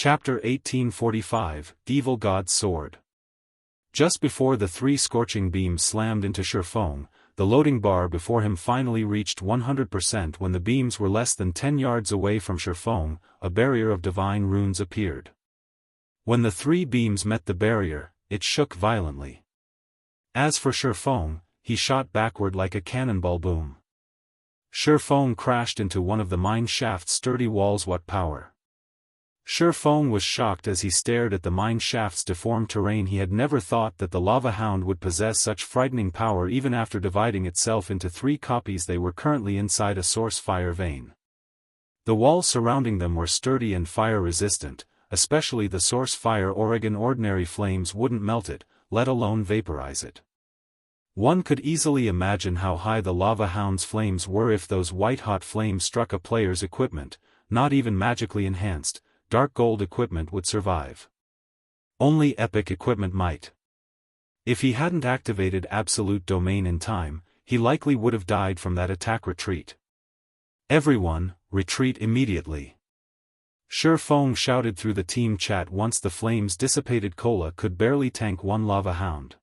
Chapter 1845, Evil God's Sword. Just before the three scorching beams slammed into Shifeng, the loading bar before him finally reached 100% when the beams were less than 10 yards away from Shifeng, a barrier of divine runes appeared. When the three beams met the barrier, it shook violently. As for Shifeng, he shot backward like a cannonball boom. Shifeng crashed into one of the mine shaft's sturdy walls. What power! Shifeng was shocked as he stared at the mine shaft's deformed terrain. He had never thought that the lava hound would possess such frightening power even after dividing itself into three copies. They were currently inside a source fire vein. The walls surrounding them were sturdy and fire-resistant, especially the source fire. Ordinary flames wouldn't melt it, let alone vaporize it. One could easily imagine how high the lava hound's flames were if those white-hot flames struck a player's equipment. Not even magically enhanced, dark gold equipment would survive. Only epic equipment might. If he hadn't activated Absolute Domain in time, he likely would have died from that attack. Retreat. Everyone, retreat immediately. Shifeng shouted through the team chat once the flames dissipated. Cola could barely tank one lava hound.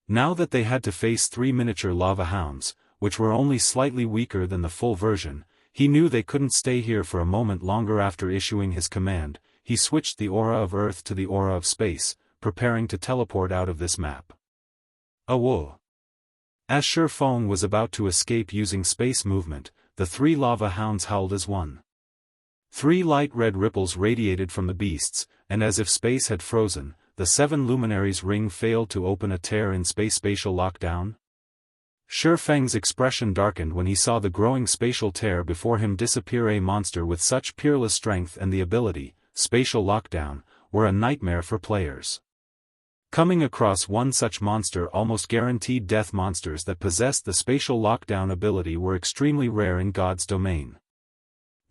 Now that they had to face three miniature lava hounds, which were only slightly weaker than the full version, he knew they couldn't stay here for a moment longer. After issuing his command, he switched the aura of Earth to the aura of space, preparing to teleport out of this map. Whoa! As Shifeng was about to escape using space movement, the three lava hounds howled as one. Three light red ripples radiated from the beasts, and as if space had frozen, the seven luminaries' ring failed to open a tear in space. Spatial lockdown? Shifeng's expression darkened when he saw the growing spatial tear before him disappear. A monster with such peerless strength and the ability, spatial lockdown, were a nightmare for players. Coming across one such monster almost guaranteed death. Monsters that possessed the spatial lockdown ability were extremely rare in God's domain.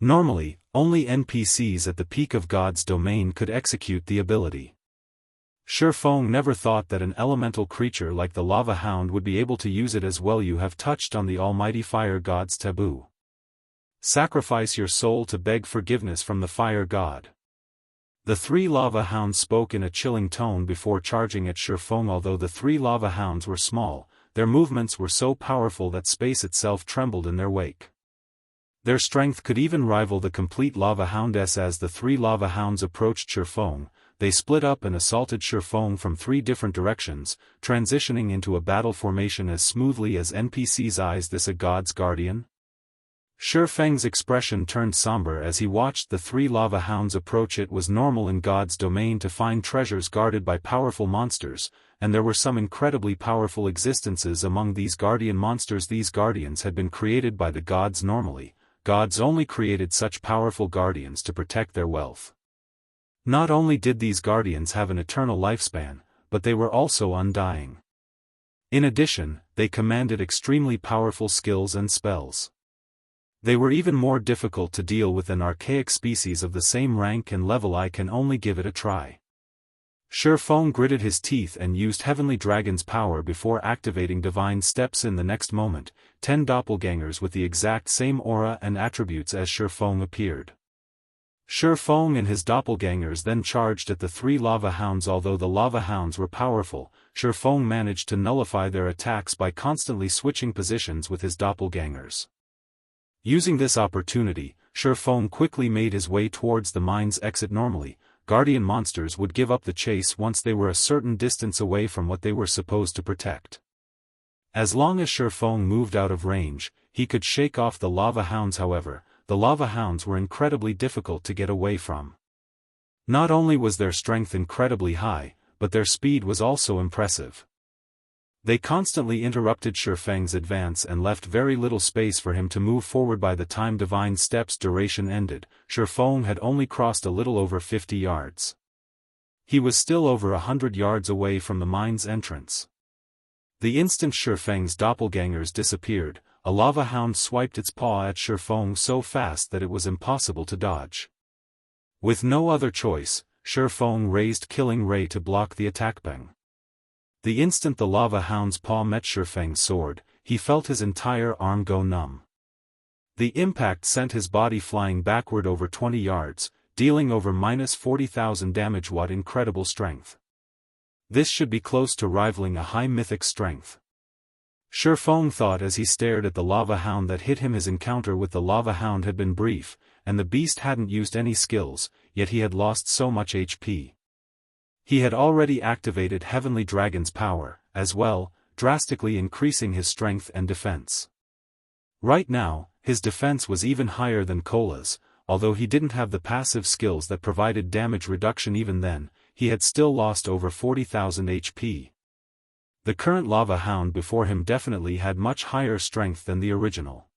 Normally, only NPCs at the peak of God's domain could execute the ability. Shifeng never thought that an elemental creature like the lava hound would be able to use it as well. You have touched on the almighty fire god's taboo. Sacrifice your soul to beg forgiveness from the fire god. The three lava hounds spoke in a chilling tone before charging at Shifeng. Although the three lava hounds were small, their movements were so powerful that space itself trembled in their wake. Their strength could even rival the complete lava houndess. As the three lava hounds approached Shifeng, they split up and assaulted Shifeng from three different directions, transitioning into a battle formation as smoothly as NPC's eyes. This a god's guardian? Shifeng's expression turned somber as he watched the three lava hounds approach. It was normal in God's domain to find treasures guarded by powerful monsters, and there were some incredibly powerful existences among these guardian monsters. These guardians had been created by the gods. Normally, gods only created such powerful guardians to protect their wealth. Not only did these guardians have an eternal lifespan, but they were also undying. In addition, they commanded extremely powerful skills and spells. They were even more difficult to deal with than archaic species of the same rank and level. I can only give it a try. Shifeng gritted his teeth and used Heavenly Dragon's power before activating Divine Steps. In the next moment, 10 doppelgangers with the exact same aura and attributes as Shifeng appeared. Shifeng and his doppelgangers then charged at the three lava hounds. Although the lava hounds were powerful, Shifeng managed to nullify their attacks by constantly switching positions with his doppelgangers. Using this opportunity, Shifeng quickly made his way towards the mine's exit. Normally, guardian monsters would give up the chase once they were a certain distance away from what they were supposed to protect. As long as Shifeng moved out of range, he could shake off the lava hounds. However, the lava hounds were incredibly difficult to get away from. Not only was their strength incredibly high, but their speed was also impressive. They constantly interrupted Shifeng's advance and left very little space for him to move forward. By the time Divine Steps' duration ended, Shifeng had only crossed a little over 50 yards. He was still over 100 yards away from the mine's entrance. The instant Shifeng's doppelgangers disappeared, a lava hound swiped its paw at Shifeng so fast that it was impossible to dodge. With no other choice, Shifeng raised Killing Ray to block the attack. Bang! The instant the lava hound's paw met Shifeng's sword, he felt his entire arm go numb. The impact sent his body flying backward over 20 yards, dealing over -40,000 damage. What incredible strength. This should be close to rivaling a high mythic strength. Xianxia thought as he stared at the lava hound that hit him. His encounter with the lava hound had been brief, and the beast hadn't used any skills, yet he had lost so much HP. He had already activated Heavenly Dragon's power, as well, drastically increasing his strength and defense. Right now, his defense was even higher than Cola's, although he didn't have the passive skills that provided damage reduction. Even then, he had still lost over 40,000 HP. The current lava hound before him definitely had much higher strength than the original.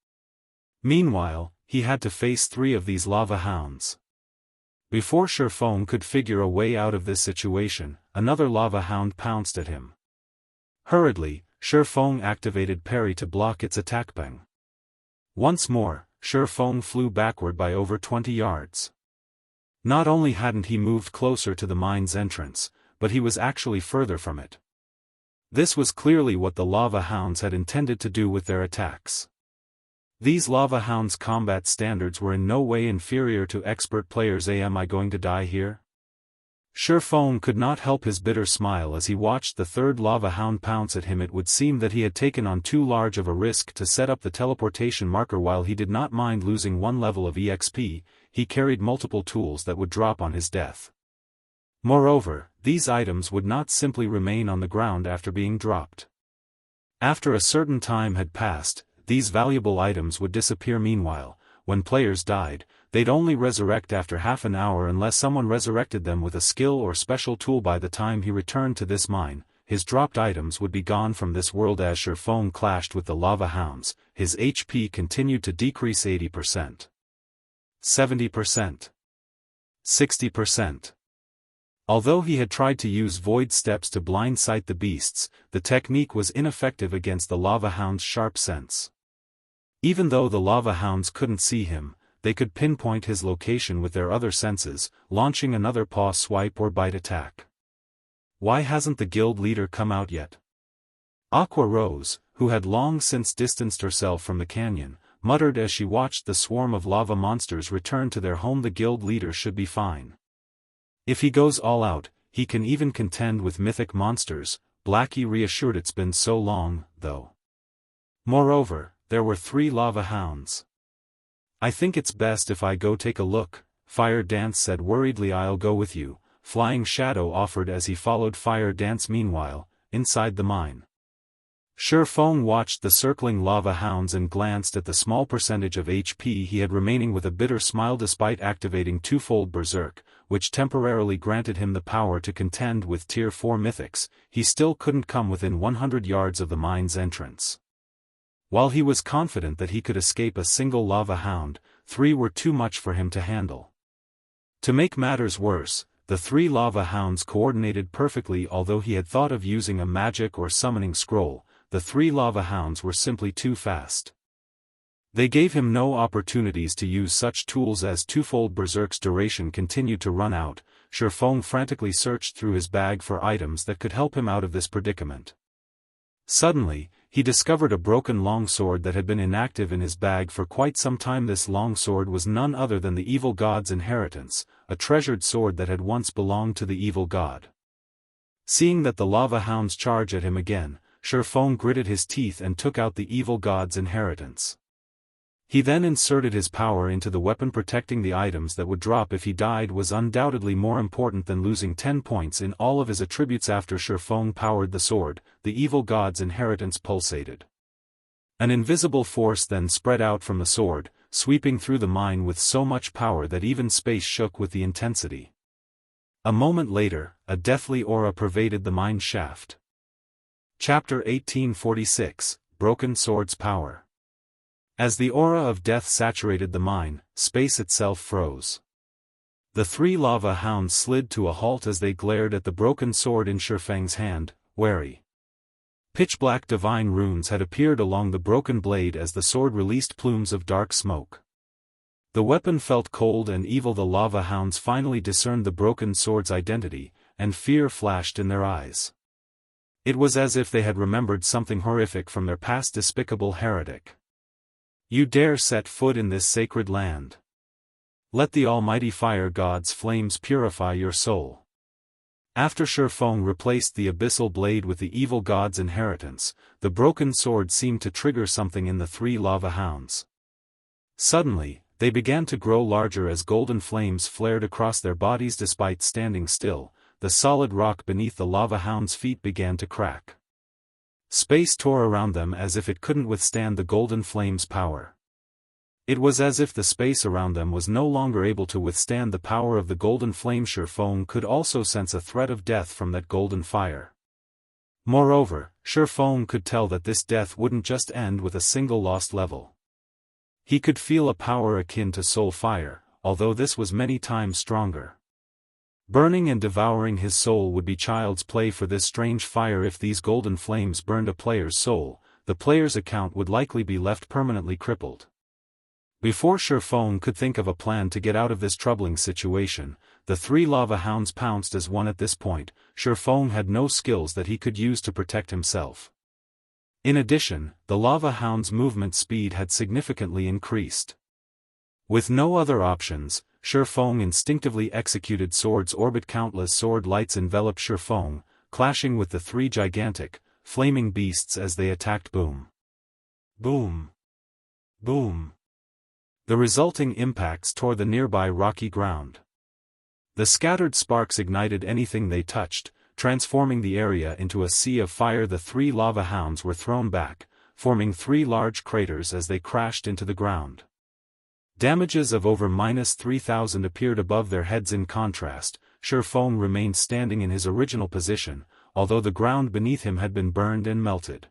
Meanwhile, he had to face 3 of these lava hounds. Before Xianxia could figure a way out of this situation, another lava hound pounced at him. Hurriedly, Xianxia activated parry to block its attack. Bang. Once more, Xianxia flew backward by over 20 yards. Not only hadn't he moved closer to the mine's entrance, but he was actually further from it. This was clearly what the lava hounds had intended to do with their attacks. These lava hounds' combat standards were in no way inferior to expert players. Am I going to die here? Xianxia could not help his bitter smile as he watched the third lava hound pounce at him. It would seem that he had taken on too large of a risk to set up the teleportation marker. While he did not mind losing 1 level of EXP, he carried multiple tools that would drop on his death. Moreover, these items would not simply remain on the ground after being dropped. After a certain time had passed, these valuable items would disappear. Meanwhile, when players died, they'd only resurrect after half an hour unless someone resurrected them with a skill or special tool. By the time he returned to this mine, his dropped items would be gone from this world. As Xianxia clashed with the lava hounds, his HP continued to decrease. 80%. 70%. 60%. Although he had tried to use void steps to blindsight the beasts, the technique was ineffective against the lava hound's sharp sense. Even though the lava hounds couldn't see him, they could pinpoint his location with their other senses, launching another paw swipe or bite attack. Why hasn't the guild leader come out yet? Aqua Rose, who had long since distanced herself from the canyon, muttered as she watched the swarm of lava monsters return to their home. The guild leader should be fine. If he goes all out, he can even contend with mythic monsters, Blackie reassured. It's been so long, though. Moreover, there were 3 lava hounds. I think it's best if I go take a look, Fire Dance said worriedly. I'll go with you, Flying Shadow offered as he followed Fire Dance. Meanwhile, inside the mine, Xianxia watched the circling lava hounds and glanced at the small percentage of HP he had remaining with a bitter smile. Despite activating twofold Berserk, which temporarily granted him the power to contend with Tier 4 mythics, he still couldn't come within 100 yards of the mine's entrance. While he was confident that he could escape a single lava hound, 3 were too much for him to handle. To make matters worse, the 3 lava hounds coordinated perfectly. Although he had thought of using a magic or summoning scroll, the 3 lava hounds were simply too fast. They gave him no opportunities to use such tools. As twofold Berserk's duration continued to run out, Xianxia frantically searched through his bag for items that could help him out of this predicament. Suddenly, he discovered a broken longsword that had been inactive in his bag for quite some time. This longsword was none other than the evil god's inheritance, a treasured sword that had once belonged to the evil god. Seeing that the lava hounds charged at him again, Xianxia gritted his teeth and took out the evil god's inheritance. He then inserted his power into the weapon. Protecting the items that would drop if he died was undoubtedly more important than losing 10 points in all of his attributes. After Xianxia powered the sword, the evil god's inheritance pulsated. An invisible force then spread out from the sword, sweeping through the mine with so much power that even space shook with the intensity. A moment later, a deathly aura pervaded the mine shaft. Chapter 1846, Broken Sword's Power. As the aura of death saturated the mine, space itself froze. The 3 lava hounds slid to a halt as they glared at the broken sword in Xianxia's hand, wary. Pitch-black divine runes had appeared along the broken blade as the sword released plumes of dark smoke. The weapon felt cold and evil. The lava hounds finally discerned the broken sword's identity, and fear flashed in their eyes. It was as if they had remembered something horrific from their past. Despicable heretic. You dare set foot in this sacred land? Let the almighty fire god's flames purify your soul. After Shifeng replaced the abyssal blade with the evil god's inheritance, the broken sword seemed to trigger something in the three lava hounds. Suddenly, they began to grow larger as golden flames flared across their bodies. Despite standing still, the solid rock beneath the lava hound's feet began to crack. Space tore around them as if it couldn't withstand the golden flame's power. It was as if the space around them was no longer able to withstand the power of the golden flame. Shifeng could also sense a threat of death from that golden fire. Moreover, Shifeng could tell that this death wouldn't just end with a single lost level. He could feel a power akin to soul fire, although this was many times stronger. Burning and devouring his soul would be child's play for this strange fire. If these golden flames burned a player's soul, the player's account would likely be left permanently crippled. Before Shifeng could think of a plan to get out of this troubling situation, the three lava hounds pounced as one. At this point, Shifeng had no skills that he could use to protect himself. In addition, the lava hound's movement speed had significantly increased. With no other options, Shifeng instinctively executed Sword's Orbit. Countless sword lights enveloped Shifeng, clashing with the three gigantic, flaming beasts as they attacked. Boom! Boom! Boom! The resulting impacts tore the nearby rocky ground. The scattered sparks ignited anything they touched, transforming the area into a sea of fire. The three lava hounds were thrown back, forming three large craters as they crashed into the ground. Damages of over -3,000 appeared above their heads. In contrast, Shifeng remained standing in his original position, although the ground beneath him had been burned and melted.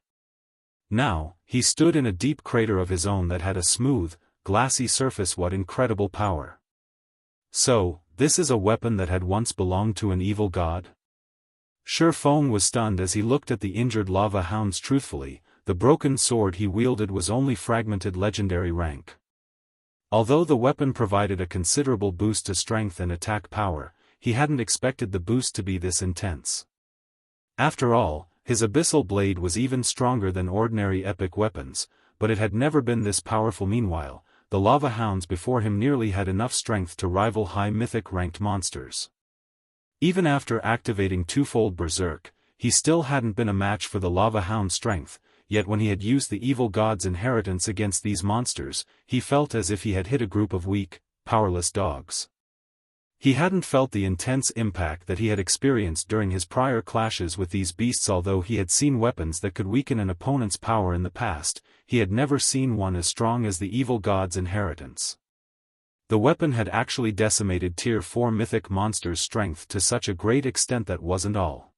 Now, he stood in a deep crater of his own that had a smooth, glassy surface. What incredible power! So, this is a weapon that had once belonged to an evil god? Shifeng was stunned as he looked at the injured lava hounds. Truthfully, the broken sword he wielded was only fragmented legendary rank. Although the weapon provided a considerable boost to strength and attack power, he hadn't expected the boost to be this intense. After all, his abyssal blade was even stronger than ordinary epic weapons, but it had never been this powerful. Meanwhile, the lava hounds before him nearly had enough strength to rival high mythic ranked monsters. Even after activating twofold berserk, he still hadn't been a match for the lava hound's strength, yet when he had used the evil god's inheritance against these monsters, he felt as if he had hit a group of weak, powerless dogs. He hadn't felt the intense impact that he had experienced during his prior clashes with these beasts. Although he had seen weapons that could weaken an opponent's power in the past, he had never seen one as strong as the evil god's inheritance. The weapon had actually decimated Tier 4 mythic monsters' strength to such a great extent. That wasn't all.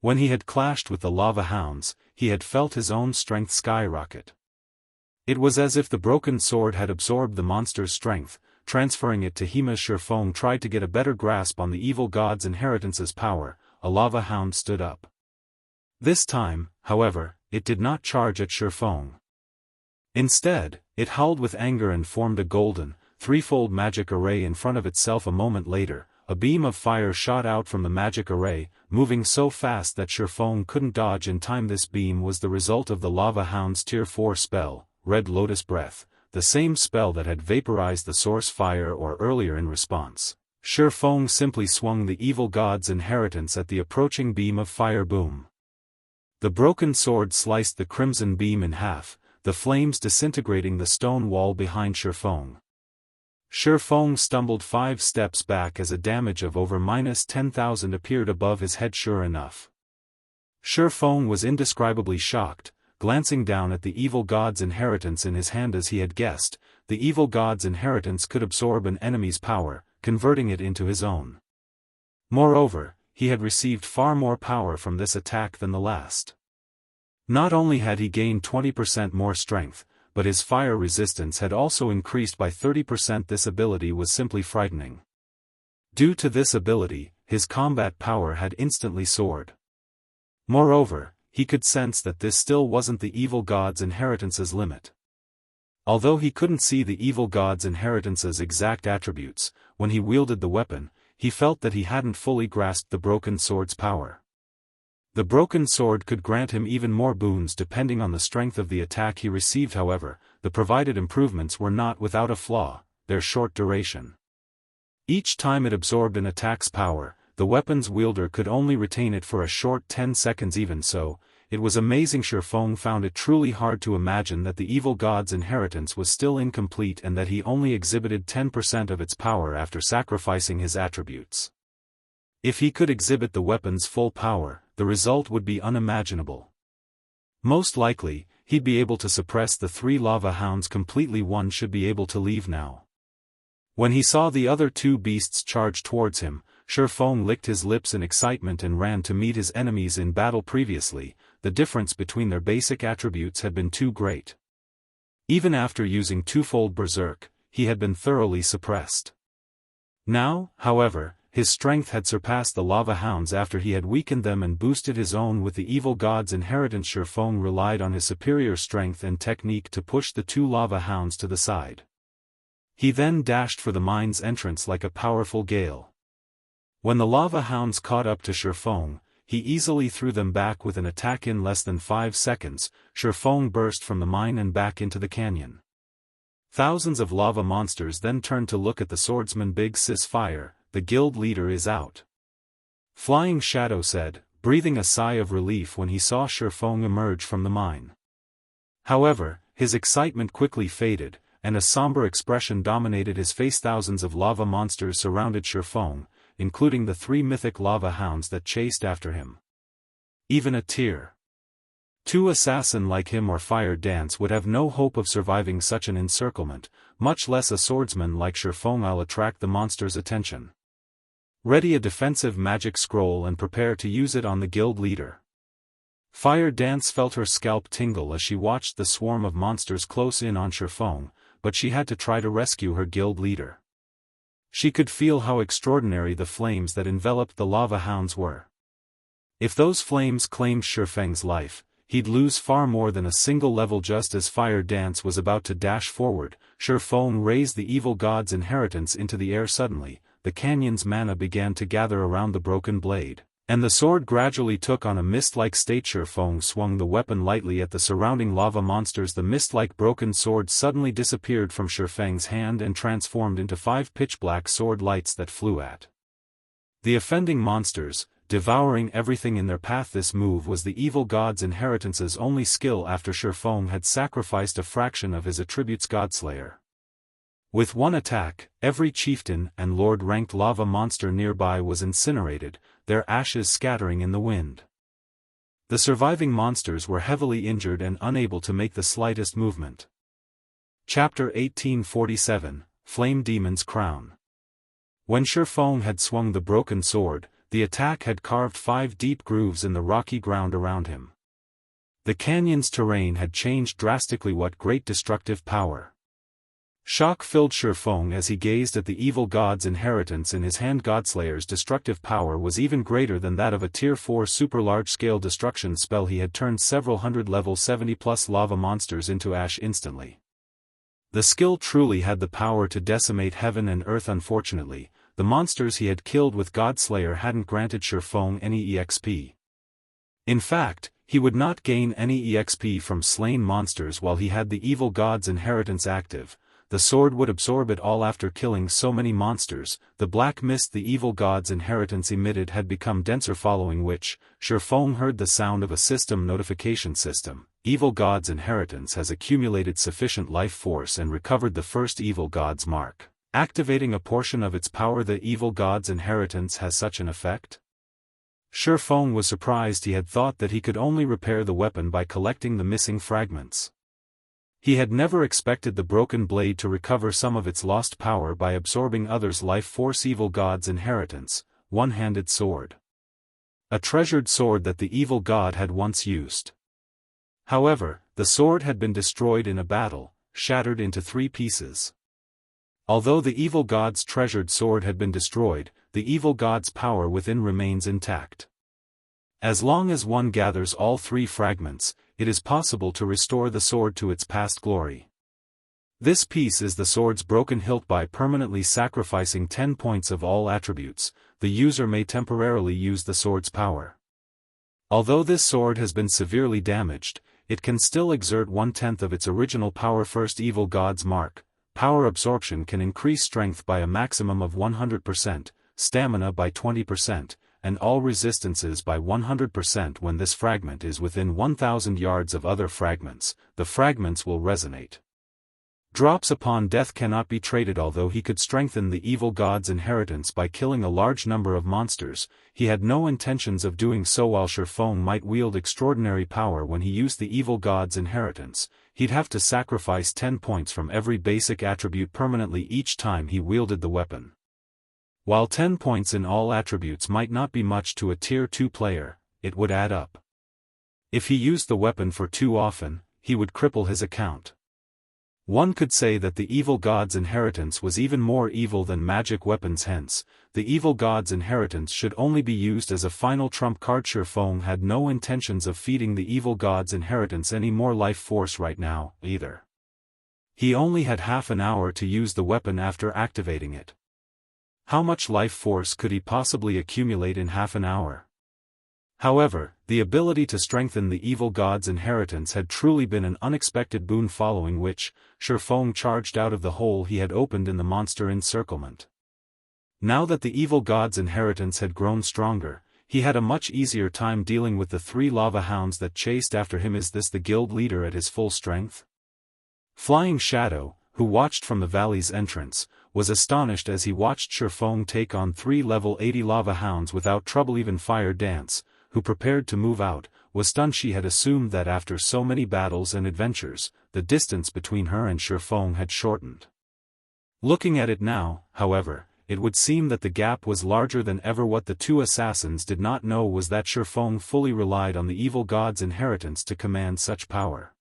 When he had clashed with the lava hounds, he had felt his own strength skyrocket. It was as if the broken sword had absorbed the monster's strength, transferring it to him. As Shifeng tried to get a better grasp on the evil god's inheritance's power, a lava hound stood up. This time, however, it did not charge at Shifeng. Instead, it howled with anger and formed a golden, threefold magic array in front of itself. A moment later, a beam of fire shot out from the magic array, moving so fast that Shifeng couldn't dodge in time. This beam was the result of the lava hound's Tier 4 spell, Red Lotus Breath, the same spell that had vaporized the source fire. Or earlier. In response, Shifeng simply swung the evil god's inheritance at the approaching beam of fire. Boom! The broken sword sliced the crimson beam in half, the flames disintegrating the stone wall behind Shifeng. Shifeng stumbled 5 steps back as a damage of over -10,000 appeared above his head. Sure enough, Shifeng was indescribably shocked, glancing down at the evil god's inheritance in his hand. As he had guessed, the evil god's inheritance could absorb an enemy's power, converting it into his own. Moreover, he had received far more power from this attack than the last. Not only had he gained 20% more strength, but his fire resistance had also increased by 30%. This ability was simply frightening. Due to this ability, his combat power had instantly soared. Moreover, he could sense that this still wasn't the evil god's inheritance's limit. Although he couldn't see the evil god's inheritance's exact attributes, when he wielded the weapon, he felt that he hadn't fully grasped the broken sword's power. The broken sword could grant him even more boons depending on the strength of the attack he received. However, the provided improvements were not without a flaw. their short duration. Each time it absorbed an attack's power, the weapon's wielder could only retain it for a short 10 seconds. Even so, it was amazing Shifeng found it truly hard to imagine that the evil god's inheritance was still incomplete and that he only exhibited 10% of its power after sacrificing his attributes. If he could exhibit the weapon's full power, the result would be unimaginable. Most likely, he'd be able to suppress the 3 lava hounds completely. One should be able to leave now. When he saw the other 2 beasts charge towards him, Shifeng licked his lips in excitement and ran to meet his enemies in battle. Previously, the difference between their basic attributes had been too great. Even after using twofold berserk, he had been thoroughly suppressed. Now, however, his strength had surpassed the lava hounds after he had weakened them and boosted his own with the evil god's inheritance. Shifeng relied on his superior strength and technique to push the 2 lava hounds to the side. He then dashed for the mine's entrance like a powerful gale. When the lava hounds caught up to Shifeng, he easily threw them back with an attack. In less than 5 seconds, Shifeng burst from the mine and back into the canyon. Thousands of lava monsters then turned to look at the swordsman. Big Sis Fire, the guild leader is out. Flying Shadow said, breathing a sigh of relief when he saw Shifeng emerge from the mine. However, his excitement quickly faded, and a somber expression dominated his face. Thousands of lava monsters surrounded Shifeng, including the 3 mythic lava hounds that chased after him. Even a tier 2 assassin like him or Fire Dance would have no hope of surviving such an encirclement, much less a swordsman like Shifeng. I'll attract the monster's attention. Ready a defensive magic scroll and prepare to use it on the guild leader. Fire Dance felt her scalp tingle as she watched the swarm of monsters close in on Shifeng, but she had to try to rescue her guild leader. She could feel how extraordinary the flames that enveloped the lava hounds were. If those flames claimed Shifeng's life, he'd lose far more than a single level. Just as Fire Dance was about to dash forward, Shifeng raised the evil god's inheritance into the air. Suddenly, the canyon's mana began to gather around the broken blade, and the sword gradually took on a mist-like state. Shifeng swung the weapon lightly at the surrounding lava monsters. The mist-like broken sword suddenly disappeared from Shifeng's hand and transformed into 5 pitch-black sword lights that flew at the offending monsters, devouring everything in their path. This move was the evil god's inheritance's only skill after Shifeng had sacrificed a fraction of his attributes. Godslayer. With one attack, every chieftain and lord-ranked lava monster nearby was incinerated, their ashes scattering in the wind. The surviving monsters were heavily injured and unable to make the slightest movement. Chapter 1847, Flame Demon's Crown. When Shifeng had swung the broken sword, the attack had carved 5 deep grooves in the rocky ground around him. The canyon's terrain had changed drastically. What great destructive power! Shock filled Shifeng as he gazed at the evil god's inheritance in his hand. Godslayer's destructive power was even greater than that of a Tier 4 super large-scale destruction spell. He had turned several hundred level 70+ lava monsters into ash instantly. The skill truly had the power to decimate heaven and earth. Unfortunately, the monsters he had killed with Godslayer hadn't granted Shifeng any EXP. In fact, he would not gain any EXP from slain monsters while he had the evil god's inheritance active. The sword would absorb it all. After killing so many monsters, the black mist the evil god's inheritance emitted had become denser, following which, Shifeng heard the sound of a system notification system. Evil god's inheritance has accumulated sufficient life force and recovered the first evil god's mark, activating a portion of its power. The evil god's inheritance has such an effect? Shifeng was surprised. He had thought that he could only repair the weapon by collecting the missing fragments. He had never expected the broken blade to recover some of its lost power by absorbing others' life force. Evil god's inheritance, one-handed sword. A treasured sword that the evil god had once used. However, the sword had been destroyed in a battle, shattered into 3 pieces. Although the evil god's treasured sword had been destroyed, the evil god's power within remains intact. As long as one gathers all 3 fragments, it is possible to restore the sword to its past glory. This piece is the sword's broken hilt. By permanently sacrificing 10 points of all attributes, the user may temporarily use the sword's power. Although this sword has been severely damaged, it can still exert 1/10 of its original power. First evil god's mark, power absorption can increase strength by a maximum of 100%, stamina by 20%, and all resistances by 100%. When this fragment is within 1000 yards of other fragments, the fragments will resonate. Drops upon death cannot be traded. Although he could strengthen the evil god's inheritance by killing a large number of monsters, he had no intentions of doing so. While Shifeng might wield extraordinary power when he used the evil god's inheritance, he'd have to sacrifice 10 points from every basic attribute permanently each time he wielded the weapon. While 10 points in all attributes might not be much to a Tier 2 player, it would add up. If he used the weapon for too often, he would cripple his account. One could say that the evil god's inheritance was even more evil than magic weapons. Hence, the evil god's inheritance should only be used as a final trump card. Shifeng had no intentions of feeding the evil god's inheritance any more life force right now, either. He only had half an hour to use the weapon after activating it. How much life force could he possibly accumulate in half an hour? However, the ability to strengthen the evil god's inheritance had truly been an unexpected boon, following which, Shifeng charged out of the hole he had opened in the monster encirclement. Now that the evil god's inheritance had grown stronger, he had a much easier time dealing with the 3 lava hounds that chased after him. Is this the guild leader at his full strength? Flying Shadow, who watched from the valley's entrance, was astonished as he watched Shifeng take on 3 level 80 lava hounds without trouble. Even Fire Dance, who prepared to move out, was stunned. She had assumed that after so many battles and adventures, the distance between her and Shifeng had shortened. Looking at it now, however, it would seem that the gap was larger than ever. What the 2 assassins did not know was that Shifeng fully relied on the evil god's inheritance to command such power.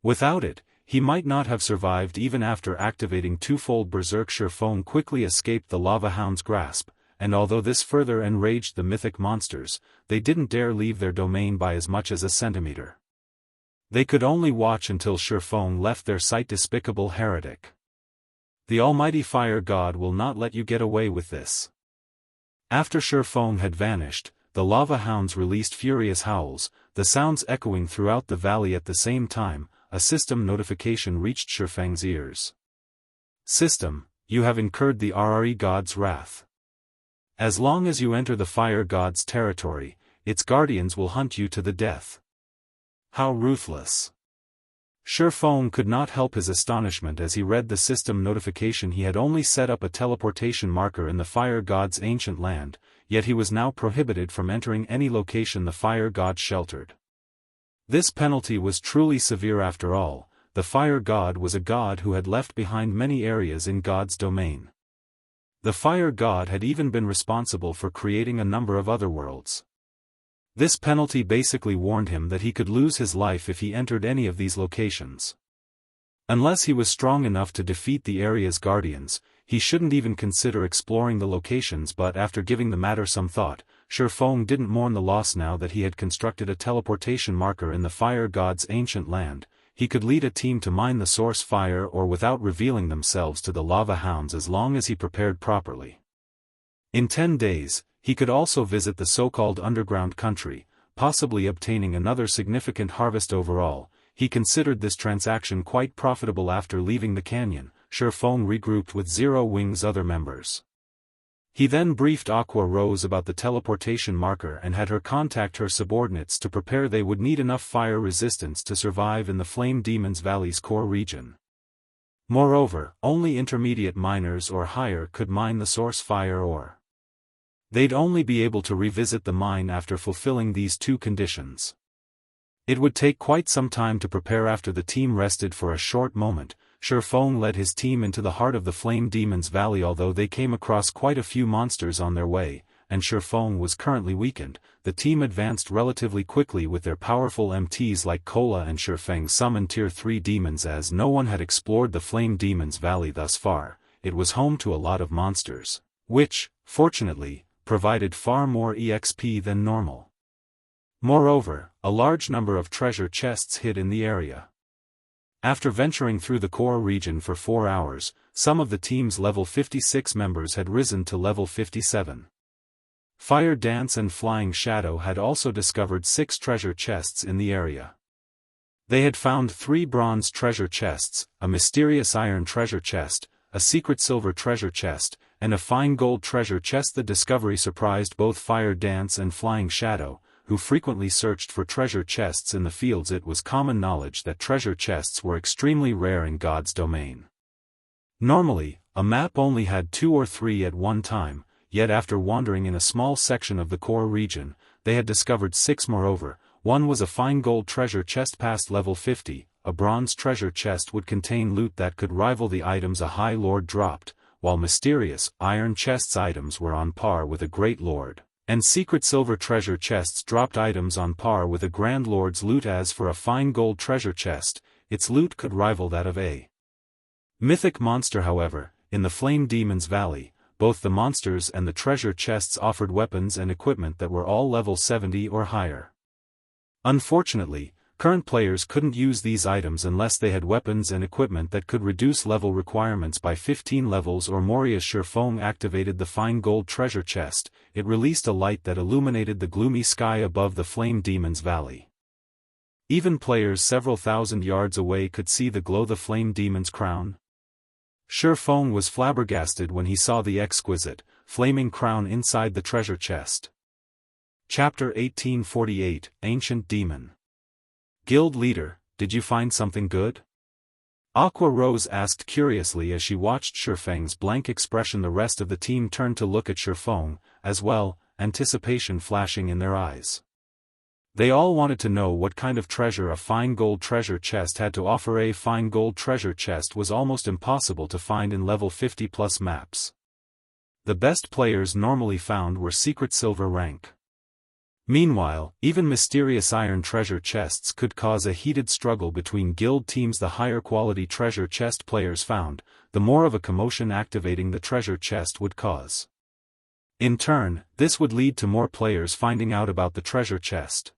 Without it, he might not have survived even after activating twofold Berserk. Shifeng quickly escaped the lava hound's grasp, and although this further enraged the mythic monsters, they didn't dare leave their domain by as much as a centimeter. They could only watch until Shifeng left their sight. Despicable heretic. The almighty fire god will not let you get away with this. After Shifeng had vanished, the lava hounds released furious howls, the sounds echoing throughout the valley at the same time. A system notification reached Shifeng's ears. System, you have incurred the RRE god's wrath. As long as you enter the fire god's territory, its guardians will hunt you to the death. How ruthless. Shifeng could not help his astonishment as he read the system notification. He had only set up a teleportation marker in the fire god's ancient land, yet he was now prohibited from entering any location the fire god sheltered. This penalty was truly severe. After all, the fire god was a god who had left behind many areas in God's domain. The fire god had even been responsible for creating a number of other worlds. This penalty basically warned him that he could lose his life if he entered any of these locations. Unless he was strong enough to defeat the area's guardians, he shouldn't even consider exploring the locations. But after giving the matter some thought, Shifeng didn't mourn the loss. Now that he had constructed a teleportation marker in the fire god's ancient land, he could lead a team to mine the source fire or without revealing themselves to the lava hounds as long as he prepared properly. In 10 days, he could also visit the so-called underground country, possibly obtaining another significant harvest. Overall, he considered this transaction quite profitable. After leaving the canyon, Shifeng regrouped with Zero Wing's other members. He then briefed Aqua Rose about the teleportation marker and had her contact her subordinates to prepare. They would need enough fire resistance to survive in the Flame Demon's Valley's core region. Moreover, only intermediate miners or higher could mine the source fire ore. They'd only be able to revisit the mine after fulfilling these 2 conditions. It would take quite some time to prepare. After the team rested for a short moment, Shifeng led his team into the heart of the Flame Demon's Valley. Although they came across quite a few monsters on their way, and Shifeng was currently weakened, the team advanced relatively quickly with their powerful MTs like Kola and Shifeng summoned Tier 3 demons. As no one had explored the Flame Demon's Valley thus far, it was home to a lot of monsters, which, fortunately, provided far more EXP than normal. Moreover, a large number of treasure chests hid in the area. After venturing through the core region for 4 hours, some of the team's level 56 members had risen to level 57. Fire Dance and Flying Shadow had also discovered 6 treasure chests in the area. They had found 3 bronze treasure chests, a mysterious iron treasure chest, a secret silver treasure chest, and a fine gold treasure chest. The discovery surprised both Fire Dance and Flying Shadow, who frequently searched for treasure chests in the fields. It was common knowledge that treasure chests were extremely rare in God's domain. Normally, a map only had 2 or 3 at one time, yet after wandering in a small section of the core region, they had discovered 6. Moreover, one was a fine gold treasure chest past level 50, a bronze treasure chest would contain loot that could rival the items a High Lord dropped, while mysterious, iron chests items were on par with a Great Lord, and secret silver treasure chests dropped items on par with a Grand Lord's loot. As for a fine gold treasure chest, its loot could rival that of a mythic monster. However, in the Flame Demon's Valley, both the monsters and the treasure chests offered weapons and equipment that were all level 70 or higher. Unfortunately, current players couldn't use these items unless they had weapons and equipment that could reduce level requirements by 15 levels or more. As Shifeng activated the fine gold treasure chest, it released a light that illuminated the gloomy sky above the Flame Demon's Valley. Even players several thousand yards away could see the glow the Flame Demon's crown. Shifeng was flabbergasted when he saw the exquisite, flaming crown inside the treasure chest. Chapter 1848, Ancient Demon. Guild Leader, did you find something good? Aqua Rose asked curiously as she watched Shifeng's blank expression. The rest of the team turned to look at Shifeng, as well, anticipation flashing in their eyes. They all wanted to know what kind of treasure a fine gold treasure chest had to offer. A fine gold treasure chest was almost impossible to find in level 50+ maps. The best players normally found were secret silver rank. Meanwhile, even mysterious iron treasure chests could cause a heated struggle between guild teams. The higher quality treasure chest players found, the more of a commotion activating the treasure chest would cause. In turn, this would lead to more players finding out about the treasure chest.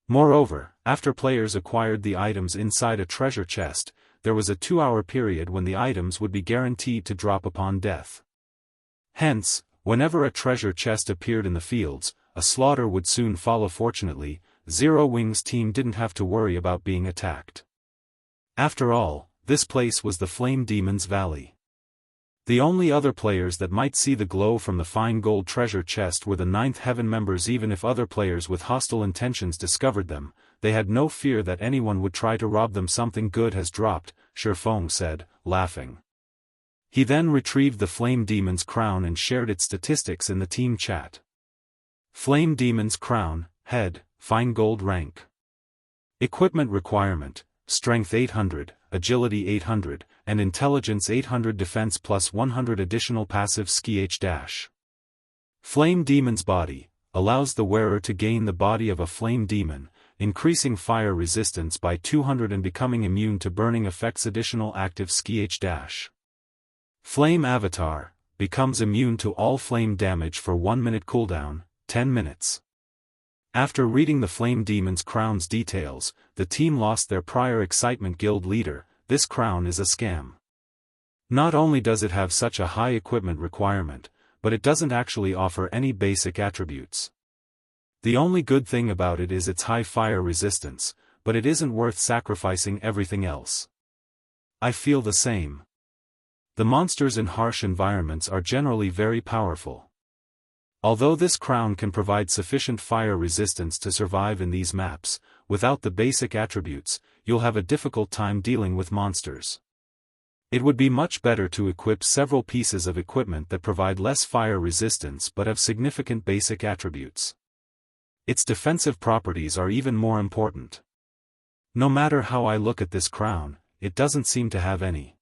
Moreover, after players acquired the items inside a treasure chest, there was a 2-hour period when the items would be guaranteed to drop upon death. Hence, whenever a treasure chest appeared in the fields, a slaughter would soon follow. Fortunately, Zero Wing's team didn't have to worry about being attacked. After all, this place was the Flame Demon's Valley. The only other players that might see the glow from the fine gold treasure chest were the 9th Heaven members. Even if other players with hostile intentions discovered them, they had no fear that anyone would try to rob them. Something good has dropped, Shifeng said, laughing. He then retrieved the Flame Demon's crown and shared its statistics in the team chat. Flame Demon's crown, head, fine gold rank. Equipment requirement, strength 800, agility 800, and intelligence 800. Defense plus 100 additional passive ski-. Flame Demon's body, allows the wearer to gain the body of a flame demon, increasing fire resistance by 200 and becoming immune to burning effects. Additional active ski-. Flame Avatar, becomes immune to all flame damage for 1 minute cooldown, 10 minutes. After reading the Flame Demon's crown's details, the team lost their prior excitement. Guild Leader, this crown is a scam. Not only does it have such a high equipment requirement, but it doesn't actually offer any basic attributes. The only good thing about it is its high fire resistance, but it isn't worth sacrificing everything else. I feel the same. The monsters in harsh environments are generally very powerful. Although this crown can provide sufficient fire resistance to survive in these maps, without the basic attributes, you'll have a difficult time dealing with monsters. It would be much better to equip several pieces of equipment that provide less fire resistance but have significant basic attributes. Its defensive properties are even more important. No matter how I look at this crown, it doesn't seem to have any.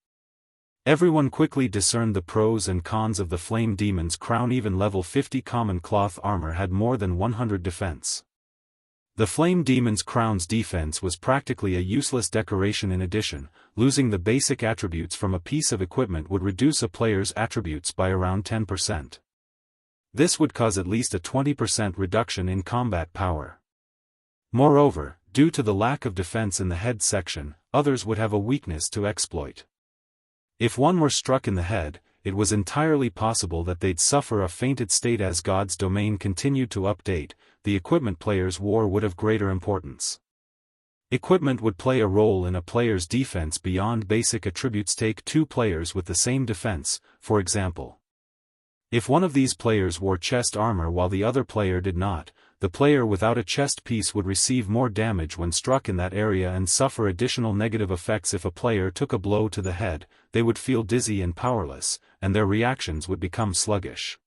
Everyone quickly discerned the pros and cons of the Flame Demon's crown. Even level 50 common cloth armor had more than 100 defense. The Flame Demon's crown's defense was practically a useless decoration. In addition, losing the basic attributes from a piece of equipment would reduce a player's attributes by around 10%. This would cause at least a 20% reduction in combat power. Moreover, due to the lack of defense in the head section, others would have a weakness to exploit. If one were struck in the head, it was entirely possible that they'd suffer a fainted state. As God's domain continued to update, the equipment player's war would have greater importance. Equipment would play a role in a player's defense beyond basic attributes. Take two players with the same defense, for example. If one of these players wore chest armor while the other player did not, the player without a chest piece would receive more damage when struck in that area and suffer additional negative effects. If a player took a blow to the head, they would feel dizzy and powerless, and their reactions would become sluggish.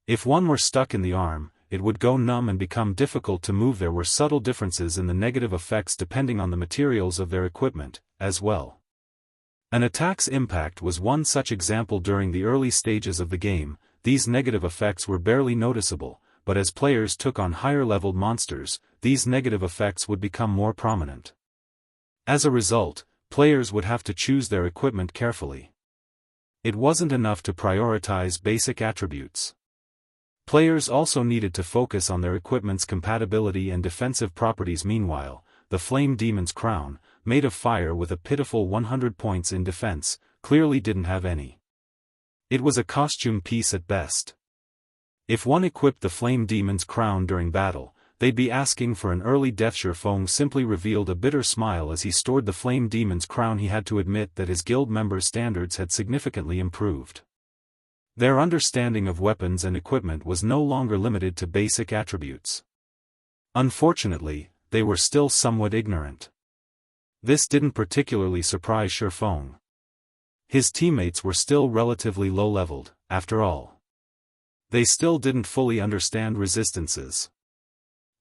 If one were stuck in the arm, it would go numb and become difficult to move. There were subtle differences in the negative effects depending on the materials of their equipment, as well. An attack's impact was one such example. During the early stages of the game, these negative effects were barely noticeable, but as players took on higher-leveled monsters, these negative effects would become more prominent. As a result, players would have to choose their equipment carefully. It wasn't enough to prioritize basic attributes. Players also needed to focus on their equipment's compatibility and defensive properties. Meanwhile, the Flame Demon's crown, made of fire with a pitiful 100 points in defense, clearly didn't have any. It was a costume piece at best. If one equipped the Flame Demon's crown during battle, they'd be asking for an early death. Feng simply revealed a bitter smile as he stored the Flame Demon's crown. He had to admit that his guild members' standards had significantly improved. Their understanding of weapons and equipment was no longer limited to basic attributes. Unfortunately, they were still somewhat ignorant. This didn't particularly surprise Feng. His teammates were still relatively low-leveled, after all. They still didn't fully understand resistances.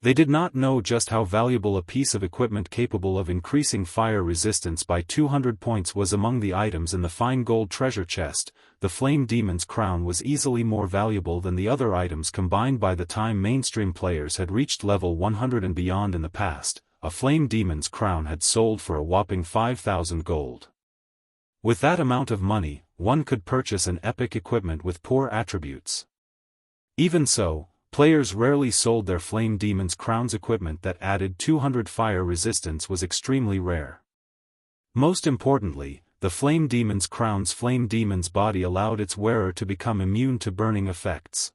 They did not know just how valuable a piece of equipment capable of increasing fire resistance by 200 points was. Among the items in the fine gold treasure chest, the Flame Demon's crown was easily more valuable than the other items combined. By the time mainstream players had reached level 100 and beyond in the past, a Flame Demon's crown had sold for a whopping 5,000 gold. With that amount of money, one could purchase an epic equipment with poor attributes. Even so, players rarely sold their Flame Demon's crown's. Equipment that added 200 fire resistance was extremely rare. Most importantly, the Flame Demon's crown's Flame Demon's body allowed its wearer to become immune to burning effects.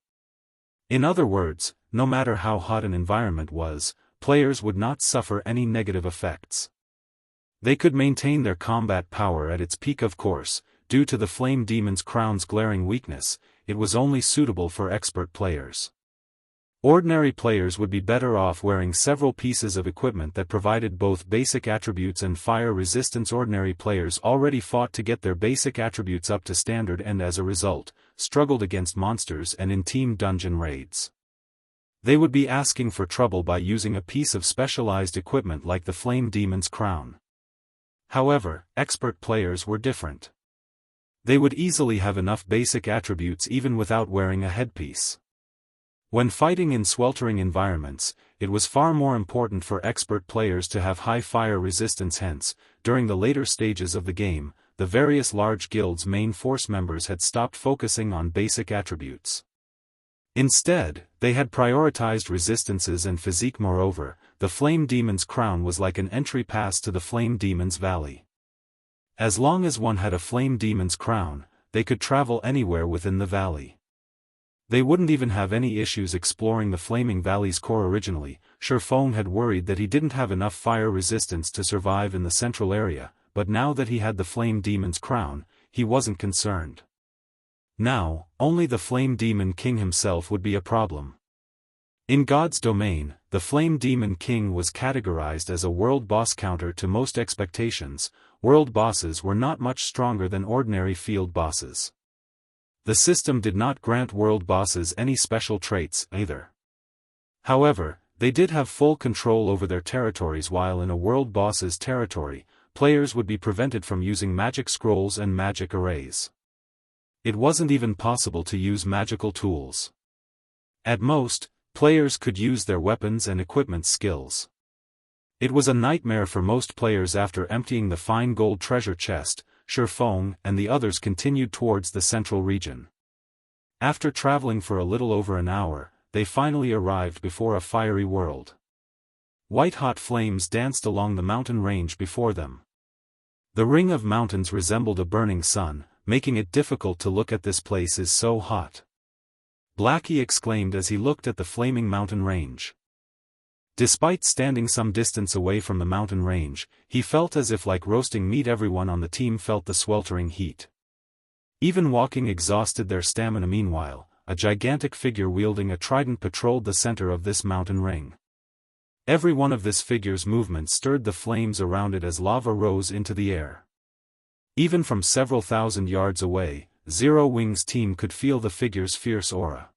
In other words, no matter how hot an environment was, players would not suffer any negative effects. They could maintain their combat power at its peak. Of course, due to the Flame Demon's crown's glaring weakness, it was only suitable for expert players. Ordinary players would be better off wearing several pieces of equipment that provided both basic attributes and fire resistance. Ordinary players already fought to get their basic attributes up to standard and as a result, struggled against monsters and in team dungeon raids. They would be asking for trouble by using a piece of specialized equipment like the Flame Demon's crown. However, expert players were different. They would easily have enough basic attributes even without wearing a headpiece. When fighting in sweltering environments, it was far more important for expert players to have high fire resistance. Hence, during the later stages of the game, the various large guilds' main force members had stopped focusing on basic attributes. Instead, they had prioritized resistances and physique. Moreover, the Flame Demon's crown was like an entry pass to the Flame Demon's Valley. As long as one had a Flame Demon's crown, they could travel anywhere within the valley. They wouldn't even have any issues exploring the Flaming Valley's core. Originally, Feng had worried that he didn't have enough fire resistance to survive in the central area, but now that he had the Flame Demon's crown, he wasn't concerned. Now, only the Flame Demon King himself would be a problem. In God's domain, the Flame Demon King was categorized as a world boss. Counter to most expectations, world bosses were not much stronger than ordinary field bosses. The system did not grant world bosses any special traits, either. However, they did have full control over their territories. While in a world boss's territory, players would be prevented from using magic scrolls and magic arrays. It wasn't even possible to use magical tools. At most, players could use their weapons and equipment skills. It was a nightmare for most players. After emptying the fine gold treasure chest, Feng and the others continued towards the central region. After traveling for a little over an hour, they finally arrived before a fiery world. White-hot flames danced along the mountain range before them. The ring of mountains resembled a burning sun, making it difficult to look at. This place is so hot. Blackie exclaimed as he looked at the flaming mountain range. Despite standing some distance away from the mountain range, he felt as if like roasting meat. Everyone on the team felt the sweltering heat. Even walking exhausted their stamina. Meanwhile, a gigantic figure wielding a trident patrolled the center of this mountain ring. Every one of this figure's movements stirred the flames around it as lava rose into the air. Even from several thousand yards away, Zero Wing's team could feel the figure's fierce aura.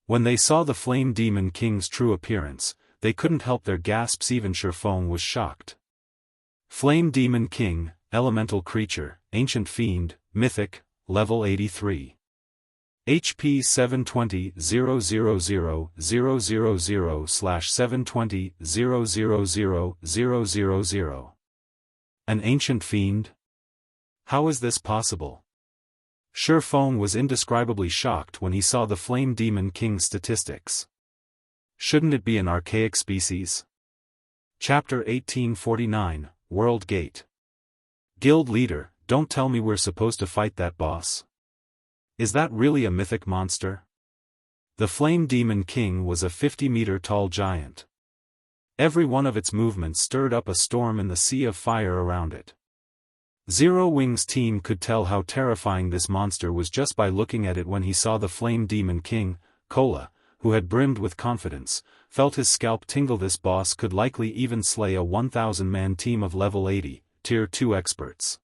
When they saw the Flame Demon King's true appearance, they couldn't help their gasps. Even Sherfong was shocked. Flame Demon King, Elemental Creature, Ancient Fiend, Mythic, Level 83. HP 720,000/720,000,000. An Ancient Fiend? How is this possible? Sherfong was indescribably shocked when he saw the Flame Demon King's statistics. Shouldn't it be an archaic species? Chapter 1849, World Gate. Guild Leader, don't tell me we're supposed to fight that boss. Is that really a mythic monster? The Flame Demon King was a 50-meter tall giant. Every one of its movements stirred up a storm in the sea of fire around it. Zero Wing's team could tell how terrifying this monster was just by looking at it. When he saw the Flame Demon King, Kola, who had brimmed with confidence, felt his scalp tingle. This boss could likely even slay a 1,000-man team of level 80, Tier 2 experts.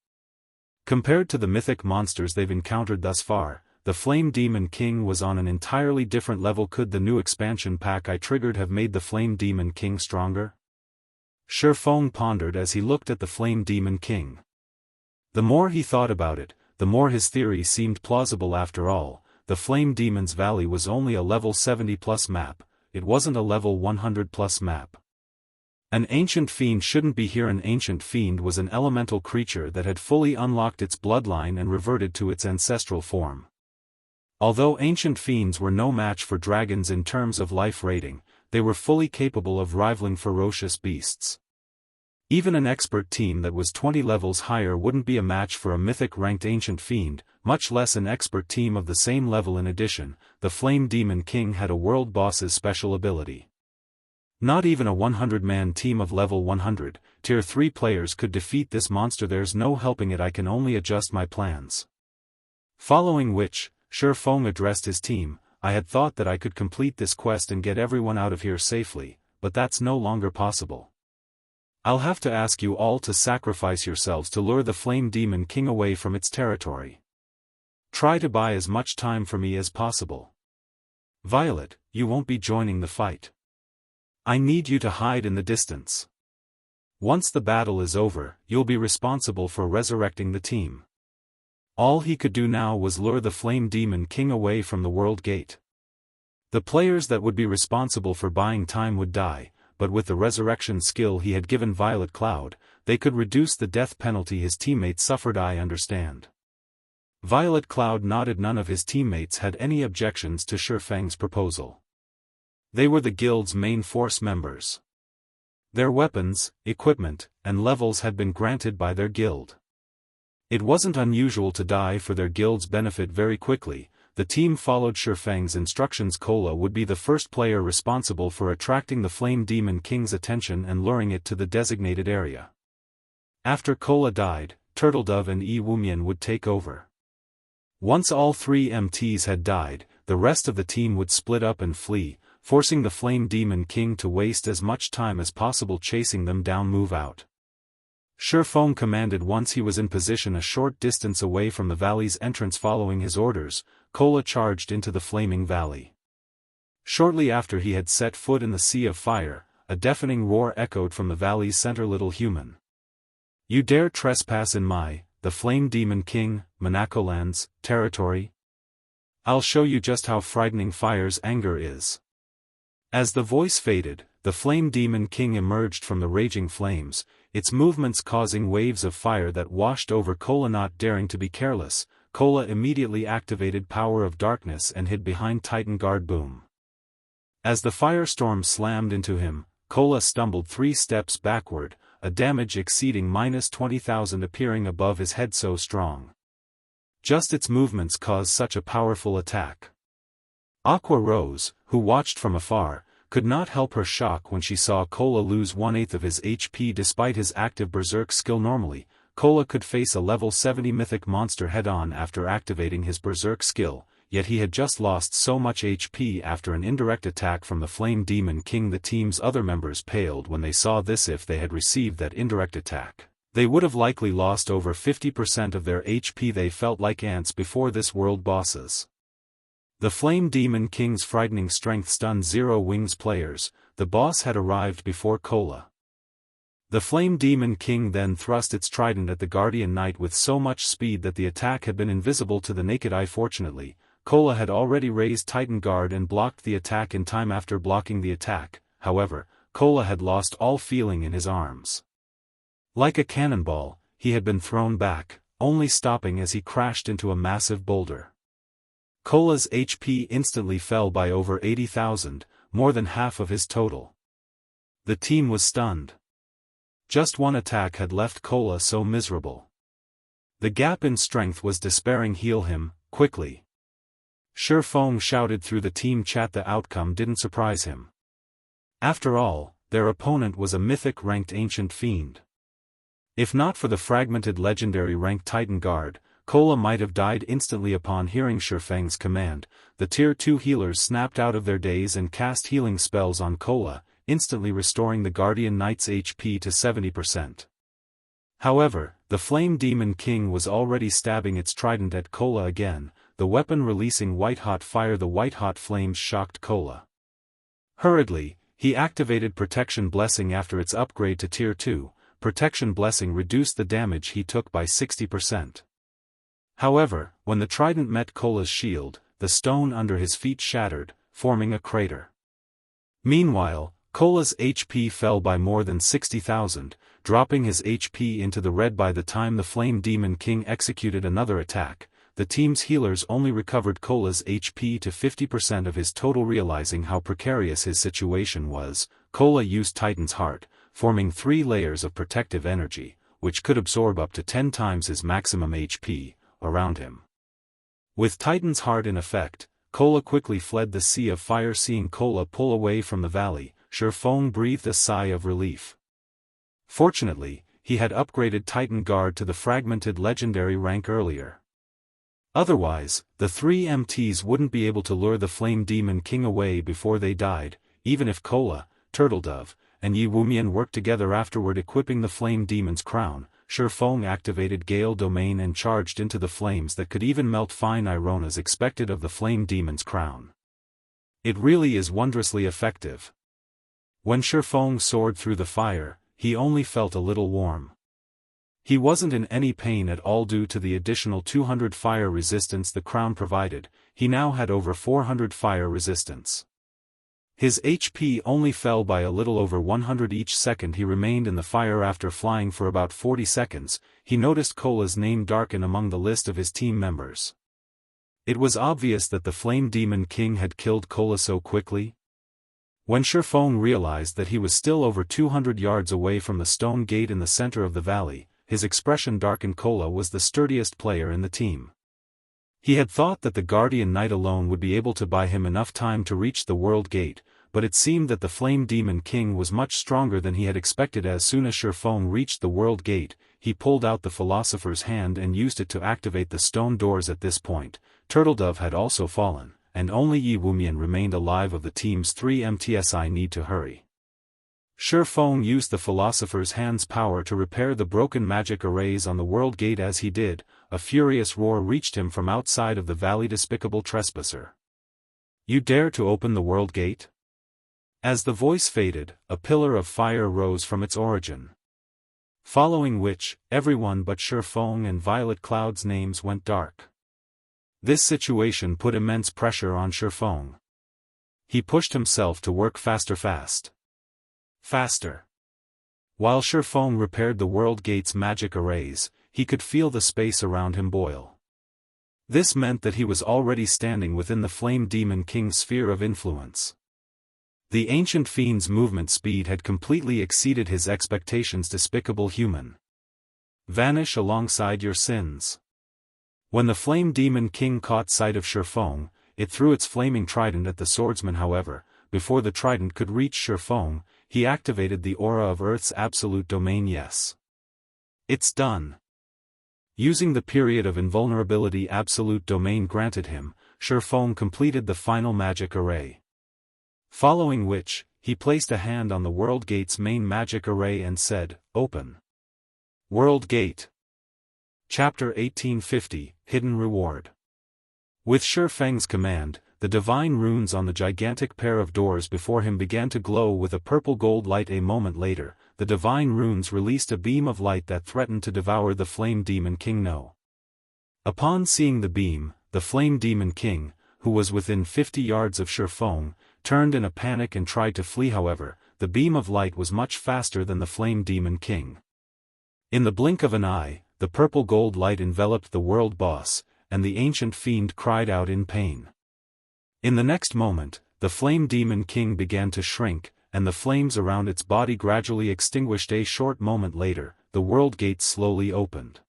Compared to the mythic monsters they've encountered thus far, the Flame Demon King was on an entirely different level. Could the new expansion pack I triggered have made the Flame Demon King stronger? Sherfong pondered as he looked at the Flame Demon King. The more he thought about it, the more his theory seemed plausible. After all, the Flame Demon's Valley was only a level 70+ map, it wasn't a level 100+ map. An Ancient Fiend shouldn't be here. An Ancient Fiend was an elemental creature that had fully unlocked its bloodline and reverted to its ancestral form. Although Ancient Fiends were no match for dragons in terms of life rating, they were fully capable of rivaling ferocious beasts. Even an expert team that was 20 levels higher wouldn't be a match for a mythic-ranked Ancient Fiend, much less an expert team of the same level. In addition, the Flame Demon King had a world boss's special ability. Not even a 100-man team of level 100, Tier 3 players could defeat this monster. There's no helping it. I can only adjust my plans. Following which, Sherfong addressed his team. I had thought that I could complete this quest and get everyone out of here safely, but that's no longer possible. I'll have to ask you all to sacrifice yourselves to lure the Flame Demon King away from its territory. Try to buy as much time for me as possible. Violet, you won't be joining the fight. I need you to hide in the distance. Once the battle is over, you'll be responsible for resurrecting the team. All he could do now was lure the Flame Demon King away from the World Gate. The players that would be responsible for buying time would die, but with the resurrection skill he had given Violet Cloud, they could reduce the death penalty his teammates suffered. I understand. Violet Cloud nodded. None of his teammates had any objections to Sherfang's proposal. They were the guild's main force members. Their weapons, equipment, and levels had been granted by their guild. It wasn't unusual to die for their guild's benefit very quickly. The team followed Sherfang's instructions. Kola would be the first player responsible for attracting the Flame Demon King's attention and luring it to the designated area. After Kola died, Turtledove and Wumian would take over. Once all three MTs had died, the rest of the team would split up and flee, forcing the Flame Demon King to waste as much time as possible chasing them down. Move out. Sherfong commanded once he was in position a short distance away from the valley's entrance. Following his orders, Kola charged into the flaming valley. Shortly after he had set foot in the sea of fire, a deafening roar echoed from the valley's center. Little human. You dare trespass in the Flame Demon King, Monacoland's, territory? I'll show you just how frightening fire's anger is. As the voice faded, the Flame Demon King emerged from the raging flames, its movements causing waves of fire that washed over Kola. Not daring to be careless, Kola immediately activated Power of Darkness and hid behind Titan Guard. Boom. As the firestorm slammed into him, Kola stumbled 3 steps backward, a damage exceeding -20,000 appearing above his head. So strong. Just its movements caused such a powerful attack. Aqua Rose, who watched from afar, could not help her shock when she saw Kola lose 1/8 of his HP despite his active berserk skill. Normally, Kola could face a level 70 mythic monster head-on after activating his berserk skill, yet he had just lost so much HP after an indirect attack from the Flame Demon King. The team's other members paled when they saw this. If they had received that indirect attack, they would have likely lost over 50% of their HP. They felt like ants before this world bosses. The Flame Demon King's frightening strength stunned Zero Wings players. The boss had arrived before Kola. The Flame Demon King then thrust its trident at the Guardian Knight with so much speed that the attack had been invisible to the naked eye. Fortunately, Kola had already raised Titan Guard and blocked the attack in time. After blocking the attack, however, Kola had lost all feeling in his arms. Like a cannonball, he had been thrown back, only stopping as he crashed into a massive boulder. Kola's HP instantly fell by over 80,000, more than half of his total. The team was stunned. Just one attack had left Kola so miserable. The gap in strength was despairing. Heal him, quickly. Shifeng shouted through the team chat. The outcome didn't surprise him. After all, their opponent was a mythic-ranked ancient fiend. If not for the fragmented legendary rank Titan Guard, Kola might have died instantly upon hearing Shifeng's command. The Tier 2 healers snapped out of their daze and cast healing spells on Kola, instantly restoring the Guardian Knight's HP to 70%. However, the Flame Demon King was already stabbing its trident at Kola again, the weapon releasing white-hot fire. The white-hot flames shocked Kola. Hurriedly, he activated Protection Blessing after its upgrade to Tier 2. Protection Blessing reduced the damage he took by 60%. However, when the trident met Kola's shield, the stone under his feet shattered, forming a crater. Meanwhile, Kola's HP fell by more than 60,000, dropping his HP into the red. By the time the Flame Demon King executed another attack, the team's healers only recovered Kola's HP to 50% of his total. Realizing how precarious his situation was, Kola used Titan's Heart, forming 3 layers of protective energy, which could absorb up to 10 times his maximum HP, around him. With Titan's Heart in effect, Kola quickly fled the Sea of Fire. Seeing Kola pull away from the valley, Shifeng breathed a sigh of relief. Fortunately, he had upgraded Titan Guard to the fragmented legendary rank earlier. Otherwise, the 3 MTs wouldn't be able to lure the Flame Demon King away before they died, even if Kola, Turtledove, and Yi Wumian worked together afterward. Equipping the Flame Demon's crown, Shifeng activated Gale Domain and charged into the flames that could even melt fine iron as expected of the Flame Demon's crown. It really is wondrously effective. When Shifeng soared through the fire, he only felt a little warm. He wasn't in any pain at all due to the additional 200 fire resistance the crown provided. He now had over 400 fire resistance. His HP only fell by a little over 100 each second he remained in the fire. After flying for about 40 seconds, he noticed Kola's name darken among the list of his team members. It was obvious that the Flame Demon King had killed Kola so quickly. When Shifeng realized that he was still over 200 yards away from the stone gate in the center of the valley, his expression darkened. Kola was the sturdiest player in the team. He had thought that the Guardian Knight alone would be able to buy him enough time to reach the World Gate, but it seemed that the Flame Demon King was much stronger than he had expected. As soon as Shifeng reached the World Gate, he pulled out the Philosopher's Hand and used it to activate the stone doors. At this point, Turtledove had also fallen, and only Yi Wumian remained alive of the team's 3 MTs. I need to hurry. Shifeng used the Philosopher's Hand's power to repair the broken magic arrays on the World Gate. As he did, a furious roar reached him from outside of the valley. Despicable trespasser! You dare to open the World Gate? As the voice faded, a pillar of fire rose from its origin. Following which, everyone but Shifeng and Violet Cloud's names went dark. This situation put immense pressure on Shifeng. He pushed himself to work faster. While Shifeng repaired the World Gate's magic arrays, he could feel the space around him boil. This meant that he was already standing within the Flame Demon King's sphere of influence. The ancient fiend's movement speed had completely exceeded his expectations. Despicable human! Vanish alongside your sins. When the Flame Demon King caught sight of Shifeng, it threw its flaming trident at the swordsman. However, before the trident could reach Shifeng, he activated the aura of Earth's absolute domain. Yes. It's done. Using the period of invulnerability absolute domain granted him, Shifeng completed the final magic array. Following which, he placed a hand on the World Gate's main magic array and said, "Open." World Gate. Chapter 1850, Hidden Reward. With Shifeng's command, the divine runes on the gigantic pair of doors before him began to glow with a purple-gold light. A moment later, the divine runes released a beam of light that threatened to devour the Flame Demon King. No. Upon seeing the beam, the Flame Demon King, who was within 50 yards of Shifeng, turned in a panic and tried to flee. However, the beam of light was much faster than the Flame Demon King. In the blink of an eye, the purple-gold light enveloped the world boss, and the ancient fiend cried out in pain. In the next moment, the Flame Demon King began to shrink, and the flames around its body gradually extinguished. A short moment later, the World Gate slowly opened.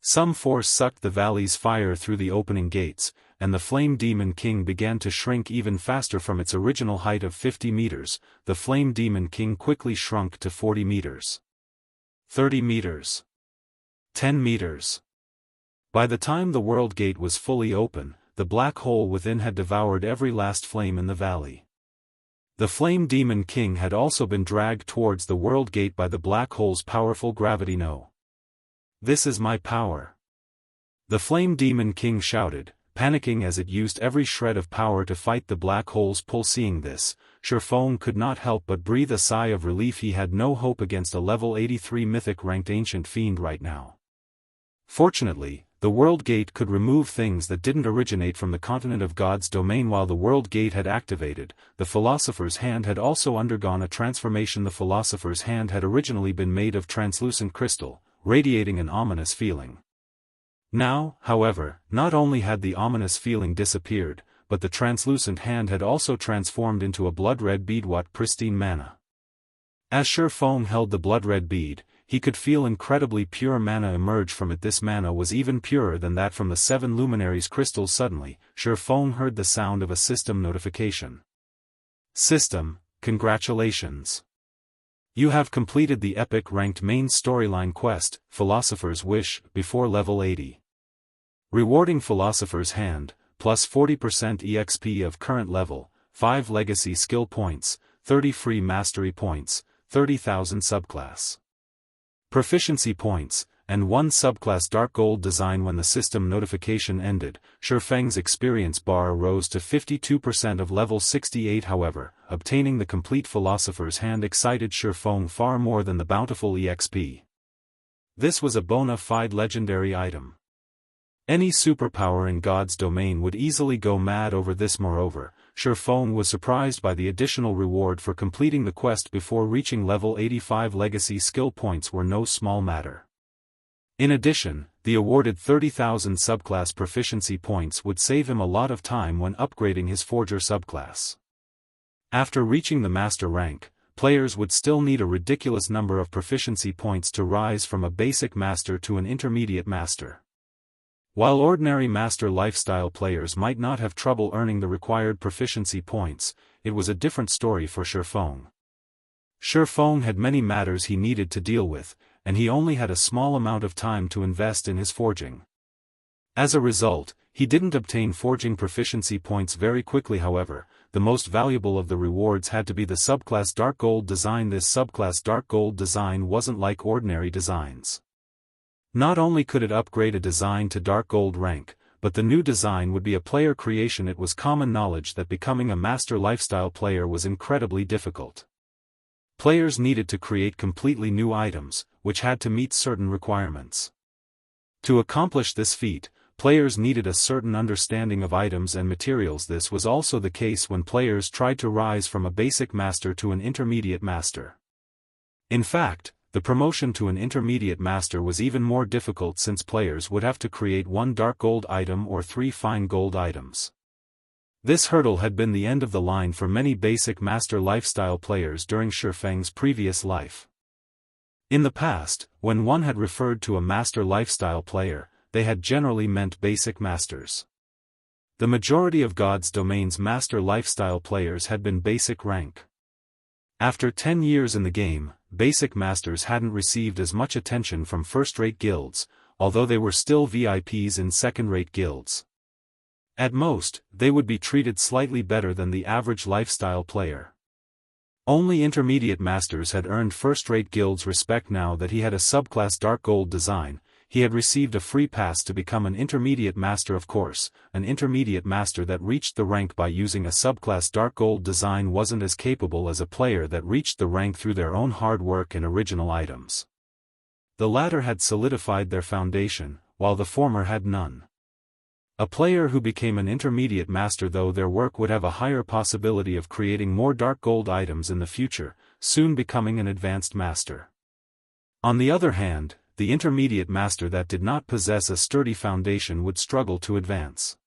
Some force sucked the valley's fire through the opening gates, and the Flame Demon King began to shrink even faster. From its original height of 50 meters, the Flame Demon King quickly shrunk to 40 meters. 30 meters. 10 meters. By the time the World Gate was fully open, the black hole within had devoured every last flame in the valley. The Flame Demon King had also been dragged towards the World Gate by the black hole's powerful gravity. No. This is my power. The Flame Demon King shouted, panicking as it used every shred of power to fight the black hole's pull. Seeing this, Shifeng could not help but breathe a sigh of relief. He had no hope against a level 83 mythic-ranked ancient fiend right now. Fortunately, the World Gate could remove things that didn't originate from the continent of God's domain. While the World Gate had activated, the Philosopher's Hand had also undergone a transformation. The Philosopher's Hand had originally been made of translucent crystal, radiating an ominous feeling. Now, however, not only had the ominous feeling disappeared, but the translucent hand had also transformed into a blood-red bead. What pristine mana! As Shifeng held the blood-red bead, he could feel incredibly pure mana emerge from it. This mana was even purer than that from the 7 luminaries' crystals. Suddenly, Shifeng heard the sound of a system notification. System, congratulations! You have completed the epic-ranked main storyline quest, Philosopher's Wish, before level 80. Rewarding Philosopher's Hand, plus 40% EXP of current level, 5 legacy skill points, 30 free mastery points, 30,000 subclass proficiency points, and 1 subclass dark gold design. When the system notification ended, Shifeng's experience bar rose to 52% of level 68. However, obtaining the complete Philosopher's Hand excited Shifeng far more than the bountiful EXP. This was a bona fide legendary item. Any superpower in God's domain would easily go mad over this. Moreover, Shifeng was surprised by the additional reward for completing the quest before reaching level 85. Legacy skill points were no small matter. In addition, the awarded 30,000 subclass proficiency points would save him a lot of time when upgrading his Forger subclass. After reaching the master rank, players would still need a ridiculous number of proficiency points to rise from a basic master to an intermediate master. While ordinary master lifestyle players might not have trouble earning the required proficiency points, it was a different story for Shifeng. Shifeng had many matters he needed to deal with, and he only had a small amount of time to invest in his forging. As a result, he didn't obtain forging proficiency points very quickly. However, the most valuable of the rewards had to be the subclass Dark Gold design. This subclass Dark Gold design wasn't like ordinary designs. Not only could it upgrade a design to Dark Gold rank, but the new design would be a player creation. It was common knowledge that becoming a master lifestyle player was incredibly difficult. Players needed to create completely new items, which had to meet certain requirements. To accomplish this feat, players needed a certain understanding of items and materials. This was also the case when players tried to rise from a basic master to an intermediate master. In fact, the promotion to an intermediate master was even more difficult since players would have to create 1 dark gold item or 3 fine gold items. This hurdle had been the end of the line for many basic master lifestyle players during Shifeng's previous life. In the past, when one had referred to a master lifestyle player, they had generally meant basic masters. The majority of God's Domain's master lifestyle players had been basic rank. After 10 years in the game, basic masters hadn't received as much attention from first-rate guilds, although they were still VIPs in second-rate guilds. At most, they would be treated slightly better than the average lifestyle player. Only intermediate masters had earned first-rate guilds respect. Now that he had a subclass dark gold design, he had received a free pass to become an intermediate master. Of course, an intermediate master that reached the rank by using a subclass dark gold design wasn't as capable as a player that reached the rank through their own hard work and original items. The latter had solidified their foundation, while the former had none. A player who became an intermediate master, though their work would have a higher possibility of creating more dark gold items in the future, soon becoming an advanced master. On the other hand, the intermediate master that did not possess a sturdy foundation would struggle to advance.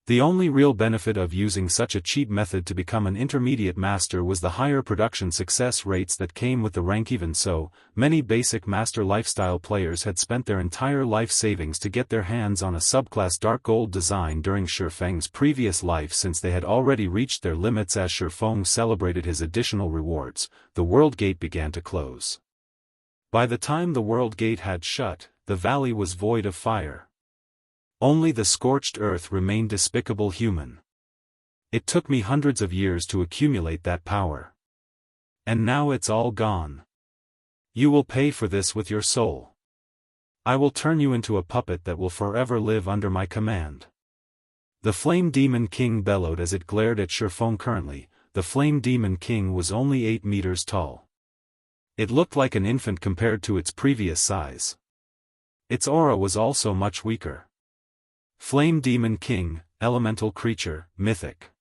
The only real benefit of using such a cheap method to become an intermediate master was the higher production success rates that came with the rank. Even so, many basic master lifestyle players had spent their entire life savings to get their hands on a subclass dark gold design during Shifeng's previous life. Since they had already reached their limits as Shifeng celebrated his additional rewards, the world gate began to close. By the time the world gate had shut, the valley was void of fire. Only the scorched earth remained despicable human. It took me hundreds of years to accumulate that power. And now it's all gone. You will pay for this with your soul. I will turn you into a puppet that will forever live under my command. The Flame Demon King bellowed as it glared at Shifeng. Currently, the Flame Demon King was only 8 meters tall. It looked like an infant compared to its previous size. Its aura was also much weaker. Flame Demon King, Elemental Creature, Mythic.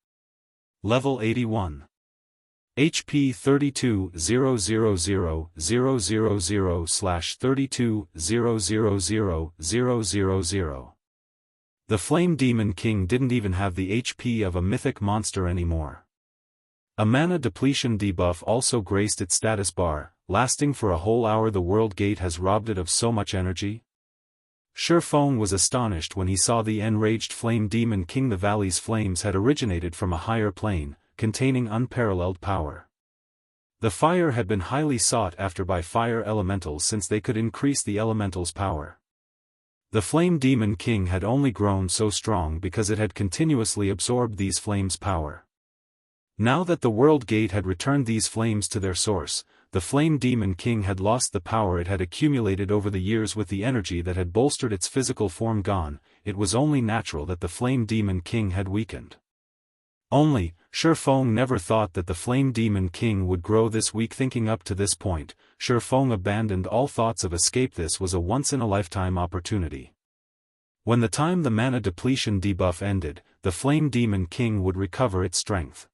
Level 81. HP 32,000,000/32,000,000. The Flame Demon King didn't even have the HP of a mythic monster anymore. A mana depletion debuff also graced its status bar, lasting for a whole hour. The world gate has robbed it of so much energy. Shifeng was astonished when he saw the enraged Flame Demon King. The valley's flames had originated from a higher plane, containing unparalleled power. The fire had been highly sought after by fire elementals since they could increase the elemental's power. The Flame Demon King had only grown so strong because it had continuously absorbed these flames' power. Now that the world gate had returned these flames to their source, the Flame Demon King had lost the power it had accumulated over the years. With the energy that had bolstered its physical form gone, it was only natural that the Flame Demon King had weakened. Only, Shifeng never thought that the Flame Demon King would grow this weak. Thinking up to this point, Shifeng abandoned all thoughts of escape. This was a once-in-a-lifetime opportunity. When the mana depletion debuff ended, the Flame Demon King would recover its strength.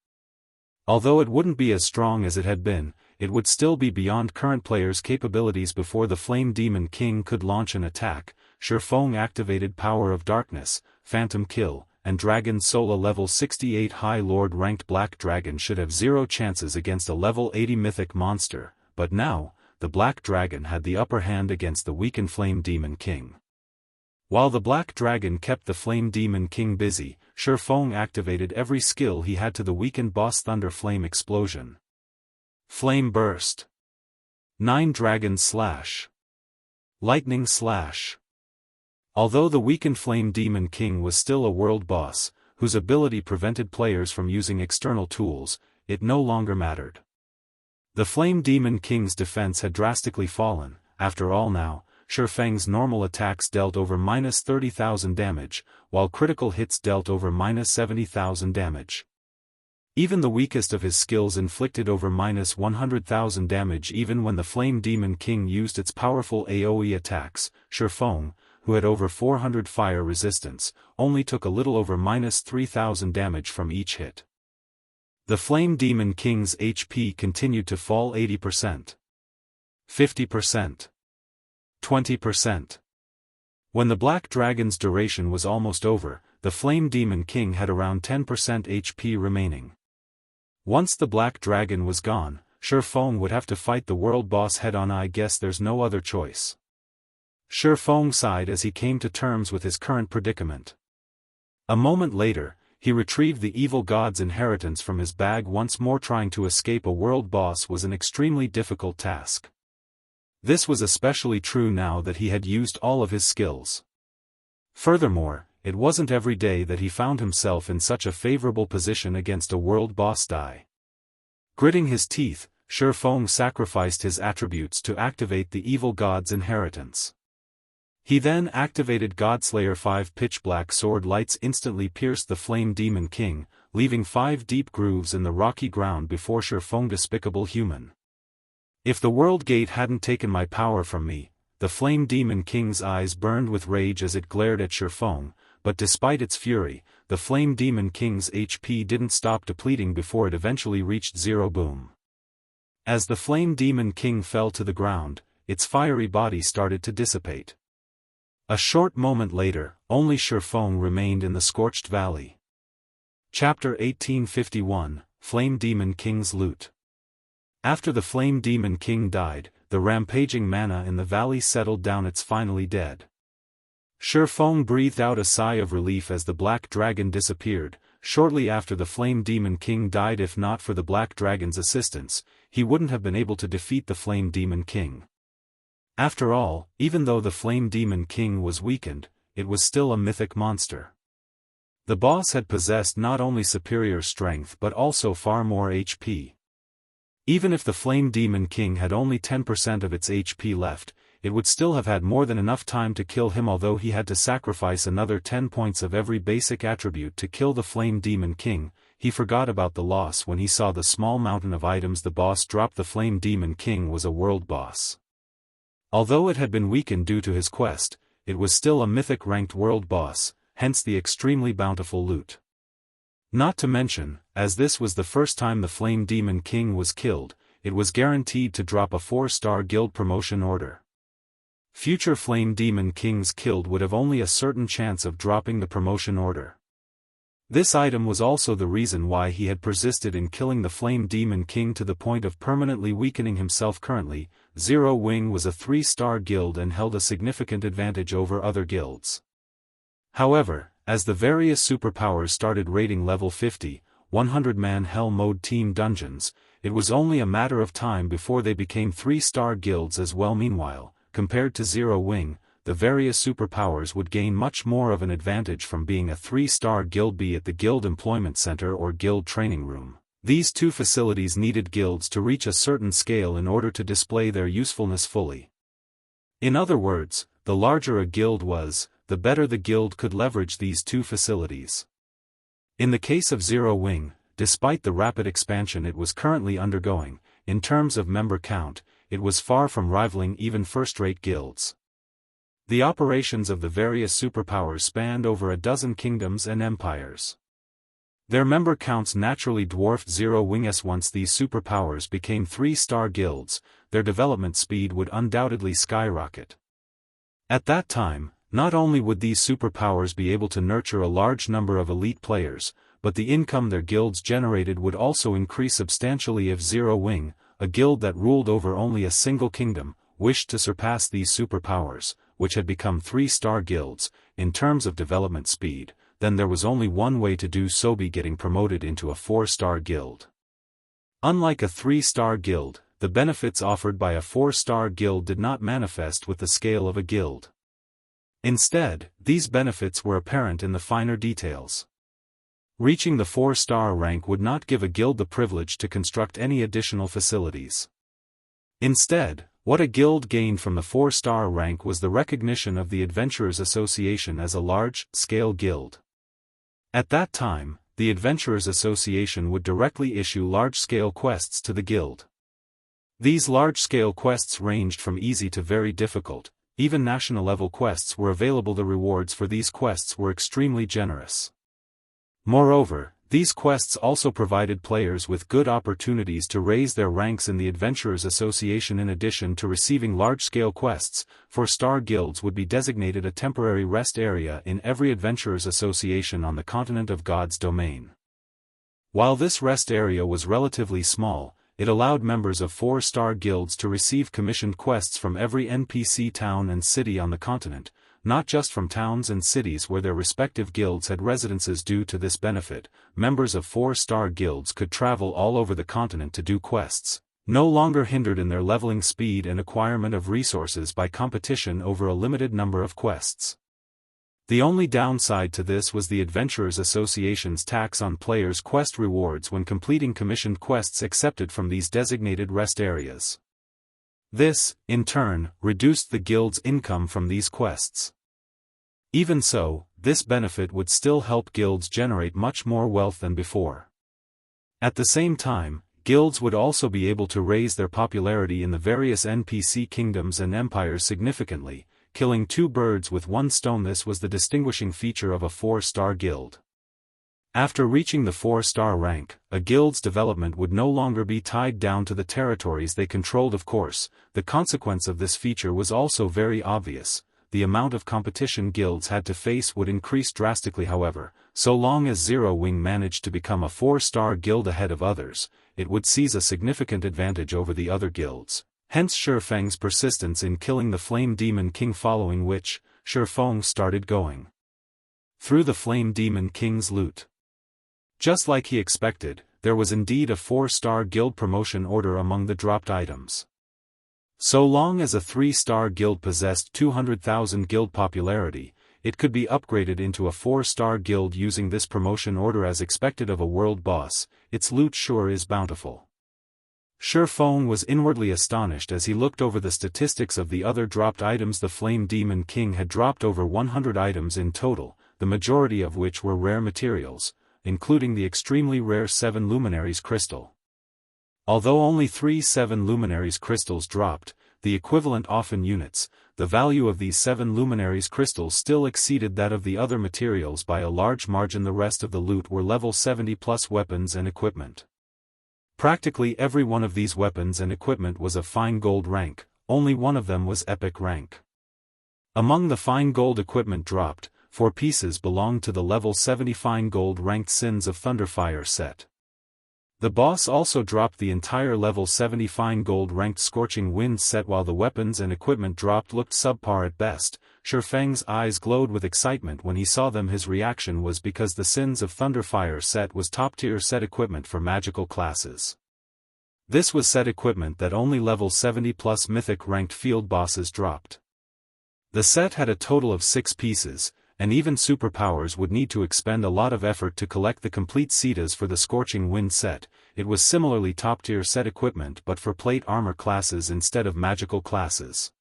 Although it wouldn't be as strong as it had been, it would still be beyond current players' capabilities. Before the Flame Demon King could launch an attack, Shifeng activated Power of Darkness, Phantom Kill, and Dragon Soul. A level 68 High Lord ranked Black Dragon should have 0 chances against a level 80 Mythic monster, but now, the Black Dragon had the upper hand against the weakened Flame Demon King. While the Black Dragon kept the Flame Demon King busy, Shifeng activated every skill he had to the weakened boss. Thunder Flame Explosion, Flame Burst, 9 Dragon Slash, Lightning Slash. Although the weakened Flame Demon King was still a world boss, whose ability prevented players from using external tools, it no longer mattered. The Flame Demon King's defense had drastically fallen. After all, now, Shifeng's normal attacks dealt over -30,000 damage, while critical hits dealt over -70,000 damage. Even the weakest of his skills inflicted over -100,000 damage. Even when the Flame Demon King used its powerful AoE attacks, Shifeng, who had over 400 fire resistance, only took a little over -3,000 damage from each hit. The Flame Demon King's HP continued to fall. 80%, 50%, 20%. When the Black Dragon's duration was almost over, the Flame Demon King had around 10% HP remaining. Once the Black Dragon was gone, Shifeng would have to fight the world boss head-on. I guess there's no other choice. Shifeng sighed as he came to terms with his current predicament. A moment later, he retrieved the evil god's inheritance from his bag. Once more, trying to escape a world boss was an extremely difficult task. This was especially true now that he had used all of his skills. Furthermore, it wasn't every day that he found himself in such a favorable position against a world boss die. Gritting his teeth, Shifeng sacrificed his attributes to activate the evil god's inheritance. He then activated Godslayer. 5 pitch-black sword lights instantly pierced the Flame Demon King, leaving 5 deep grooves in the rocky ground before Shifeng. Despicable human. If the World Gate hadn't taken my power from me, the Flame Demon King's eyes burned with rage as it glared at Shifeng, but despite its fury, the Flame Demon King's HP didn't stop depleting before it eventually reached zero. Boom. As the Flame Demon King fell to the ground, its fiery body started to dissipate. A short moment later, only Shifeng remained in the scorched valley. Chapter 1851, Flame Demon King's Loot. After the Flame Demon King died, the rampaging mana in the valley settled down. It's finally dead. Shifeng breathed out a sigh of relief as the Black Dragon disappeared. Shortly after the Flame Demon King died, if not for the Black Dragon's assistance, he wouldn't have been able to defeat the Flame Demon King. After all, even though the Flame Demon King was weakened, it was still a mythic monster. The boss had possessed not only superior strength but also far more HP. Even if the Flame Demon King had only 10% of its HP left, it would still have had more than enough time to kill him. Although he had to sacrifice another 10 points of every basic attribute to kill the Flame Demon King, he forgot about the loss when he saw the small mountain of items the boss dropped. The Flame Demon King was a world boss. Although it had been weakened due to his quest, it was still a mythic-ranked world boss, hence the extremely bountiful loot. Not to mention, as this was the first time the Flame Demon King was killed, it was guaranteed to drop a 4-star guild promotion order. Future Flame Demon Kings killed would have only a certain chance of dropping the promotion order. This item was also the reason why he had persisted in killing the Flame Demon King to the point of permanently weakening himself. Currently, Zero Wing was a 3-star guild and held a significant advantage over other guilds. However, as the various superpowers started raiding level 50, 100-man Hell Mode team dungeons, it was only a matter of time before they became 3-star guilds as well. Meanwhile, compared to Zero Wing, the various superpowers would gain much more of an advantage from being a 3-star guild, be it the Guild Employment Center or Guild Training Room. These two facilities needed guilds to reach a certain scale in order to display their usefulness fully. In other words, the larger a guild was, the better the guild could leverage these two facilities. In the case of Zero Wing, despite the rapid expansion it was currently undergoing, in terms of member count, it was far from rivaling even first-rate guilds. The operations of the various superpowers spanned over a dozen kingdoms and empires. Their member counts naturally dwarfed Zero Wing's. Once these superpowers became 3-star guilds, their development speed would undoubtedly skyrocket. At that time, not only would these superpowers be able to nurture a large number of elite players, but the income their guilds generated would also increase substantially. If Zero Wing, a guild that ruled over only a single kingdom, wished to surpass these superpowers, which had become 3-star guilds, in terms of development speed, then there was only one way to do so: be getting promoted into a 4-star guild. Unlike a 3-star guild, the benefits offered by a 4-star guild did not manifest with the scale of a guild. Instead, these benefits were apparent in the finer details. Reaching the 4-star rank would not give a guild the privilege to construct any additional facilities. Instead, what a guild gained from the 4-star rank was the recognition of the Adventurers Association as a large-scale guild. At that time, the Adventurers Association would directly issue large-scale quests to the guild. These large-scale quests ranged from easy to very difficult. Even national-level quests were available. The rewards for these quests were extremely generous. Moreover, these quests also provided players with good opportunities to raise their ranks in the Adventurers Association. In addition to receiving large-scale quests, 4-star guilds would be designated a temporary rest area in every Adventurers Association on the continent of God's domain. While this rest area was relatively small, it allowed members of 4-star guilds to receive commissioned quests from every NPC town and city on the continent, not just from towns and cities where their respective guilds had residences. Due to this benefit, members of 4-star guilds could travel all over the continent to do quests, no longer hindered in their leveling speed and acquirement of resources by competition over a limited number of quests. The only downside to this was the Adventurers Association's tax on players' quest rewards when completing commissioned quests accepted from these designated rest areas. This, in turn, reduced the guild's income from these quests. Even so, this benefit would still help guilds generate much more wealth than before. At the same time, guilds would also be able to raise their popularity in the various NPC kingdoms and empires significantly, killing two birds with one stone. This was the distinguishing feature of a 4-star guild. After reaching the 4-star rank, a guild's development would no longer be tied down to the territories they controlled. Of course, the consequence of this feature was also very obvious. The amount of competition guilds had to face would increase drastically. However, so long as Zerowing managed to become a 4-star guild ahead of others, it would seize a significant advantage over the other guilds. Hence Shifeng's persistence in killing the Flame Demon King, following which, Shifeng started going through the Flame Demon King's loot. Just like he expected, there was indeed a 4-star guild promotion order among the dropped items. So long as a 3-star guild possessed 200,000 guild popularity, it could be upgraded into a 4-star guild using this promotion order as expected of a world boss. Its loot sure is bountiful. Shifeng was inwardly astonished as he looked over the statistics of the other dropped items. The Flame Demon King had dropped over 100 items in total, the majority of which were rare materials, including the extremely rare 7 Luminaries crystal. Although only 3 7 Luminaries crystals dropped, the equivalent often units, the value of these 7 Luminaries crystals still exceeded that of the other materials by a large margin. The rest of the loot were level 70 plus weapons and equipment. Practically every one of these weapons and equipment was of fine gold rank, only one of them was epic rank. Among the fine gold equipment dropped, 4 pieces belonged to the level 70 fine gold ranked Sins of Thunderfire set. The boss also dropped the entire level 70 fine gold ranked Scorching Wind set. While the weapons and equipment dropped looked subpar at best, Shifeng's eyes glowed with excitement when he saw them. His reaction was because the Sins of Thunderfire set was top-tier set equipment for magical classes. This was set equipment that only level 70 plus mythic ranked field bosses dropped. The set had a total of 6 pieces, and even superpowers would need to expend a lot of effort to collect the complete setas for the Scorching Wind set. It was similarly top-tier set equipment but for plate armor classes instead of magical classes.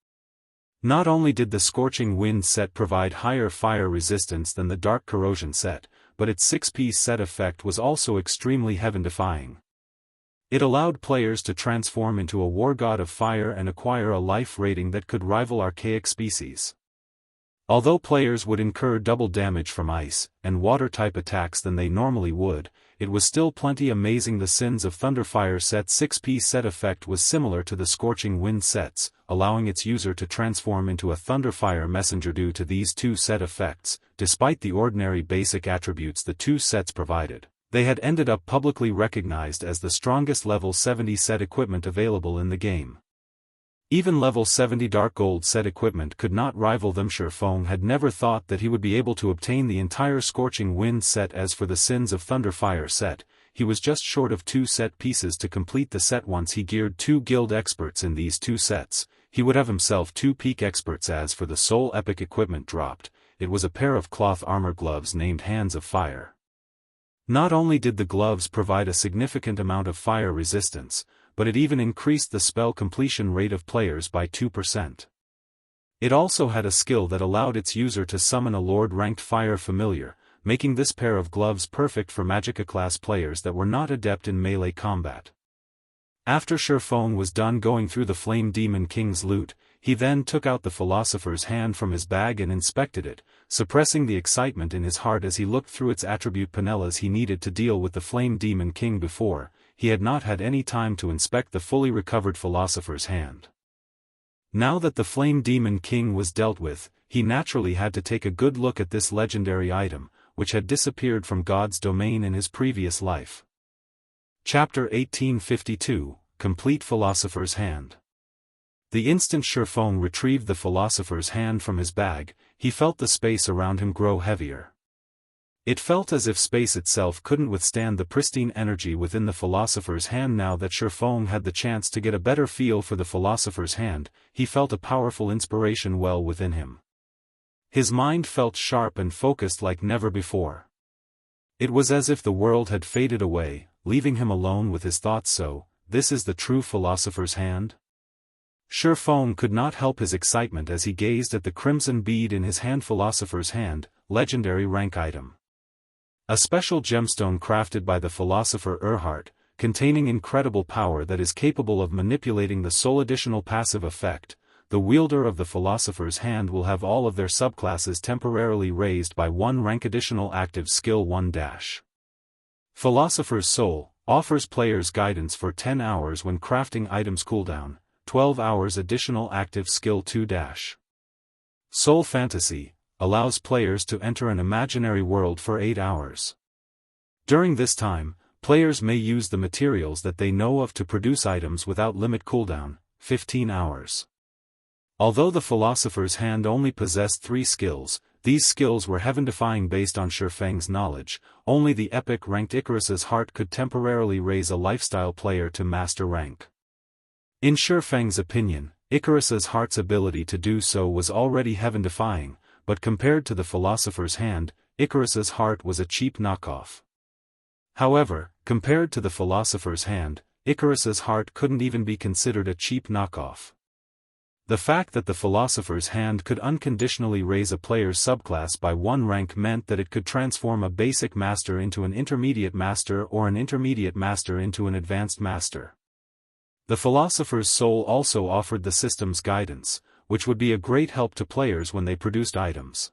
Not only did the Scorching Wind set provide higher fire resistance than the Dark Corrosion set, but its 6-piece set effect was also extremely heaven-defying. It allowed players to transform into a war god of fire and acquire a life rating that could rival archaic species. Although players would incur double damage from ice and water-type attacks than they normally would, it was still plenty amazing. The Sins of Thunderfire set's 6-piece set effect was similar to the Scorching Wind sets, allowing its user to transform into a Thunderfire messenger. Due to these two set effects, despite the ordinary basic attributes the two sets provided, they had ended up publicly recognized as the strongest level 70 set equipment available in the game. Even level 70 Dark Gold set equipment could not rival them. Shifeng had never thought that he would be able to obtain the entire Scorching Wind set. As for the Sins of Thunderfire set, he was just short of 2 set pieces to complete the set. Once he geared 2 guild experts in these 2 sets, he would have himself 2 peak experts. As for the Soul Epic equipment dropped, it was a pair of cloth armor gloves named Hands of Fire. Not only did the gloves provide a significant amount of fire resistance, but it even increased the spell completion rate of players by 2%. It also had a skill that allowed its user to summon a Lord-ranked fire familiar, making this pair of gloves perfect for Magicka-class players that were not adept in melee combat. After Shifeng was done going through the Flame Demon King's loot, he then took out the Philosopher's Hand from his bag and inspected it, suppressing the excitement in his heart as he looked through its attribute panel. As he needed to deal with the Flame Demon King before, he had not had any time to inspect the fully recovered Philosopher's Hand. Now that the Flame Demon King was dealt with, he naturally had to take a good look at this legendary item, which had disappeared from God's domain in his previous life. Chapter 1852, Complete Philosopher's Hand. The instant Shifeng retrieved the Philosopher's hand from his bag, he felt the space around him grow heavier. It felt as if space itself couldn't withstand the pristine energy within the Philosopher's hand. Now that Shifeng had the chance to get a better feel for the Philosopher's hand, he felt a powerful inspiration well within him. His mind felt sharp and focused like never before. It was as if the world had faded away, leaving him alone with his thoughts. So, this is the true Philosopher's hand? Shifeng could not help his excitement as he gazed at the crimson bead in his hand. Philosopher's hand, legendary rank item. A special gemstone crafted by the philosopher Erhard, containing incredible power that is capable of manipulating the soul. Additional passive effect, the wielder of the Philosopher's hand will have all of their subclasses temporarily raised by 1 rank. Additional active skill 1-. Philosopher's Soul, offers players guidance for 10 hours when crafting items. Cooldown, 12 hours. Additional active skill 2-. Soul Fantasy, allows players to enter an imaginary world for 8 hours. During this time, players may use the materials that they know of to produce items without limit. Cooldown, 15 hours. Although the Philosopher's hand only possessed 3 skills, these skills were heaven-defying based on Shifeng's knowledge. Only the epic-ranked Icarus's Heart could temporarily raise a lifestyle player to master rank. In Shifeng's opinion, Icarus's Heart's ability to do so was already heaven-defying, but compared to the Philosopher's hand, Icarus's Heart was a cheap knockoff. However, compared to the Philosopher's hand, Icarus's Heart couldn't even be considered a cheap knockoff. The fact that the Philosopher's hand could unconditionally raise a player's subclass by 1 rank meant that it could transform a basic master into an intermediate master or an intermediate master into an advanced master. The Philosopher's Soul also offered the system's guidance, which would be a great help to players when they produced items.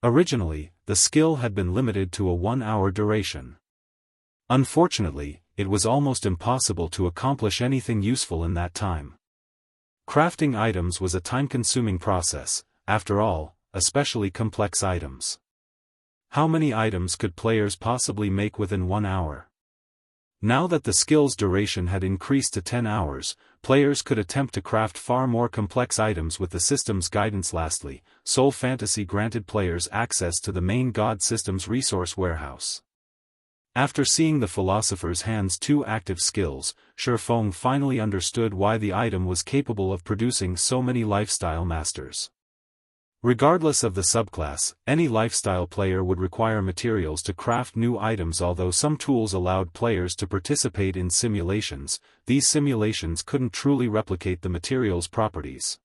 Originally, the skill had been limited to a 1-hour duration. Unfortunately, it was almost impossible to accomplish anything useful in that time. Crafting items was a time-consuming process, after all, especially complex items. How many items could players possibly make within 1 hour? Now that the skill's duration had increased to 10 hours, players could attempt to craft far more complex items with the system's guidance. Lastly, Soul Fantasy granted players access to the main God system's resource warehouse. After seeing the Philosopher's hand's 2 active skills, Shifeng finally understood why the item was capable of producing so many lifestyle masters. Regardless of the subclass, any lifestyle player would require materials to craft new items. Although some tools allowed players to participate in simulations, these simulations couldn't truly replicate the material's properties.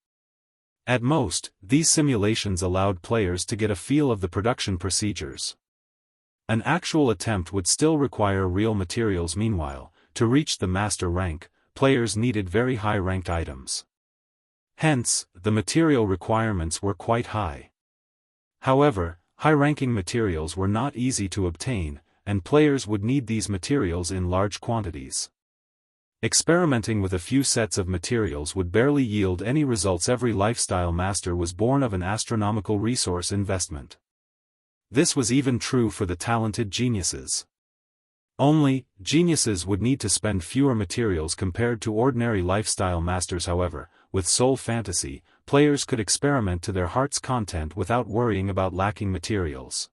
At most, these simulations allowed players to get a feel of the production procedures. An actual attempt would still require real materials. Meanwhile, to reach the master rank, players needed very high-ranked items. Hence, the material requirements were quite high. However, high-ranking materials were not easy to obtain, and players would need these materials in large quantities. Experimenting with a few sets of materials would barely yield any results. Every lifestyle master was born of an astronomical resource investment. This was even true for the talented geniuses. Only, geniuses would need to spend fewer materials compared to ordinary lifestyle masters. However, with Soul Fantasy, players could experiment to their heart's content without worrying about lacking materials.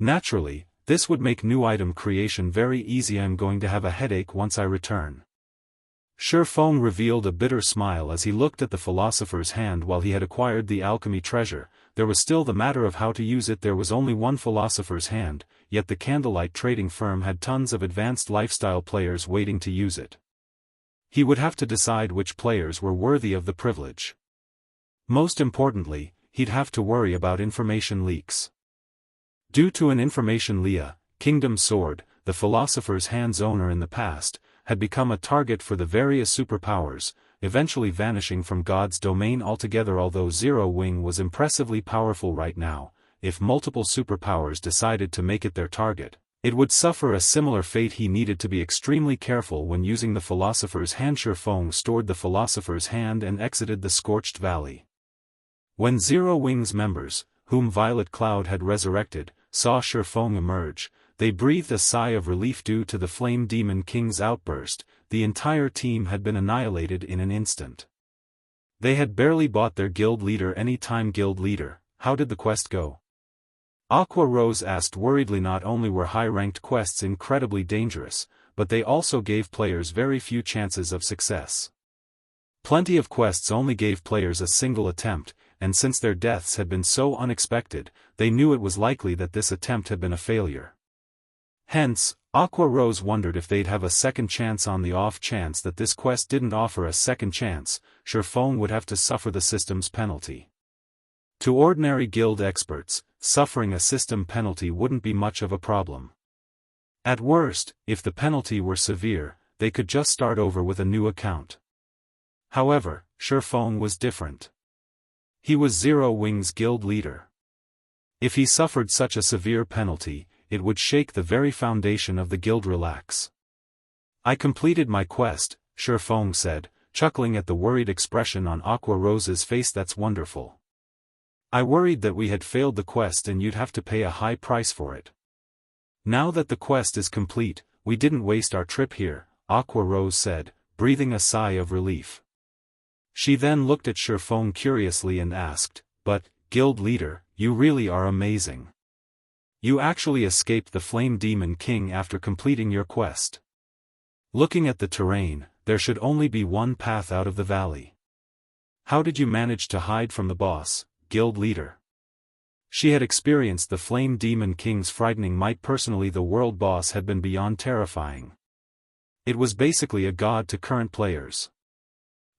Naturally, this would make new item creation very easy. I'm going to have a headache once I return. Shifeng revealed a bitter smile as he looked at the Philosopher's hand. While he had acquired the alchemy treasure, there was still the matter of how to use it. There was only 1 Philosopher's hand, yet the Candlelight trading firm had tons of advanced lifestyle players waiting to use it. He would have to decide which players were worthy of the privilege. Most importantly, he'd have to worry about information leaks. Due to an information leak, Kingdom Sword, the Philosopher's hand's owner in the past, had become a target for the various superpowers, eventually vanishing from God's domain altogether. Although Zero Wing was impressively powerful right now, if multiple superpowers decided to make it their target, it would suffer a similar fate. He needed to be extremely careful when using the Philosopher's hand. Shifeng stored the Philosopher's hand and exited the Scorched Valley. When Zero Wing's members, whom Violet Cloud had resurrected, saw Shifeng emerge, they breathed a sigh of relief. Due to the Flame Demon King's outburst, the entire team had been annihilated in an instant. They had barely bought their guild leader any time. Guild leader, how did the quest go? Aqua Rose asked worriedly. Not only were high-ranked quests incredibly dangerous, but they also gave players very few chances of success. Plenty of quests only gave players a single attempt, and since their deaths had been so unexpected, they knew it was likely that this attempt had been a failure. Hence, Aqua Rose wondered if they'd have a second chance. On the off chance that this quest didn't offer a second chance, Xianxia would have to suffer the system's penalty. To ordinary guild experts, suffering a system penalty wouldn't be much of a problem. At worst, if the penalty were severe, they could just start over with a new account. However, Xianxia was different. He was Zero Wing's guild leader. If he suffered such a severe penalty, it would shake the very foundation of the guild. Relax. I completed my quest, Xianxia said, chuckling at the worried expression on Aqua Rose's face. That's wonderful. I worried that we had failed the quest and you'd have to pay a high price for it. Now that the quest is complete, we didn't waste our trip here, Aqua Rose said, breathing a sigh of relief. She then looked at Xianxia curiously and asked, "But, guild leader, you really are amazing. You actually escaped the Flame Demon King after completing your quest. Looking at the terrain, there should only be one path out of the valley. How did you manage to hide from the boss, guild leader?" She had experienced the Flame Demon King's frightening might personally. The world boss had been beyond terrifying. It was basically a god to current players.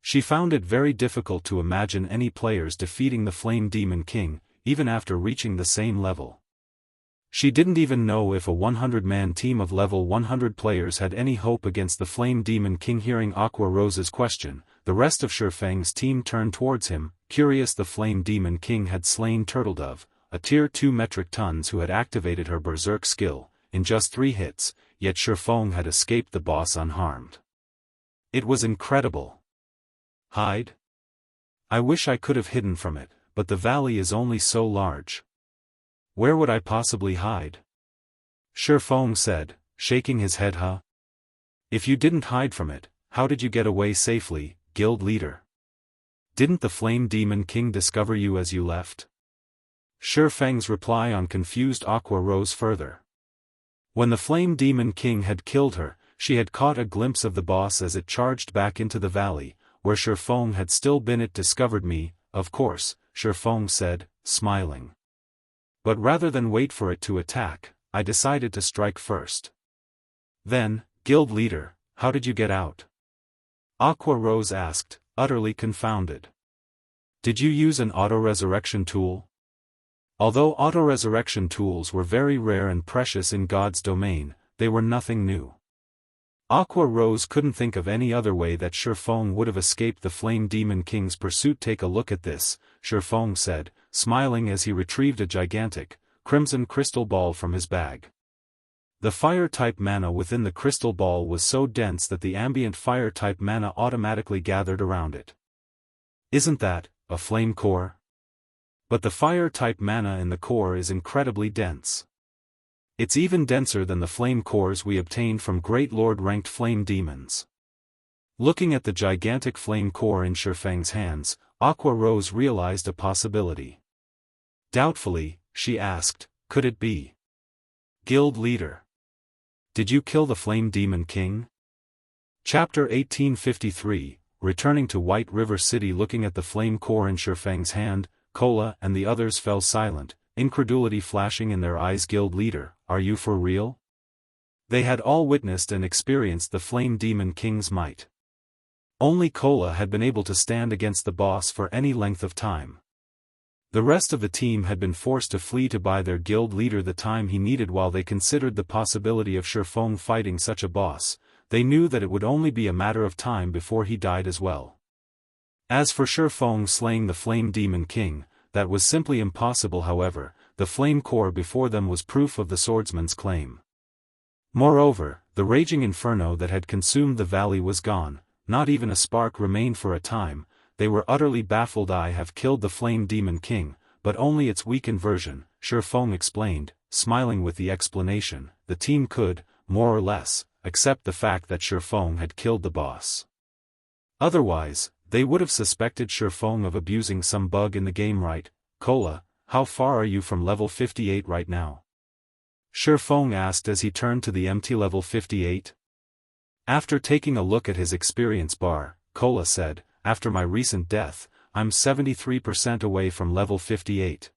She found it very difficult to imagine any players defeating the Flame Demon King, even after reaching the same level. She didn't even know if a 100-man team of level 100 players had any hope against the Flame Demon King. Hearing Aqua Rose's question, the rest of Xianxia's team turned towards him, curious. The Flame Demon King had slain Turtledove, a tier 2 metric tons who had activated her berserk skill, in just 3 hits, yet Xianxia had escaped the boss unharmed. It was incredible. Hide? I wish I could have hidden from it, but the valley is only so large. Where would I possibly hide? Xianxia said, shaking his head. If you didn't hide from it, how did you get away safely, guild leader? Didn't the Flame Demon King discover you as you left? Xianxia's reply on confused Aqua Rose further. When the Flame Demon King had killed her, she had caught a glimpse of the boss as it charged back into the valley, where Xianxia had still been. It discovered me, of course, Xianxia said, smiling. But rather than wait for it to attack, I decided to strike first. Then, guild leader, how did you get out? Aqua Rose asked, utterly confounded. Did you use an auto-resurrection tool? Although auto-resurrection tools were very rare and precious in God's domain, they were nothing new. Aqua Rose couldn't think of any other way that Xianxia would have escaped the Flame Demon King's pursuit. Take a look at this, Xianxia said, smiling as he retrieved a gigantic, crimson crystal ball from his bag. The fire-type mana within the crystal ball was so dense that the ambient fire-type mana automatically gathered around it. Isn't that a flame core? But the fire-type mana in the core is incredibly dense. It's even denser than the flame cores we obtained from Great Lord-ranked flame demons. Looking at the gigantic flame core in Xianxia's hands, Aqua Rose realized a possibility. Doubtfully, she asked, could it be? Guild leader. Did you kill the Flame Demon King? Chapter 1853, returning to White River City. Looking at the flame core in Xianxia's hand, Cola and the others fell silent, incredulity flashing in their eyes. Guild leader, are you for real? They had all witnessed and experienced the Flame Demon King's might. Only Cola had been able to stand against the boss for any length of time. The rest of the team had been forced to flee to buy their guild leader the time he needed. While they considered the possibility of Xianxia fighting such a boss, they knew that it would only be a matter of time before he died as well. As for Xianxia slaying the Flame Demon King, that was simply impossible. However, the flame core before them was proof of the swordsman's claim. Moreover, the raging inferno that had consumed the valley was gone, not even a spark remained for a time. They were utterly baffled. I have killed the Flame Demon King, but only its weakened version, Xianxia explained, smiling with the explanation. The team could, more or less, accept the fact that Xianxia had killed the boss. Otherwise, they would have suspected Shifeng of abusing some bug in the game, right? Cola, how far are you from level 58 right now? Shifeng asked as he turned to the empty level 58. After taking a look at his experience bar, Cola said, after my recent death, I'm 73% away from level 58.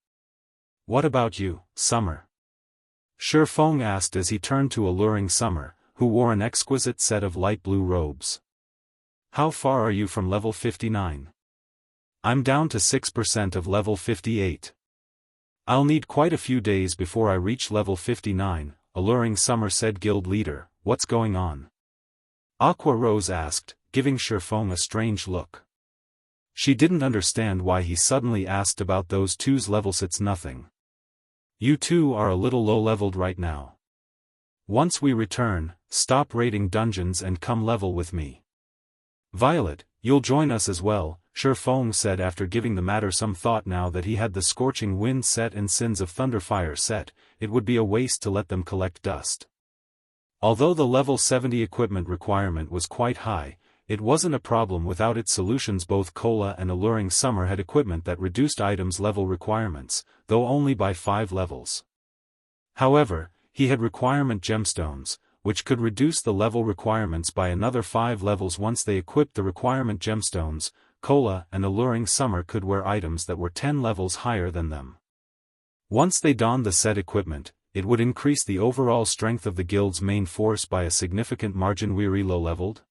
What about you, Summer? Shifeng asked as he turned to alluring Summer, who wore an exquisite set of light blue robes. How far are you from level 59? I'm down to 6% of level 58. I'll need quite a few days before I reach level 59, alluring Summer said. Guild leader, what's going on? Aqua Rose asked, giving Shifeng a strange look. She didn't understand why he suddenly asked about those two's levels. It's nothing. You two are a little low-leveled right now. Once we return, stop raiding dungeons and come level with me. Violet, you'll join us as well, Shifeng said after giving the matter some thought. Now that he had the Scorching Wind set and Sins of Thunderfire set, it would be a waste to let them collect dust. Although the level 70 equipment requirement was quite high, it wasn't a problem without its solutions. Both Cola and alluring Summer had equipment that reduced items' level requirements, though only by 5 levels. However, he had requirement gemstones, which could reduce the level requirements by another 5 levels. Once they equipped the requirement gemstones, Cola and alluring Summer could wear items that were 10 levels higher than them. Once they donned the set equipment, it would increase the overall strength of the guild's main force by a significant margin. Weary low-leveled?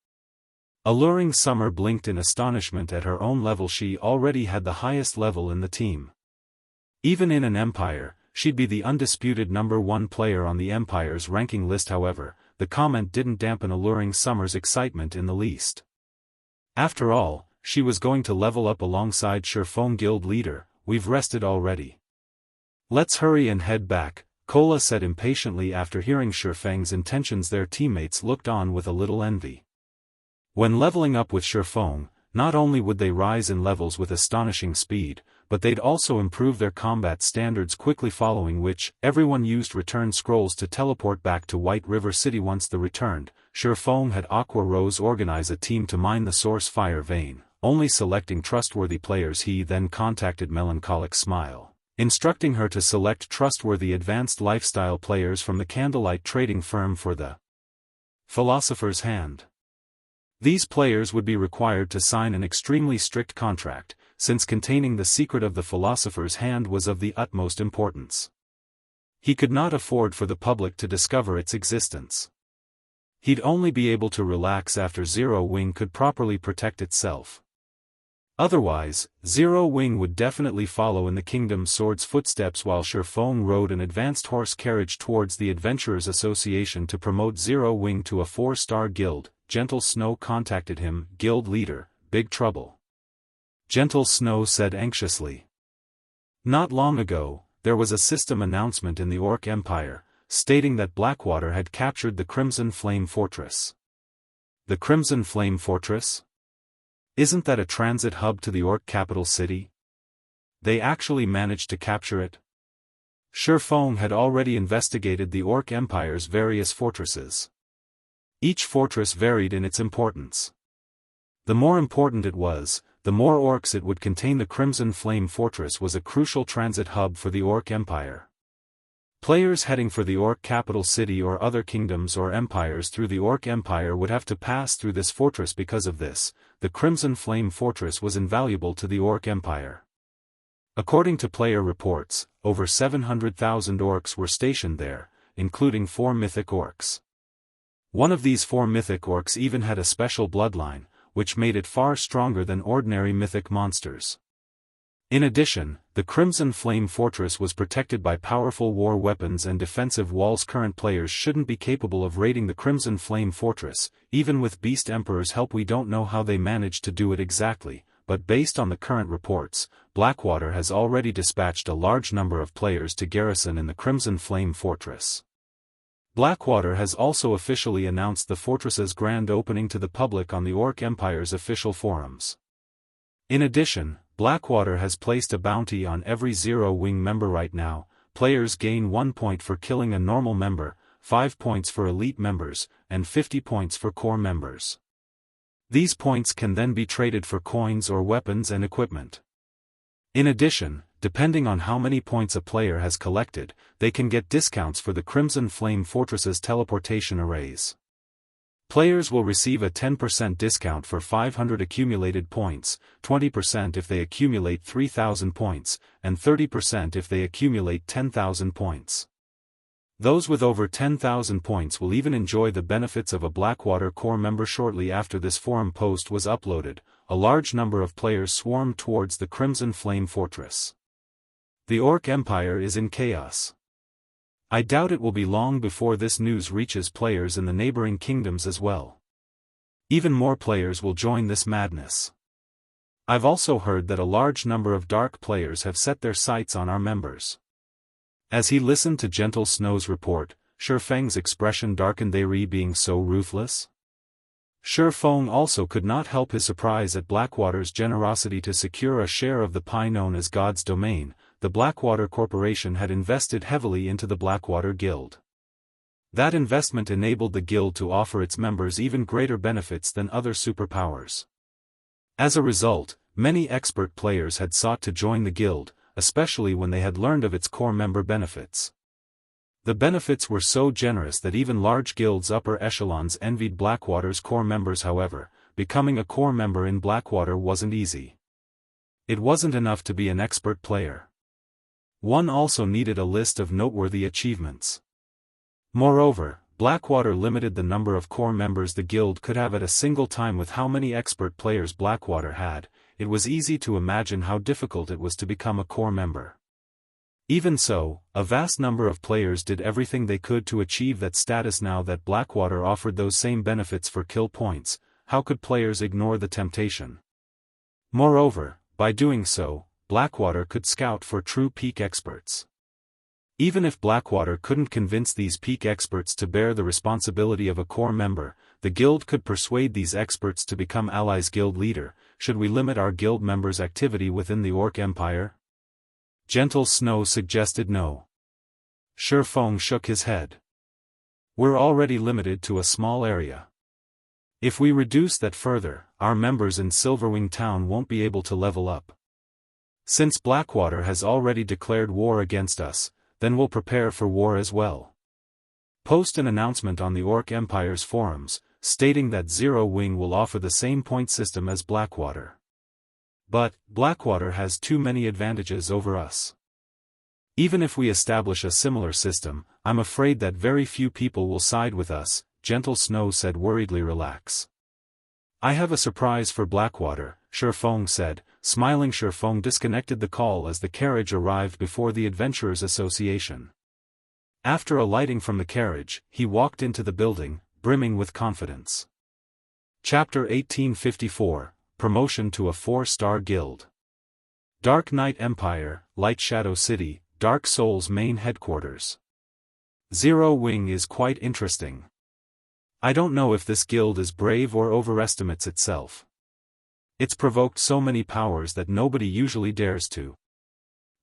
Alluring Summer blinked in astonishment at her own level. She already had the highest level in the team. Even in an empire, she'd be the undisputed #1 player on the empire's ranking list. However, the comment didn't dampen alluring Summer's excitement in the least. After all, she was going to level up alongside Shifeng. Guild leader, we've rested already. Let's hurry and head back, Cola said impatiently after hearing Shifeng's intentions. Their teammates looked on with a little envy. When leveling up with Shifeng, not only would they rise in levels with astonishing speed, but they'd also improve their combat standards quickly, following which, everyone used return scrolls to teleport back to White River City. Once they returned, Shifeng had Aqua Rose organize a team to mine the Source Fire vein, only selecting trustworthy players. He then contacted Melancholic Smile, instructing her to select trustworthy advanced lifestyle players from the Candlelight trading firm for the Philosopher's Hand. These players would be required to sign an extremely strict contract, since containing the secret of the Philosopher's Hand was of the utmost importance. He could not afford for the public to discover its existence. He'd only be able to relax after Zero Wing could properly protect itself. Otherwise, Zero Wing would definitely follow in the Kingdom Sword's footsteps, while Shifeng rode an advanced horse carriage towards the Adventurers Association to promote Zero Wing to a 4-star guild. Gentle Snow contacted him. Guild leader, big trouble. Gentle Snow said anxiously. Not long ago, there was a system announcement in the Orc Empire, stating that Blackwater had captured the Crimson Flame Fortress. The Crimson Flame Fortress? Isn't that a transit hub to the Orc capital city? They actually managed to capture it? Shifeng had already investigated the Orc Empire's various fortresses. Each fortress varied in its importance. The more important it was, the more orcs it would contain. The Crimson Flame Fortress was a crucial transit hub for the Orc Empire. Players heading for the Orc capital city or other kingdoms or empires through the Orc Empire would have to pass through this fortress. Because of this, the Crimson Flame Fortress was invaluable to the Orc Empire. According to player reports, over 700,000 orcs were stationed there, including 4 mythic orcs. One of these 4 mythic orcs even had a special bloodline, which made it far stronger than ordinary mythic monsters. In addition, the Crimson Flame Fortress was protected by powerful war weapons and defensive walls. Current players shouldn't be capable of raiding the Crimson Flame Fortress, even with Beast Emperor's help. We don't know how they managed to do it exactly, but based on the current reports, Blackwater has already dispatched a large number of players to garrison in the Crimson Flame Fortress. Blackwater has also officially announced the fortress's grand opening to the public on the Orc Empire's official forums. In addition, Blackwater has placed a bounty on every Zero Wing member. Right now, players gain 1 point for killing a normal member, 5 points for elite members, and 50 points for core members. These points can then be traded for coins or weapons and equipment. In addition, depending on how many points a player has collected, they can get discounts for the Crimson Flame Fortress's teleportation arrays. Players will receive a 10% discount for 500 accumulated points, 20% if they accumulate 3,000 points, and 30% if they accumulate 10,000 points. Those with over 10,000 points will even enjoy the benefits of a Blackwater core member. Shortly after this forum post was uploaded, a large number of players swarmed towards the Crimson Flame Fortress. The Orc Empire is in chaos. I doubt it will be long before this news reaches players in the neighboring kingdoms as well. Even more players will join this madness. I've also heard that a large number of dark players have set their sights on our members. As he listened to Gentle Snow's report, Shifeng's expression darkened. They being so ruthless? Shifeng also could not help his surprise at Blackwater's generosity to secure a share of the pie known as God's Domain. The Blackwater Corporation had invested heavily into the Blackwater Guild. That investment enabled the guild to offer its members even greater benefits than other superpowers. As a result, many expert players had sought to join the guild, especially when they had learned of its core member benefits. The benefits were so generous that even large guilds' upper echelons envied Blackwater's core members. However, becoming a core member in Blackwater wasn't easy. It wasn't enough to be an expert player. One also needed a list of noteworthy achievements. Moreover, Blackwater limited the number of core members the guild could have at a single time. With how many expert players Blackwater had, it was easy to imagine how difficult it was to become a core member. Even so, a vast number of players did everything they could to achieve that status. Now that Blackwater offered those same benefits for kill points, how could players ignore the temptation? Moreover, by doing so, Blackwater could scout for true peak experts. Even if Blackwater couldn't convince these peak experts to bear the responsibility of a core member, the guild could persuade these experts to become allies. Guild leader, should we limit our guild members' activity within the Orc Empire? Gentle Snow suggested no. Shifeng shook his head. We're already limited to a small area. If we reduce that further, our members in Silverwing Town won't be able to level up. Since Blackwater has already declared war against us, then we'll prepare for war as well. Post an announcement on the Orc Empire's forums, stating that Zero Wing will offer the same point system as Blackwater. But, Blackwater has too many advantages over us. Even if we establish a similar system, I'm afraid that very few people will side with us, Gentle Snow said worriedly. Relax. I have a surprise for Blackwater, Shifeng said, smiling. Shifeng disconnected the call as the carriage arrived before the Adventurers Association. After alighting from the carriage, he walked into the building, brimming with confidence. Chapter 1854, Promotion to a 4-star Guild. Dark Knight Empire, Light Shadow City, Dark Souls main headquarters. Zero Wing is quite interesting. I don't know if this guild is brave or overestimates itself. It's provoked so many powers that nobody usually dares to.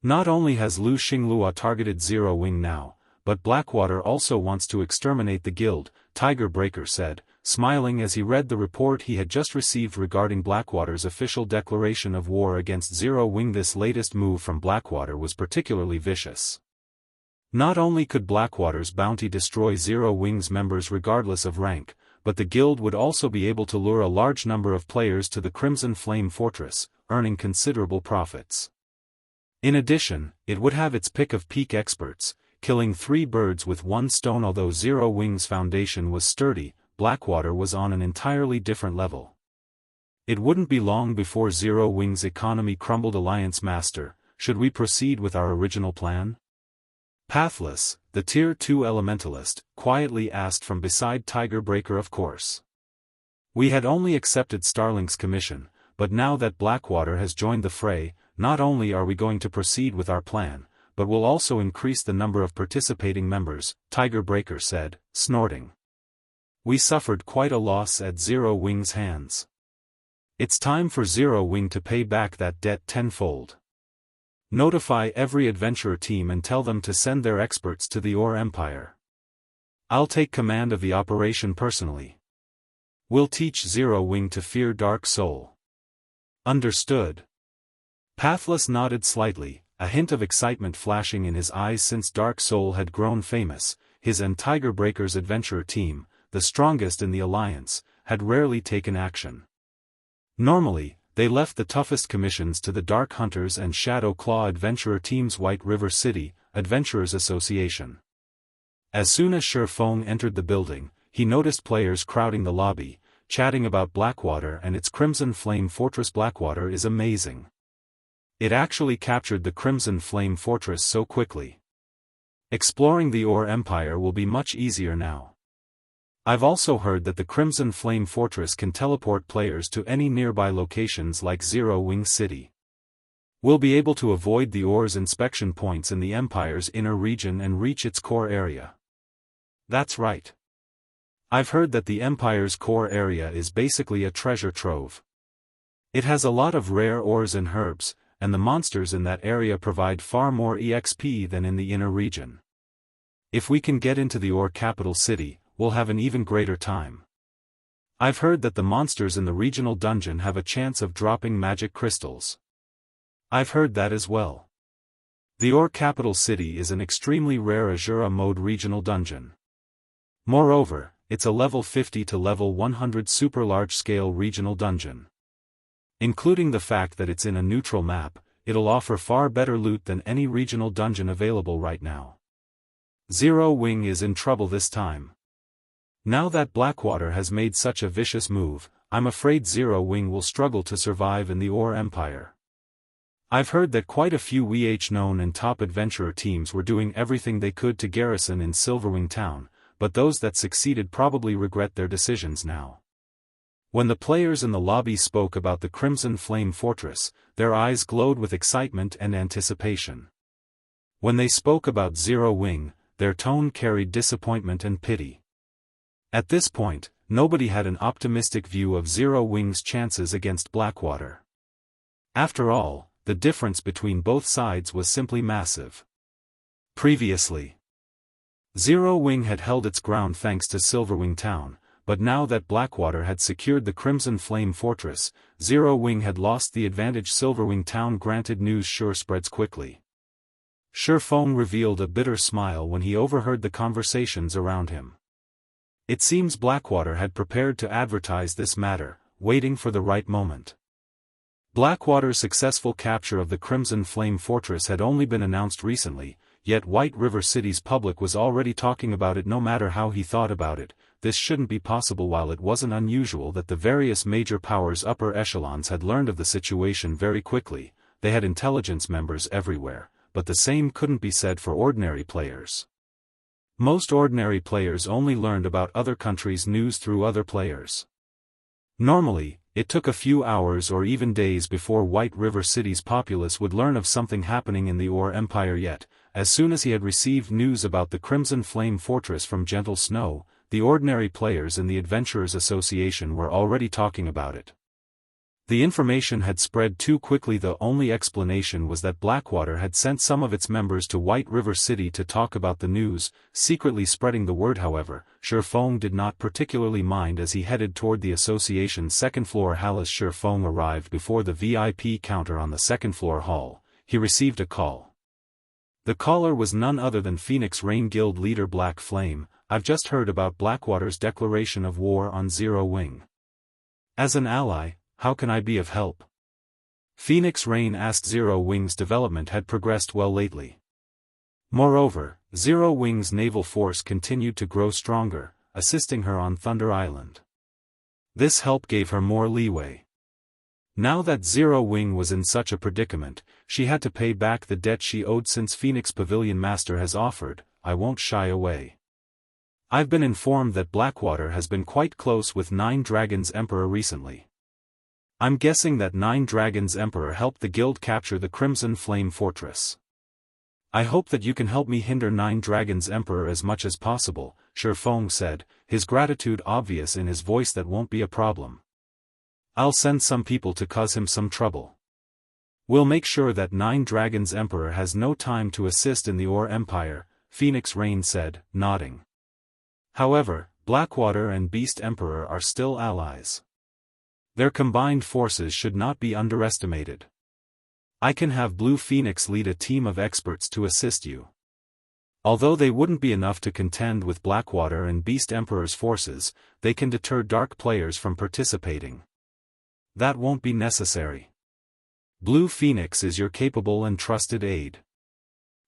Not only has Lu Xinglua targeted Zero Wing now, but Blackwater also wants to exterminate the guild, Tiger Breaker said, smiling as he read the report he had just received regarding Blackwater's official declaration of war against Zero Wing. This latest move from Blackwater was particularly vicious. Not only could Blackwater's bounty destroy Zero Wing's members regardless of rank, but the guild would also be able to lure a large number of players to the Crimson Flame Fortress, earning considerable profits. In addition, it would have its pick of peak experts, killing 3 birds with 1 stone. Although Zero Wing's foundation was sturdy, Blackwater was on an entirely different level. It wouldn't be long before Zero Wing's economy crumbled. Alliance Master, should we proceed with our original plan? Pathless, the Tier 2 Elementalist, quietly asked from beside Tiger Breaker. Of course. We had only accepted Starlink's commission, but now that Blackwater has joined the fray, not only are we going to proceed with our plan, but we'll also increase the number of participating members, Tiger Breaker said, snorting. We suffered quite a loss at Zero Wing's hands. It's time for Zero Wing to pay back that debt tenfold. Notify every adventurer team and tell them to send their experts to the Orc Empire. I'll take command of the operation personally. We'll teach Zero Wing to fear Dark Soul. Understood. Pathless nodded slightly, a hint of excitement flashing in his eyes since Dark Soul had grown famous. His and Tiger Breaker's adventurer team, the strongest in the Alliance, had rarely taken action. Normally, they left the toughest commissions to the Dark Hunters and Shadow Claw adventurer team's White River City Adventurers Association. As soon as Feng entered the building, he noticed players crowding the lobby, chatting about Blackwater and its Crimson Flame Fortress. Blackwater is amazing. It actually captured the Crimson Flame Fortress so quickly. Exploring the Ore Empire will be much easier now. I've also heard that the Crimson Flame Fortress can teleport players to any nearby locations like Zero Wing City. We'll be able to avoid the Ore's inspection points in the Empire's inner region and reach its core area. That's right. I've heard that the Empire's core area is basically a treasure trove. It has a lot of rare ores and herbs, and the monsters in that area provide far more EXP than in the inner region. If we can get into the Ore capital city, we'll have an even greater time. I've heard that the monsters in the regional dungeon have a chance of dropping magic crystals. I've heard that as well. The Ore capital city is an extremely rare Azura mode regional dungeon. Moreover, it's a level 50 to level 100 super large-scale regional dungeon. Including the fact that it's in a neutral map, it'll offer far better loot than any regional dungeon available right now. Zero Wing is in trouble this time. Now that Blackwater has made such a vicious move, I'm afraid Zero Wing will struggle to survive in the Ore Empire. I've heard that quite a few known and top adventurer teams were doing everything they could to garrison in Silverwing Town, but those that succeeded probably regret their decisions now. When the players in the lobby spoke about the Crimson Flame Fortress, their eyes glowed with excitement and anticipation. When they spoke about Zero Wing, their tone carried disappointment and pity. At this point, nobody had an optimistic view of Zero Wing's chances against Blackwater. After all, the difference between both sides was simply massive. Previously, Zero Wing had held its ground thanks to Silverwing Town, but now that Blackwater had secured the Crimson Flame Fortress, Zero Wing had lost the advantage Silverwing Town granted. News sure spreads quickly. Feng revealed a bitter smile when he overheard the conversations around him. It seems Blackwater had prepared to advertise this matter, waiting for the right moment. Blackwater's successful capture of the Crimson Flame Fortress had only been announced recently, yet White River City's public was already talking about it. No matter how he thought about it, this shouldn't be possible. While it wasn't unusual that the various major powers' upper echelons had learned of the situation very quickly, they had intelligence members everywhere, but the same couldn't be said for ordinary players. Most ordinary players only learned about other countries' news through other players. Normally, it took a few hours or even days before White River City's populace would learn of something happening in the Ore Empire. Yet, as soon as he had received news about the Crimson Flame Fortress from Gentle Snow, the ordinary players in the Adventurers Association were already talking about it. The information had spread too quickly. The only explanation was that Blackwater had sent some of its members to White River City to talk about the news, secretly spreading the word. However, Feng did not particularly mind as he headed toward the association's second floor hall. As Feng arrived before the VIP counter on the second floor hall, he received a call. The caller was none other than Phoenix Rain Guild leader Black Flame. I've just heard about Blackwater's declaration of war on Zero Wing. As an ally, how can I be of help? Phoenix Rain asked. Zero Wing's development had progressed well lately. Moreover, Zero Wing's naval force continued to grow stronger, assisting her on Thunder Island. This help gave her more leeway. Now that Zero Wing was in such a predicament, she had to pay back the debt she owed. Since Phoenix Pavilion Master has offered, I won't shy away. I've been informed that Blackwater has been quite close with Nine Dragons Emperor recently. I'm guessing that Nine Dragons Emperor helped the guild capture the Crimson Flame Fortress. I hope that you can help me hinder Nine Dragons Emperor as much as possible, Feng said, his gratitude obvious in his voice. That won't be a problem. I'll send some people to cause him some trouble. We'll make sure that Nine Dragons Emperor has no time to assist in the Ore Empire, Phoenix Rain said, nodding. However, Blackwater and Beast Emperor are still allies. Their combined forces should not be underestimated. I can have Blue Phoenix lead a team of experts to assist you. Although they wouldn't be enough to contend with Blackwater and Beast Emperor's forces, they can deter dark players from participating. That won't be necessary. Blue Phoenix is your capable and trusted aide.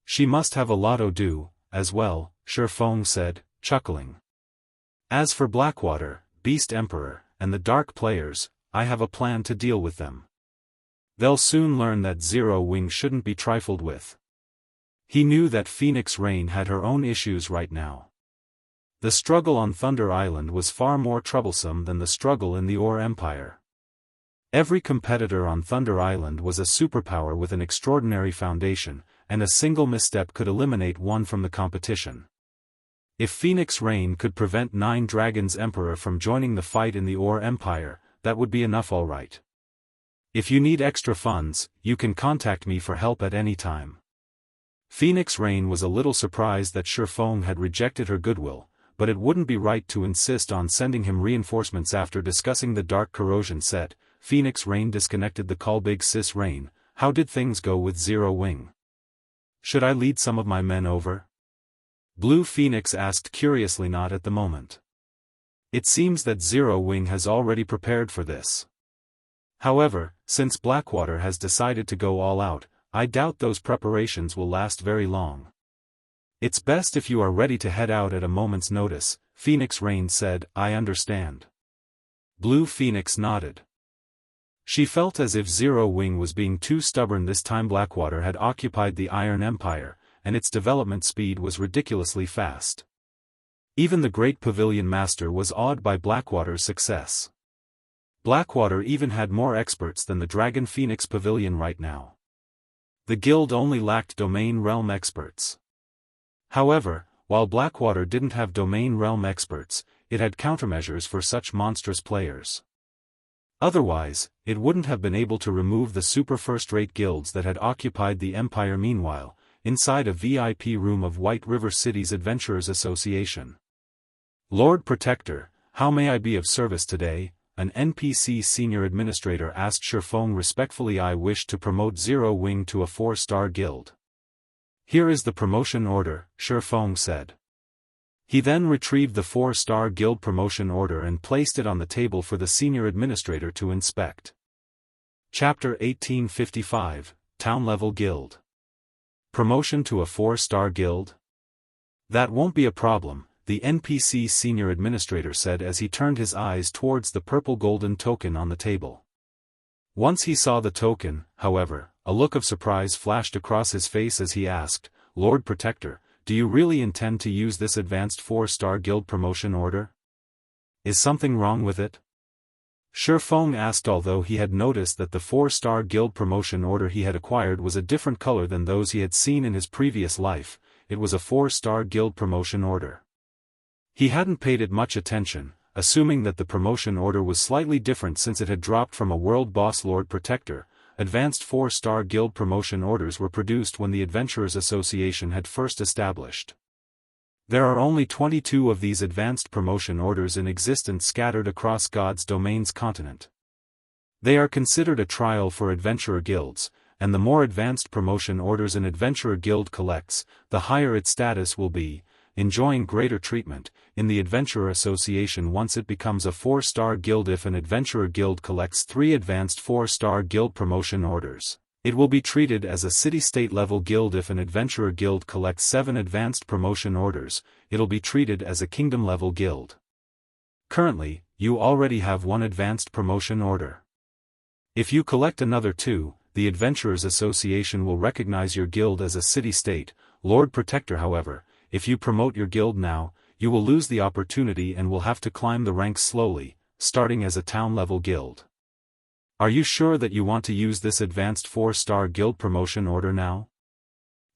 She must have a lot to do, as well, Shifeng said, chuckling. As for Blackwater, Beast Emperor, and the dark players, I have a plan to deal with them. They'll soon learn that Zero Wing shouldn't be trifled with. He knew that Phoenix Rain had her own issues right now. The struggle on Thunder Island was far more troublesome than the struggle in the Ore Empire. Every competitor on Thunder Island was a superpower with an extraordinary foundation, and a single misstep could eliminate one from the competition. If Phoenix Rain could prevent Nine Dragons Emperor from joining the fight in the Ore Empire, that would be enough all right. If you need extra funds, you can contact me for help at any time. Phoenix Rain was a little surprised that Shifeng had rejected her goodwill, but it wouldn't be right to insist on sending him reinforcements after discussing the Dark Corrosion set. Phoenix Rain disconnected the call. Big Sis Rain, how did things go with Zero Wing? Should I lead some of my men over? Blue Phoenix asked curiously. Not at the moment. It seems that Zero Wing has already prepared for this. However, since Blackwater has decided to go all out, I doubt those preparations will last very long. It's best if you are ready to head out at a moment's notice, Phoenix Rain said. I understand. Blue Phoenix nodded. She felt as if Zero Wing was being too stubborn this time. Blackwater had occupied the Iron Empire, and its development speed was ridiculously fast. Even the Great Pavilion Master was awed by Blackwater's success. Blackwater even had more experts than the Dragon Phoenix Pavilion right now. The guild only lacked Domain Realm experts. However, while Blackwater didn't have Domain Realm experts, it had countermeasures for such monstrous players. Otherwise, it wouldn't have been able to remove the super first-rate guilds that had occupied the Empire. Meanwhile, inside a VIP room of White River City's Adventurers Association. Lord Protector, how may I be of service today? An NPC senior administrator asked Shifeng respectfully. I wish to promote Zero Wing to a 4-star guild. Here is the promotion order, Shifeng said. He then retrieved the 4-star guild promotion order and placed it on the table for the senior administrator to inspect. Chapter 1855, Town Level Guild. Promotion to a 4-star guild? That won't be a problem, the NPC senior administrator said as he turned his eyes towards the purple golden token on the table. Once he saw the token, however, a look of surprise flashed across his face as he asked, Lord Protector, do you really intend to use this advanced 4-star guild promotion order? Is something wrong with it? Shifeng asked. Although he had noticed that the 4-star guild promotion order he had acquired was a different color than those he had seen in his previous life, it was a 4-star guild promotion order. He hadn't paid it much attention, assuming that the promotion order was slightly different since it had dropped from a world boss. Lord Protector, advanced 4-star guild promotion orders were produced when the Adventurers Association had first established. There are only 22 of these advanced promotion orders in existence scattered across God's Domains continent. They are considered a trial for adventurer guilds, and the more advanced promotion orders an adventurer guild collects, the higher its status will be, enjoying greater treatment in the Adventurer Association once it becomes a 4-star guild. If an adventurer guild collects 3 advanced 4-star guild promotion orders, it will be treated as a city-state level guild. If an adventurer guild collects 7 advanced promotion orders, it'll be treated as a kingdom level guild. Currently, you already have 1 advanced promotion order. If you collect another 2, the Adventurers Association will recognize your guild as a city-state. Lord Protector, however, if you promote your guild now, you will lose the opportunity and will have to climb the ranks slowly, starting as a town-level guild. Are you sure that you want to use this advanced 4-star guild promotion order now?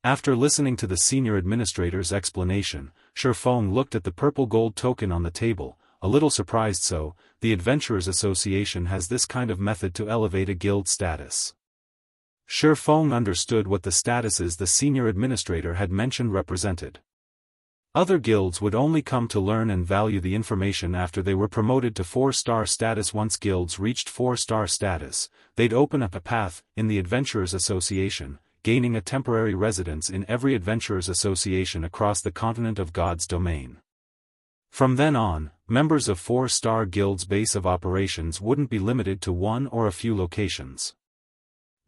After listening to the senior administrator's explanation, Shifeng looked at the purple gold token on the table, a little surprised. So, the Adventurers Association has this kind of method to elevate a guild status. Shifeng understood what the statuses the senior administrator had mentioned represented. Other guilds would only come to learn and value the information after they were promoted to 4-star status. Once guilds reached 4-star status, they'd open up a path in the Adventurers Association, gaining a temporary residence in every Adventurers Association across the continent of God's domain. From then on, members of 4-star guilds' base of operations wouldn't be limited to one or a few locations.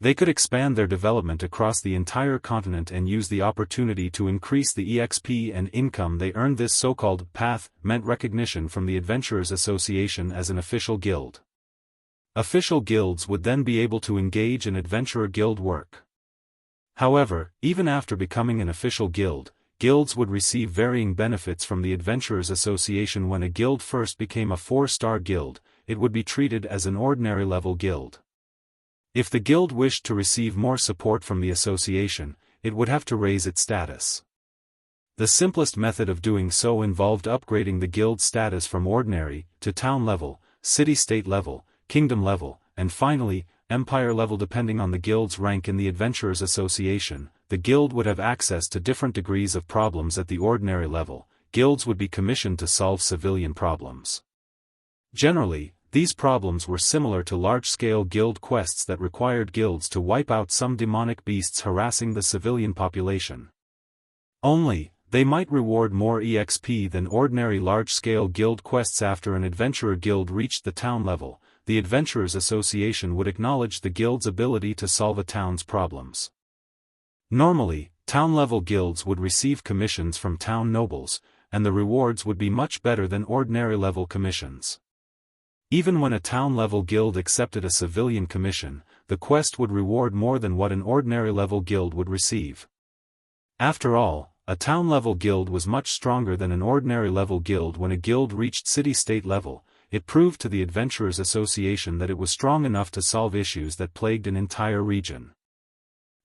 They could expand their development across the entire continent and use the opportunity to increase the EXP and income they earned. This so-called path meant recognition from the Adventurers Association as an official guild. Official guilds would then be able to engage in adventurer guild work. However, even after becoming an official guild, guilds would receive varying benefits from the Adventurers Association. When a guild first became a 4-star guild, it would be treated as an ordinary level guild. If the guild wished to receive more support from the association, it would have to raise its status. The simplest method of doing so involved upgrading the guild status from ordinary to town level, city-state level, kingdom level, and finally, empire level. Depending on the guild's rank in the Adventurers Association, the guild would have access to different degrees of problems. At the ordinary level, guilds would be commissioned to solve civilian problems. Generally, these problems were similar to large-scale guild quests that required guilds to wipe out some demonic beasts harassing the civilian population. Only, they might reward more EXP than ordinary large-scale guild quests. After an adventurer guild reached the town level, the Adventurers Association would acknowledge the guild's ability to solve a town's problems. Normally, town-level guilds would receive commissions from town nobles, and the rewards would be much better than ordinary-level commissions. Even when a town-level guild accepted a civilian commission, the quest would reward more than what an ordinary-level guild would receive. After all, a town-level guild was much stronger than an ordinary-level guild. When a guild reached city-state level, it proved to the Adventurers Association that it was strong enough to solve issues that plagued an entire region.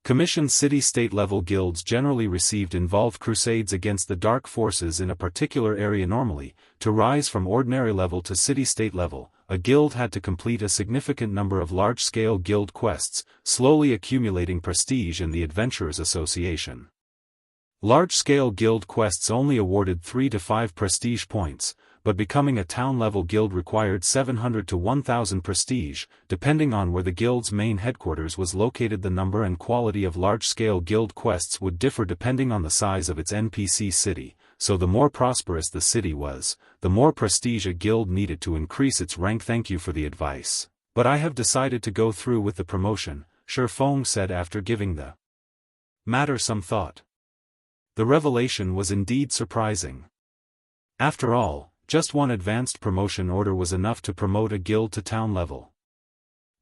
Commissioned city-state level guilds generally involved crusades against the dark forces in a particular area. Normally, to rise from ordinary level to city-state level, a guild had to complete a significant number of large-scale guild quests, slowly accumulating prestige in the Adventurers Association. Large-scale guild quests only awarded 3 to 5 prestige points, but becoming a town-level guild required 700 to 1000 prestige, depending on where the guild's main headquarters was located. The number and quality of large-scale guild quests would differ depending on the size of its NPC city, so the more prosperous the city was, the more prestige a guild needed to increase its rank. Thank you for the advice, but I have decided to go through with the promotion, Xianxia said after giving the matter some thought. The revelation was indeed surprising. After all, just one advanced promotion order was enough to promote a guild to town level.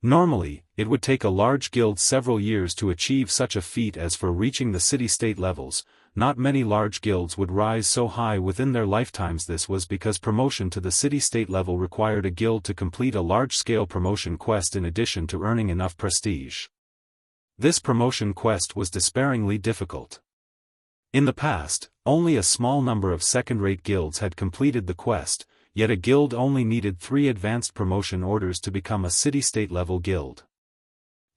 Normally, it would take a large guild several years to achieve such a feat. As for reaching the city-state levels, not many large guilds would rise so high within their lifetimes. This was because promotion to the city-state level required a guild to complete a large-scale promotion quest in addition to earning enough prestige. This promotion quest was despairingly difficult. In the past, only a small number of second-rate guilds had completed the quest, yet a guild only needed 3 advanced promotion orders to become a city-state level guild.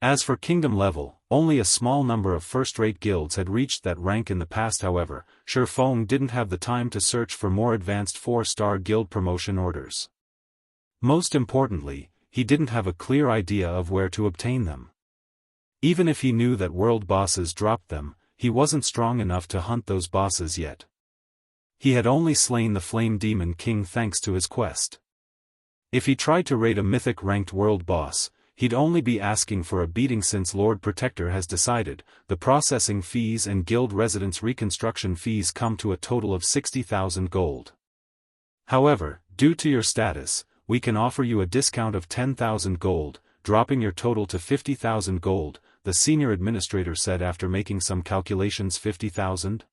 As for kingdom level, only a small number of first-rate guilds had reached that rank in the past. However, Xianxia didn't have the time to search for more advanced 4-star guild promotion orders. Most importantly, he didn't have a clear idea of where to obtain them. Even if he knew that world bosses dropped them, he wasn't strong enough to hunt those bosses yet. He had only slain the Flame Demon King thanks to his quest. If he tried to raid a mythic ranked world boss, he'd only be asking for a beating. Since Lord Protector has decided, the processing fees and guild residence reconstruction fees come to a total of 60,000 gold. However, due to your status, we can offer you a discount of 10,000 gold, dropping your total to 50,000 gold, the senior administrator said after making some calculations. 50,000?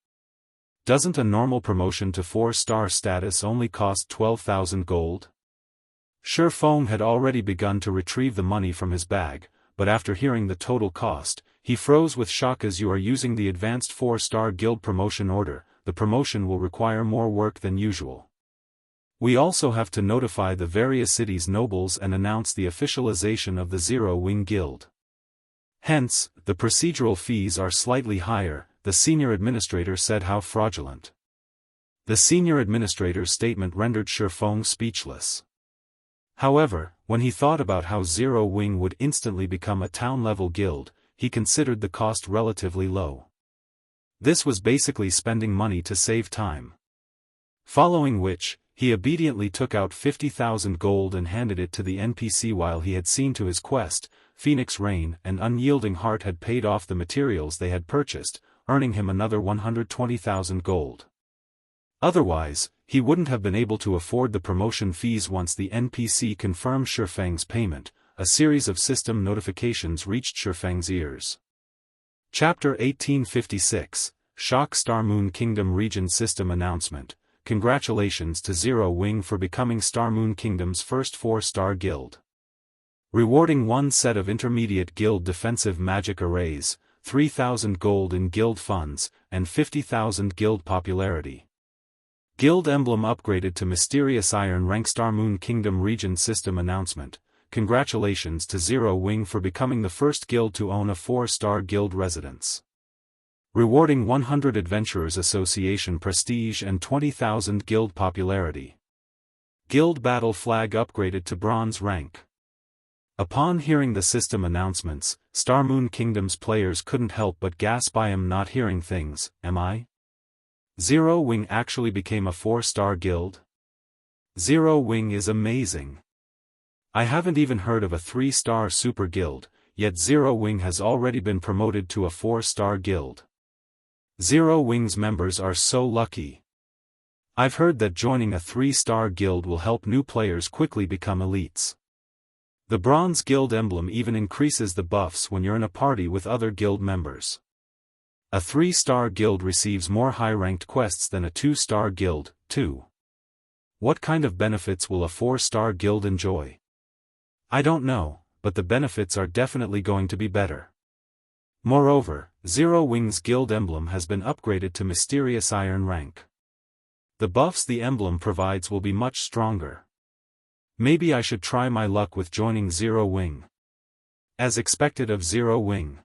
Doesn't a normal promotion to 4-star status only cost 12,000 gold? Xianxia had already begun to retrieve the money from his bag, but after hearing the total cost, he froze with shock. As you are using the advanced 4-star guild promotion order, the promotion will require more work than usual. We also have to notify the various cities' nobles and announce the officialization of the Zero-Wing Guild. Hence, the procedural fees are slightly higher, the senior administrator said. How fraudulent. The senior administrator's statement rendered Shifeng speechless. However, when he thought about how Zero Wing would instantly become a town-level guild, he considered the cost relatively low. This was basically spending money to save time. Following which, he obediently took out 50,000 gold and handed it to the NPC while he had seen to his quest. Phoenix Rain and Unyielding Heart had paid off the materials they had purchased, earning him another 120,000 gold. Otherwise, he wouldn't have been able to afford the promotion fees once the NPC confirmed Shifeng's payment. A series of system notifications reached Shifeng's ears. Chapter 1856, Shock Star Moon Kingdom Region System Announcement. Congratulations to Zero Wing for becoming Star Moon Kingdom's first 4-star guild. Rewarding one set of intermediate guild defensive magic arrays, 3,000 gold in guild funds, and 50,000 guild popularity. Guild emblem upgraded to Mysterious Iron rank. Star Moon Kingdom Region System Announcement. Congratulations to Zero Wing for becoming the first guild to own a 4-star guild residence. Rewarding 100 Adventurers Association prestige and 20,000 guild popularity. Guild battle flag upgraded to bronze rank. Upon hearing the system announcements, Star Moon Kingdom's players couldn't help but gasp. I am not hearing things, am I? Zero Wing actually became a 4-star guild? Zero Wing is amazing. I haven't even heard of a 3-star super guild, yet Zero Wing has already been promoted to a 4-star guild. Zero Wing's members are so lucky. I've heard that joining a 3-star guild will help new players quickly become elites. The Bronze Guild emblem even increases the buffs when you're in a party with other guild members. A 3-star guild receives more high-ranked quests than a 2-star guild, too. What kind of benefits will a 4-star guild enjoy? I don't know, but the benefits are definitely going to be better. Moreover, Zero Wing's guild emblem has been upgraded to Mysterious Iron rank. The buffs the emblem provides will be much stronger. Maybe I should try my luck with joining Zero Wing. As expected of Zero Wing.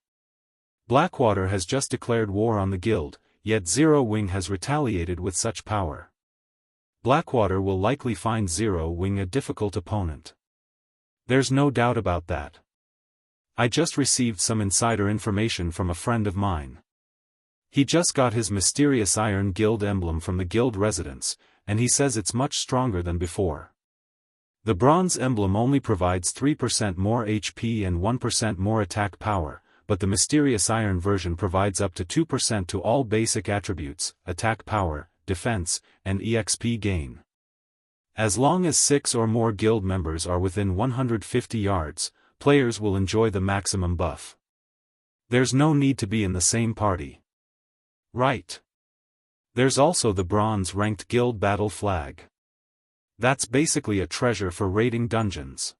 Blackwater has just declared war on the guild, yet Zero Wing has retaliated with such power. Blackwater will likely find Zero Wing a difficult opponent. There's no doubt about that. I just received some insider information from a friend of mine. He just got his Mysterious Iron Guild emblem from the guild residence, and he says it's much stronger than before. The bronze emblem only provides 3% more HP and 1% more attack power, but the Mysterious Iron version provides up to 2% to all basic attributes, attack power, defense, and EXP gain. As long as 6 or more guild members are within 150 yards, players will enjoy the maximum buff. There's no need to be in the same party. Right. There's also the bronze-ranked guild battle flag. That's basically a treasure for raiding dungeons.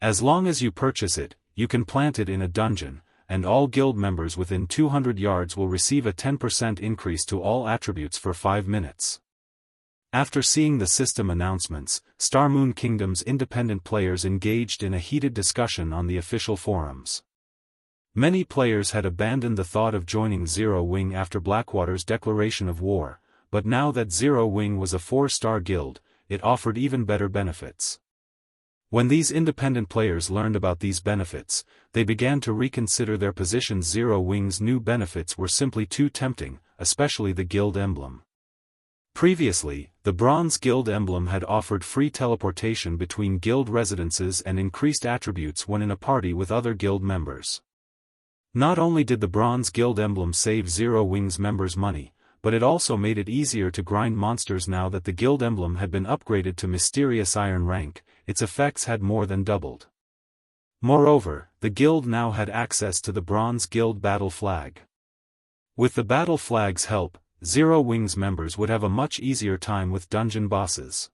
As long as you purchase it, you can plant it in a dungeon, and all guild members within 200 yards will receive a 10% increase to all attributes for 5 minutes. After seeing the system announcements, Star Moon Kingdom's independent players engaged in a heated discussion on the official forums. Many players had abandoned the thought of joining Zero Wing after Blackwater's declaration of war, but now that Zero Wing was a 4-star guild, it offered even better benefits. When these independent players learned about these benefits, they began to reconsider their positions. Zero Wing's new benefits were simply too tempting, especially the guild emblem. Previously, the Bronze Guild emblem had offered free teleportation between guild residences and increased attributes when in a party with other guild members. Not only did the Bronze Guild emblem save Zero Wing's members money, but it also made it easier to grind monsters. Now that the guild emblem had been upgraded to Mysterious Iron rank, its effects had more than doubled. Moreover, the guild now had access to the Bronze Guild battle flag. With the battle flag's help, Zero Wing's members would have a much easier time with dungeon bosses.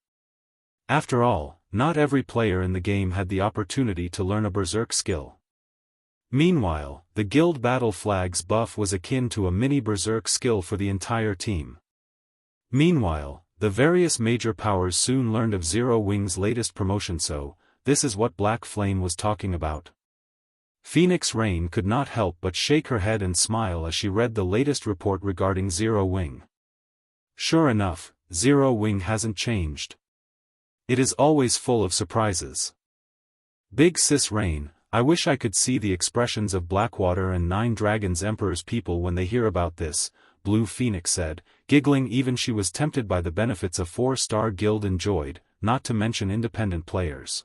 After all, not every player in the game had the opportunity to learn a berserk skill. Meanwhile, the guild battle flag's buff was akin to a mini berserk skill for the entire team. Meanwhile, the various major powers soon learned of Zero Wing's latest promotion, so, this is what Black Flame was talking about. Phoenix Rain could not help but shake her head and smile as she read the latest report regarding Zero Wing. Sure enough, Zero Wing hasn't changed. It is always full of surprises. Big Sis Rain, I wish I could see the expressions of Blackwater and Nine Dragons Emperor's people when they hear about this, Blue Phoenix said, giggling. Even she was tempted by the benefits a 4-star guild enjoyed, not to mention independent players.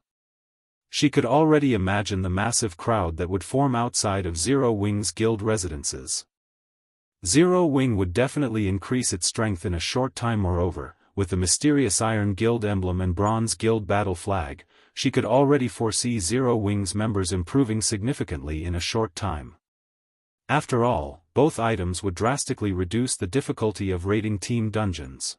She could already imagine the massive crowd that would form outside of Zero Wing's guild residences. Zero Wing would definitely increase its strength in a short time. Moreover, with the mysterious Iron Guild emblem and Bronze Guild battle flag, she could already foresee Zero Wing's members improving significantly in a short time. After all, both items would drastically reduce the difficulty of raiding team dungeons.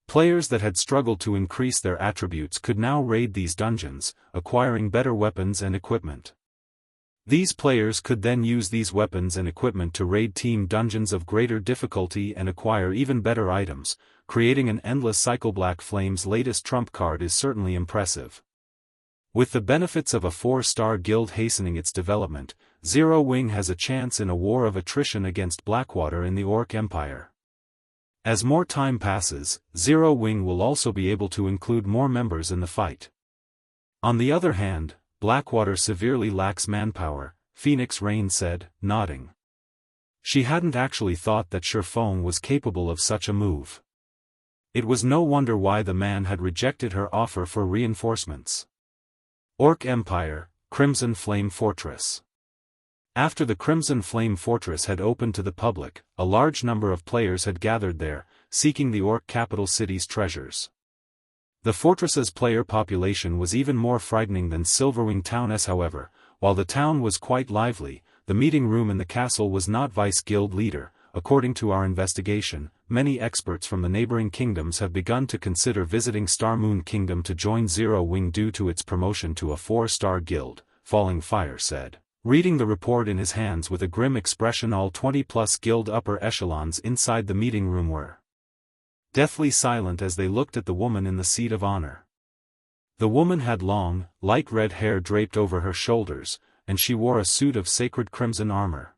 Players that had struggled to increase their attributes could now raid these dungeons, acquiring better weapons and equipment. These players could then use these weapons and equipment to raid team dungeons of greater difficulty and acquire even better items, creating an endless cycle. Black Flame's latest trump card is certainly impressive. With the benefits of a 4-star guild hastening its development, Zero Wing has a chance in a war of attrition against Blackwater in the Orc Empire. As more time passes, Zero Wing will also be able to include more members in the fight. On the other hand, Blackwater severely lacks manpower, Phoenix Rain said, nodding. She hadn't actually thought that Sherfong was capable of such a move. It was no wonder why the man had rejected her offer for reinforcements. Orc Empire, Crimson Flame Fortress. After the Crimson Flame Fortress had opened to the public, a large number of players had gathered there, seeking the Orc capital city's treasures. The fortress's player population was even more frightening than Silverwing Town's. However, while the town was quite lively, the meeting room in the castle was not Vice Guild leader. According to our investigation, many experts from the neighboring kingdoms have begun to consider visiting Star Moon Kingdom to join Zero Wing due to its promotion to a 4-star guild, Falling Fire said, reading the report in his hands with a grim expression. All 20-plus guild upper echelons inside the meeting room were deathly silent as they looked at the woman in the seat of honor. The woman had long, light red hair draped over her shoulders, and she wore a suit of sacred crimson armor.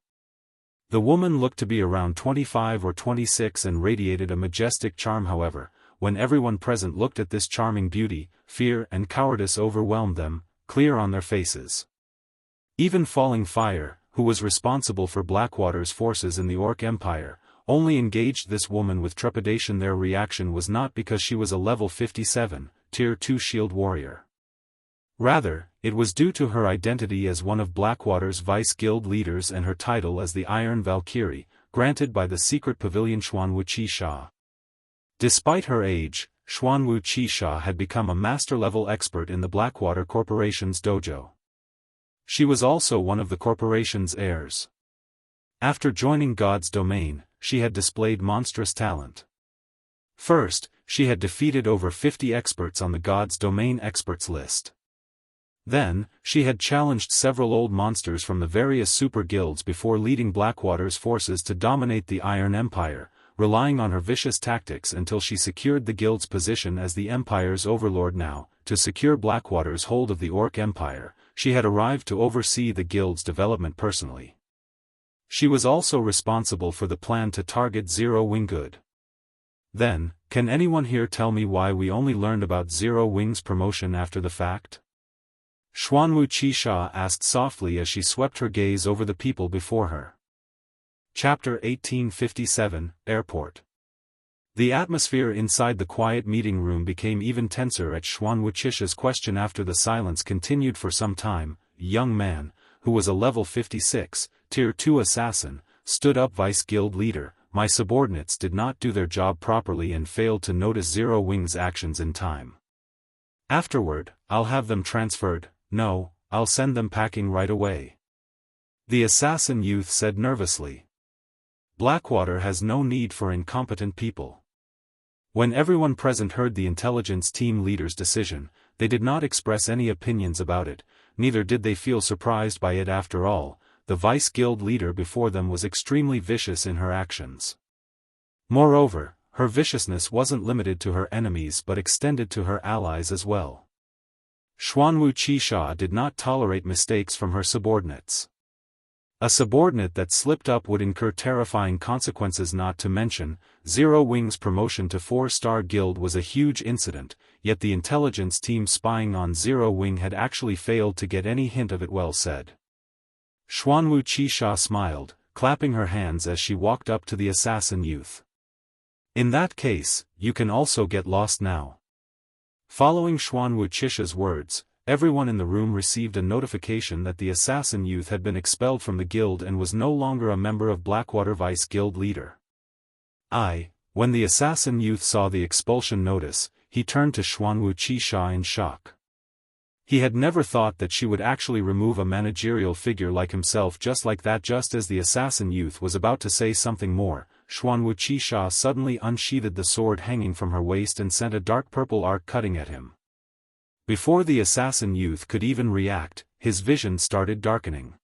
The woman looked to be around 25 or 26 and radiated a majestic charm. However, when everyone present looked at this charming beauty, fear and cowardice overwhelmed them, clear on their faces. Even Falling Fire, who was responsible for Blackwater's forces in the Orc Empire, only engaged this woman with trepidation. Their reaction was not because she was a level 57, Tier 2 shield warrior. Rather, it was due to her identity as one of Blackwater's Vice Guild leaders and her title as the Iron Valkyrie, granted by the secret pavilion Xuanwu Qisha. Despite her age, Xuanwu Qisha had become a master-level expert in the Blackwater Corporation's dojo. She was also one of the corporation's heirs. After joining God's domain, she had displayed monstrous talent. First, she had defeated over 50 experts on the God's domain experts list. Then, she had challenged several old monsters from the various super guilds before leading Blackwater's forces to dominate the Iron Empire, relying on her vicious tactics until she secured the guild's position as the Empire's overlord. Now, to secure Blackwater's hold of the Orc Empire, she had arrived to oversee the guild's development personally. She was also responsible for the plan to target Zero Wing Good. Then, can anyone here tell me why we only learned about Zero Wing's promotion after the fact? Xuanwu Qisha asked softly as she swept her gaze over the people before her. Chapter 1857, Airport. The atmosphere inside the quiet meeting room became even tenser at Xuanwu Qisha's question. After the silence continued for some time, a young man, who was a level 56, Tier 2 assassin, stood up. Vice Guild leader, my subordinates did not do their job properly and failed to notice Zero Wing's actions in time. Afterward, I'll have them transferred. No, I'll send them packing right away. The assassin youth said nervously. Blackwater has no need for incompetent people. When everyone present heard the intelligence team leader's decision, they did not express any opinions about it, neither did they feel surprised by it. After all, the Vice Guild leader before them was extremely vicious in her actions. Moreover, her viciousness wasn't limited to her enemies but extended to her allies as well. Xuanwu Qisha did not tolerate mistakes from her subordinates. A subordinate that slipped up would incur terrifying consequences, not to mention, Zero Wing's promotion to 4-star guild was a huge incident, yet the intelligence team spying on Zero Wing had actually failed to get any hint of it. Well said. Xuanwu Qixia smiled, clapping her hands as she walked up to the assassin youth. In that case, you can also get lost now. Following Xuanwu Qixia's words, everyone in the room received a notification that the assassin youth had been expelled from the guild and was no longer a member of Blackwater Vice Guild leader. When the assassin youth saw the expulsion notice, he turned to Xuanwu Qixia in shock. He had never thought that she would actually remove a managerial figure like himself just like that. Just as the assassin youth was about to say something more, Xuanwu Qixia suddenly unsheathed the sword hanging from her waist and sent a dark purple arc cutting at him. Before the assassin youth could even react, his vision started darkening.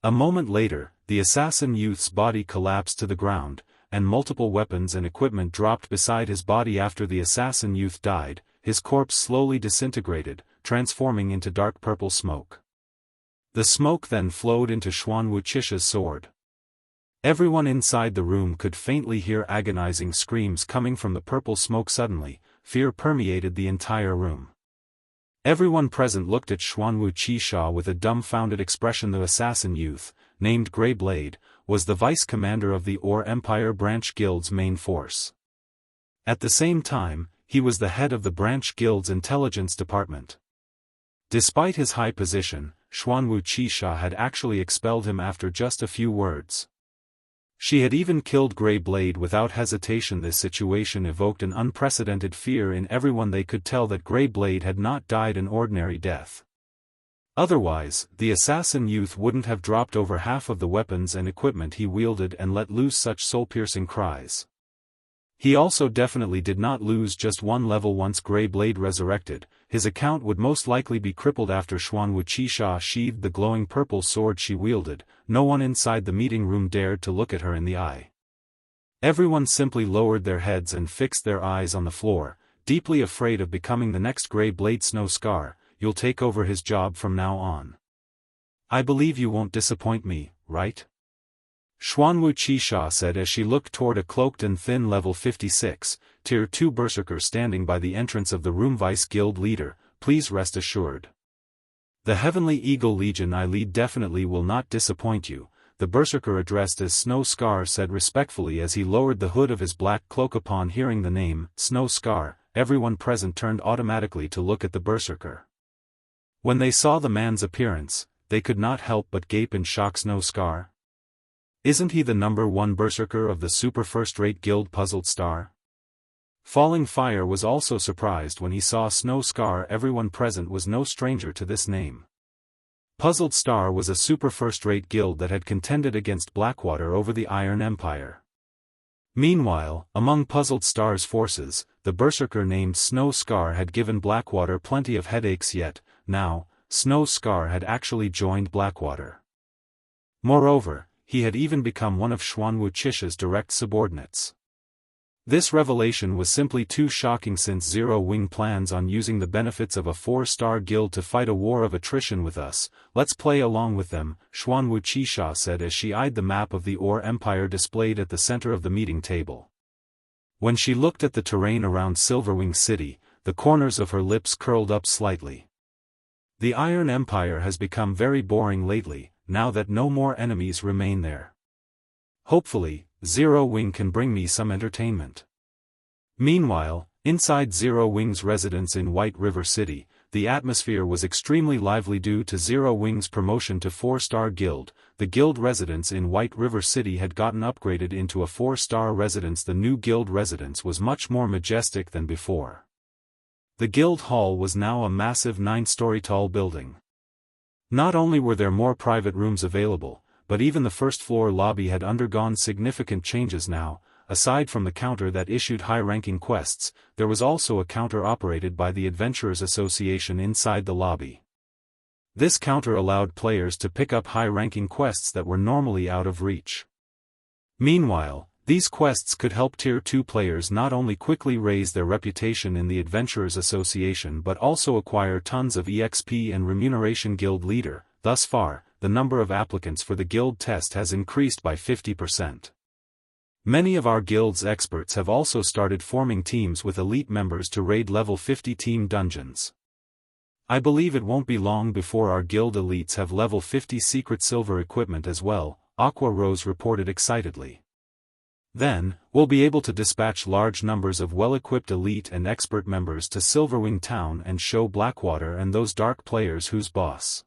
A moment later, the assassin youth's body collapsed to the ground, and multiple weapons and equipment dropped beside his body. After the assassin youth died, his corpse slowly disintegrated, transforming into dark purple smoke. The smoke then flowed into Xuanwu Qixia's sword. Everyone inside the room could faintly hear agonizing screams coming from the purple smoke. Suddenly, fear permeated the entire room. Everyone present looked at Xuanwu Qixia with a dumbfounded expression. The assassin youth, named Grey Blade, was the vice commander of the Or Empire Branch Guild's main force. At the same time, he was the head of the Branch Guild's intelligence department. Despite his high position, Xuanwu Qixia had actually expelled him after just a few words. She had even killed Grey Blade without hesitation. This situation evoked an unprecedented fear in everyone. They could tell that Grey Blade had not died an ordinary death. Otherwise, the assassin youth wouldn't have dropped over half of the weapons and equipment he wielded and let loose such soul-piercing cries. He also definitely did not lose just one level. Once Grey Blade resurrected, his account would most likely be crippled. After Xuanwu Qixia sheathed the glowing purple sword she wielded, no one inside the meeting room dared to look at her in the eye. Everyone simply lowered their heads and fixed their eyes on the floor, deeply afraid of becoming the next Grey Blade. Snow Scar, you'll take over his job from now on. I believe you won't disappoint me, right? Xuanwu Qixia said as she looked toward a cloaked and thin level 56, Tier 2 berserker standing by the entrance of the room. Vice Guild leader, please rest assured. The Heavenly Eagle Legion I lead definitely will not disappoint you, the berserker addressed as Snow Scar said respectfully as he lowered the hood of his black cloak. Upon hearing the name, Snow Scar, everyone present turned automatically to look at the berserker. When they saw the man's appearance, they could not help but gape in shock. Snow Scar? Isn't he the #1 berserker of the super first-rate guild? Puzzled Star? Falling Fire was also surprised when he saw Snow Scar. Everyone present was no stranger to this name. Puzzled Star was a super first-rate guild that had contended against Blackwater over the Iron Empire. Meanwhile, among Puzzled Star's forces, the berserker named Snow Scar had given Blackwater plenty of headaches. Yet, now, Snow Scar had actually joined Blackwater. Moreover, he had even become one of Xuanwu Qixia's direct subordinates. This revelation was simply too shocking. Since Zero Wing plans on using the benefits of a 4-star guild to fight a war of attrition with us, let's play along with them, Xuanwu Qixia said as she eyed the map of the Or Empire displayed at the center of the meeting table. When she looked at the terrain around Silverwing City, the corners of her lips curled up slightly. The Iron Empire has become very boring lately, now that no more enemies remain there. Hopefully, Zero Wing can bring me some entertainment. Meanwhile, inside Zero Wing's residence in White River City, the atmosphere was extremely lively due to Zero Wing's promotion to 4-star guild. The guild residence in White River City had gotten upgraded into a 4-star residence. The new guild residence was much more majestic than before. The guild hall was now a massive 9-story tall building. Not only were there more private rooms available, but even the first-floor lobby had undergone significant changes now. Aside from the counter that issued high-ranking quests, there was also a counter operated by the Adventurers Association inside the lobby. This counter allowed players to pick up high-ranking quests that were normally out of reach. Meanwhile, these quests could help Tier 2 players not only quickly raise their reputation in the Adventurers Association but also acquire tons of EXP and remuneration. Guild leader, thus far, the number of applicants for the guild test has increased by 50%. Many of our guild's experts have also started forming teams with elite members to raid level 50 team dungeons. I believe it won't be long before our guild elites have level 50 secret silver equipment as well, Aqua Rose reported excitedly. Then, we'll be able to dispatch large numbers of well-equipped elite and expert members to Silverwing Town and show Blackwater and those dark players who's boss.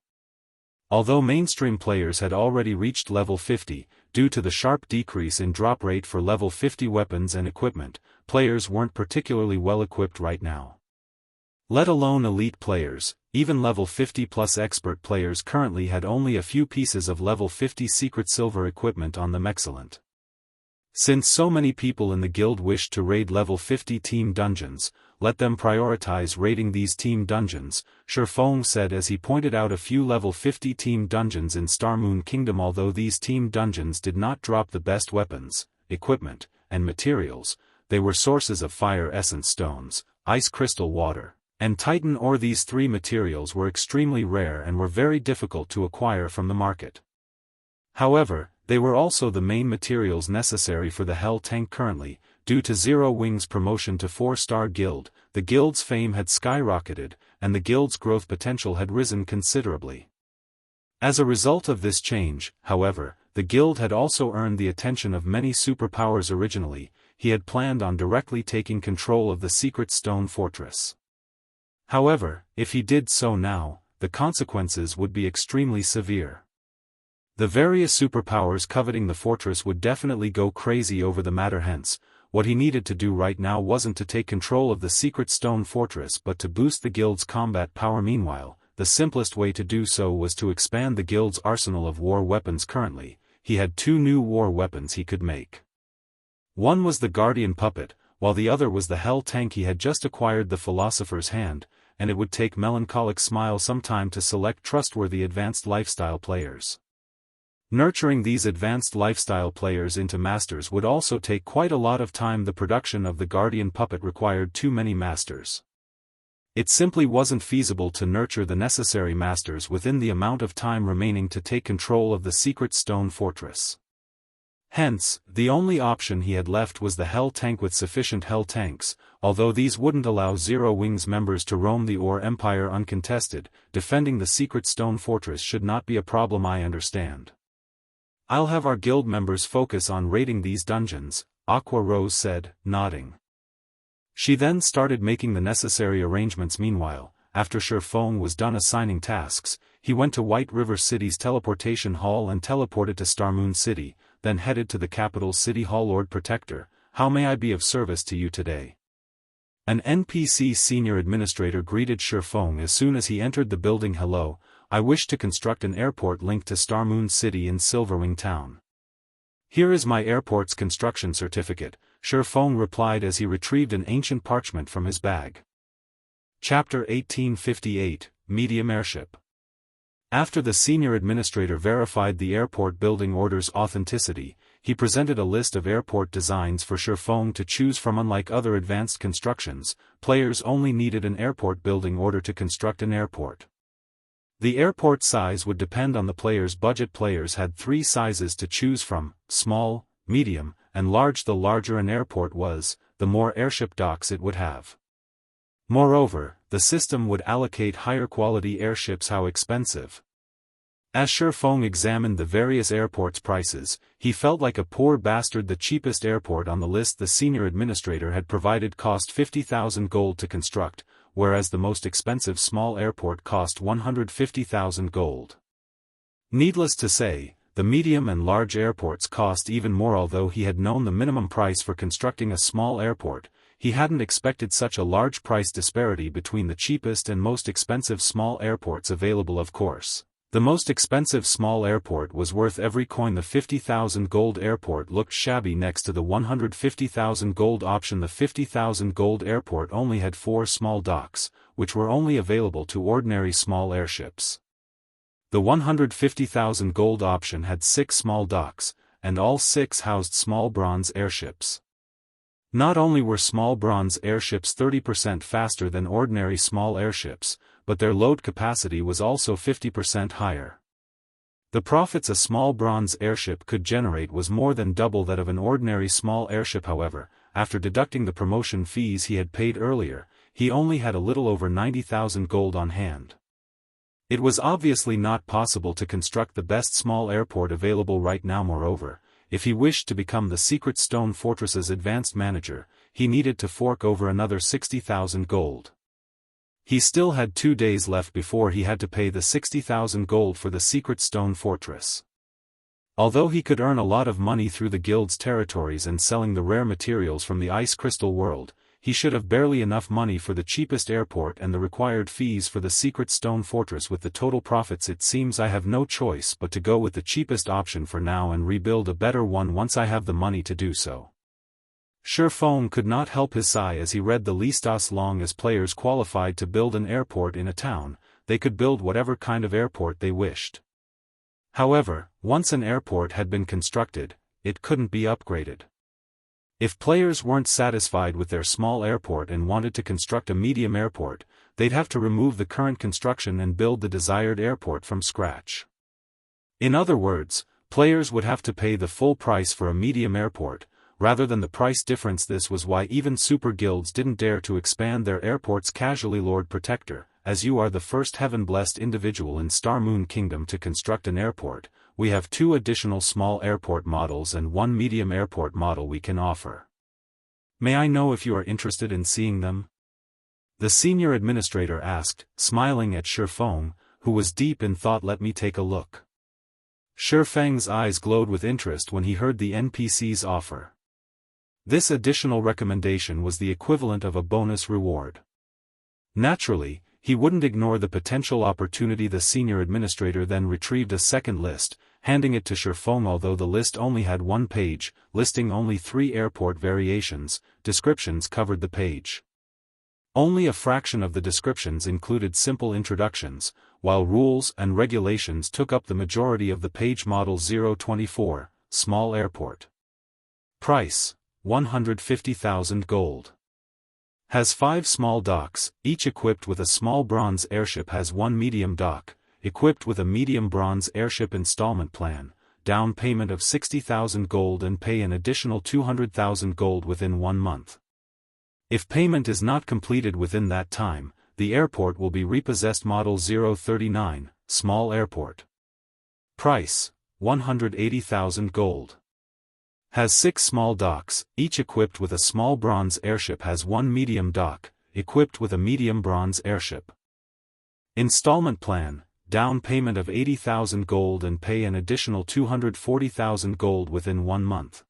Although mainstream players had already reached level 50, due to the sharp decrease in drop rate for level 50 weapons and equipment, players weren't particularly well equipped right now. Let alone elite players, even level 50 plus expert players currently had only a few pieces of level 50 secret silver equipment on them. Excellent. Since so many people in the guild wished to raid level 50 team dungeons, let them prioritize raiding these team dungeons, Shifeng said as he pointed out a few level 50 team dungeons in Starmoon Kingdom. Although these team dungeons did not drop the best weapons, equipment, and materials, they were sources of fire essence stones, ice crystal water, and titan ore. These three materials were extremely rare and were very difficult to acquire from the market. However, they were also the main materials necessary for the Hell Tank currently. Due to Zero Wing's promotion to 4-star guild, the guild's fame had skyrocketed, and the guild's growth potential had risen considerably. As a result of this change, however, the guild had also earned the attention of many superpowers. Originally, he had planned on directly taking control of the secret stone fortress. However, if he did so now, the consequences would be extremely severe. The various superpowers coveting the fortress would definitely go crazy over the matter. Hence, what he needed to do right now wasn't to take control of the secret stone fortress but to boost the guild's combat power. Meanwhile, the simplest way to do so was to expand the guild's arsenal of war weapons. Currently, he had two new war weapons he could make. One was the Guardian Puppet, while the other was the Hell Tank. He had just acquired the Philosopher's Hand, and it would take Melancholic Smile some time to select trustworthy advanced lifestyle players. Nurturing these advanced lifestyle players into masters would also take quite a lot of time. The production of the Guardian Puppet required too many masters. It simply wasn't feasible to nurture the necessary masters within the amount of time remaining to take control of the secret stone fortress. Hence, the only option he had left was the Hell Tank with sufficient Hell Tanks. Although these wouldn't allow Zero Wing's members to roam the Ore Empire uncontested, defending the secret stone fortress should not be a problem. I understand. I'll have our guild members focus on raiding these dungeons, Aqua Rose said, nodding. She then started making the necessary arrangements. Meanwhile, after Shifeng was done assigning tasks, he went to White River City's teleportation hall and teleported to Starmoon City, then headed to the capital city hall. Lord Protector, how may I be of service to you today? An NPC senior administrator greeted Shifeng as soon as he entered the building. Hello, I wish to construct an airport linked to Starmoon City in Silverwing Town. Here is my airport's construction certificate, Shifeng replied as he retrieved an ancient parchment from his bag. Chapter 1858, Medium Airship. After the senior administrator verified the airport building order's authenticity, he presented a list of airport designs for Shifeng to choose from. Unlike other advanced constructions, players only needed an airport building order to construct an airport. The airport size would depend on the player's budget. Players had three sizes to choose from: small, medium, and large. The larger an airport was, the more airship docks it would have. Moreover, the system would allocate higher quality airships. How expensive? As Shifeng examined the various airports' prices, he felt like a poor bastard. The cheapest airport on the list the senior administrator had provided cost 50,000 gold to construct, whereas the most expensive small airport cost 150,000 gold. Needless to say, the medium and large airports cost even more. Although he had known the minimum price for constructing a small airport, he hadn't expected such a large price disparity between the cheapest and most expensive small airports available. Of course, the most expensive small airport was worth every coin. The 50,000 gold airport looked shabby next to the 150,000 gold option. The 50,000 gold airport only had 4 small docks, which were only available to ordinary small airships. The 150,000 gold option had 6 small docks, and all 6 housed small bronze airships. Not only were small bronze airships 30% faster than ordinary small airships, but their load capacity was also 50% higher. The profits a small bronze airship could generate was more than double that of an ordinary small airship. However, after deducting the promotion fees he had paid earlier, he only had a little over 90,000 gold on hand. It was obviously not possible to construct the best small airport available right now. Moreover, if he wished to become the Secret Stone Fortress's advanced manager, he needed to fork over another 60,000 gold. He still had 2 days left before he had to pay the 60,000 gold for the Secret Stone Fortress. Although he could earn a lot of money through the guild's territories and selling the rare materials from the Ice Crystal world, he should have barely enough money for the cheapest airport and the required fees for the Secret Stone Fortress. With the total profits, it seems I have no choice but to go with the cheapest option for now and rebuild a better one once I have the money to do so. Shifeng could not help his sigh as he read the list. As long as players qualified to build an airport in a town, they could build whatever kind of airport they wished. However, once an airport had been constructed, it couldn't be upgraded. If players weren't satisfied with their small airport and wanted to construct a medium airport, they'd have to remove the current construction and build the desired airport from scratch. In other words, players would have to pay the full price for a medium airport, rather than the price difference. This was why even super guilds didn't dare to expand their airports casually. Lord Protector, as you are the first heaven-blessed individual in Star Moon Kingdom to construct an airport, we have 2 additional small airport models and 1 medium airport model we can offer. May I know if you are interested in seeing them? The senior administrator asked, smiling at Shifeng, who was deep in thought. Let me take a look. Shifeng's eyes glowed with interest when he heard the NPC's offer. This additional recommendation was the equivalent of a bonus reward. Naturally, he wouldn't ignore the potential opportunity. The senior administrator then retrieved a second list, handing it to Shifeng. Although the list only had 1 page, listing only 3 airport variations, descriptions covered the page. Only a fraction of the descriptions included simple introductions, while rules and regulations took up the majority of the page. Model 024, Small Airport. Price, 150,000 gold. Has 5 small docks, each equipped with a small bronze airship. Has 1 medium dock, equipped with a medium bronze airship. Installment plan, down payment of 60,000 gold and pay an additional 200,000 gold within 1 month. If payment is not completed within that time, the airport will be repossessed. Model 039, Small Airport. Price, 180,000 gold. Has 6 small docks, each equipped with a small bronze airship. Has 1 medium dock, equipped with a medium bronze airship. Installment plan, down payment of 80,000 gold and pay an additional 240,000 gold within 1 month.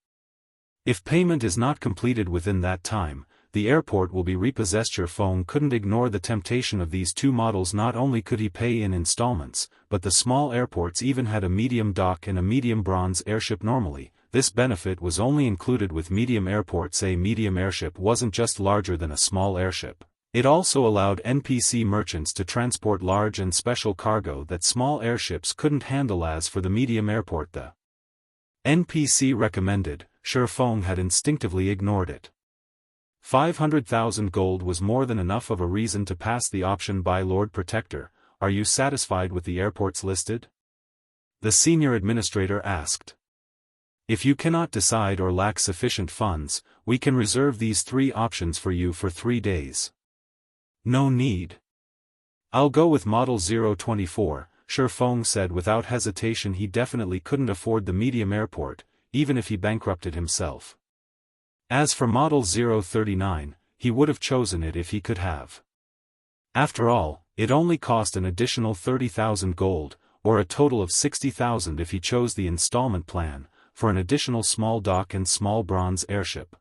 If payment is not completed within that time, the airport will be repossessed. Shifeng couldn't ignore the temptation of these 2 models. Not only could he pay in installments, but the small airports even had a medium dock and a medium bronze airship. Normally, this benefit was only included with medium airports. A medium airship wasn't just larger than a small airship. It also allowed NPC merchants to transport large and special cargo that small airships couldn't handle. As for the medium airport, the NPC recommended, Shifeng had instinctively ignored it. 500,000 gold was more than enough of a reason to pass the option by. Lord Protector, are you satisfied with the airports listed? The senior administrator asked. If you cannot decide or lack sufficient funds, we can reserve these 3 options for you for 3 days. No need. I'll go with Model 024, Shifeng said without hesitation. He definitely couldn't afford the medium airport, even if he bankrupted himself. As for Model 039, he would have chosen it if he could have. After all, it only cost an additional 30,000 gold, or a total of 60,000 if he chose the installment plan, for an additional small dock and small bronze airship.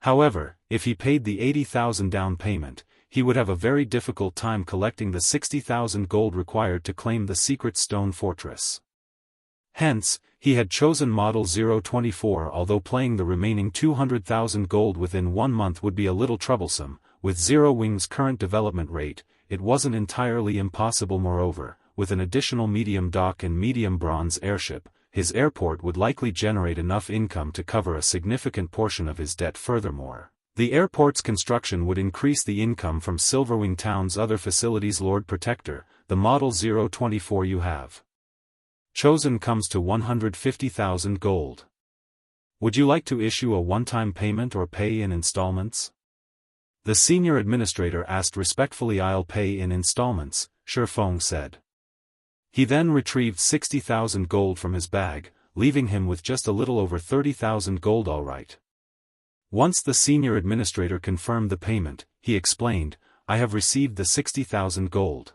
However, if he paid the 80,000 down payment, he would have a very difficult time collecting the 60,000 gold required to claim the Secret Stone Fortress. Hence, he had chosen Model 024. Although paying the remaining 200,000 gold within 1 month would be a little troublesome, with Zero Wing's current development rate, it wasn't entirely impossible. Moreover, with an additional medium dock and medium bronze airship, his airport would likely generate enough income to cover a significant portion of his debt. Furthermore, the airport's construction would increase the income from Silverwing Town's other facilities. Lord Protector, the Model 024 you have chosen comes to 150,000 gold. Would you like to issue a one-time payment or pay in installments? The senior administrator asked respectfully. I'll pay in installments, Shifeng said. He then retrieved 60,000 gold from his bag, leaving him with just a little over 30,000 gold. All right. Once the senior administrator confirmed the payment, he explained, I have received the 60,000 gold.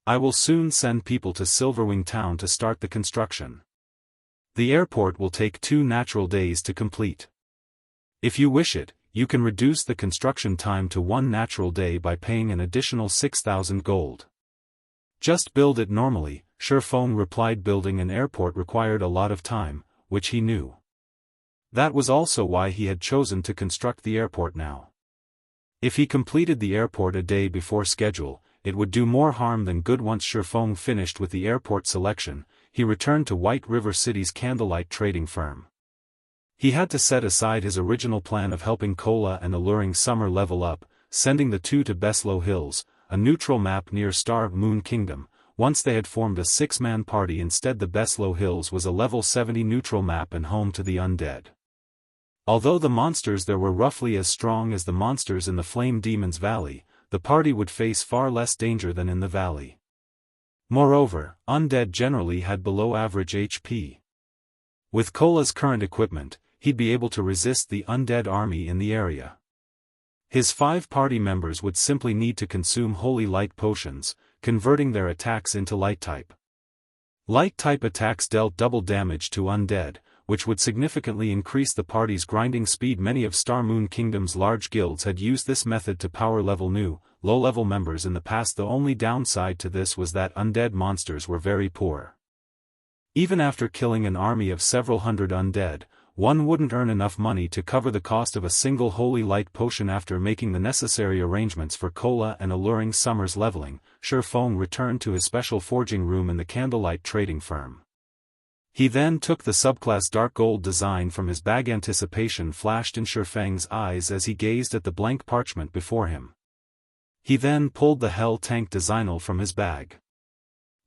I will soon send people to Silverwing town to start the construction. The airport will take 2 natural days to complete. If you wish it, you can reduce the construction time to 1 natural day by paying an additional 6,000 gold. Just build it normally, Shifeng replied. Building an airport required a lot of time, which he knew. That was also why he had chosen to construct the airport now. If he completed the airport a day before schedule, it would do more harm than good. Once Shifeng finished with the airport selection, he returned to White River City's candlelight trading firm. He had to set aside his original plan of helping Kola and Alluring Summer level up, sending the two to Beslow Hills, a neutral map near Star Moon Kingdom. Once they had formed a 6-man party. Instead, the Beslow Hills was a level 70 neutral map and home to the undead. Although the monsters there were roughly as strong as the monsters in the Flame Demon's Valley, the party would face far less danger than in the valley. Moreover, undead generally had below average HP. With Kola's current equipment, he'd be able to resist the undead army in the area. His 5 party members would simply need to consume holy light potions, converting their attacks into light type. Light type attacks dealt double damage to undead, which would significantly increase the party's grinding speed. Many of Star Moon Kingdom's large guilds had used this method to power level new, low-level members in the past. The only downside to this was that undead monsters were very poor. Even after killing an army of several hundred undead, one wouldn't earn enough money to cover the cost of a single holy light potion. After making the necessary arrangements for Kola and Alluring Summer's leveling, Shifeng returned to his special forging room in the candlelight trading firm. He then took the subclass dark gold design from his bag. Anticipation flashed in Shifeng's eyes as he gazed at the blank parchment before him. He then pulled the Hell Tank design from his bag.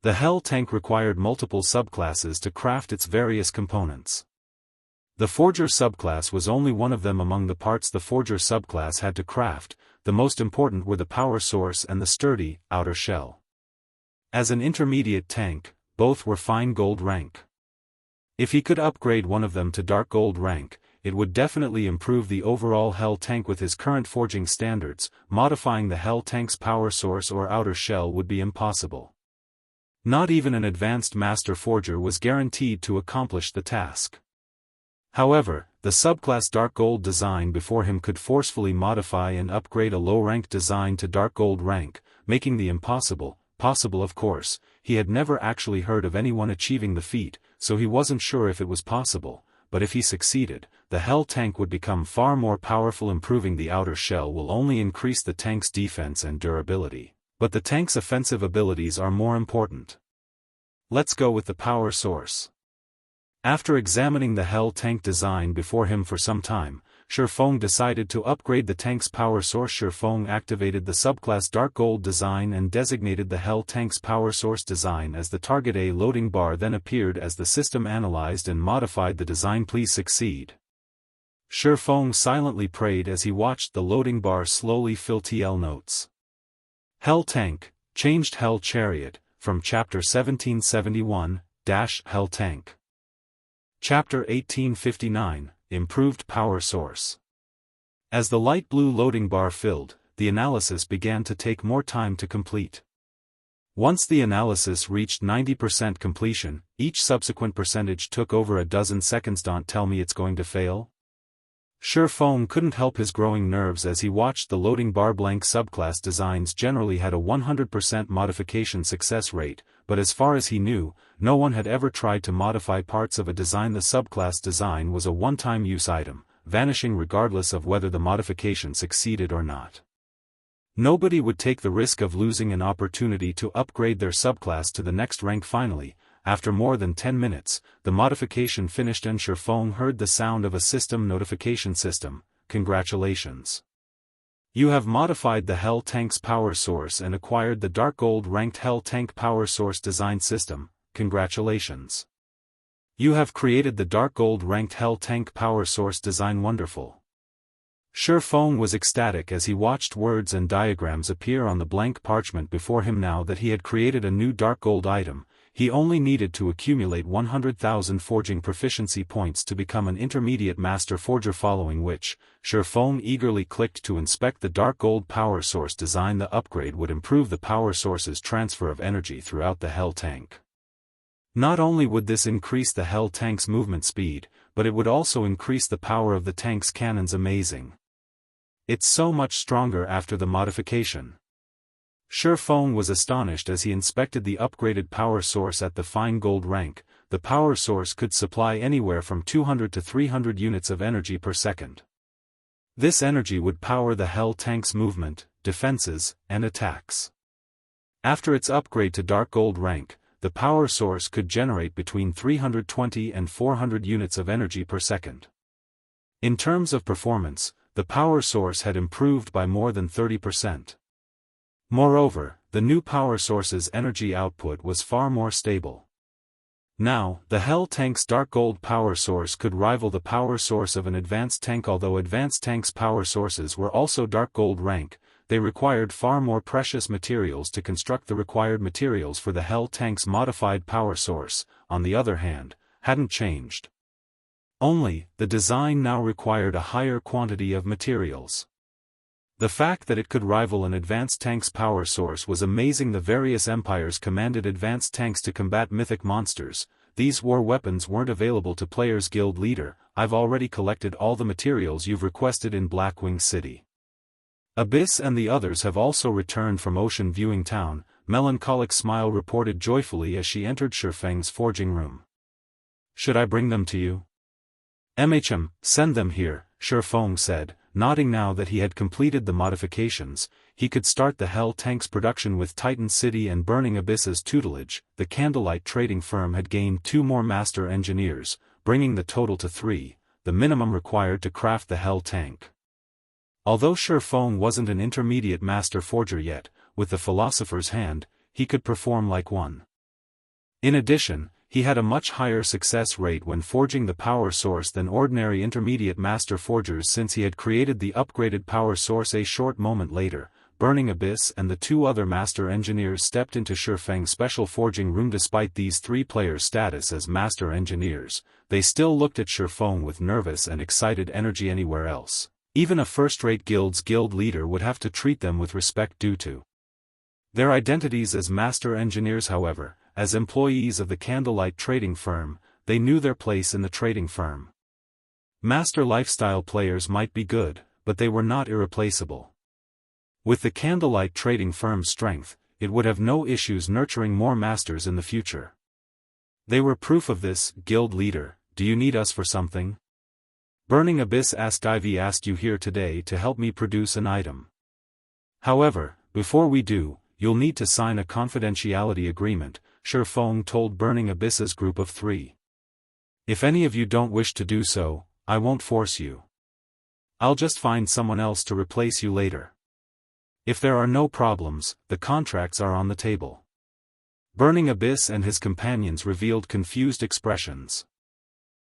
The Hell Tank required multiple subclasses to craft its various components. The Forger subclass was only one of them among the parts the Forger subclass had to craft. The most important were the power source and the sturdy, outer shell. As an intermediate tank, both were fine gold rank. If he could upgrade one of them to dark gold rank, it would definitely improve the overall Hell Tank. With his current forging standards, modifying the Hell Tank's power source or outer shell would be impossible. Not even an advanced master forger was guaranteed to accomplish the task. However, the subclass dark gold design before him could forcefully modify and upgrade a low-rank design to dark gold rank, making the impossible possible. Of course, he had never actually heard of anyone achieving the feat, so he wasn't sure if it was possible, but if he succeeded, the Hell Tank would become far more powerful. Improving the outer shell will only increase the tank's defense and durability, but the tank's offensive abilities are more important. Let's go with the power source. After examining the Hell Tank design before him for some time, Shifeng decided to upgrade the tank's power source. Shifeng activated the subclass dark gold design and designated the Hell Tank's power source design as the target. A loading bar then appeared as the system analyzed and modified the design. Please succeed. Shifeng silently prayed as he watched the loading bar slowly fill. TL notes. Hell Tank, changed Hell Chariot, from Chapter 1771, Hell Tank. Chapter 1859, Improved Power Source. As the light blue loading bar filled, the analysis began to take more time to complete. Once the analysis reached 90% completion, each subsequent percentage took over a dozen seconds. Don't tell me it's going to fail? Shifeng couldn't help his growing nerves as he watched the loading bar. Blank subclass designs generally had a 100% modification success rate, but as far as he knew, no one had ever tried to modify parts of a design. The subclass design was a one-time use item, vanishing regardless of whether the modification succeeded or not. Nobody would take the risk of losing an opportunity to upgrade their subclass to the next rank. Finally, after more than 10 minutes, the modification finished and Shifeng heard the sound of a system notification system. Congratulations. You have modified the Hell Tank's power source and acquired the dark gold ranked Hell Tank power source design system. congratulations. You have created the Dark Gold ranked Hell Tank power source design wonderful. Shifeng was ecstatic as he watched words and diagrams appear on the blank parchment before him. Now that he had created a new Dark Gold item, he only needed to accumulate 100,000 forging proficiency points to become an intermediate master forger, following which, Shifeng eagerly clicked to inspect the Dark Gold power source design. The upgrade would improve the power source's transfer of energy throughout the Hell Tank. Not only would this increase the Hell Tank's movement speed, but it would also increase the power of the tank's cannons. Amazing. It's so much stronger after the modification. Shifeng was astonished as he inspected the upgraded power source at the fine gold rank. The power source could supply anywhere from 200 to 300 units of energy per second. This energy would power the Hell Tank's movement, defenses, and attacks. After its upgrade to Dark Gold rank, the power source could generate between 320 and 400 units of energy per second. In terms of performance, the power source had improved by more than 30%. Moreover, the new power source's energy output was far more stable. Now, the Hell Tank's Dark Gold power source could rival the power source of an advanced tank. Although advanced tanks' power sources were also Dark Gold rank, they required far more precious materials to construct. The required materials for the Hell Tank's modified power source, on the other hand, hadn't changed. Only, the design now required a higher quantity of materials. The fact that it could rival an advanced tank's power source was amazing. The various empires commanded advanced tanks to combat mythic monsters. These war weapons weren't available to players. Guild leader, I've already collected all the materials you've requested in Blackwing City. Abyss and the others have also returned from Ocean Viewing Town. Melancholic Smile reported joyfully as she entered Shifeng's forging room. Should I bring them to you? Send them here, Shifeng said, nodding. Now that he had completed the modifications, he could start the Hell Tank's production. With Titan City and Burning Abyss's tutelage, the Candlelight trading firm had gained 2 more master engineers, bringing the total to 3, the minimum required to craft the Hell Tank. Although Shifeng wasn't an intermediate master forger yet, with the Philosopher's hand, he could perform like one. In addition, he had a much higher success rate when forging the power source than ordinary intermediate master forgers, since he had created the upgraded power source. A short moment later, Burning Abyss and the 2 other master engineers stepped into Shifeng's special forging room. Despite these 3 players' status as master engineers, they still looked at Shifeng with nervous and excited energy. Anywhere else, even a first-rate guild's guild leader would have to treat them with respect due to their identities as master engineers. However, as employees of the Candlelight trading firm, they knew their place in the trading firm. Master lifestyle players might be good, but they were not irreplaceable. With the Candlelight trading firm's strength, it would have no issues nurturing more masters in the future. They were proof of this. Guild leader, do you need us for something? Burning Abyss asked. I've asked you here today to help me produce an item. However, before we do, you'll need to sign a confidentiality agreement, Shifeng told Burning Abyss's group of 3. If any of you don't wish to do so, I won't force you. I'll just find someone else to replace you later. If there are no problems, the contracts are on the table. Burning Abyss and his companions revealed confused expressions.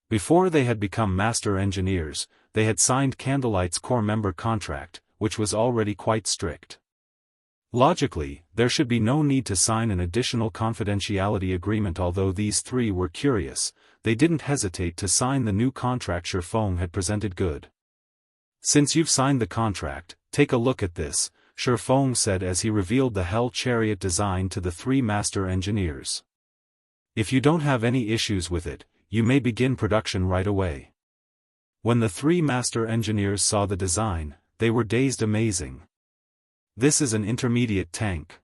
Before they had become master engineers, they had signed Candlelight's core member contract, which was already quite strict. Logically, there should be no need to sign an additional confidentiality agreement. Although these 3 were curious, they didn't hesitate to sign the new contract Shifeng had presented. Good. Since you've signed the contract, take a look at this, Shifeng said as he revealed the Hell Chariot design to the 3 master engineers. If you don't have any issues with it, you may begin production right away. When the 3 master engineers saw the design, they were dazed. Amazing. This is an intermediate tank.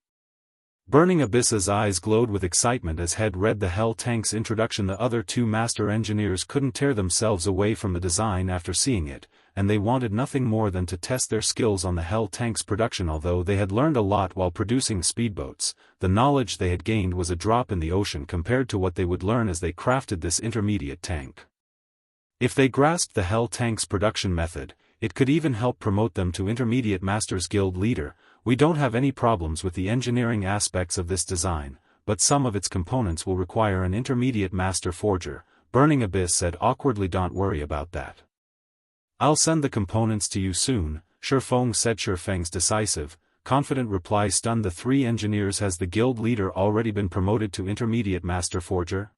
Burning Abyss's eyes glowed with excitement as Head read the Hell Tank's introduction. The other 2 master engineers couldn't tear themselves away from the design after seeing it, and they wanted nothing more than to test their skills on the Hell Tank's production. Although they had learned a lot while producing speedboats, the knowledge they had gained was a drop in the ocean compared to what they would learn as they crafted this intermediate tank. If they grasped the Hell Tank's production method, it could even help promote them to Intermediate Masters Guild leader. We don't have any problems with the engineering aspects of this design, but some of its components will require an intermediate master forger. Burning Abyss said awkwardly. Don't worry about that. I'll send the components to you soon, Shifeng said. Shifeng's decisive, confident reply stunned the three engineers. Has the guild leader already been promoted to intermediate master forger?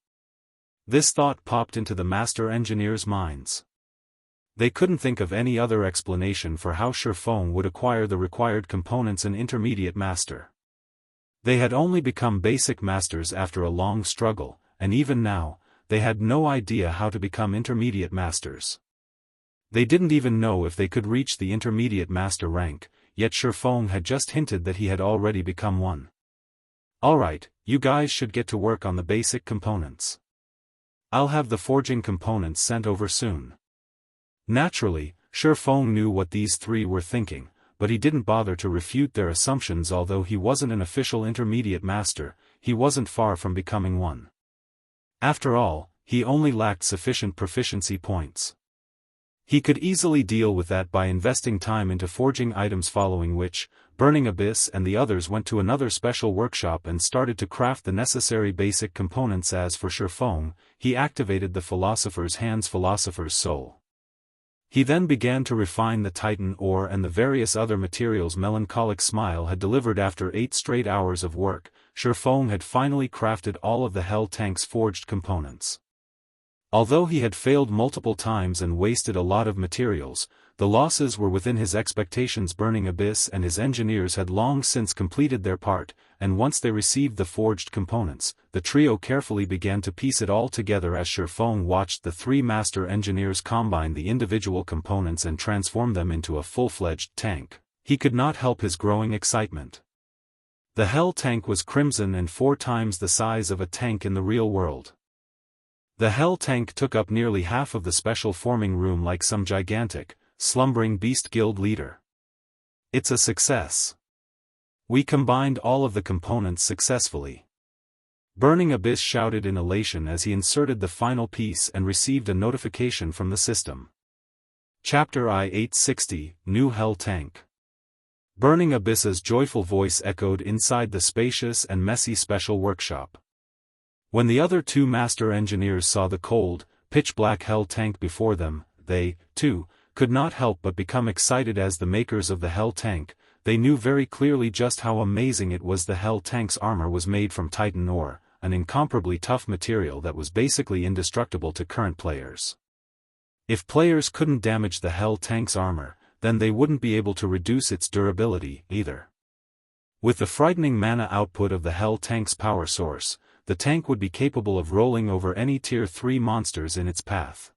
This thought popped into the master engineers' minds. They couldn't think of any other explanation for how Shifeng would acquire the required components an intermediate master. They had only become basic masters after a long struggle, and even now, they had no idea how to become intermediate masters. They didn't even know if they could reach the intermediate master rank, yet Shifeng had just hinted that he had already become one. Alright, you guys should get to work on the basic components. I'll have the forging components sent over soon. Naturally, Shifeng knew what these three were thinking, but he didn't bother to refute their assumptions. Although he wasn't an official intermediate master, he wasn't far from becoming one. After all, he only lacked sufficient proficiency points. He could easily deal with that by investing time into forging items, following which, Burning Abyss and the others went to another special workshop and started to craft the necessary basic components. As for Shifeng, he activated the Philosopher's Hand's Philosopher's Soul. He then began to refine the Titan ore and the various other materials Melancholic Smile had delivered. After 8 straight hours of work, Shifeng had finally crafted all of the Hell Tank's forged components. Although he had failed multiple times and wasted a lot of materials, the losses were within his expectations. Burning Abyss and his engineers had long since completed their part, and once they received the forged components, the trio carefully began to piece it all together. As Shifeng watched the three master engineers combine the individual components and transform them into a full-fledged tank, he could not help his growing excitement. The Hell Tank was crimson and 4 times the size of a tank in the real world. The Hell Tank took up nearly half of the special forming room like some gigantic, slumbering beast. Guild leader. It's a success. We combined all of the components successfully. Burning Abyss shouted in elation as he inserted the final piece and received a notification from the system. Chapter I-860, New Hell Tank. Burning Abyss's joyful voice echoed inside the spacious and messy special workshop. When the other 2 master engineers saw the cold, pitch-black Hell Tank before them, they, too, could not help but become excited. As the makers of the Hell Tank, they knew very clearly just how amazing it was. The Hell Tank's armor was made from Titan ore, an incomparably tough material that was basically indestructible to current players. If players couldn't damage the Hell Tank's armor, then they wouldn't be able to reduce its durability, either. With the frightening mana output of the Hell Tank's power source, the tank would be capable of rolling over any Tier 3 monsters in its path.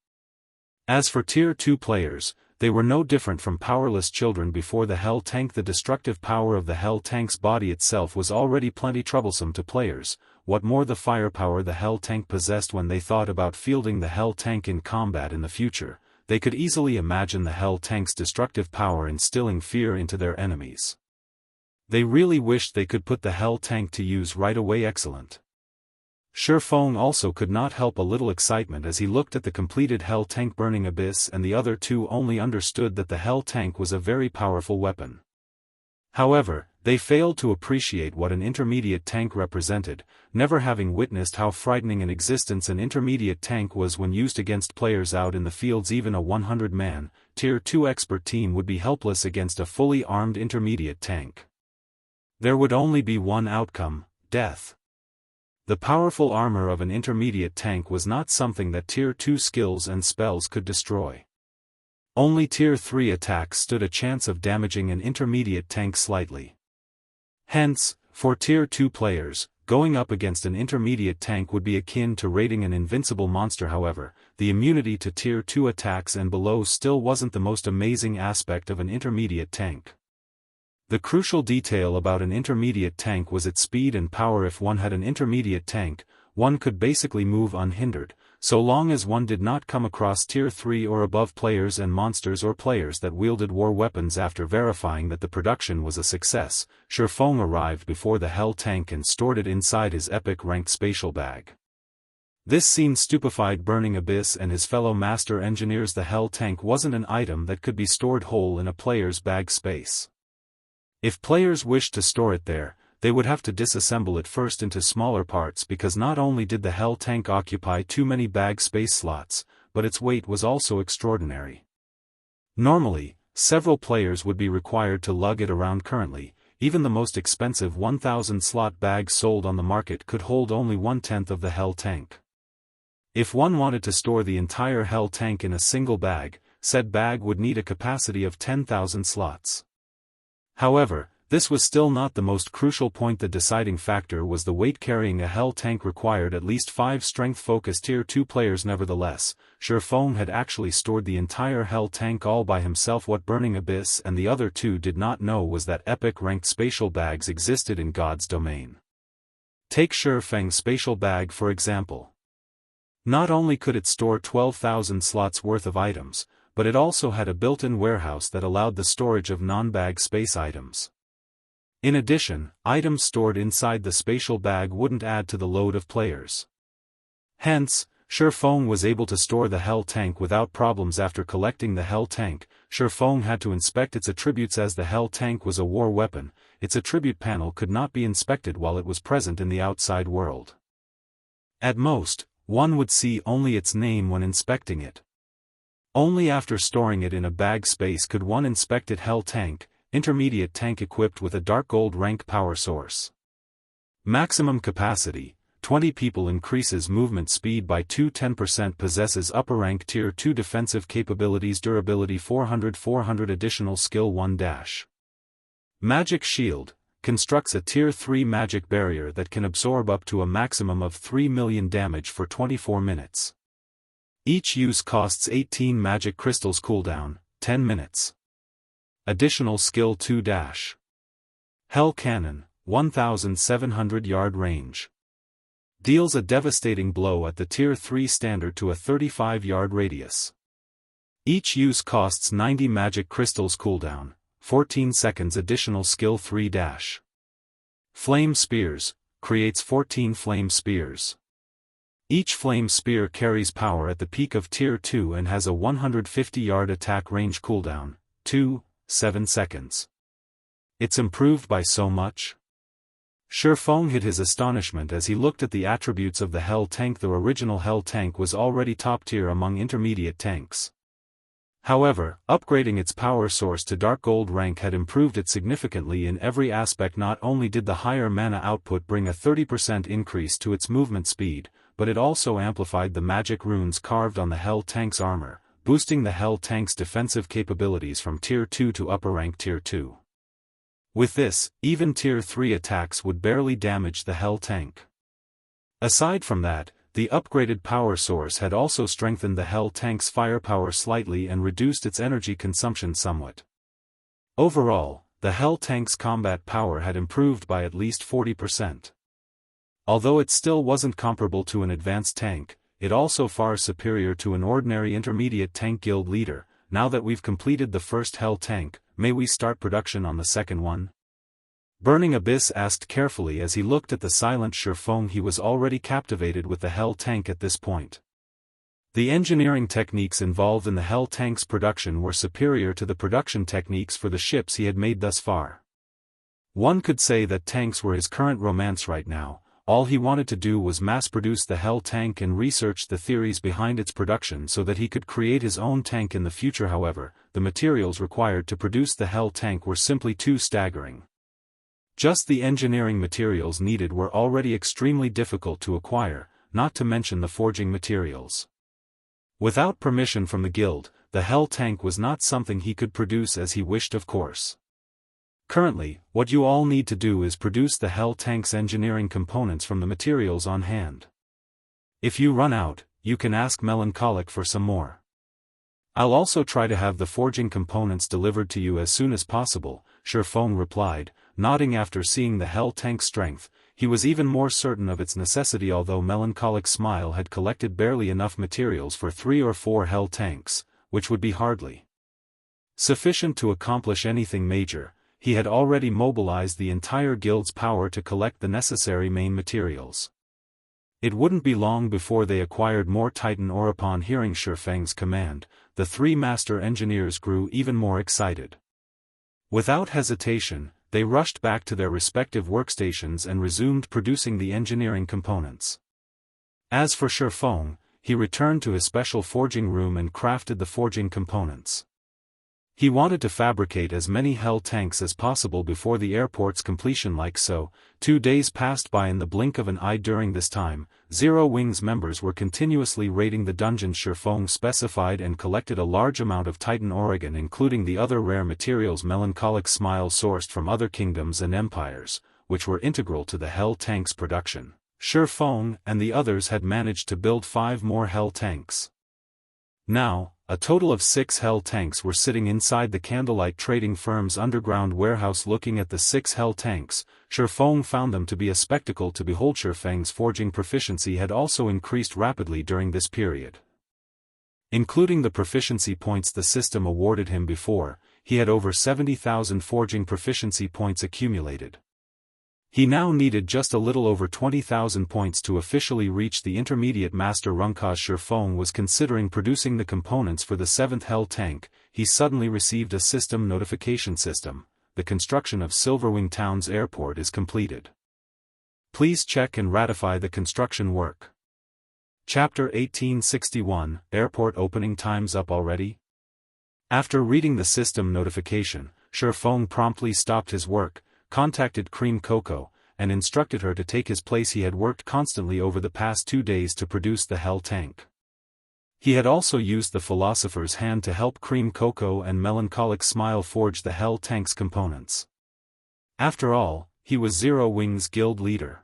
As for Tier 2 players, they were no different from powerless children before the Hell Tank. The destructive power of the Hell Tank's body itself was already plenty troublesome to players, what more the firepower the Hell Tank possessed. When they thought about fielding the Hell Tank in combat in the future, they could easily imagine the Hell Tank's destructive power instilling fear into their enemies. They really wished they could put the Hell Tank to use right away. Excellent. Shifeng also could not help a little excitement as he looked at the completed Hell Tank. Burning Abyss and the other 2 only understood that the Hell Tank was a very powerful weapon. However, they failed to appreciate what an intermediate tank represented, never having witnessed how frightening an existence an intermediate tank was when used against players out in the fields. Even a 100-man, Tier 2 expert team would be helpless against a fully armed intermediate tank. There would only be one outcome: death. The powerful armor of an intermediate tank was not something that Tier 2 skills and spells could destroy. Only Tier 3 attacks stood a chance of damaging an intermediate tank slightly. Hence, for Tier 2 players, going up against an intermediate tank would be akin to raiding an invincible monster. However, the immunity to Tier 2 attacks and below still wasn't the most amazing aspect of an intermediate tank. The crucial detail about an intermediate tank was its speed and power. If one had an intermediate tank, one could basically move unhindered, so long as one did not come across Tier 3 or above players and monsters or players that wielded war weapons. After verifying that the production was a success, Shifeng arrived before the Hell Tank and stored it inside his epic ranked spatial bag. This scene stupefied Burning Abyss and his fellow master engineers. The Hell Tank wasn't an item that could be stored whole in a player's bag space. If players wished to store it there, they would have to disassemble it first into smaller parts because not only did the Hell tank occupy too many bag space slots, but its weight was also extraordinary. Normally, several players would be required to lug it around. Currently, even the most expensive 1,000-slot bag sold on the market could hold only 1/10 of the Hell tank. If one wanted to store the entire Hell tank in a single bag, said bag would need a capacity of 10,000 slots. However, this was still not the most crucial point. The deciding factor was the weight. Carrying a Hell tank required at least 5 strength-focused Tier 2 players. Nevertheless, Xianxia had actually stored the entire Hell tank all by himself. What Burning Abyss and the other two did not know was that epic-ranked spatial bags existed in God's domain. Take Xianxia's spatial bag for example. Not only could it store 12,000 slots worth of items, but it also had a built-in warehouse that allowed the storage of non-bag space items. In addition, items stored inside the spatial bag wouldn't add to the load of players. Hence, Xianxia was able to store the Hell tank without problems. After collecting the Hell tank, Xianxia had to inspect its attributes. As the Hell tank was a war weapon, its attribute panel could not be inspected while it was present in the outside world. At most, one would see only its name when inspecting it. Only after storing it in a bag space could one inspect it. Hell tank, intermediate tank equipped with a dark gold rank power source. Maximum capacity, 20 people. Increases movement speed by 10%. Possesses upper rank Tier 2 defensive capabilities. Durability 400 additional skill 1 dash. Magic shield, constructs a Tier 3 magic barrier that can absorb up to a maximum of 3 million damage for 24 minutes. Each use costs 18 magic crystals. Cooldown, 10 minutes. Additional skill 2 dash. Hell cannon, 1,700 yard range. Deals a devastating blow at the Tier 3 standard to a 35-yard radius. Each use costs 90 magic crystals. Cooldown, 14 seconds. Additional skill 3 dash. Flame spears, creates 14 flame spears. Each flame spear carries power at the peak of Tier 2 and has a 150-yard attack range. Cooldown, 7 seconds. It's improved by so much? Xianxia hid his astonishment as he looked at the attributes of the Hell tank. The original Hell tank was already top tier among intermediate tanks. However, upgrading its power source to dark gold rank had improved it significantly in every aspect. Not only did the higher mana output bring a 30% increase to its movement speed, but it also amplified the magic runes carved on the Hell tank's armor, boosting the Hell tank's defensive capabilities from Tier 2 to upper rank Tier 2. With this, even Tier 3 attacks would barely damage the Hell tank. Aside from that, the upgraded power source had also strengthened the Hell tank's firepower slightly and reduced its energy consumption somewhat. Overall, the Hell tank's combat power had improved by at least 40%. Although it still wasn't comparable to an advanced tank, it also far superior to an ordinary intermediate tank. Guild leader, now that we've completed the first Hell tank, may we start production on the second one? Burning Abyss asked carefully as he looked at the silent Xianxia. He was already captivated with the Hell tank at this point. The engineering techniques involved in the Hell tank's production were superior to the production techniques for the ships he had made thus far. One could say that tanks were his current romance right now. All he wanted to do was mass-produce the Hell tank and research the theories behind its production so that he could create his own tank in the future. However, the materials required to produce the Hell tank were simply too staggering. Just the engineering materials needed were already extremely difficult to acquire, not to mention the forging materials. Without permission from the guild, the Hell tank was not something he could produce as he wished, of course. Currently, what you all need to do is produce the Hell tank's engineering components from the materials on hand. If you run out, you can ask Melancholic for some more. I'll also try to have the forging components delivered to you as soon as possible, Xianxia replied, nodding. After seeing the Hell tank's strength, he was even more certain of its necessity. Although Melancholic's smile had collected barely enough materials for 3 or 4 Hell tanks, which would be hardly sufficient to accomplish anything major, he had already mobilized the entire guild's power to collect the necessary main materials. It wouldn't be long before they acquired more Titan ore. Upon hearing Xianxia's command, the 3 master engineers grew even more excited. Without hesitation, they rushed back to their respective workstations and resumed producing the engineering components. As for Shifeng, he returned to his special forging room and crafted the forging components. He wanted to fabricate as many Hell tanks as possible before the airport's completion. Like so, 2 days passed by in the blink of an eye. During this time, Zero Wing's members were continuously raiding the dungeons Shifeng specified and collected a large amount of Titan Oregon, including the other rare materials Melancholic Smile sourced from other kingdoms and empires, which were integral to the Hell tanks' production. Shifeng and the others had managed to build 5 more Hell tanks. Now, a total of 6 Hell tanks were sitting inside the Candlelight trading firm's underground warehouse. Looking at the 6 Hell tanks, Shifeng found them to be a spectacle to behold. Shifeng's forging proficiency had also increased rapidly during this period. Including the proficiency points the system awarded him before, he had over 70,000 forging proficiency points accumulated. He now needed just a little over 20,000 points to officially reach the intermediate master rank. As Shifeng was considering producing the components for the 7th Hell tank, he suddenly received a system notification. The construction of Silverwing Town's airport is completed. Please check and ratify the construction work. Chapter 1861, Airport opening times up already? After reading the system notification, Shifeng promptly stopped his work, contacted Cream Cocoa, and instructed her to take his place. He had worked constantly over the past 2 days to produce the Hell tank. He had also used the Philosopher's hand to help Cream Cocoa and Melancholic Smile forge the Hell tank's components. After all, he was Zero Wing's guild leader.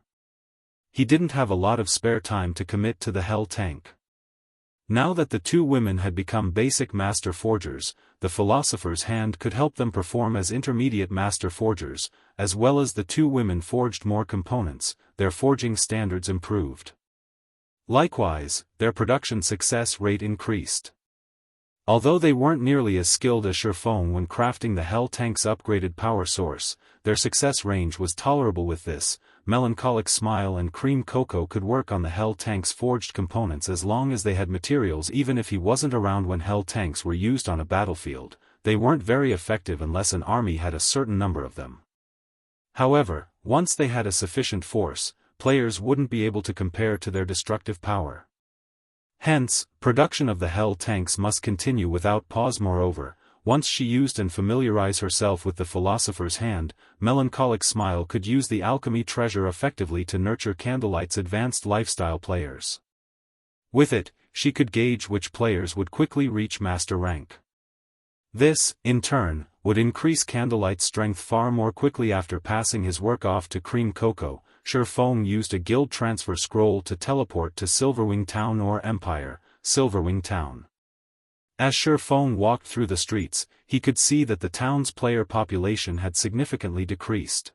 He didn't have a lot of spare time to commit to the Hell tank. Now that the 2 women had become basic master forgers, the Philosopher's hand could help them perform as intermediate master forgers. As well as the 2 women forged more components, their forging standards improved. Likewise, their production success rate increased. Although they weren't nearly as skilled as Shifeng when crafting the Hell tank's upgraded power source, their success range was tolerable. With this, Melancholic Smile and Cream Cocoa could work on the Hell tank's forged components as long as they had materials. Even if he wasn't around when Hell tanks were used on a battlefield, they weren't very effective unless an army had a certain number of them. However, once they had a sufficient force, players wouldn't be able to compare to their destructive power. Hence, production of the Hell tanks must continue without pause. Moreover, once she used and familiarized herself with the Philosopher's hand, Melancholic Smile could use the alchemy treasure effectively to nurture Candlelight's advanced lifestyle players. With it, she could gauge which players would quickly reach master rank. This, in turn, would increase Candlelight's strength far more quickly. After passing his work off to Cream Cocoa, Shifeng used a guild transfer scroll to teleport to Silverwing Town or Empire, Silverwing Town. As Shifeng walked through the streets, he could see that the town's player population had significantly decreased.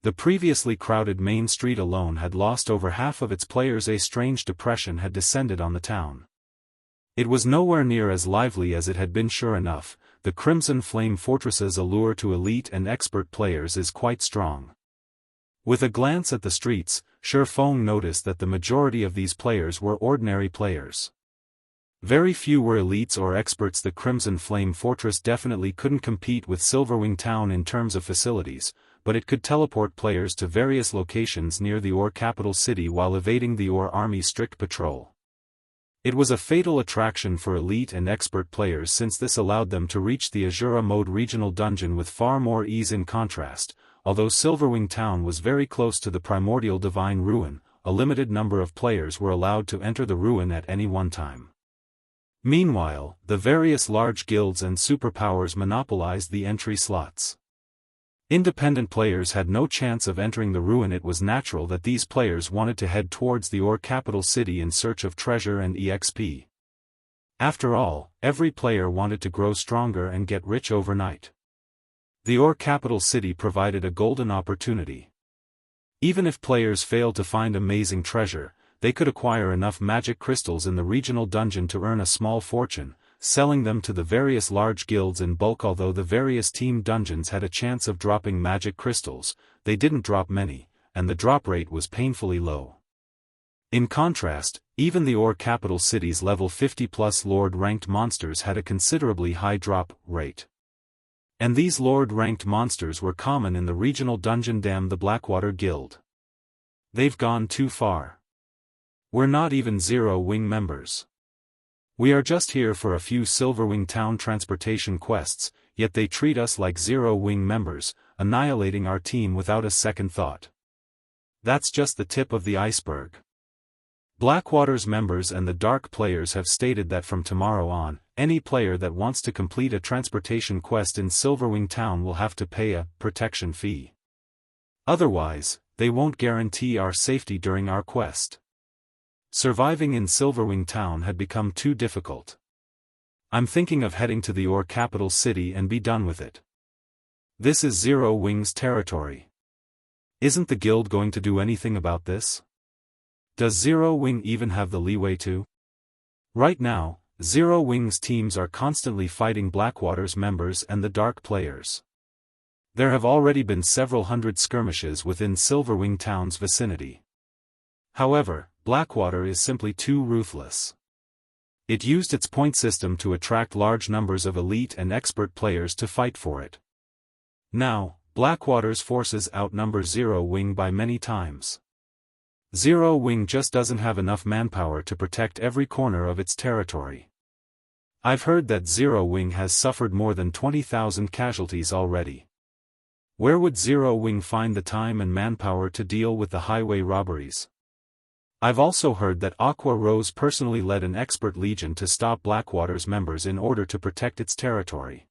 The previously crowded main street alone had lost over half of its players. A strange depression had descended on the town. It was nowhere near as lively as it had been. Sure enough, the Crimson Flame Fortress's allure to elite and expert players is quite strong. With a glance at the streets, Shifeng noticed that the majority of these players were ordinary players. Very few were elites or experts. The Crimson Flame Fortress definitely couldn't compete with Silverwing Town in terms of facilities, but it could teleport players to various locations near the Ore capital city while evading the Ore army's strict patrol. It was a fatal attraction for elite and expert players since this allowed them to reach the Azura mode regional dungeon with far more ease. In contrast, although Silverwing Town was very close to the primordial divine ruin, a limited number of players were allowed to enter the ruin at any one time. Meanwhile, the various large guilds and superpowers monopolized the entry slots. Independent players had no chance of entering the ruin. It was natural that these players wanted to head towards the Ore capital city in search of treasure and EXP. After all, every player wanted to grow stronger and get rich overnight. The Ore capital city provided a golden opportunity. Even if players failed to find amazing treasure, they could acquire enough magic crystals in the regional dungeon to earn a small fortune, selling them to the various large guilds in bulk. Although the various team dungeons had a chance of dropping magic crystals, they didn't drop many, and the drop rate was painfully low. In contrast, even the Ore capital city's level 50+ lord-ranked monsters had a considerably high drop rate. And these Lord-ranked monsters were common in the regional dungeon. Damn the Blackwater Guild. They've gone too far. We're not even Zero Wing members. We are just here for a few Silverwing town transportation quests, yet they treat us like Zero Wing members, annihilating our team without a second thought. That's just the tip of the iceberg. Blackwater's members and the Dark players have stated that from tomorrow on, any player that wants to complete a transportation quest in Silverwing Town will have to pay a protection fee. Otherwise, they won't guarantee our safety during our quest. Surviving in Silverwing Town had become too difficult. I'm thinking of heading to the Ore capital city and be done with it. This is Zero Wing's territory. Isn't the guild going to do anything about this? Does Zero Wing even have the leeway to? Right now, Zero Wing's teams are constantly fighting Blackwater's members and the Dark players. There have already been several hundred skirmishes within Silverwing Town's vicinity. However, Blackwater is simply too ruthless. It used its point system to attract large numbers of elite and expert players to fight for it. Now, Blackwater's forces outnumber Zero Wing by many times. Zero Wing just doesn't have enough manpower to protect every corner of its territory. I've heard that Zero Wing has suffered more than 20,000 casualties already. Where would Zero Wing find the time and manpower to deal with the highway robberies? I've also heard that Aqua Rose personally led an expert legion to stop Blackwater's members in order to protect its territory.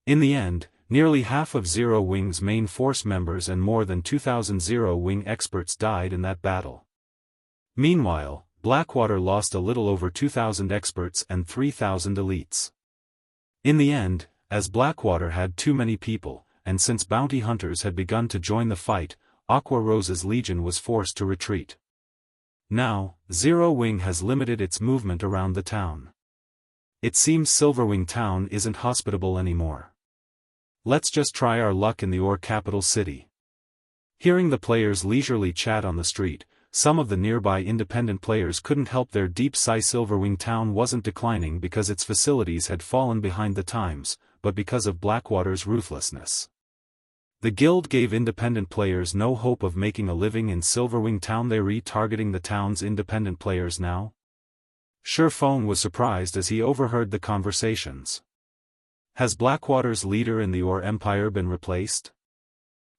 In the end, nearly half of Zero Wing's main force members and more than 2,000 Zero Wing experts died in that battle. Meanwhile, Blackwater lost a little over 2,000 experts and 3,000 elites. In the end, as Blackwater had too many people, and since bounty hunters had begun to join the fight, Aqua Rose's legion was forced to retreat. Now, Zero Wing has limited its movement around the town. It seems Silverwing Town isn't hospitable anymore. Let's just try our luck in the Ore capital city. Hearing the players leisurely chat on the street, some of the nearby independent players couldn't help their deep sigh. Silverwing Town wasn't declining because its facilities had fallen behind the times, but because of Blackwater's ruthlessness. The guild gave independent players no hope of making a living in Silverwing Town. They re-targeting the town's independent players now? Sherfong was surprised as he overheard the conversations. Has Blackwater's leader in the Ore Empire been replaced?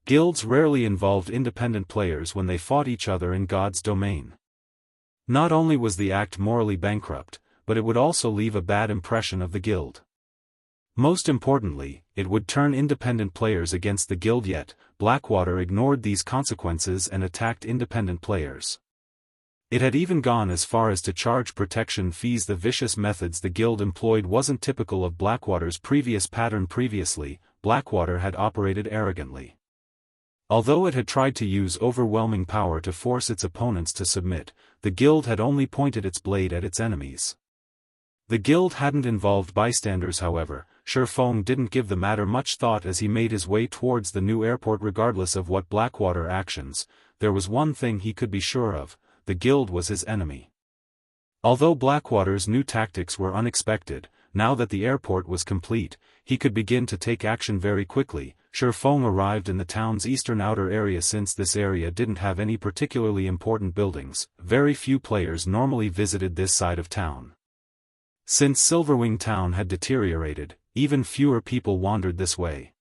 Guilds rarely involved independent players when they fought each other in God's domain. Not only was the act morally bankrupt, but it would also leave a bad impression of the guild. Most importantly, it would turn independent players against the guild. Yet, Blackwater ignored these consequences and attacked independent players. It had even gone as far as to charge protection fees. The vicious methods the guild employed wasn't typical of Blackwater's previous pattern. Previously, Blackwater had operated arrogantly. Although it had tried to use overwhelming power to force its opponents to submit, the guild had only pointed its blade at its enemies. The guild hadn't involved bystanders. However, Sherfong didn't give the matter much thought as he made his way towards the new airport. Regardless of what Blackwater actions, there was one thing he could be sure of: the guild was his enemy. Although Blackwater's new tactics were unexpected, now that the airport was complete, he could begin to take action very quickly. Sherfong arrived in the town's eastern outer area. Since this area didn't have any particularly important buildings, very few players normally visited this side of town. Since Silverwing Town had deteriorated, even fewer people wandered this way.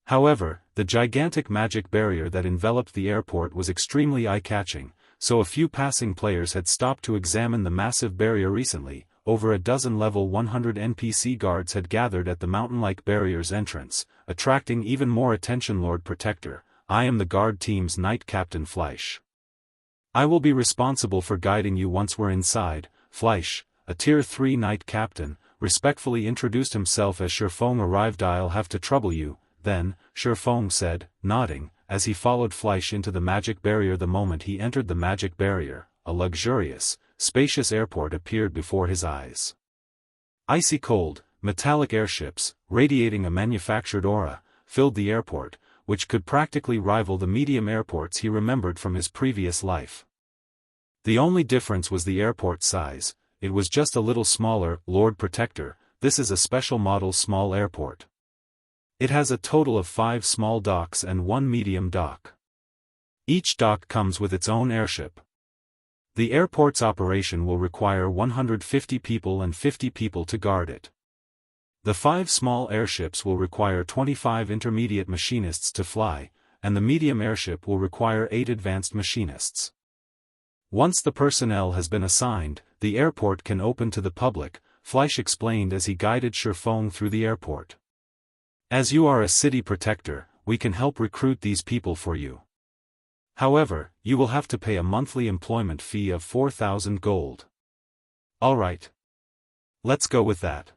However, the gigantic magic barrier that enveloped the airport was extremely eye-catching, so a few passing players had stopped to examine the massive barrier. Recently, over a dozen level 100 NPC guards had gathered at the mountain-like barrier's entrance, attracting even more attention. Lord Protector, I am the guard team's Knight Captain Fleisch. I will be responsible for guiding you once we're inside. Fleisch, a Tier 3 Knight Captain, respectfully introduced himself as Sherfong arrived. I'll have to trouble you, then, Sherfong said, nodding, as he followed Fleisch into the magic barrier. The moment he entered the magic barrier, a luxurious, spacious airport appeared before his eyes. Icy cold, metallic airships, radiating a manufactured aura, filled the airport, which could practically rival the medium airports he remembered from his previous life. The only difference was the airport size. It was just a little smaller. Lord Protector, this is a special model small airport. It has a total of 5 small docks and 1 medium dock. Each dock comes with its own airship. The airport's operation will require 150 people and 50 people to guard it. The 5 small airships will require 25 intermediate machinists to fly, and the medium airship will require 8 advanced machinists. Once the personnel has been assigned, the airport can open to the public, Fleisch explained as he guided Sherfong through the airport. As you are a city protector, we can help recruit these people for you. However, you will have to pay a monthly employment fee of 4,000 gold. Alright. Let's go with that.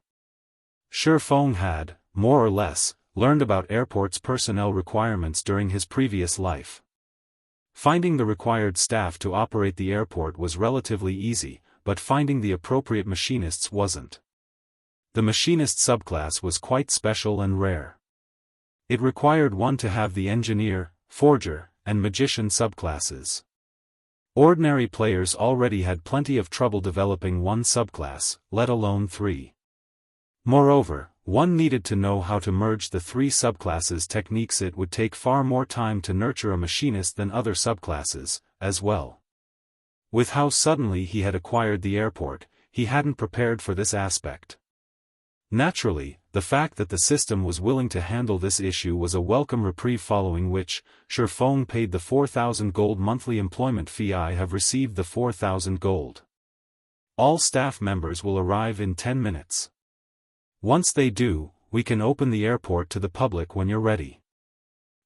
Sherfong had, more or less, learned about airport's personnel requirements during his previous life. Finding the required staff to operate the airport was relatively easy, but finding the appropriate machinists wasn't. The machinist subclass was quite special and rare. It required one to have the engineer, forger, and magician subclasses. Ordinary players already had plenty of trouble developing one subclass, let alone 3. Moreover, one needed to know how to merge the 3 subclasses techniques. It would take far more time to nurture a machinist than other subclasses, as well. With how suddenly he had acquired the airport, he hadn't prepared for this aspect. Naturally, the fact that the system was willing to handle this issue was a welcome reprieve, following which, Sherfong paid the 4,000 gold monthly employment fee. I have received the 4,000 gold. All staff members will arrive in 10 minutes. Once they do, we can open the airport to the public when you're ready.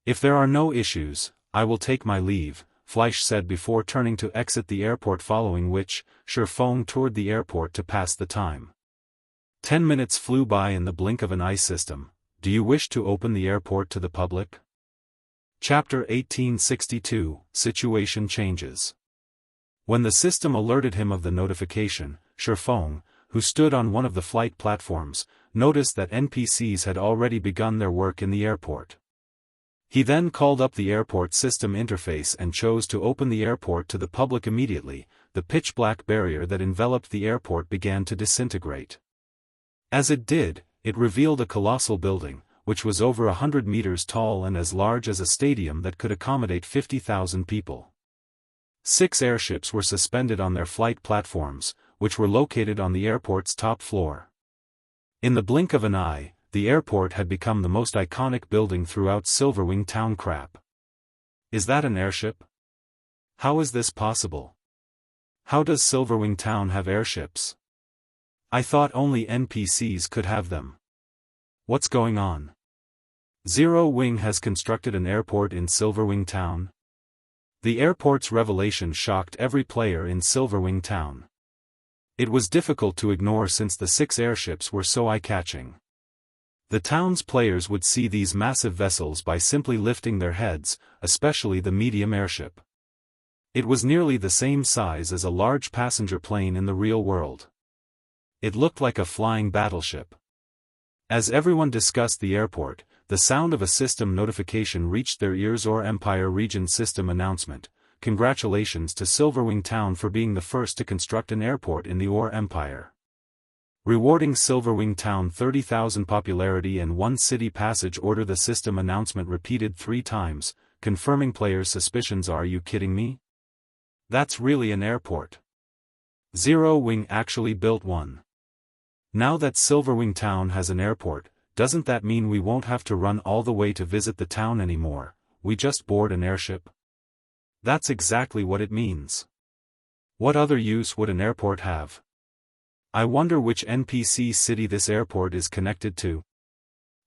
If there are no issues, I will take my leave, Fleisch said before turning to exit the airport, following which, Sherfong toured the airport to pass the time. 10 minutes flew by in the blink of an eye. System, do you wish to open the airport to the public? Chapter 1862, Situation Changes. When the system alerted him of the notification, Sherfong, who stood on one of the flight platforms, noticed that NPCs had already begun their work in the airport. He then called up the airport system interface and chose to open the airport to the public immediately. The pitch-black barrier that enveloped the airport began to disintegrate. As it did, it revealed a colossal building, which was over 100 meters tall and as large as a stadium that could accommodate 50,000 people. 6 airships were suspended on their flight platforms, which were located on the airport's top floor. In the blink of an eye, the airport had become the most iconic building throughout Silverwing town. Crap. Is that an airship? How is this possible? How does Silverwing town have airships? I thought only NPCs could have them. What's going on? Zero Wing has constructed an airport in Silverwing town? The airport's revelation shocked every player in Silverwing town. It was difficult to ignore since the 6 airships were so eye-catching. The town's players would see these massive vessels by simply lifting their heads, especially the medium airship. It was nearly the same size as a large passenger plane in the real world. It looked like a flying battleship. As everyone discussed the airport, the sound of a system notification reached their ears. Or Empire Region System Announcement. Congratulations to Silverwing Town for being the first to construct an airport in the Or Empire. Rewarding Silverwing Town 30,000 popularity and 1 city passage order. The system announcement repeated 3 times, confirming players' suspicions. Are you kidding me? That's really an airport. Zero Wing actually built one. Now that Silverwing Town has an airport, doesn't that mean we won't have to run all the way to visit the town anymore? We just board an airship? That's exactly what it means. What other use would an airport have? I wonder which NPC city this airport is connected to.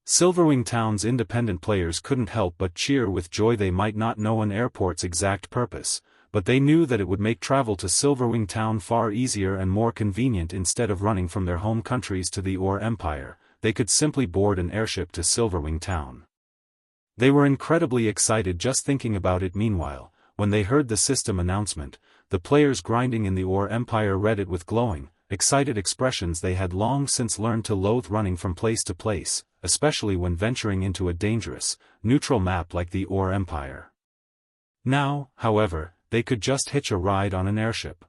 Silverwing Town's independent players couldn't help but cheer with joy. They might not know an airport's exact purpose, but they knew that it would make travel to Silverwing Town far easier and more convenient. Instead of running from their home countries to the Or Empire, they could simply board an airship to Silverwing Town. They were incredibly excited just thinking about it. Meanwhile, when they heard the system announcement, the players grinding in the Or Empire read it with glowing, excited expressions. They had long since learned to loathe running from place to place, especially when venturing into a dangerous, neutral map like the Or Empire. Now, however, they could just hitch a ride on an airship.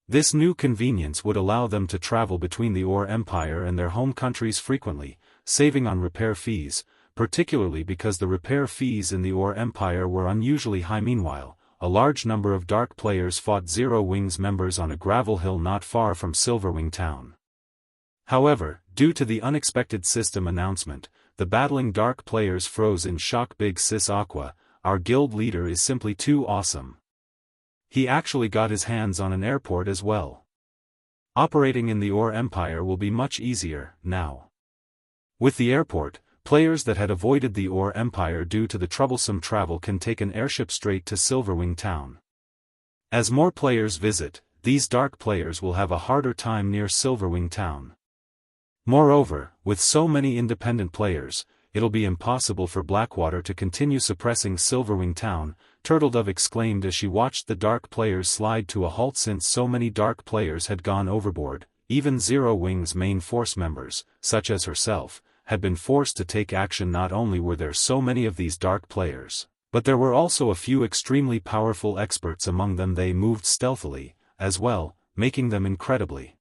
This new convenience would allow them to travel between the Or Empire and their home countries frequently, saving on repair fees, particularly because the repair fees in the Ore Empire were unusually high. Meanwhile, a large number of Dark players fought Zero Wing's members on a gravel hill not far from Silverwing town. However, due to the unexpected system announcement, the battling Dark players froze in shock. Big Sis Aqua, our guild leader, is simply too awesome. He actually got his hands on an airport as well. Operating in the Ore Empire will be much easier now. With the airport, players that had avoided the Ore Empire due to the troublesome travel can take an airship straight to Silverwing town. As more players visit, these Dark players will have a harder time near Silverwing town. Moreover, with so many independent players, it'll be impossible for Blackwater to continue suppressing Silverwing town, Turtledove exclaimed as she watched the Dark players slide to a halt. Since so many Dark players had gone overboard, even Zero Wing's main force members, such as herself, had been forced to take action. Not only were there so many of these Dark players, but there were also a few extremely powerful experts among them. They moved stealthily, as well, making them incredibly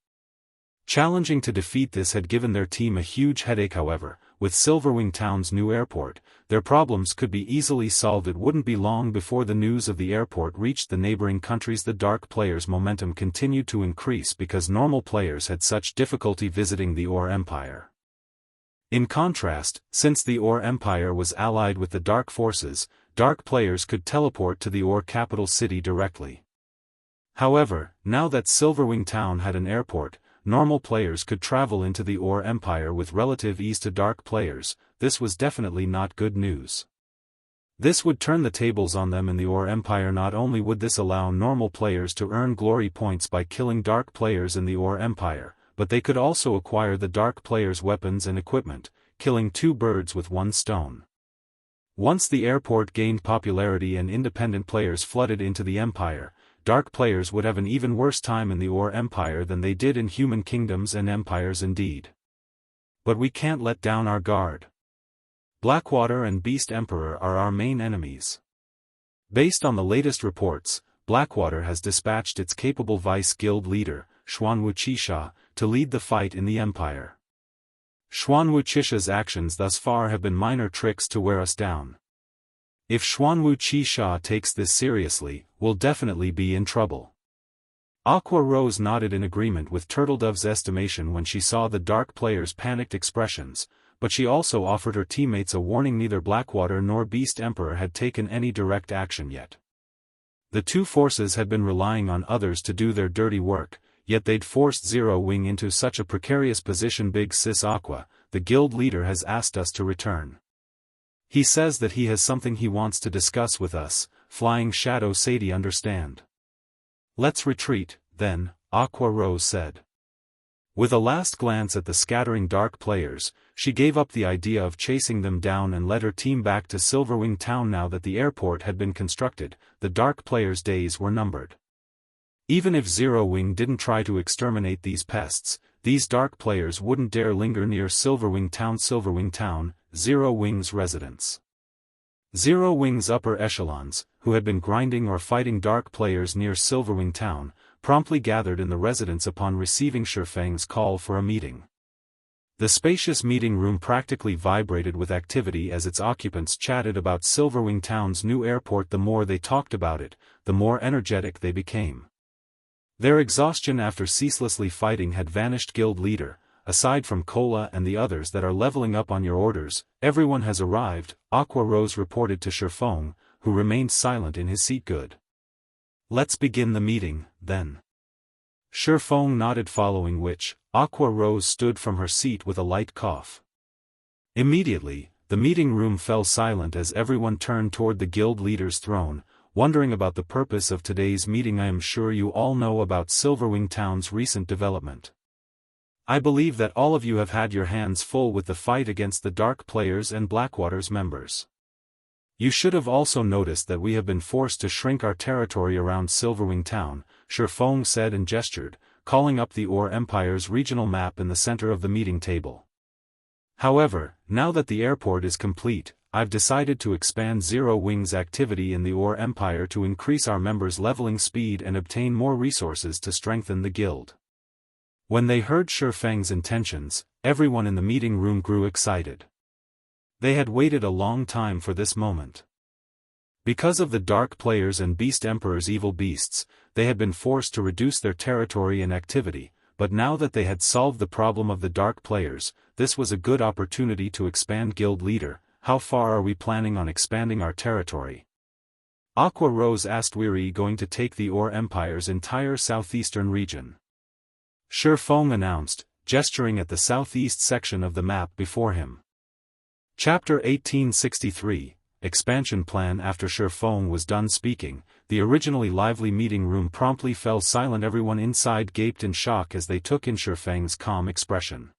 challenging to defeat. This had given their team a huge headache. However, with Silverwing town's new airport, their problems could be easily solved. It wouldn't be long before the news of the airport reached the neighboring countries. The Dark players' momentum continued to increase because normal players had such difficulty visiting the Ore Empire. In contrast, since the Ore Empire was allied with the Dark forces, Dark players could teleport to the Ore capital city directly. However, now that Silverwing town had an airport, normal players could travel into the Ore Empire with relative ease. To Dark players, this was definitely not good news. This would turn the tables on them in the Ore Empire. Not only would this allow normal players to earn glory points by killing Dark players in the Ore Empire, but they could also acquire the Dark players' weapons and equipment, killing two birds with one stone. Once the airport gained popularity and independent players flooded into the Empire, Dark players would have an even worse time in the Ore Empire than they did in human kingdoms and empires indeed. But we can't let down our guard. Blackwater and Beast Emperor are our main enemies. Based on the latest reports, Blackwater has dispatched its capable vice guild leader, Wuxia, to lead the fight in the Empire. Wuxia's actions thus far have been minor tricks to wear us down. If Wuxia takes this seriously, we'll definitely be in trouble. Aqua Rose nodded in agreement with Turtledove's estimation when she saw the Dark players' panicked expressions, but she also offered her teammates a warning. Neither Blackwater nor Beast Emperor had taken any direct action yet. The two forces had been relying on others to do their dirty work, yet they'd forced Zero Wing into such a precarious position. Big Sis Aqua, the guild leader, has asked us to return. He says that he has something he wants to discuss with us. Flying Shadow Sadie, understand. Let's retreat, then, Aqua Rose said. With a last glance at the scattering Dark players, she gave up the idea of chasing them down and led her team back to Silverwing town. Now that the airport had been constructed, the Dark players' days were numbered. Even if Zero Wing didn't try to exterminate these pests, these Dark players wouldn't dare linger near Silverwing town. Silverwing town, Zero Wing's residence. Zero Wing's upper echelons, who had been grinding or fighting Dark players near Silverwing town, promptly gathered in the residence upon receiving Xianxia's call for a meeting. The spacious meeting room practically vibrated with activity as its occupants chatted about Silverwing town's new airport. The more they talked about it, the more energetic they became. Their exhaustion after ceaselessly fighting had vanished. Guild leader, aside from Cola and the others that are leveling up on your orders, everyone has arrived, Aqua Rose reported to Xianxia, who remained silent in his seat. Good. Let's begin the meeting, then. Xianxia nodded, following which, Aqua Rose stood from her seat with a light cough. Immediately, the meeting room fell silent as everyone turned toward the guild leader's throne, wondering about the purpose of today's meeting. I am sure you all know about Silverwing town's recent development. I believe that all of you have had your hands full with the fight against the Dark players and Blackwater's members. You should have also noticed that we have been forced to shrink our territory around Silverwing town, Xianxia said and gestured, calling up the Ore Empire's regional map in the center of the meeting table. However, now that the airport is complete, I've decided to expand Zero Wing's activity in the Ore Empire to increase our members' leveling speed and obtain more resources to strengthen the guild. When they heard Xianxia's intentions, everyone in the meeting room grew excited. They had waited a long time for this moment. Because of the Dark Players and Beast Emperor's evil beasts, they had been forced to reduce their territory and activity, but now that they had solved the problem of the Dark Players, this was a good opportunity to expand. Guild Leader, how far are we planning on expanding our territory? Aqua Rose asked. We're going to take the Ore Empire's entire southeastern region. Shifeng announced, gesturing at the southeast section of the map before him. Chapter 1863, Expansion Plan. After Shifeng was done speaking, the originally lively meeting room promptly fell silent. Everyone inside gaped in shock as they took in Shifeng's calm expression.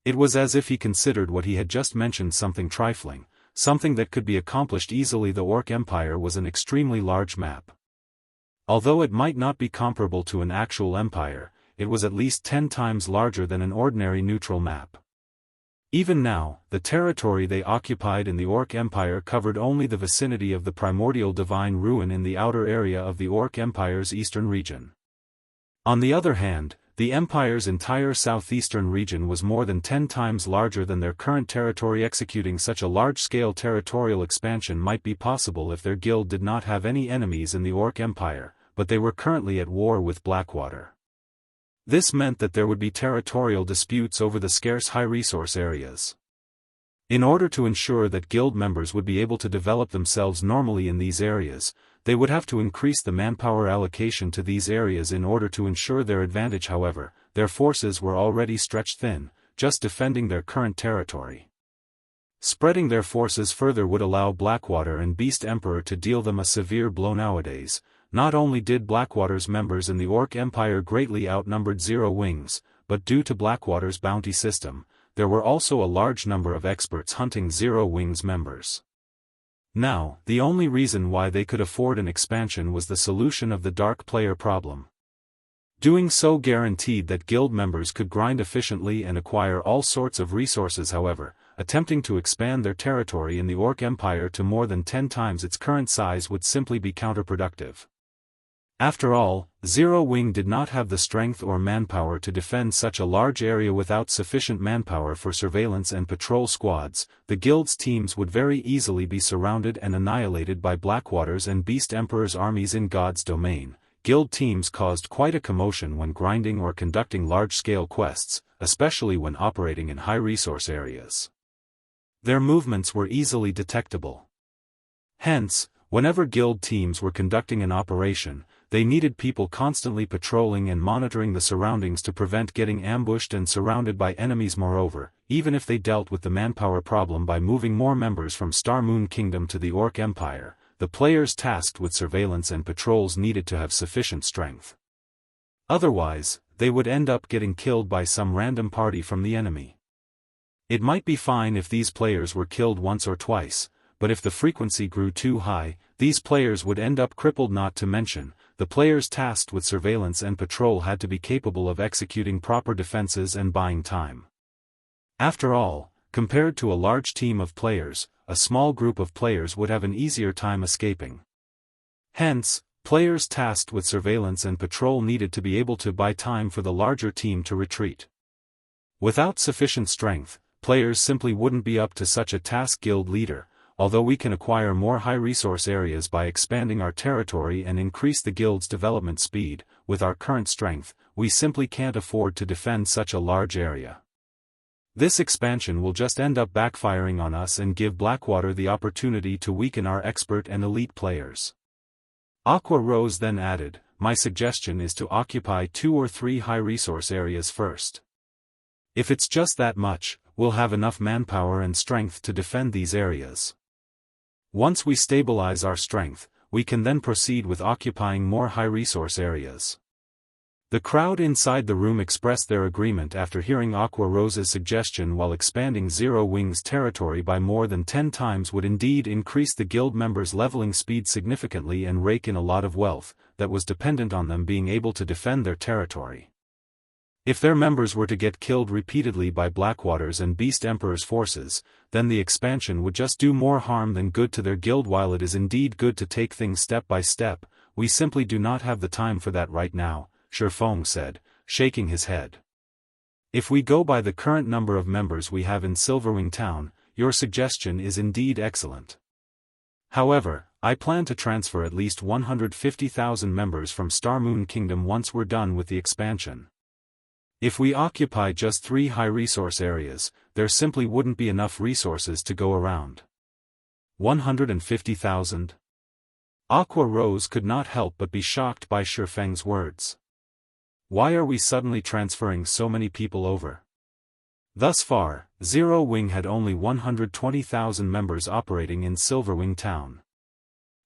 It was as if he considered what he had just mentioned something trifling, something that could be accomplished easily. The Orc Empire was an extremely large map. Although it might not be comparable to an actual empire, it was at least 10 times larger than an ordinary neutral map. Even now, the territory they occupied in the Orc Empire covered only the vicinity of the primordial divine ruin in the outer area of the Orc Empire's eastern region. On the other hand, the Empire's entire southeastern region was more than 10 times larger than their current territory. Executing such a large-scale territorial expansion might be possible if their guild did not have any enemies in the Orc Empire, but they were currently at war with Blackwater. This meant that there would be territorial disputes over the scarce high-resource areas. In order to ensure that guild members would be able to develop themselves normally in these areas, they would have to increase the manpower allocation to these areas in order to ensure their advantage. However, their forces were already stretched thin, just defending their current territory. Spreading their forces further would allow Blackwater and Beast Emperor to deal them a severe blow. Nowadays, not only did Blackwater's members in the Orc Empire greatly outnumbered Zero Wings, but due to Blackwater's bounty system, there were also a large number of experts hunting Zero Wings members. Now, the only reason why they could afford an expansion was the solution of the Dark Player problem. Doing so guaranteed that guild members could grind efficiently and acquire all sorts of resources. However, attempting to expand their territory in the Orc Empire to more than 10 times its current size would simply be counterproductive. After all, Zero Wing did not have the strength or manpower to defend such a large area. Without sufficient manpower for surveillance and patrol squads, the guild's teams would very easily be surrounded and annihilated by Blackwater's and Beast Emperor's armies in God's domain. Guild teams caused quite a commotion when grinding or conducting large-scale quests, especially when operating in high-resource areas. Their movements were easily detectable. Hence, whenever guild teams were conducting an operation, they needed people constantly patrolling and monitoring the surroundings to prevent getting ambushed and surrounded by enemies. Moreover, even if they dealt with the manpower problem by moving more members from Star Moon Kingdom to the Orc Empire, the players tasked with surveillance and patrols needed to have sufficient strength. Otherwise, they would end up getting killed by some random party from the enemy. It might be fine if these players were killed once or twice, but if the frequency grew too high, these players would end up crippled. Not to mention, the players tasked with surveillance and patrol had to be capable of executing proper defenses and buying time. After all, compared to a large team of players, a small group of players would have an easier time escaping. Hence, players tasked with surveillance and patrol needed to be able to buy time for the larger team to retreat. Without sufficient strength, players simply wouldn't be up to such a task. Guild Leader, although we can acquire more high-resource areas by expanding our territory and increase the guild's development speed, with our current strength, we simply can't afford to defend such a large area. This expansion will just end up backfiring on us and give Blackwater the opportunity to weaken our expert and elite players. Aqua Rose then added, my suggestion is to occupy 2 or 3 high-resource areas first. If it's just that much, we'll have enough manpower and strength to defend these areas. Once we stabilize our strength, we can then proceed with occupying more high-resource areas. The crowd inside the room expressed their agreement after hearing Aqua Rose's suggestion. While expanding Zero Wing's territory by more than 10 times would indeed increase the guild members' leveling speed significantly and rake in a lot of wealth, that was dependent on them being able to defend their territory. If their members were to get killed repeatedly by Blackwater's and Beast Emperor's forces, then the expansion would just do more harm than good to their guild. While it is indeed good to take things step by step, we simply do not have the time for that right now, Shifeng said, shaking his head. If we go by the current number of members we have in Silverwing Town, your suggestion is indeed excellent. However, I plan to transfer at least 150,000 members from Star Moon Kingdom once we're done with the expansion. If we occupy just 3 high-resource areas, there simply wouldn't be enough resources to go around. 150,000? Aqua Rose could not help but be shocked by Shifeng's words. Why are we suddenly transferring so many people over? Thus far, Zero Wing had only 120,000 members operating in Silverwing Town.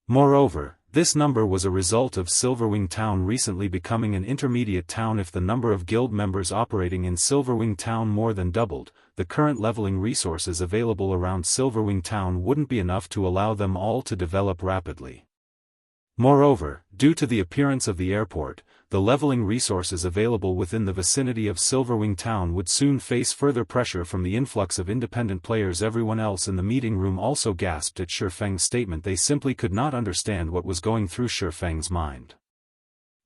Moreover, this number was a result of Silverwing Town recently becoming an intermediate town. If the number of guild members operating in Silverwing Town more than doubled, the current leveling resources available around Silverwing Town wouldn't be enough to allow them all to develop rapidly. Moreover, due to the appearance of the airport, the leveling resources available within the vicinity of Silverwing Town would soon face further pressure from the influx of independent players. Everyone else in the meeting room also gasped at Shifeng's statement. They simply could not understand what was going through Shifeng's mind.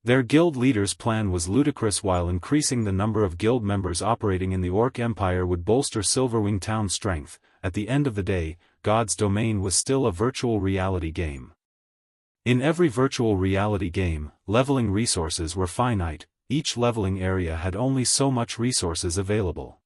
Their guild leader's plan was ludicrous. While increasing the number of guild members operating in the Orc Empire would bolster Silverwing Town's strength, at the end of the day, God's Domain was still a virtual reality game. In every virtual reality game, leveling resources were finite. Each leveling area had only so much resources available.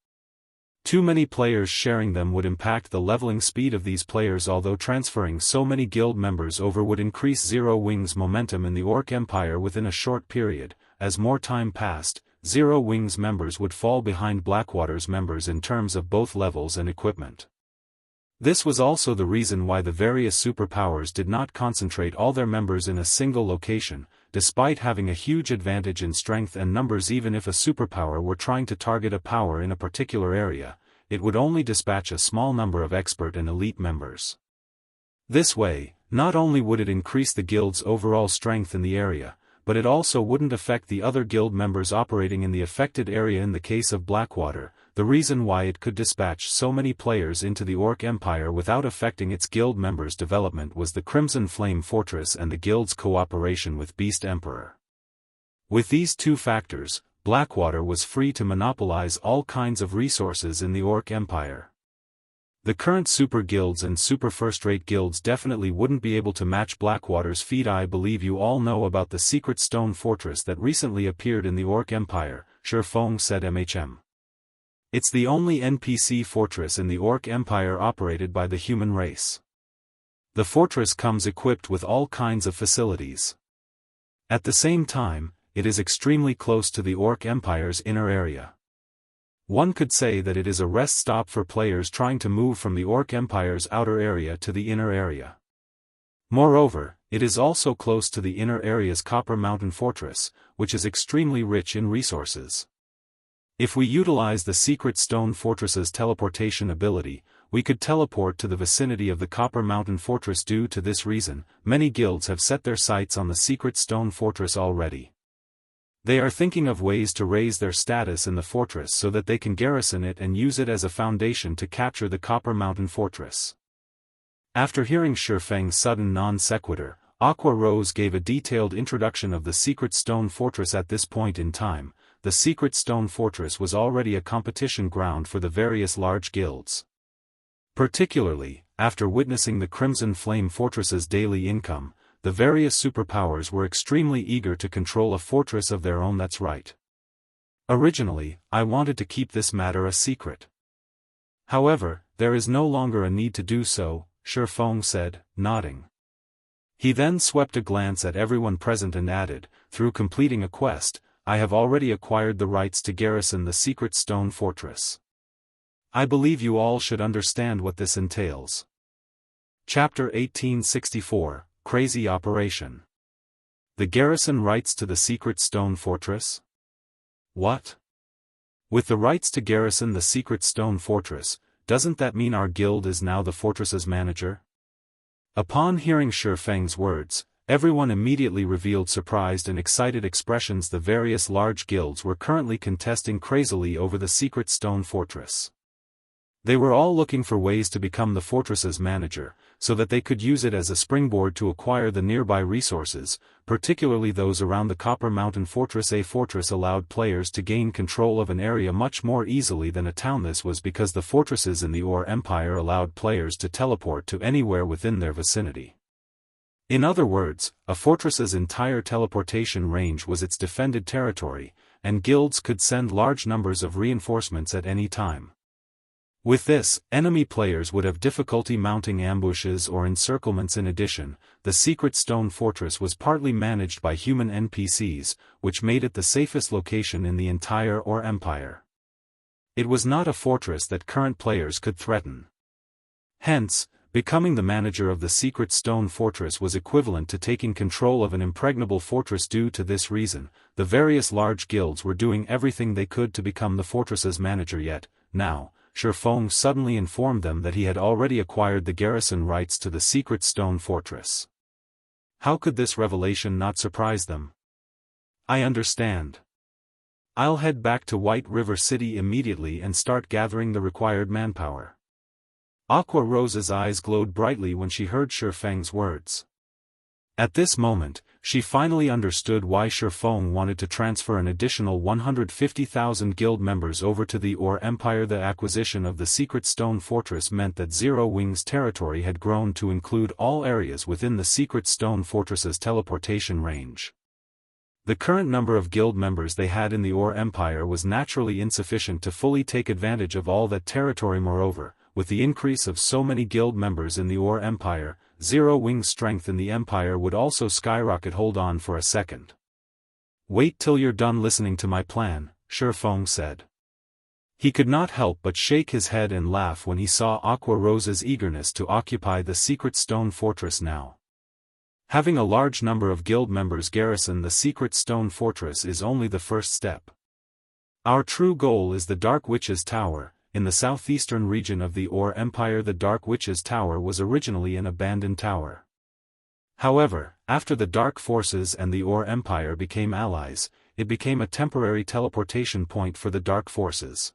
Too many players sharing them would impact the leveling speed of these players. Although transferring so many guild members over would increase Zero Wing's momentum in the Orc Empire within a short period, as more time passed, Zero Wing's members would fall behind Blackwater's members in terms of both levels and equipment. This was also the reason why the various superpowers did not concentrate all their members in a single location, despite having a huge advantage in strength and numbers. Even if a superpower were trying to target a power in a particular area, it would only dispatch a small number of expert and elite members. This way, not only would it increase the guild's overall strength in the area, but it also wouldn't affect the other guild members operating in the affected area. In the case of Blackwater, the reason why it could dispatch so many players into the Orc Empire without affecting its guild members' development was the Crimson Flame Fortress and the guild's cooperation with Beast Emperor. With these two factors, Blackwater was free to monopolize all kinds of resources in the Orc Empire. The current super guilds and super first-rate guilds definitely wouldn't be able to match Blackwater's feat. I believe you all know about the secret stone fortress that recently appeared in the Orc Empire, Shifeng said. It's the only NPC fortress in the Orc Empire operated by the human race. The fortress comes equipped with all kinds of facilities. At the same time, it is extremely close to the Orc Empire's inner area. One could say that it is a rest stop for players trying to move from the Orc Empire's outer area to the inner area. Moreover, it is also close to the inner area's Copper Mountain Fortress, which is extremely rich in resources. If we utilize the Secret Stone Fortress's teleportation ability, we could teleport to the vicinity of the Copper Mountain Fortress. Due to this reason, many guilds have set their sights on the Secret Stone Fortress already. They are thinking of ways to raise their status in the fortress so that they can garrison it and use it as a foundation to capture the Copper Mountain Fortress. After hearing Shifeng's sudden non-sequitur, Aqua Rose gave a detailed introduction of the Secret Stone Fortress. At this point in time, the Secret Stone Fortress was already a competition ground for the various large guilds. Particularly, after witnessing the Crimson Flame Fortress's daily income, the various superpowers were extremely eager to control a fortress of their own. That's right. Originally, I wanted to keep this matter a secret. However, there is no longer a need to do so, Shifeng said, nodding. He then swept a glance at everyone present and added, through completing a quest, I have already acquired the rights to garrison the Secret Stone Fortress. I believe you all should understand what this entails. Chapter 1864, Crazy Operation. The garrison rights to the Secret Stone Fortress? What? With the rights to garrison the Secret Stone Fortress, doesn't that mean our guild is now the fortress's manager? Upon hearing Shifeng's words, everyone immediately revealed surprised and excited expressions. The various large guilds were currently contesting crazily over the Secret Stone Fortress. They were all looking for ways to become the fortress's manager, so that they could use it as a springboard to acquire the nearby resources, particularly those around the Copper Mountain Fortress. A fortress allowed players to gain control of an area much more easily than a town. This was because the fortresses in the Ore Empire allowed players to teleport to anywhere within their vicinity. In other words, a fortress's entire teleportation range was its defended territory, and guilds could send large numbers of reinforcements at any time. With this, enemy players would have difficulty mounting ambushes or encirclements. In addition, the secret stone fortress was partly managed by human NPCs, which made it the safest location in the entire Ore Empire. It was not a fortress that current players could threaten. Hence, becoming the manager of the secret stone fortress was equivalent to taking control of an impregnable fortress. Due to this reason, the various large guilds were doing everything they could to become the fortress's manager. Yet, now, Shifeng suddenly informed them that he had already acquired the garrison rights to the secret stone fortress. How could this revelation not surprise them? I understand. I'll head back to White River City immediately and start gathering the required manpower. Aqua Rose's eyes glowed brightly when she heard Shifeng's words. At this moment, she finally understood why Shifeng wanted to transfer an additional 150,000 guild members over to the Ore Empire. The acquisition of the secret stone fortress meant that Zero Wing's territory had grown to include all areas within the secret stone fortress's teleportation range. The current number of guild members they had in the Ore Empire was naturally insufficient to fully take advantage of all that territory. Moreover, with the increase of so many guild members in the Ore Empire, Zero Wing's strength in the Empire would also skyrocket. Hold on for a second. Wait till you're done listening to my plan, Shifeng said. He could not help but shake his head and laugh when he saw Aqua Rose's eagerness to occupy the secret stone fortress now. Having a large number of guild members garrison the secret stone fortress is only the first step. Our true goal is the Dark Witch's Tower. In the southeastern region of the Ore Empire, the Dark Witch's Tower was originally an abandoned tower. However, after the Dark Forces and the Ore Empire became allies, it became a temporary teleportation point for the Dark Forces.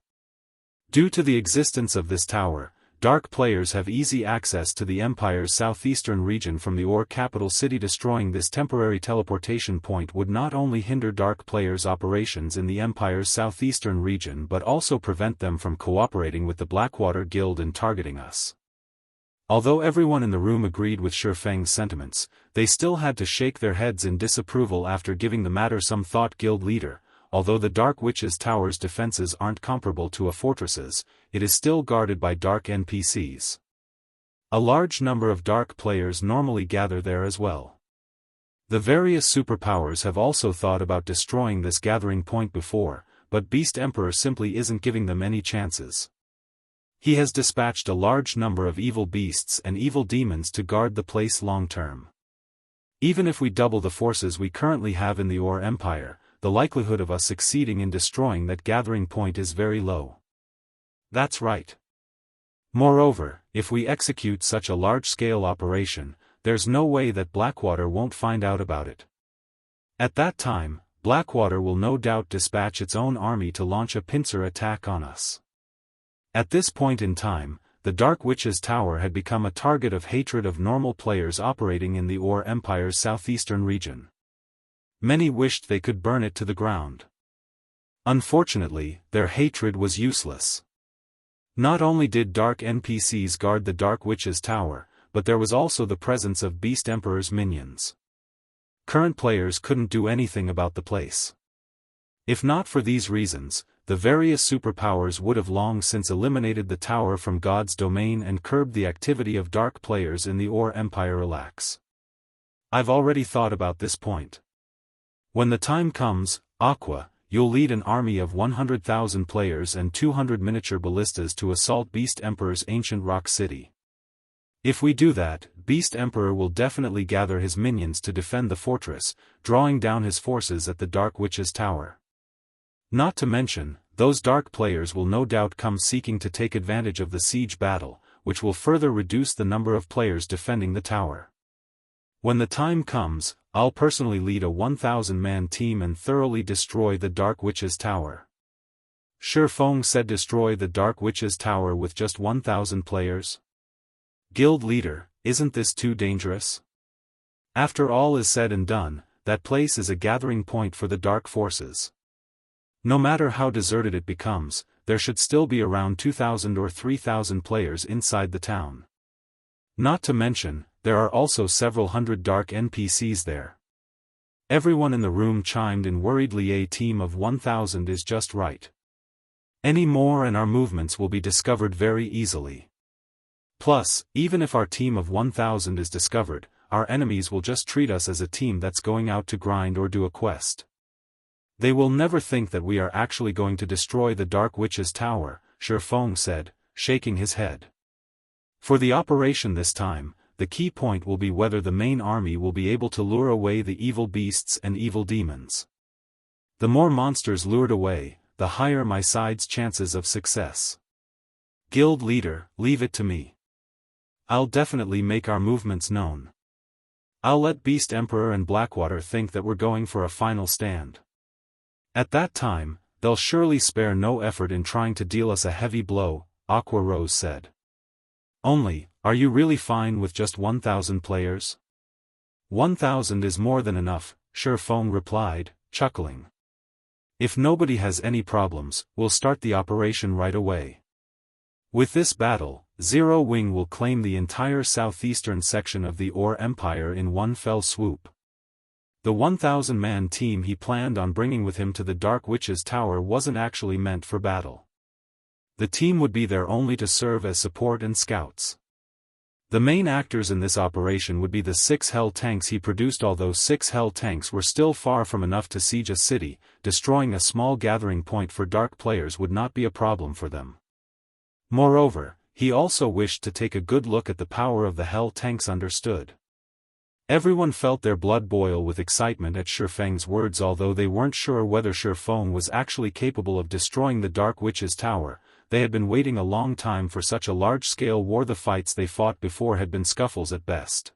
Due to the existence of this tower, Dark players have easy access to the Empire's southeastern region from the Ore capital city. Destroying this temporary teleportation point would not only hinder Dark players' operations in the Empire's southeastern region but also prevent them from cooperating with the Blackwater Guild in targeting us. Although everyone in the room agreed with Shifeng's sentiments, they still had to shake their heads in disapproval after giving the matter some thought. Guild leader, although the Dark Witch's Tower's defenses aren't comparable to a fortress's, it is still guarded by Dark NPCs. A large number of Dark players normally gather there as well. The various superpowers have also thought about destroying this gathering point before, but Beast Emperor simply isn't giving them any chances. He has dispatched a large number of evil beasts and evil demons to guard the place long term. Even if we double the forces we currently have in the Ore Empire, the likelihood of us succeeding in destroying that gathering point is very low. That's right. Moreover, if we execute such a large-scale operation, there's no way that Blackwater won't find out about it. At that time, Blackwater will no doubt dispatch its own army to launch a pincer attack on us. At this point in time, the Dark Witch's Tower had become a target of hatred of normal players operating in the Ore Empire's southeastern region. Many wished they could burn it to the ground. Unfortunately, their hatred was useless. Not only did Dark NPCs guard the Dark Witch's Tower, but there was also the presence of Beast Emperor's minions. Current players couldn't do anything about the place. If not for these reasons, the various superpowers would have long since eliminated the tower from God's domain and curbed the activity of Dark players in the Ore Empire. Relax. I've already thought about this point. When the time comes, Aqua, you'll lead an army of 100,000 players and 200 miniature ballistas to assault Beast Emperor's ancient rock city. If we do that, Beast Emperor will definitely gather his minions to defend the fortress, drawing down his forces at the Dark Witch's Tower. Not to mention, those Dark players will no doubt come seeking to take advantage of the siege battle, which will further reduce the number of players defending the tower. When the time comes, I'll personally lead a 1,000-man team and thoroughly destroy the Dark Witch's Tower. Shifeng said. Destroy the Dark Witch's Tower with just 1,000 players? Guild leader, isn't this too dangerous? After all is said and done, that place is a gathering point for the dark forces. No matter how deserted it becomes, there should still be around 2,000 or 3,000 players inside the town. Not to mention, there are also several hundred dark NPCs there. Everyone in the room chimed in worriedly. A team of 1,000 is just right. Any more and our movements will be discovered very easily. Plus, even if our team of 1,000 is discovered, our enemies will just treat us as a team that's going out to grind or do a quest. They will never think that we are actually going to destroy the Dark Witch's tower, Shifeng said, shaking his head. For the operation this time, the key point will be whether the main army will be able to lure away the evil beasts and evil demons. The more monsters lured away, the higher my side's chances of success. Guild leader, leave it to me. I'll definitely make our movements known. I'll let Beast Emperor and Blackwater think that we're going for a final stand. At that time, they'll surely spare no effort in trying to deal us a heavy blow, Aqua Rose said. Only, are you really fine with just 1,000 players? 1,000 is more than enough, Shifeng replied, chuckling. If nobody has any problems, we'll start the operation right away. With this battle, Zero Wing will claim the entire southeastern section of the Ore Empire in one fell swoop. The 1,000-man team he planned on bringing with him to the Dark Witch's tower wasn't actually meant for battle. The team would be there only to serve as support and scouts. The main actors in this operation would be the 6 Hell tanks he produced. Although 6 Hell tanks were still far from enough to siege a city, destroying a small gathering point for dark players would not be a problem for them. Moreover, he also wished to take a good look at the power of the Hell tanks. Understood. Everyone felt their blood boil with excitement at Shifeng's words. Although they weren't sure whether Shifeng was actually capable of destroying the Dark Witch's tower, they had been waiting a long time for such a large-scale war. The fights they fought before had been scuffles at best.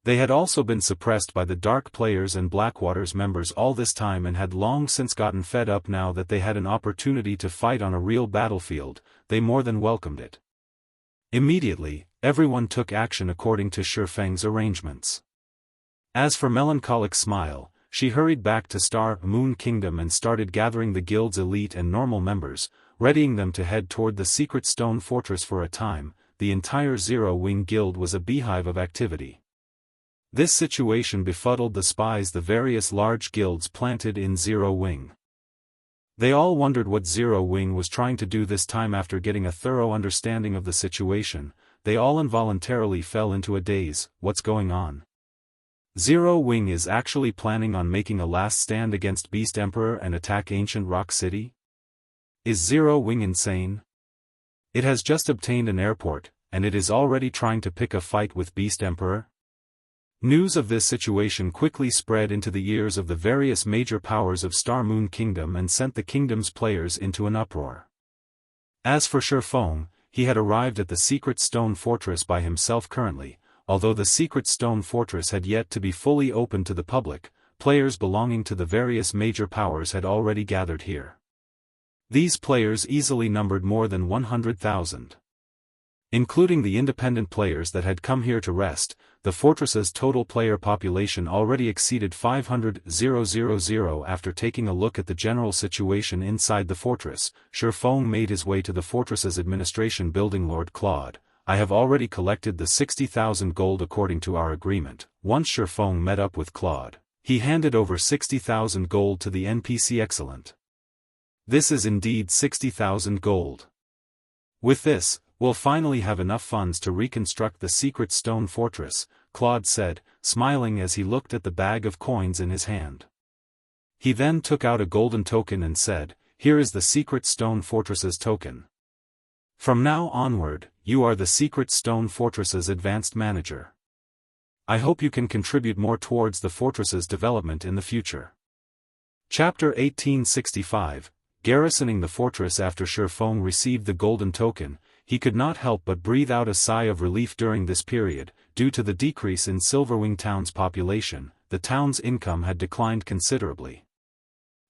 They had also been suppressed by the Dark players and Blackwater's members all this time and had long since gotten fed up. Now that they had an opportunity to fight on a real battlefield, they more than welcomed it. Immediately, everyone took action according to Shifeng's arrangements. As for Melancholic Smile, she hurried back to Star Moon Kingdom and started gathering the guild's elite and normal members, readying them to head toward the secret stone fortress. For a time, the entire Zero Wing Guild was a beehive of activity. This situation befuddled the spies the various large guilds planted in Zero Wing. They all wondered what Zero Wing was trying to do this time. After getting a thorough understanding of the situation, they all involuntarily fell into a daze. What's going on? Zero Wing is actually planning on making a last stand against Beast Emperor and attack Ancient Rock City? Is Zero Wing insane? It has just obtained an airport, and it is already trying to pick a fight with Beast Emperor? News of this situation quickly spread into the ears of the various major powers of Star Moon Kingdom and sent the kingdom's players into an uproar. As for Shifeng, he had arrived at the secret stone fortress by himself. Currently, although the secret stone fortress had yet to be fully open to the public, players belonging to the various major powers had already gathered here. These players easily numbered more than 100,000. Including the independent players that had come here to rest, the fortress's total player population already exceeded 500,000. After taking a look at the general situation inside the fortress, Shifeng made his way to the fortress's administration building. Lord Claude, I have already collected the 60,000 gold according to our agreement. Once Shifeng met up with Claude, he handed over 60,000 gold to the NPC. Excellent. This is indeed 60,000 gold. With this, we'll finally have enough funds to reconstruct the secret stone fortress, Claude said, smiling as he looked at the bag of coins in his hand. He then took out a golden token and said, "Here is the secret stone fortress's token. From now onward, you are the secret stone fortress's advanced manager. I hope you can contribute more towards the fortress's development in the future." Chapter 1865, Garrisoning the fortress. After Shifeng received the golden token, he could not help but breathe out a sigh of relief. During this period, due to the decrease in Silverwing Town's population, the town's income had declined considerably.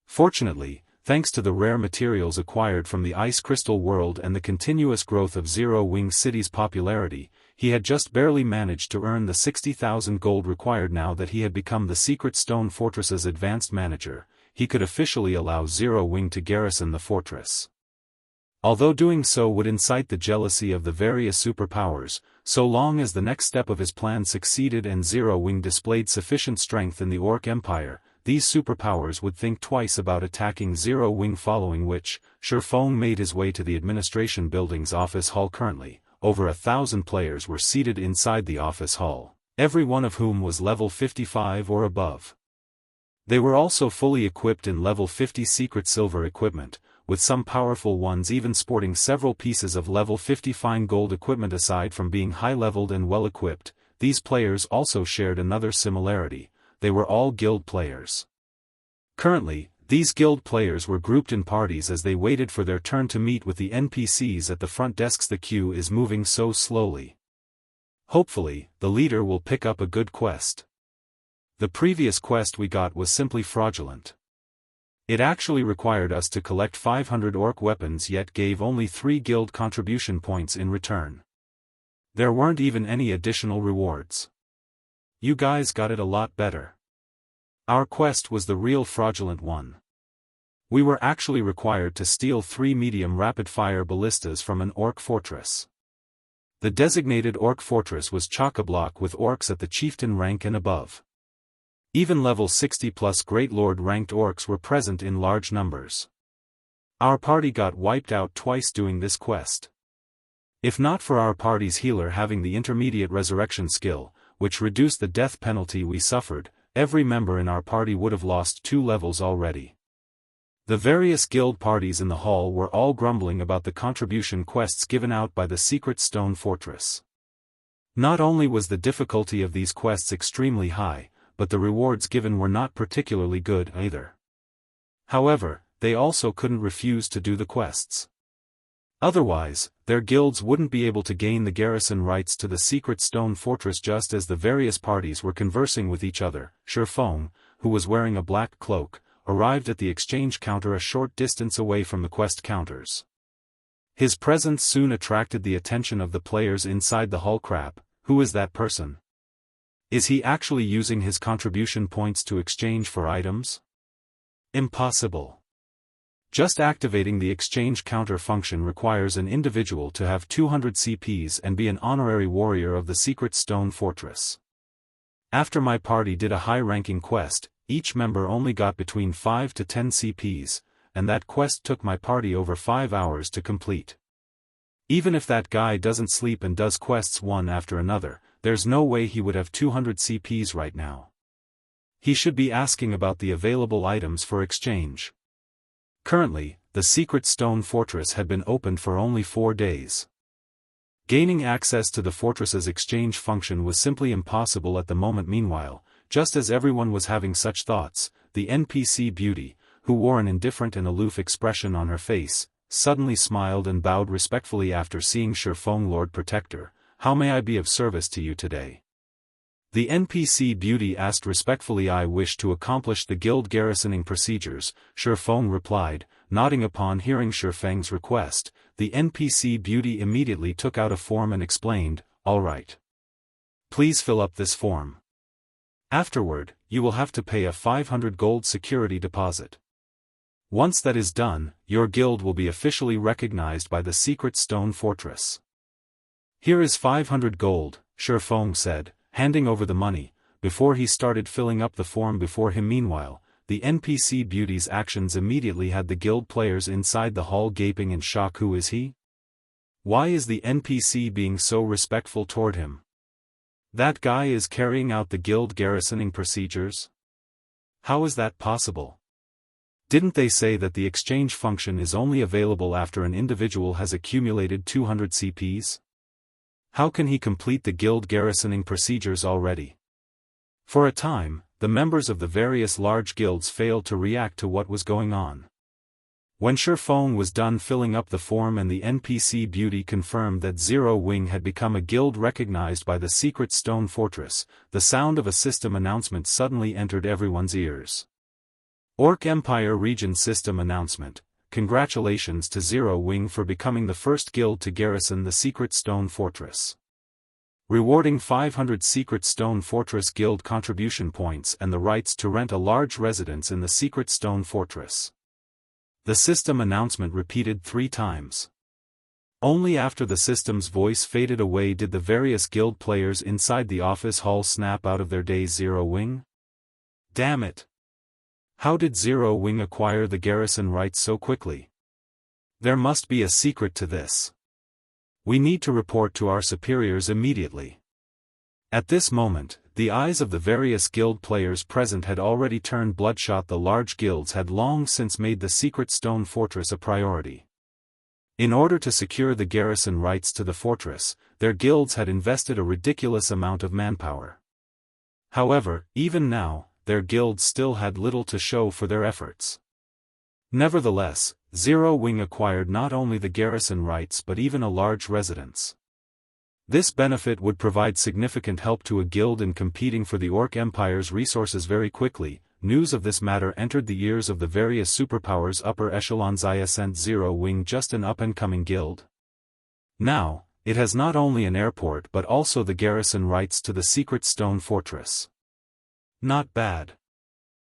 Fortunately, thanks to the rare materials acquired from the Ice Crystal world and the continuous growth of Zero Wing City's popularity, he had just barely managed to earn the 60,000 gold required. Now that he had become the Secret Stone Fortress's advanced manager, he could officially allow Zero Wing to garrison the fortress. Although doing so would incite the jealousy of the various superpowers, so long as the next step of his plan succeeded and Zero Wing displayed sufficient strength in the Orc Empire, these superpowers would think twice about attacking Zero Wing, following which, Shifeng made his way to the administration building's office hall. Currently, over 1,000 players were seated inside the office hall, every one of whom was level 55 or above. They were also fully equipped in level 50 secret silver equipment, with some powerful ones even sporting several pieces of level 50 fine gold equipment. Aside from being high-leveled and well-equipped, these players also shared another similarity: they were all guild players. Currently, these guild players were grouped in parties as they waited for their turn to meet with the NPCs at the front desks. The queue is moving so slowly. Hopefully, the leader will pick up a good quest. The previous quest we got was simply fraudulent. It actually required us to collect 500 orc weapons, yet gave only 3 guild contribution points in return. There weren't even any additional rewards. You guys got it a lot better. Our quest was the real fraudulent one. We were actually required to steal 3 medium rapid-fire ballistas from an orc fortress. The designated orc fortress was chock-a-block with orcs at the chieftain rank and above. Even level 60+ Great Lord ranked orcs were present in large numbers. Our party got wiped out twice doing this quest. If not for our party's healer having the intermediate resurrection skill, which reduced the death penalty we suffered, every member in our party would have lost 2 levels already. The various guild parties in the hall were all grumbling about the contribution quests given out by the Secret Stone Fortress. Not only was the difficulty of these quests extremely high, but the rewards given were not particularly good either. However, they also couldn't refuse to do the quests. Otherwise, their guilds wouldn't be able to gain the garrison rights to the Secret Stone Fortress. Just as the various parties were conversing with each other, Shifeng, who was wearing a black cloak, arrived at the exchange counter a short distance away from the quest counters. His presence soon attracted the attention of the players inside the hall. Crap, who is that person? Is he actually using his contribution points to exchange for items? Impossible. Just activating the exchange counter function requires an individual to have 200 CPs and be an honorary warrior of the Secret Stone Fortress. After my party did a high-ranking quest, each member only got between 5 to 10 CPs, and that quest took my party over 5 hours to complete. Even if that guy doesn't sleep and does quests one after another, there's no way he would have 200 CPs right now. He should be asking about the available items for exchange. Currently, the Secret Stone Fortress had been opened for only 4 days. Gaining access to the fortress's exchange function was simply impossible at the moment. Meanwhile, just as everyone was having such thoughts, the NPC Beauty, who wore an indifferent and aloof expression on her face, suddenly smiled and bowed respectfully after seeing Shifeng. Lord Protector, how may I be of service to you today? The NPC Beauty asked respectfully. I wish to accomplish the guild garrisoning procedures, Shifeng replied. Nodding upon hearing Shifeng's request, the NPC Beauty immediately took out a form and explained, "All right. Please fill up this form. Afterward, you will have to pay a 500 gold security deposit. Once that is done, your guild will be officially recognized by the Secret Stone Fortress." "Here is 500 gold, Shifeng said, handing over the money, before he started filling up the form before him. Meanwhile, the NPC Beauty's actions immediately had the guild players inside the hall gaping in shock. Who is he? Why is the NPC being so respectful toward him? That guy is carrying out the guild garrisoning procedures? How is that possible? Didn't they say that the exchange function is only available after an individual has accumulated 200 CPs? How can he complete the guild garrisoning procedures already?" For a time, the members of the various large guilds failed to react to what was going on. When Shifeng was done filling up the form and the NPC Beauty confirmed that Zero Wing had become a guild recognized by the Secret Stone Fortress, the sound of a system announcement suddenly entered everyone's ears. Orc Empire Region System Announcement. Congratulations to Zero Wing for becoming the first guild to garrison the Secret Stone Fortress. rewarding 500 Secret Stone Fortress Guild contribution points and the rights to rent a large residence in the Secret Stone Fortress. The system announcement repeated 3 times. Only after the system's voice faded away did the various guild players inside the office hall snap out of their daze. Zero Wing? Damn it! How did Zero Wing acquire the garrison rights so quickly? There must be a secret to this. We need to report to our superiors immediately. At this moment, the eyes of the various guild players present had already turned bloodshot. The large guilds had long since made the Secret Stone Fortress a priority. In order to secure the garrison rights to the fortress, their guilds had invested a ridiculous amount of manpower. However, even now, their guilds still had little to show for their efforts. Nevertheless, Zero Wing acquired not only the garrison rights but even a large residence. This benefit would provide significant help to a guild in competing for the Orc Empire's resources very quickly. News of this matter entered the ears of the various superpowers upper echelons. Sent Zero Wing just an up-and-coming guild? Now, it has not only an airport but also the garrison rights to the Secret Stone Fortress. Not bad.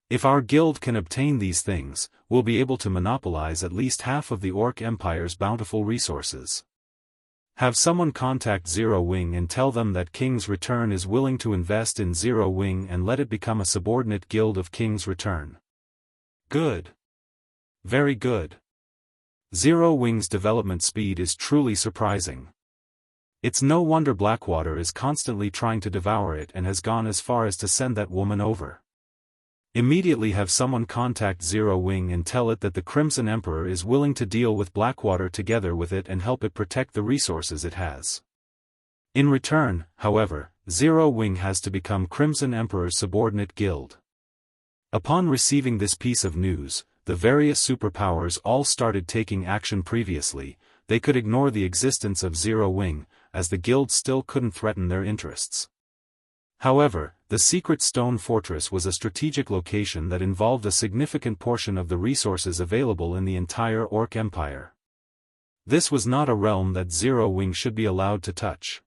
If our guild can obtain these things, we'll be able to monopolize at least half of the Orc Empire's bountiful resources. Have someone contact Zero Wing and tell them that King's Return is willing to invest in Zero Wing and let it become a subordinate guild of King's Return. Good. Very good. Zero Wing's development speed is truly surprising. It's no wonder Blackwater is constantly trying to devour it and has gone as far as to send that woman over. Immediately have someone contact Zero Wing and tell it that the Crimson Emperor is willing to deal with Blackwater together with it and help it protect the resources it has. In return, however, Zero Wing has to become Crimson Emperor's subordinate guild. Upon receiving this piece of news, the various superpowers all started taking action. Previously, they could ignore the existence of Zero Wing, as the guild still couldn't threaten their interests. However, the Secret Stone Fortress was a strategic location that involved a significant portion of the resources available in the entire Orc Empire. This was not a realm that Zero Wing should be allowed to touch.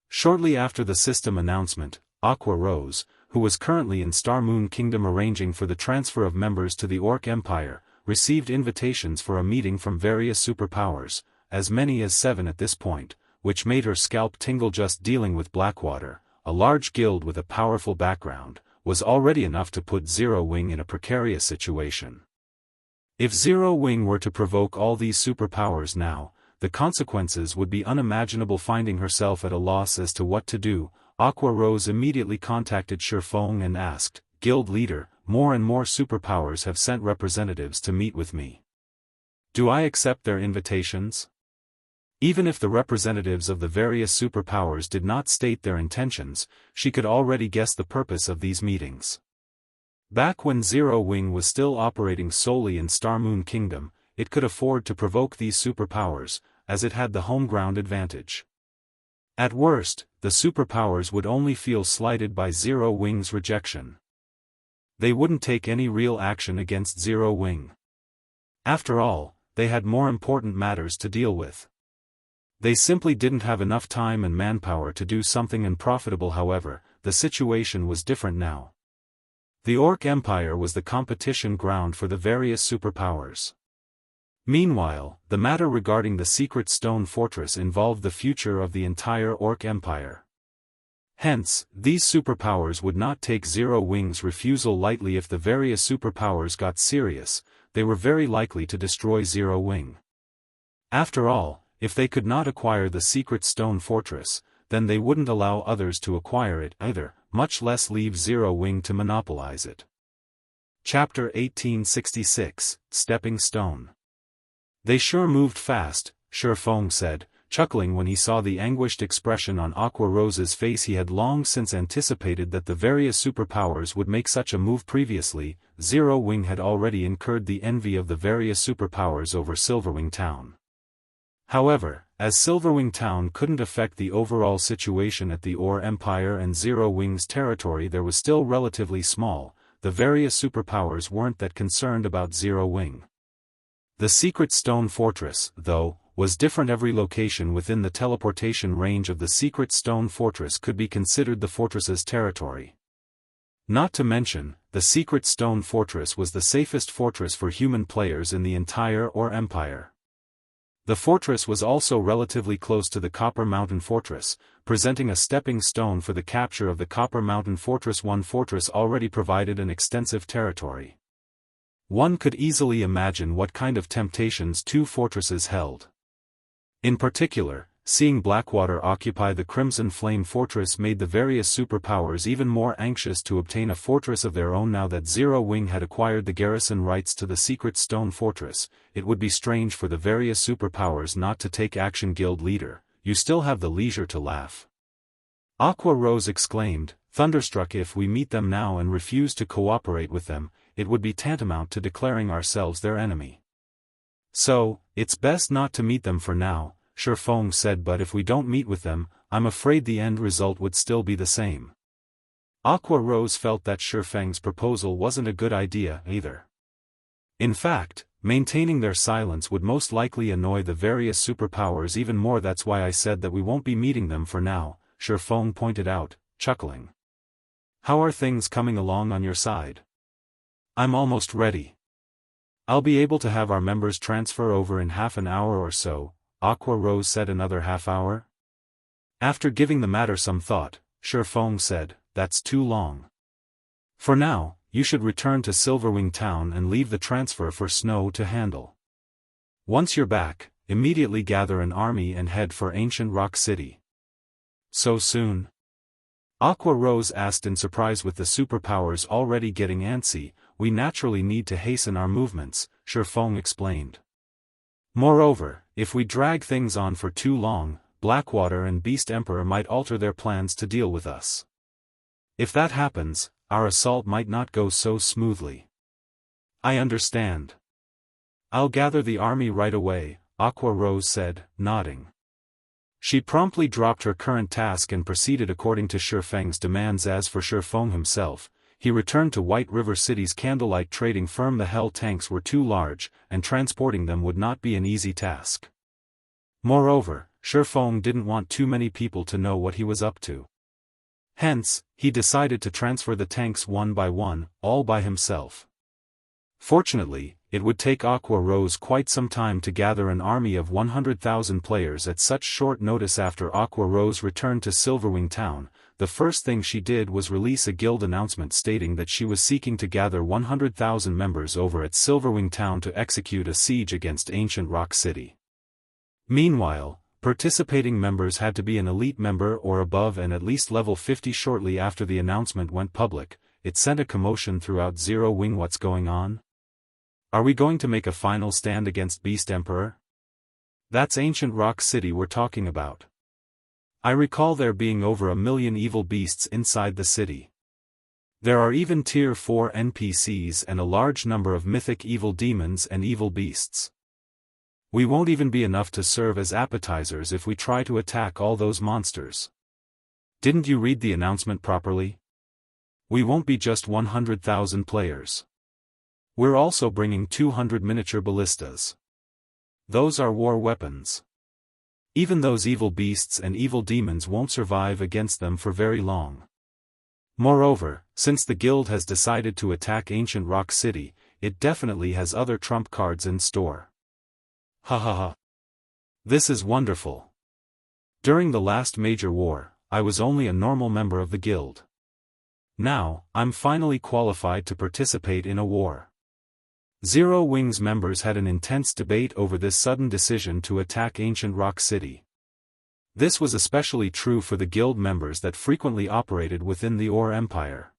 Shortly after the system announcement, Aqua Rose, who was currently in Star Moon Kingdom arranging for the transfer of members to the Orc Empire, received invitations for a meeting from various superpowers, as many as 7 at this point, which made her scalp tingle. Just dealing with Blackwater, a large guild with a powerful background, was already enough to put Zero Wing in a precarious situation. If Zero Wing were to provoke all these superpowers now, the consequences would be unimaginable. Finding herself at a loss as to what to do, Aqua Rose immediately contacted Shifeng and asked, "Guild leader, more and more superpowers have sent representatives to meet with me. Do I accept their invitations?" Even if the representatives of the various superpowers did not state their intentions, she could already guess the purpose of these meetings. Back when Zero Wing was still operating solely in Star Moon Kingdom, it could afford to provoke these superpowers, as it had the home ground advantage. At worst, the superpowers would only feel slighted by Zero Wing's rejection. They wouldn't take any real action against Zero Wing. After all, they had more important matters to deal with. They simply didn't have enough time and manpower to do something unprofitable. However, the situation was different now. The Orc Empire was the competition ground for the various superpowers. Meanwhile, the matter regarding the Secret Stone Fortress involved the future of the entire Orc Empire. Hence, these superpowers would not take Zero Wing's refusal lightly. If the various superpowers got serious, they were very likely to destroy Zero Wing. After all, if they could not acquire the Secret Stone Fortress, then they wouldn't allow others to acquire it either, much less leave Zero Wing to monopolize it. Chapter 1866, Stepping Stone. They sure moved fast, Shifeng said, chuckling when he saw the anguished expression on Aqua Rose's face. He had long since anticipated that the various superpowers would make such a move. Previously, Zero Wing had already incurred the envy of the various superpowers over Silverwing Town. However, as Silverwing Town couldn't affect the overall situation at the Orc Empire and Zero Wing's territory there was still relatively small, the various superpowers weren't that concerned about Zero Wing. The Secret Stone Fortress, though, was different. Every location within the teleportation range of the secret stone fortress could be considered the fortress's territory. Not to mention, the secret stone fortress was the safest fortress for human players in the entire Empire. The fortress was also relatively close to the Copper Mountain Fortress, presenting a stepping stone for the capture of the Copper Mountain Fortress. One fortress already provided an extensive territory. One could easily imagine what kind of temptations two fortresses held. In particular, seeing Blackwater occupy the Crimson Flame Fortress made the various superpowers even more anxious to obtain a fortress of their own. Now that Zero Wing had acquired the garrison rights to the secret stone fortress, it would be strange for the various superpowers not to take action. Guild leader, you still have the leisure to laugh. Aqua Rose exclaimed, thunderstruck. If we meet them now and refuse to cooperate with them, it would be tantamount to declaring ourselves their enemy. So, it's best not to meet them for now, Shifeng said. But if we don't meet with them, I'm afraid the end result would still be the same. Aqua Rose felt that Shifeng's proposal wasn't a good idea either. In fact, maintaining their silence would most likely annoy the various superpowers even more. That's why I said that we won't be meeting them for now, Shifeng pointed out, chuckling. How are things coming along on your side? I'm almost ready. I'll be able to have our members transfer over in half an hour or so, Aqua Rose said. Another half hour? After giving the matter some thought, Shifeng said, that's too long. For now, you should return to Silverwing Town and leave the transfer for Snow to handle. Once you're back, immediately gather an army and head for Ancient Rock City. So soon? Aqua Rose asked in surprise. With the superpowers already getting antsy, we naturally need to hasten our movements, Shifeng explained. Moreover, if we drag things on for too long, Blackwater and Beast Emperor might alter their plans to deal with us. If that happens, our assault might not go so smoothly. I understand. I'll gather the army right away, Aqua Rose said, nodding. She promptly dropped her current task and proceeded according to Shifeng's demands. As for Shifeng himself, he returned to White River City's candlelight trading firm. The Hell tanks were too large, and transporting them would not be an easy task. Moreover, Shifeng didn't want too many people to know what he was up to. Hence, he decided to transfer the tanks one by one, all by himself. Fortunately, it would take Aqua Rose quite some time to gather an army of 100,000 players at such short notice. After Aqua Rose returned to Silverwing Town, the first thing she did was release a guild announcement stating that she was seeking to gather 100,000 members over at Silverwing Town to execute a siege against Ancient Rock City. Meanwhile, participating members had to be an elite member or above and at least level 50. Shortly after the announcement went public, it sent a commotion throughout Zero Wing. What's going on? Are we going to make a final stand against Beast Emperor? That's Ancient Rock City we're talking about. I recall there being over 1 million evil beasts inside the city. There are even Tier 4 NPCs and a large number of mythic evil demons and evil beasts. We won't even be enough to serve as appetizers if we try to attack all those monsters. Didn't you read the announcement properly? We won't be just 100,000 players. We're also bringing 200 miniature ballistas. Those are war weapons. Even those evil beasts and evil demons won't survive against them for very long. Moreover, since the guild has decided to attack Ancient Rock City, it definitely has other trump cards in store. Ha ha ha. This is wonderful. During the last major war, I was only a normal member of the guild. Now, I'm finally qualified to participate in a war. Zero Wing's members had an intense debate over this sudden decision to attack Ancient Rock City. This was especially true for the guild members that frequently operated within the Empire.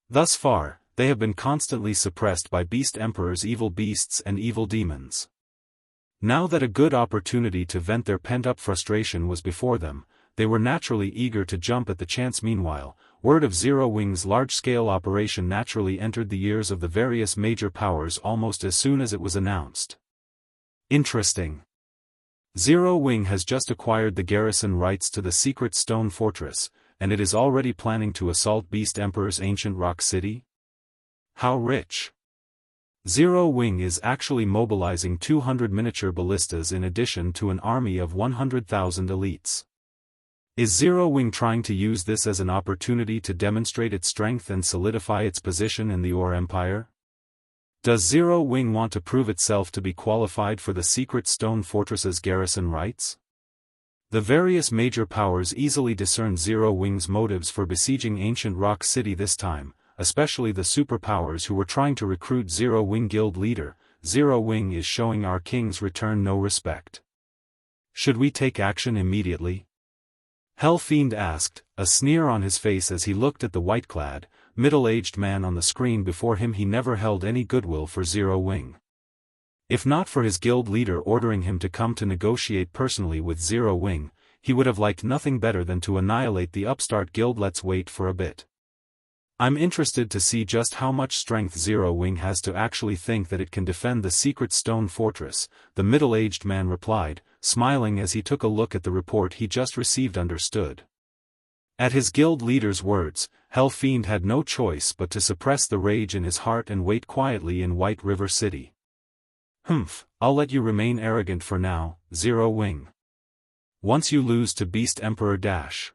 Thus far, they have been constantly suppressed by Beast Emperor's evil beasts and evil demons. Now that a good opportunity to vent their pent-up frustration was before them, they were naturally eager to jump at the chance. Meanwhile, word of Zero Wing's large-scale operation naturally entered the ears of the various major powers almost as soon as it was announced. Interesting. Zero Wing has just acquired the garrison rights to the secret stone fortress, and it is already planning to assault Beast Emperor's Ancient Rock City? How rich. Zero Wing is actually mobilizing 200 miniature ballistas in addition to an army of 100,000 elites. Is Zero Wing trying to use this as an opportunity to demonstrate its strength and solidify its position in the Ore Empire? Does Zero Wing want to prove itself to be qualified for the secret stone fortress's garrison rights? The various major powers easily discern Zero Wing's motives for besieging ancient Rock City this time, especially the superpowers who were trying to recruit Zero Wing guild leader. Zero Wing is showing our king's return no respect. Should we take action immediately? Hellfiend asked, a sneer on his face as he looked at the white-clad, middle-aged man on the screen before him. He never held any goodwill for Zero Wing. If not for his guild leader ordering him to come to negotiate personally with Zero Wing, he would have liked nothing better than to annihilate the upstart guild. Let's wait for a bit. I'm interested to see just how much strength Zero Wing has to actually think that it can defend the secret stone fortress, the middle-aged man replied, smiling as he took a look at the report he just received. Understood. At his guild leader's words, Hellfiend had no choice but to suppress the rage in his heart and wait quietly in White River City. I'll let you remain arrogant for now, Zero Wing. Once you lose to Beast Emperor Dash.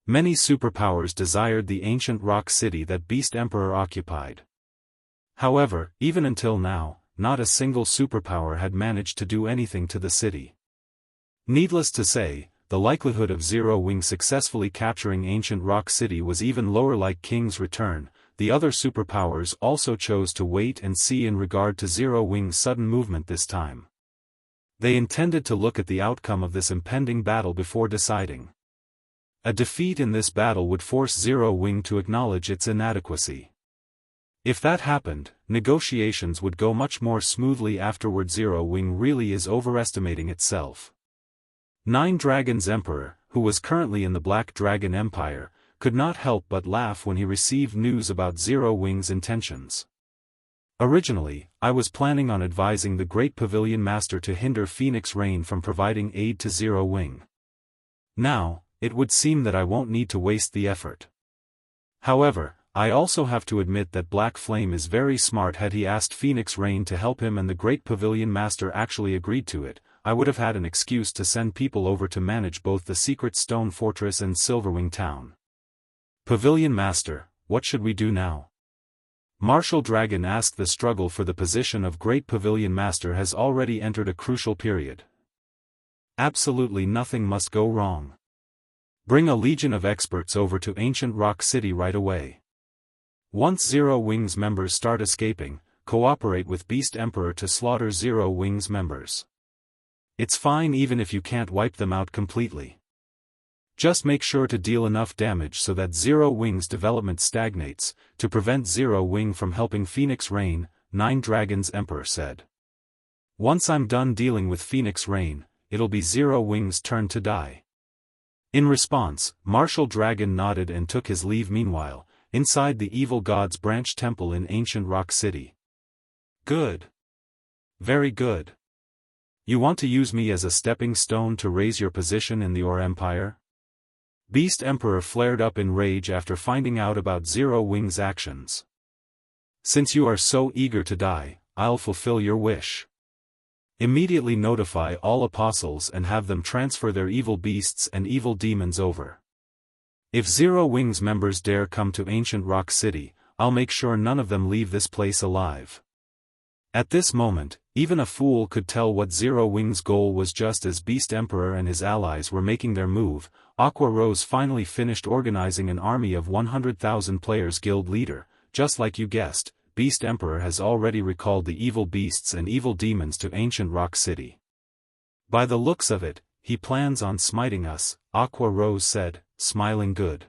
Many superpowers desired the ancient rock city that Beast Emperor occupied. However, even until now, not a single superpower had managed to do anything to the city. Needless to say, the likelihood of Zero Wing successfully capturing ancient rock city was even lower. Like King's return, the other superpowers also chose to wait and see in regard to Zero Wing's sudden movement this time. They intended to look at the outcome of this impending battle before deciding. A defeat in this battle would force Zero Wing to acknowledge its inadequacy. If that happened, negotiations would go much more smoothly afterward. Zero Wing really is overestimating itself. Nine Dragons Emperor, who was currently in the Black Dragon Empire, could not help but laugh when he received news about Zero Wing's intentions. Originally, I was planning on advising the Great Pavilion Master to hinder Phoenix Rain from providing aid to Zero Wing. Now, it would seem that I won't need to waste the effort. However, I also have to admit that Black Flame is very smart. Had he asked Phoenix Rain to help him and the Great Pavilion Master actually agreed to it, I would have had an excuse to send people over to manage both the Secret Stone Fortress and Silverwing Town. Pavilion Master, what should we do now? Martial Dragon asked. The struggle for the position of Great Pavilion Master has already entered a crucial period. Absolutely nothing must go wrong. Bring a legion of experts over to Ancient Rock City right away. Once Zero Wing's members start escaping, cooperate with Beast Emperor to slaughter Zero Wing's members. It's fine even if you can't wipe them out completely. Just make sure to deal enough damage so that Zero Wing's development stagnates, to prevent Zero Wing from helping Phoenix Rain, Nine Dragons Emperor said. Once I'm done dealing with Phoenix Rain, it'll be Zero Wing's turn to die. In response, Martial Dragon nodded and took his leave. Meanwhile, inside the Evil God's branch temple in Ancient Rock City. Good. Very good. You want to use me as a stepping stone to raise your position in the Ore Empire? Beast Emperor flared up in rage after finding out about Zero Wing's actions. Since you are so eager to die, I'll fulfill your wish. Immediately notify all apostles and have them transfer their evil beasts and evil demons over. If Zero Wing's members dare come to Ancient Rock City, I'll make sure none of them leave this place alive. At this moment, even a fool could tell what Zero Wing's goal was. Just as Beast Emperor and his allies were making their move, Aqua Rose finally finished organizing an army of 100,000 players. Guild leader, just like you guessed, Beast Emperor has already recalled the evil beasts and evil demons to Ancient Rock City. By the looks of it, he plans on smiting us, Aqua Rose said, smiling good.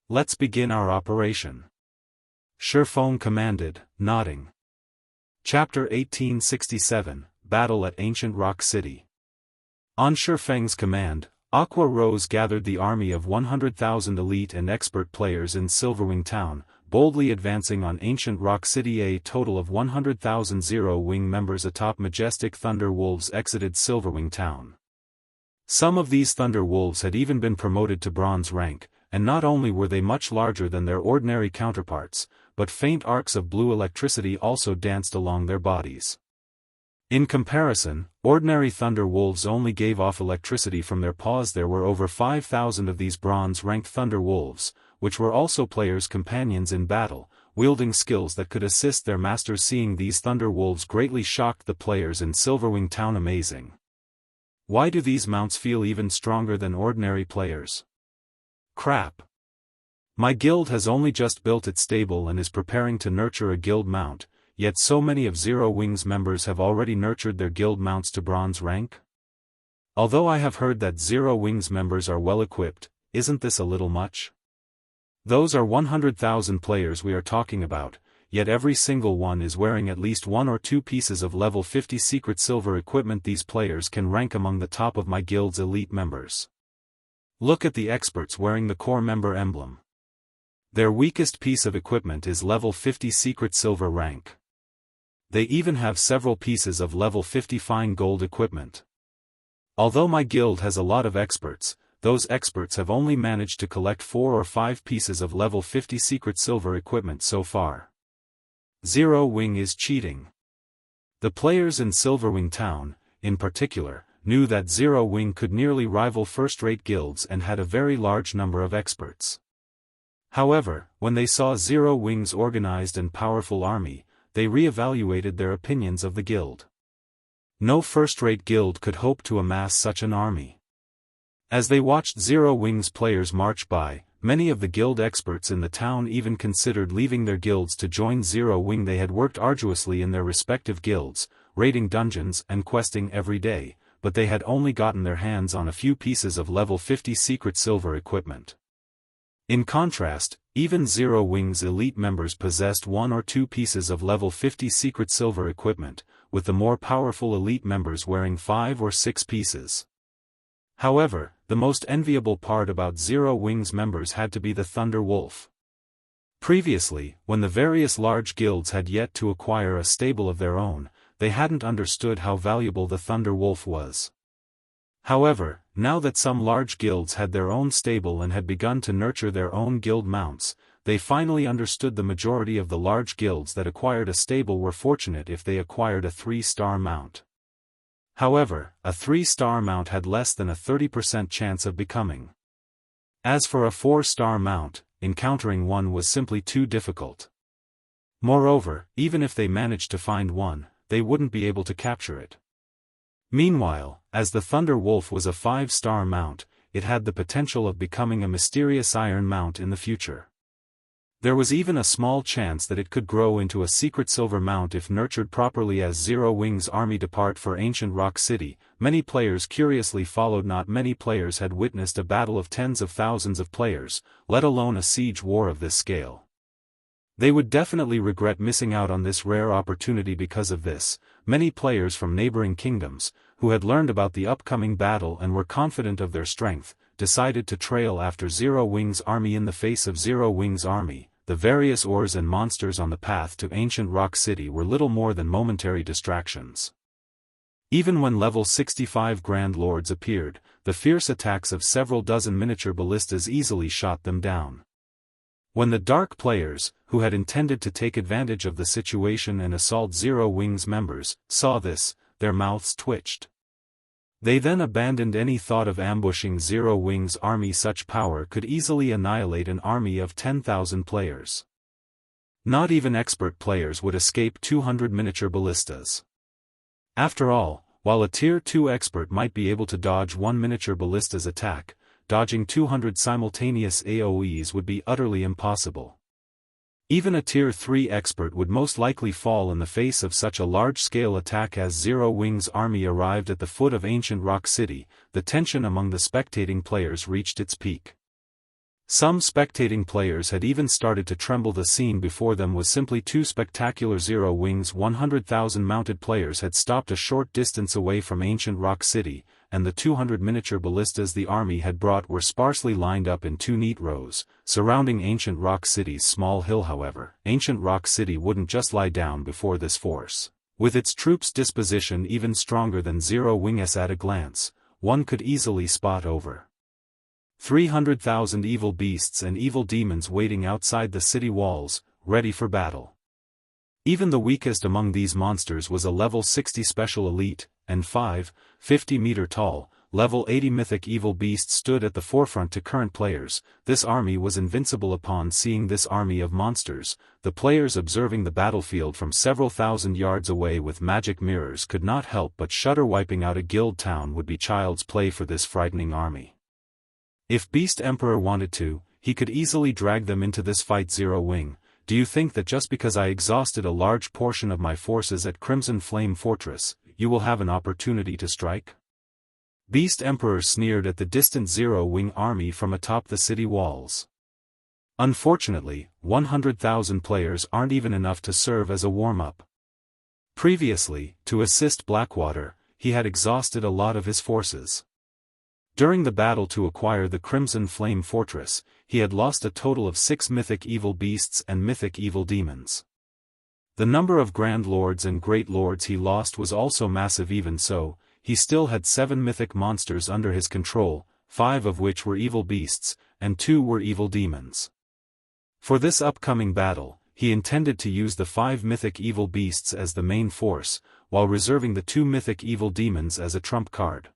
Let's begin our operation. Shurfeng commanded, nodding. Chapter 1867, Battle at Ancient Rock City. On Shurfeng's command, Aqua Rose gathered the army of 100,000 elite and expert players in Silverwing Town, boldly advancing on Ancient Rock City. A total of 100,000 Zero Wing members atop majestic Thunder Wolves exited Silverwing Town. Some of these Thunder Wolves had even been promoted to bronze rank, and not only were they much larger than their ordinary counterparts, but faint arcs of blue electricity also danced along their bodies. In comparison, ordinary Thunder Wolves only gave off electricity from their paws. There were over 5,000 of these bronze-ranked Thunder Wolves, which were also players' companions in battle, wielding skills that could assist their masters. Seeing these Thunder Wolves greatly shocked the players in Silverwing Town. Amazing. Why do these mounts feel even stronger than ordinary players? Crap. My guild has only just built its stable and is preparing to nurture a guild mount, yet so many of Zero Wing's members have already nurtured their guild mounts to bronze rank? Although I have heard that Zero Wing's members are well equipped, isn't this a little much? Those are 100,000 players we are talking about, yet every single one is wearing at least 1 or 2 pieces of level 50 secret silver equipment. These players can rank among the top of my guild's elite members. Look at the experts wearing the core member emblem. Their weakest piece of equipment is level 50 secret silver rank. They even have several pieces of level 50 fine gold equipment. Although my guild has a lot of experts, those experts have only managed to collect 4 or 5 pieces of level 50 secret silver equipment so far. Zero Wing is cheating. The players in Silverwing Town, in particular, knew that Zero Wing could nearly rival first-rate guilds and had a very large number of experts. However, when they saw Zero Wing's organized and powerful army, they re-evaluated their opinions of the guild. No first-rate guild could hope to amass such an army. As they watched Zero Wing's players march by, many of the guild experts in the town even considered leaving their guilds to join Zero Wing. They had worked arduously in their respective guilds, raiding dungeons and questing every day, but they had only gotten their hands on a few pieces of level 50 secret silver equipment. In contrast, even Zero Wing's elite members possessed 1 or 2 pieces of level 50 secret silver equipment, with the more powerful elite members wearing 5 or 6 pieces. However, the most enviable part about Zero Wing's members had to be the Thunder Wolf. Previously, when the various large guilds had yet to acquire a stable of their own, they hadn't understood how valuable the Thunder Wolf was. However, now that some large guilds had their own stable and had begun to nurture their own guild mounts, they finally understood the majority of the large guilds that acquired a stable were fortunate if they acquired a 3-star mount. However, a 3-star mount had less than a 30% chance of becoming. As for a 4-star mount, encountering one was simply too difficult. Moreover, even if they managed to find one, they wouldn't be able to capture it. Meanwhile, as the Thunder Wolf was a 5-star mount, it had the potential of becoming a mysterious iron mount in the future. There was even a small chance that it could grow into a secret silver mount if nurtured properly. As Zero Wing's army depart for ancient Rock City, many players curiously followed. Not many players had witnessed a battle of tens of thousands of players, let alone a siege war of this scale. They would definitely regret missing out on this rare opportunity. Because of this, many players from neighboring kingdoms, who had learned about the upcoming battle and were confident of their strength, decided to trail after Zero Wing's army. In the face of Zero Wing's army, the various ores and monsters on the path to ancient Rock City were little more than momentary distractions. Even when level 65 Grand Lords appeared, the fierce attacks of several dozen miniature ballistas easily shot them down. When the dark players, who had intended to take advantage of the situation and assault Zero Wing's members, saw this, their mouths twitched. They then abandoned any thought of ambushing Zero Wing's army. Such power could easily annihilate an army of 10,000 players. Not even expert players would escape 200 miniature ballistas. After all, while a Tier 2 expert might be able to dodge one miniature ballista's attack, dodging 200 simultaneous AoEs would be utterly impossible. Even a Tier 3 expert would most likely fall in the face of such a large-scale attack. As Zero Wing's army arrived at the foot of ancient Rock City, the tension among the spectating players reached its peak. Some spectating players had even started to tremble. The scene before them was simply too spectacular. Zero Wing's 100,000 mounted players had stopped a short distance away from ancient Rock City, and the 200 miniature ballistas the army had brought were sparsely lined up in 2 neat rows, surrounding ancient Rock City's small hill. However, ancient Rock City wouldn't just lie down before this force. With its troops' disposition even stronger than Zero Wing's, at a glance, one could easily spot over 300,000 evil beasts and evil demons waiting outside the city walls, ready for battle. Even the weakest among these monsters was a level 60 special elite, and 50-meter tall, level 80 mythic evil beast stood at the forefront to current players. This army was invincible. Upon seeing this army of monsters, the players observing the battlefield from several thousand yards away with magic mirrors could not help but shudder. Wiping out a guild town would be child's play for this frightening army. If Beast Emperor wanted to, he could easily drag them into this fight. Zero Wing, do you think that just because I exhausted a large portion of my forces at Crimson Flame Fortress, you will have an opportunity to strike? Beast Emperor sneered at the distant Zero Wing army from atop the city walls. Unfortunately, 100,000 players aren't even enough to serve as a warm-up. Previously, to assist Blackwater, he had exhausted a lot of his forces. During the battle to acquire the Crimson Flame Fortress, he had lost a total of 6 mythic evil beasts and mythic evil demons. The number of Grand Lords and Great Lords he lost was also massive. Even so, he still had 7 mythic monsters under his control, 5 of which were evil beasts, and 2 were evil demons. For this upcoming battle, he intended to use the 5 mythic evil beasts as the main force, while reserving the 2 mythic evil demons as a trump card.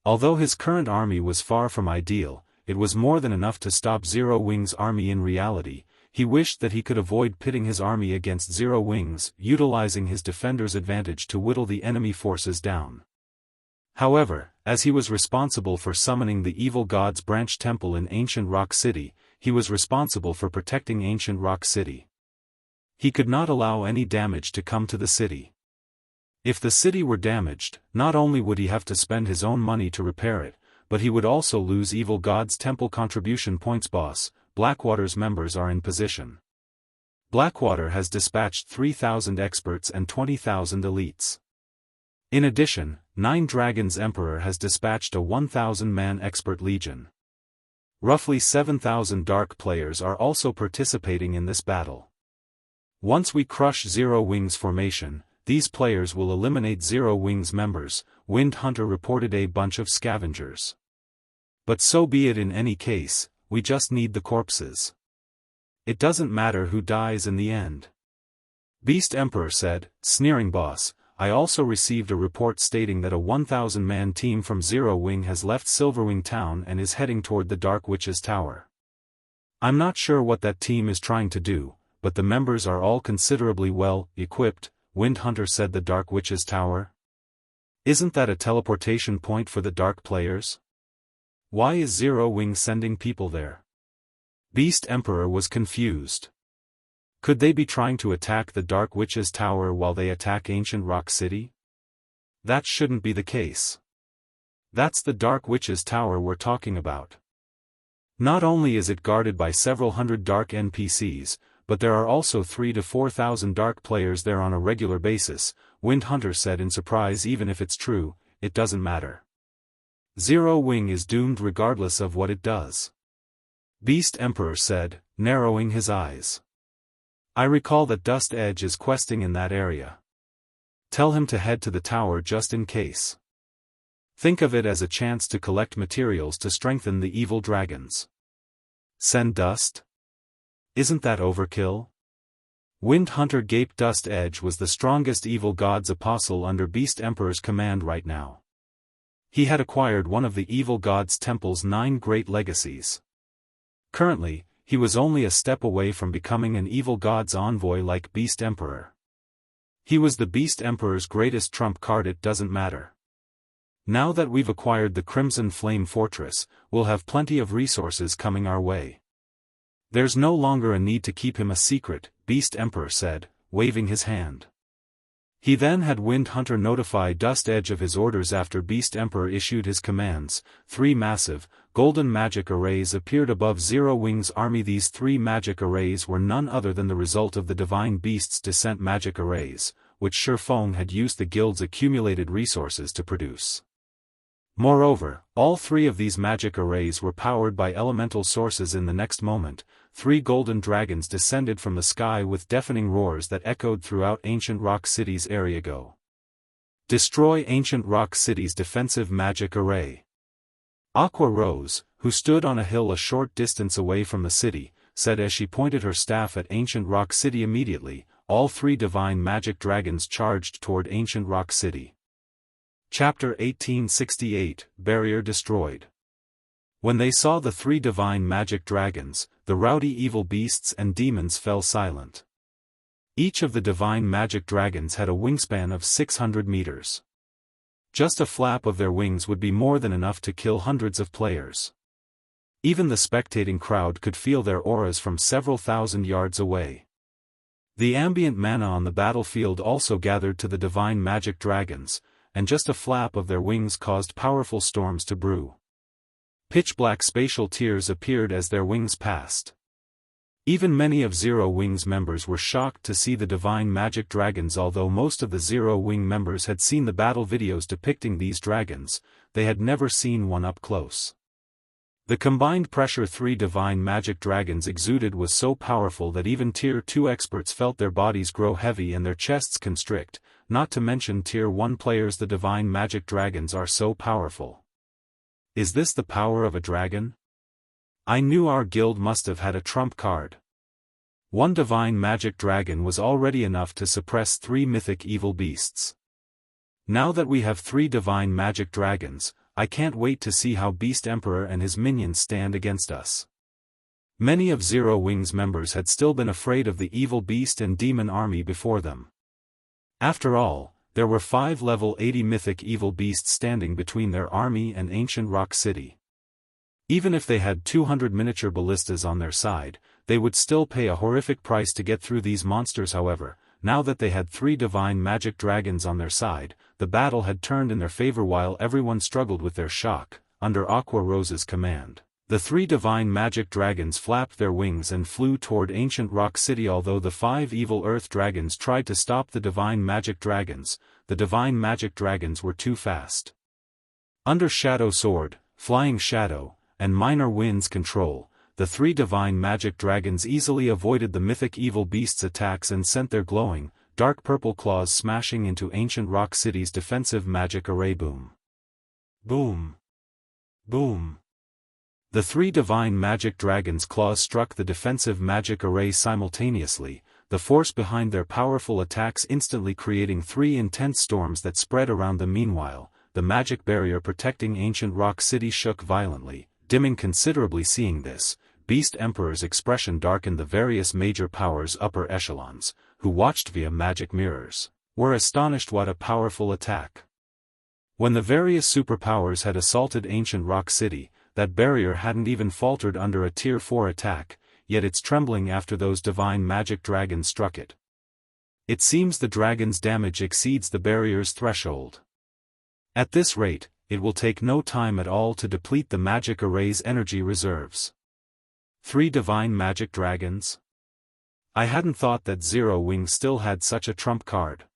Although his current army was far from ideal, it was more than enough to stop Zero Wing's army. In reality, he wished that he could avoid pitting his army against Zero Wing's, utilizing his defender's advantage to whittle the enemy forces down. However, as he was responsible for summoning the Evil God's branch temple in Ancient Rock City, he was responsible for protecting Ancient Rock City. He could not allow any damage to come to the city. If the city were damaged, not only would he have to spend his own money to repair it, but he would also lose Evil God's temple contribution points. Boss, Blackwater's members are in position. Blackwater has dispatched 3,000 experts and 20,000 elites. In addition, 9 Dragons Emperor has dispatched a 1,000-man expert legion. Roughly 7,000 dark players are also participating in this battle. Once we crush Zero Wing's formation, these players will eliminate Zero Wing's members. Wind Hunter reported a bunch of scavengers. But so be it. In any case, we just need the corpses. It doesn't matter who dies in the end. Beast Emperor said, sneering. Boss, I also received a report stating that a 1,000-man team from Zero Wing has left Silverwing Town and is heading toward the Dark Witch's Tower. I'm not sure what that team is trying to do, but the members are all considerably well equipped. Wind Hunter said. The Dark Witch's Tower? Isn't that a teleportation point for the dark players? Why is Zero Wing sending people there? Beast Emperor was confused. Could they be trying to attack the Dark Witch's Tower while they attack Ancient Rock City? That shouldn't be the case. That's the Dark Witch's Tower we're talking about. Not only is it guarded by several hundred dark NPCs, but there are also 3,000 to 4,000 dark players there on a regular basis, Wind Hunter said in surprise. Even if it's true, it doesn't matter. Zero Wing is doomed regardless of what it does. Beast Emperor said, narrowing his eyes. I recall that Dust Edge is questing in that area. Tell him to head to the tower just in case. Think of it as a chance to collect materials to strengthen the evil dragons. Send Dust? Isn't that overkill? Wind Hunter gaped. Dust Edge was the strongest Evil God's apostle under Beast Emperor's command right now. He had acquired one of the Evil God's temple's 9 great legacies. Currently, he was only a step away from becoming an Evil God's envoy like Beast Emperor. He was the Beast Emperor's greatest trump card. It doesn't matter. Now that we've acquired the Crimson Flame Fortress, we'll have plenty of resources coming our way. There's no longer a need to keep him a secret, Beast Emperor said, waving his hand. He then had Wind Hunter notify Dust Edge of his orders. After Beast Emperor issued his commands, 3 massive, golden magic arrays appeared above Zero Wing's army. These 3 magic arrays were none other than the result of the Divine Beast's Descent magic arrays, which Shifeng had used the guild's accumulated resources to produce. Moreover, all 3 of these magic arrays were powered by elemental sources. In the next moment, 3 golden dragons descended from the sky with deafening roars that echoed throughout Ancient Rock City's area. Go. Destroy Ancient Rock City's defensive magic array. Aqua Rose, who stood on a hill a short distance away from the city, said as she pointed her staff at Ancient Rock City. Immediately, all 3 divine magic dragons charged toward Ancient Rock City. Chapter 1868, Barrier Destroyed. When they saw the 3 divine magic dragons, the rowdy evil beasts and demons fell silent. Each of the divine magic dragons had a wingspan of 600 meters. Just a flap of their wings would be more than enough to kill hundreds of players. Even the spectating crowd could feel their auras from several thousand yards away. The ambient mana on the battlefield also gathered to the divine magic dragons, and just a flap of their wings caused powerful storms to brew. Pitch-black spatial tears appeared as their wings passed. Even many of Zero Wing's members were shocked to see the divine magic dragons. Although most of the Zero Wing members had seen the battle videos depicting these dragons, they had never seen one up close. The combined pressure 3 divine magic dragons exuded was so powerful that even Tier 2 experts felt their bodies grow heavy and their chests constrict, not to mention Tier 1 players. The divine magic dragons are so powerful. Is this the power of a dragon? I knew our guild must have had a trump card. 1 divine magic dragon was already enough to suppress 3 mythic evil beasts. Now that we have 3 divine magic dragons, I can't wait to see how Beast Emperor and his minions stand against us. Many of Zero Wing's members had still been afraid of the evil beast and demon army before them. After all, there were 5 level 80 mythic evil beasts standing between their army and Ancient Rock City. Even if they had 200 miniature ballistas on their side, they would still pay a horrific price to get through these monsters. However, now that they had 3 divine magic dragons on their side, the battle had turned in their favor. While everyone struggled with their shock, under Aqua Rose's command, the 3 divine magic dragons flapped their wings and flew toward Ancient Rock City. Although the 5 evil earth dragons tried to stop the divine magic dragons, the divine magic dragons were too fast. Under Shadow Sword, Flying Shadow, and Minor Wind's control, the 3 divine magic dragons easily avoided the mythic evil beast's attacks and sent their glowing, dark purple claws smashing into Ancient Rock City's defensive magic array. Boom. Boom. Boom. The 3 divine magic dragons' claws struck the defensive magic array simultaneously, the force behind their powerful attacks instantly creating 3 intense storms that spread around them. Meanwhile, the magic barrier protecting Ancient Rock City shook violently, dimming considerably. Seeing this, Beast Emperor's expression darkened. The various major powers' upper echelons, who watched via magic mirrors, were astonished. What a powerful attack! When the various superpowers had assaulted Ancient Rock City, that barrier hadn't even faltered under a Tier 4 attack, yet it's trembling after those divine magic dragons struck it. It seems the dragon's damage exceeds the barrier's threshold. At this rate, it will take no time at all to deplete the magic array's energy reserves. 3 divine magic dragons? I hadn't thought that Zero Wing still had such a trump card.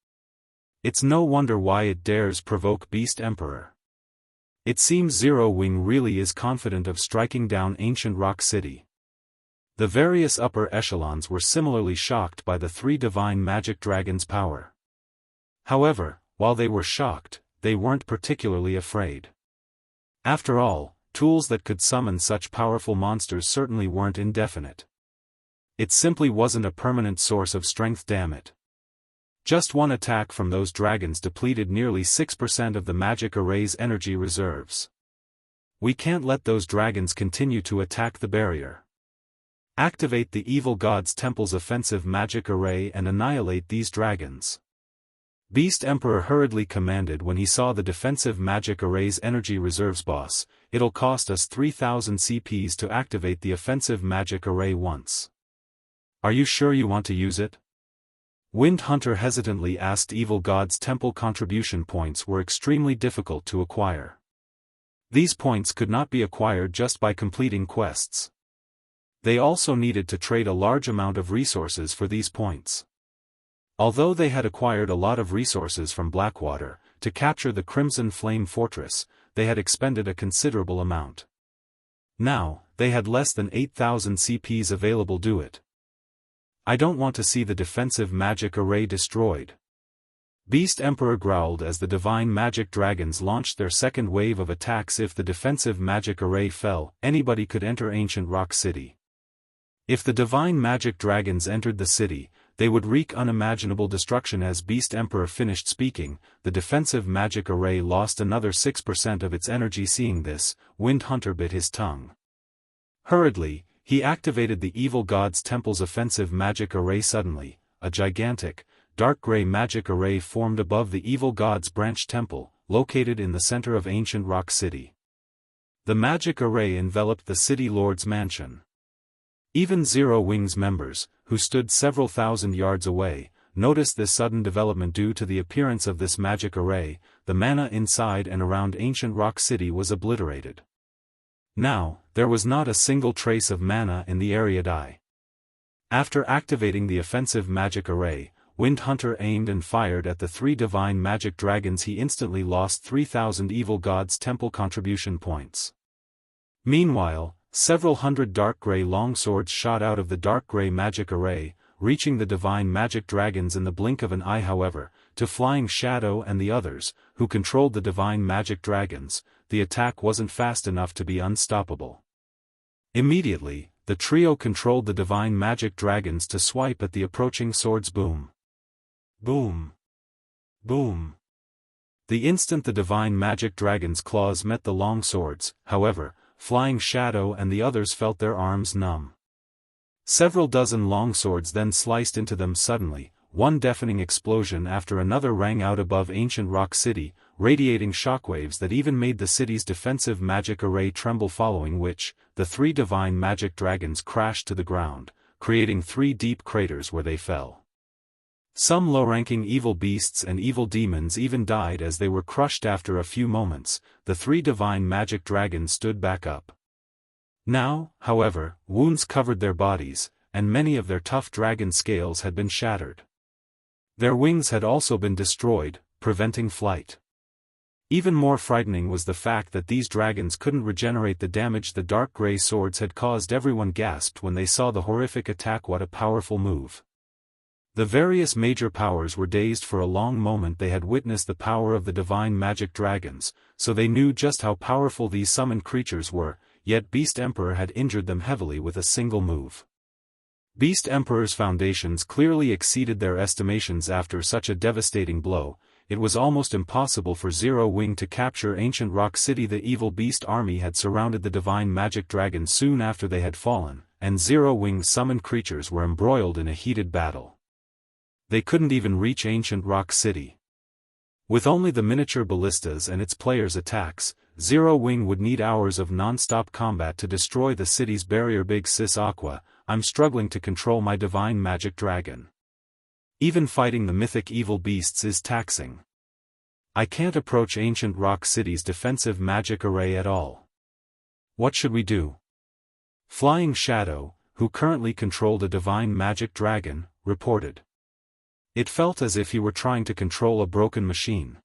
It's no wonder why it dares provoke Beast Emperor. It seems Zero Wing really is confident of striking down Ancient Rock City. The various upper echelons were similarly shocked by the 3 divine magic dragons' power. However, while they were shocked, they weren't particularly afraid. After all, tools that could summon such powerful monsters certainly weren't indefinite. It simply wasn't a permanent source of strength. Damn it. Just one attack from those dragons depleted nearly 6% of the magic array's energy reserves. We can't let those dragons continue to attack the barrier. Activate the Evil God's Temple's offensive magic array and annihilate these dragons. Beast Emperor hurriedly commanded when he saw the defensive magic array's energy reserves. Boss, it'll cost us 3,000 CPs to activate the offensive magic array once. Are you sure you want to use it? Wind Hunter hesitantly asked. Evil God's Temple contribution points were extremely difficult to acquire. These points could not be acquired just by completing quests. They also needed to trade a large amount of resources for these points. Although they had acquired a lot of resources from Blackwater, to capture the Crimson Flame Fortress, they had expended a considerable amount. Now, they had less than 8,000 CPs available. Do it. I don't want to see the defensive magic array destroyed. Beast Emperor growled as the divine magic dragons launched their second wave of attacks. If the defensive magic array fell, anybody could enter Ancient Rock City. If the divine magic dragons entered the city, they would wreak unimaginable destruction. As Beast Emperor finished speaking, the defensive magic array lost another 6% of its energy. Seeing this, Wind Hunter bit his tongue. Hurriedly, he activated the Evil God's Temple's offensive magic array. Suddenly, a gigantic, dark gray magic array formed above the Evil God's branch temple, located in the center of ancient Rock City. The magic array enveloped the city lord's mansion. Even Zero Wing's members, who stood several thousand yards away, noticed this sudden development. Due to the appearance of this magic array, the mana inside and around ancient Rock City was obliterated. Now, there was not a single trace of mana in the area. After activating the offensive magic array, Wind Hunter aimed and fired at the 3 divine magic dragons. He instantly lost 3,000 Evil God's Temple contribution points. Meanwhile, several hundred dark gray longswords shot out of the dark gray magic array, reaching the divine magic dragons in the blink of an eye. However, to Flying Shadow and the others, who controlled the divine magic dragons, the attack wasn't fast enough to be unstoppable. Immediately, the trio controlled the divine magic dragons to swipe at the approaching swords. Boom! Boom! Boom! The instant the divine magic dragons' claws met the long swords, however, Flying Shadow and the others felt their arms numb. Several dozen longswords then sliced into them. Suddenly, one deafening explosion after another rang out above ancient Rock City, radiating shockwaves that even made the city's defensive magic array tremble, following which, the 3 divine magic dragons crashed to the ground, creating 3 deep craters where they fell. Some low-ranking evil beasts and evil demons even died as they were crushed. After a few moments, the 3 divine magic dragons stood back up. Now, however, wounds covered their bodies, and many of their tough dragon scales had been shattered. Their wings had also been destroyed, preventing flight. Even more frightening was the fact that these dragons couldn't regenerate the damage the dark gray swords had caused. Everyone gasped when they saw the horrific attack. What a powerful move! The various major powers were dazed for a long moment. They had witnessed the power of the divine magic dragons, so they knew just how powerful these summoned creatures were, yet Beast Emperor had injured them heavily with a single move. Beast Emperor's foundations clearly exceeded their estimations. After such a devastating blow, it was almost impossible for Zero Wing to capture ancient Rock City. The evil beast army had surrounded the divine magic dragons soon after they had fallen, and Zero Wing's summoned creatures were embroiled in a heated battle. They couldn't even reach ancient Rock City. With only the miniature ballistas and its players' attacks, Zero Wing would need hours of non-stop combat to destroy the city's barrier. Big Sis Aqua, I'm struggling to control my divine magic dragon. Even fighting the mythic evil beasts is taxing. I can't approach ancient Rock City's defensive magic array at all. What should we do? Flying Shadow, who currently controlled a divine magic dragon, reported. It felt as if he were trying to control a broken machine.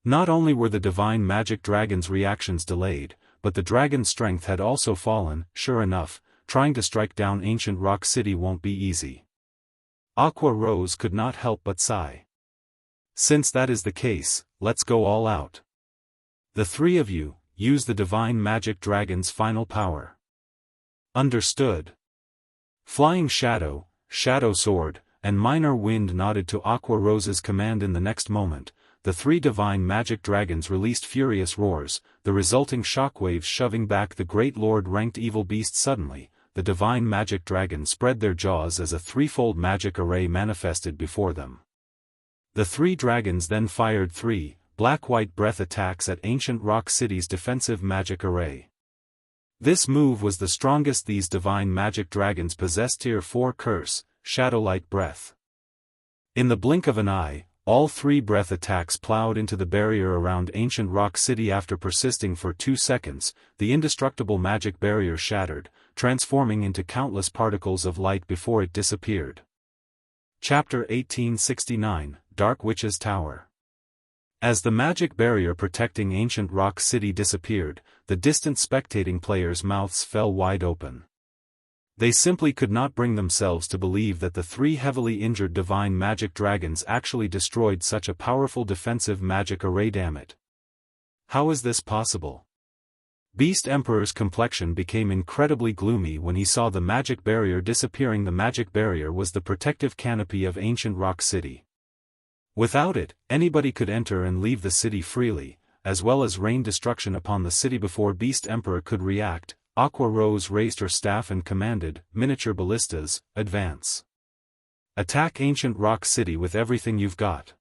Not only were the divine magic dragon's reactions delayed, but the dragon's strength had also fallen. Sure enough, trying to strike down ancient Rock City won't be easy. Aqua Rose could not help but sigh. Since that is the case, let's go all out. The 3 of you, use the divine magic dragon's final power. Understood. Flying Shadow, Shadow Sword, and Minor Wind nodded to Aqua Rose's command. In the next moment, the 3 divine magic dragons released furious roars, the resulting shockwaves shoving back the great lord-ranked evil beast. Suddenly, the divine magic dragons spread their jaws as a 3-fold magic array manifested before them. The 3 dragons then fired 3 black-white breath attacks at ancient Rock City's defensive magic array. This move was the strongest these divine magic dragons possessed. Tier 4 Curse, Shadowlight Breath. In the blink of an eye, all 3 breath attacks plowed into the barrier around ancient Rock City. After persisting for 2 seconds, the indestructible magic barrier shattered, transforming into countless particles of light before it disappeared. Chapter 1869, Dark Witch's Tower. As the magic barrier protecting ancient Rock City disappeared, the distant spectating players' mouths fell wide open. They simply could not bring themselves to believe that the 3 heavily injured divine magic dragons actually destroyed such a powerful defensive magic array. Damn it. How is this possible? Beast Emperor's complexion became incredibly gloomy when he saw the magic barrier disappearing. The magic barrier was the protective canopy of ancient Rock City. Without it, anybody could enter and leave the city freely, as well as rain destruction upon the city. Before Beast Emperor could react, Aqua Rose raised her staff and commanded, "Miniature ballistas, advance. Attack ancient Rock City with everything you've got."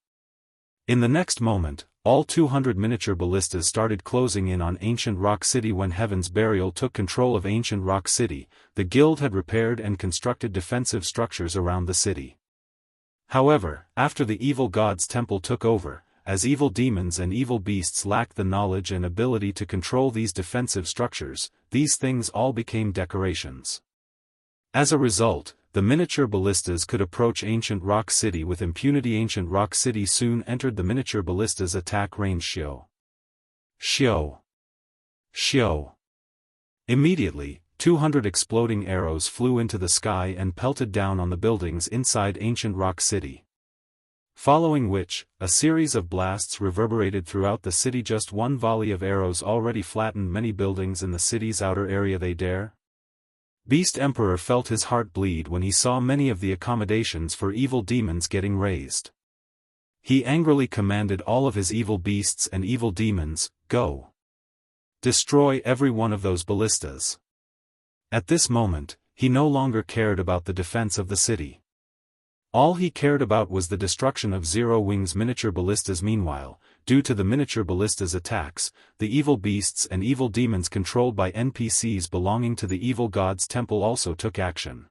In the next moment, all 200 miniature ballistas started closing in on ancient Rock City. When Heaven's Burial took control of ancient Rock City, the guild had repaired and constructed defensive structures around the city. However, after the evil god's temple took over, as evil demons and evil beasts lacked the knowledge and ability to control these defensive structures, these things all became decorations. As a result, the miniature ballistas could approach ancient Rock City with impunity. Ancient Rock City soon entered the miniature ballistas' attack range. Shio. Immediately, 200 exploding arrows flew into the sky and pelted down on the buildings inside ancient Rock City. Following which, a series of blasts reverberated throughout the city. Just one volley of arrows already flattened many buildings in the city's outer area. They dare? Beast Emperor felt his heart bleed when he saw many of the accommodations for evil demons getting razed. He angrily commanded all of his evil beasts and evil demons, "Go! Destroy every one of those ballistas." At this moment, he no longer cared about the defense of the city. All he cared about was the destruction of Zero Wing's miniature ballistas. Meanwhile, due to the miniature ballistas' attacks, the evil beasts and evil demons controlled by NPCs belonging to the evil god's temple also took action.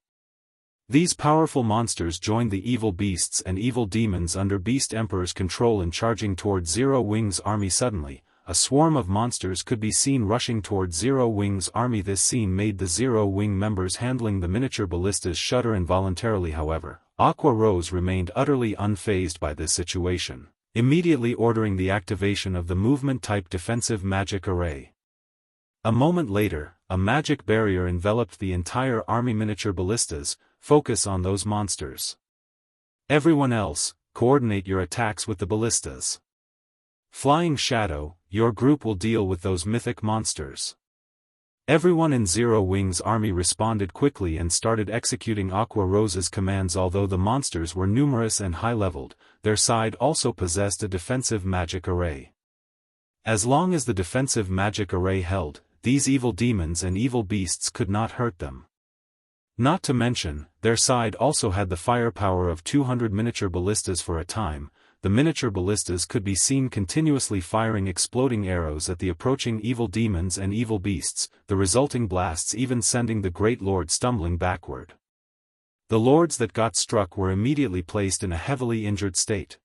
These powerful monsters joined the evil beasts and evil demons under Beast Emperor's control and charging towards Zero Wing's army. Suddenly, a swarm of monsters could be seen rushing towards Zero Wing's army. This scene made the Zero Wing members handling the miniature ballistas shudder involuntarily. However, Aqua Rose remained utterly unfazed by this situation, immediately ordering the activation of the movement-type defensive magic array. A moment later, a magic barrier enveloped the entire army. Miniature ballistas, focus on those monsters. Everyone else, coordinate your attacks with the ballistas. Flying Shadow, your group will deal with those mythic monsters. Everyone in Zero Wing's army responded quickly and started executing Aqua Rose's commands. Although the monsters were numerous and high-leveled, their side also possessed a defensive magic array. As long as the defensive magic array held, these evil demons and evil beasts could not hurt them. Not to mention, their side also had the firepower of 200 miniature ballistas. For a time, the miniature ballistas could be seen continuously firing exploding arrows at the approaching evil demons and evil beasts, the resulting blasts even sending the Great Lord stumbling backward. The lords that got struck were immediately placed in a heavily injured state.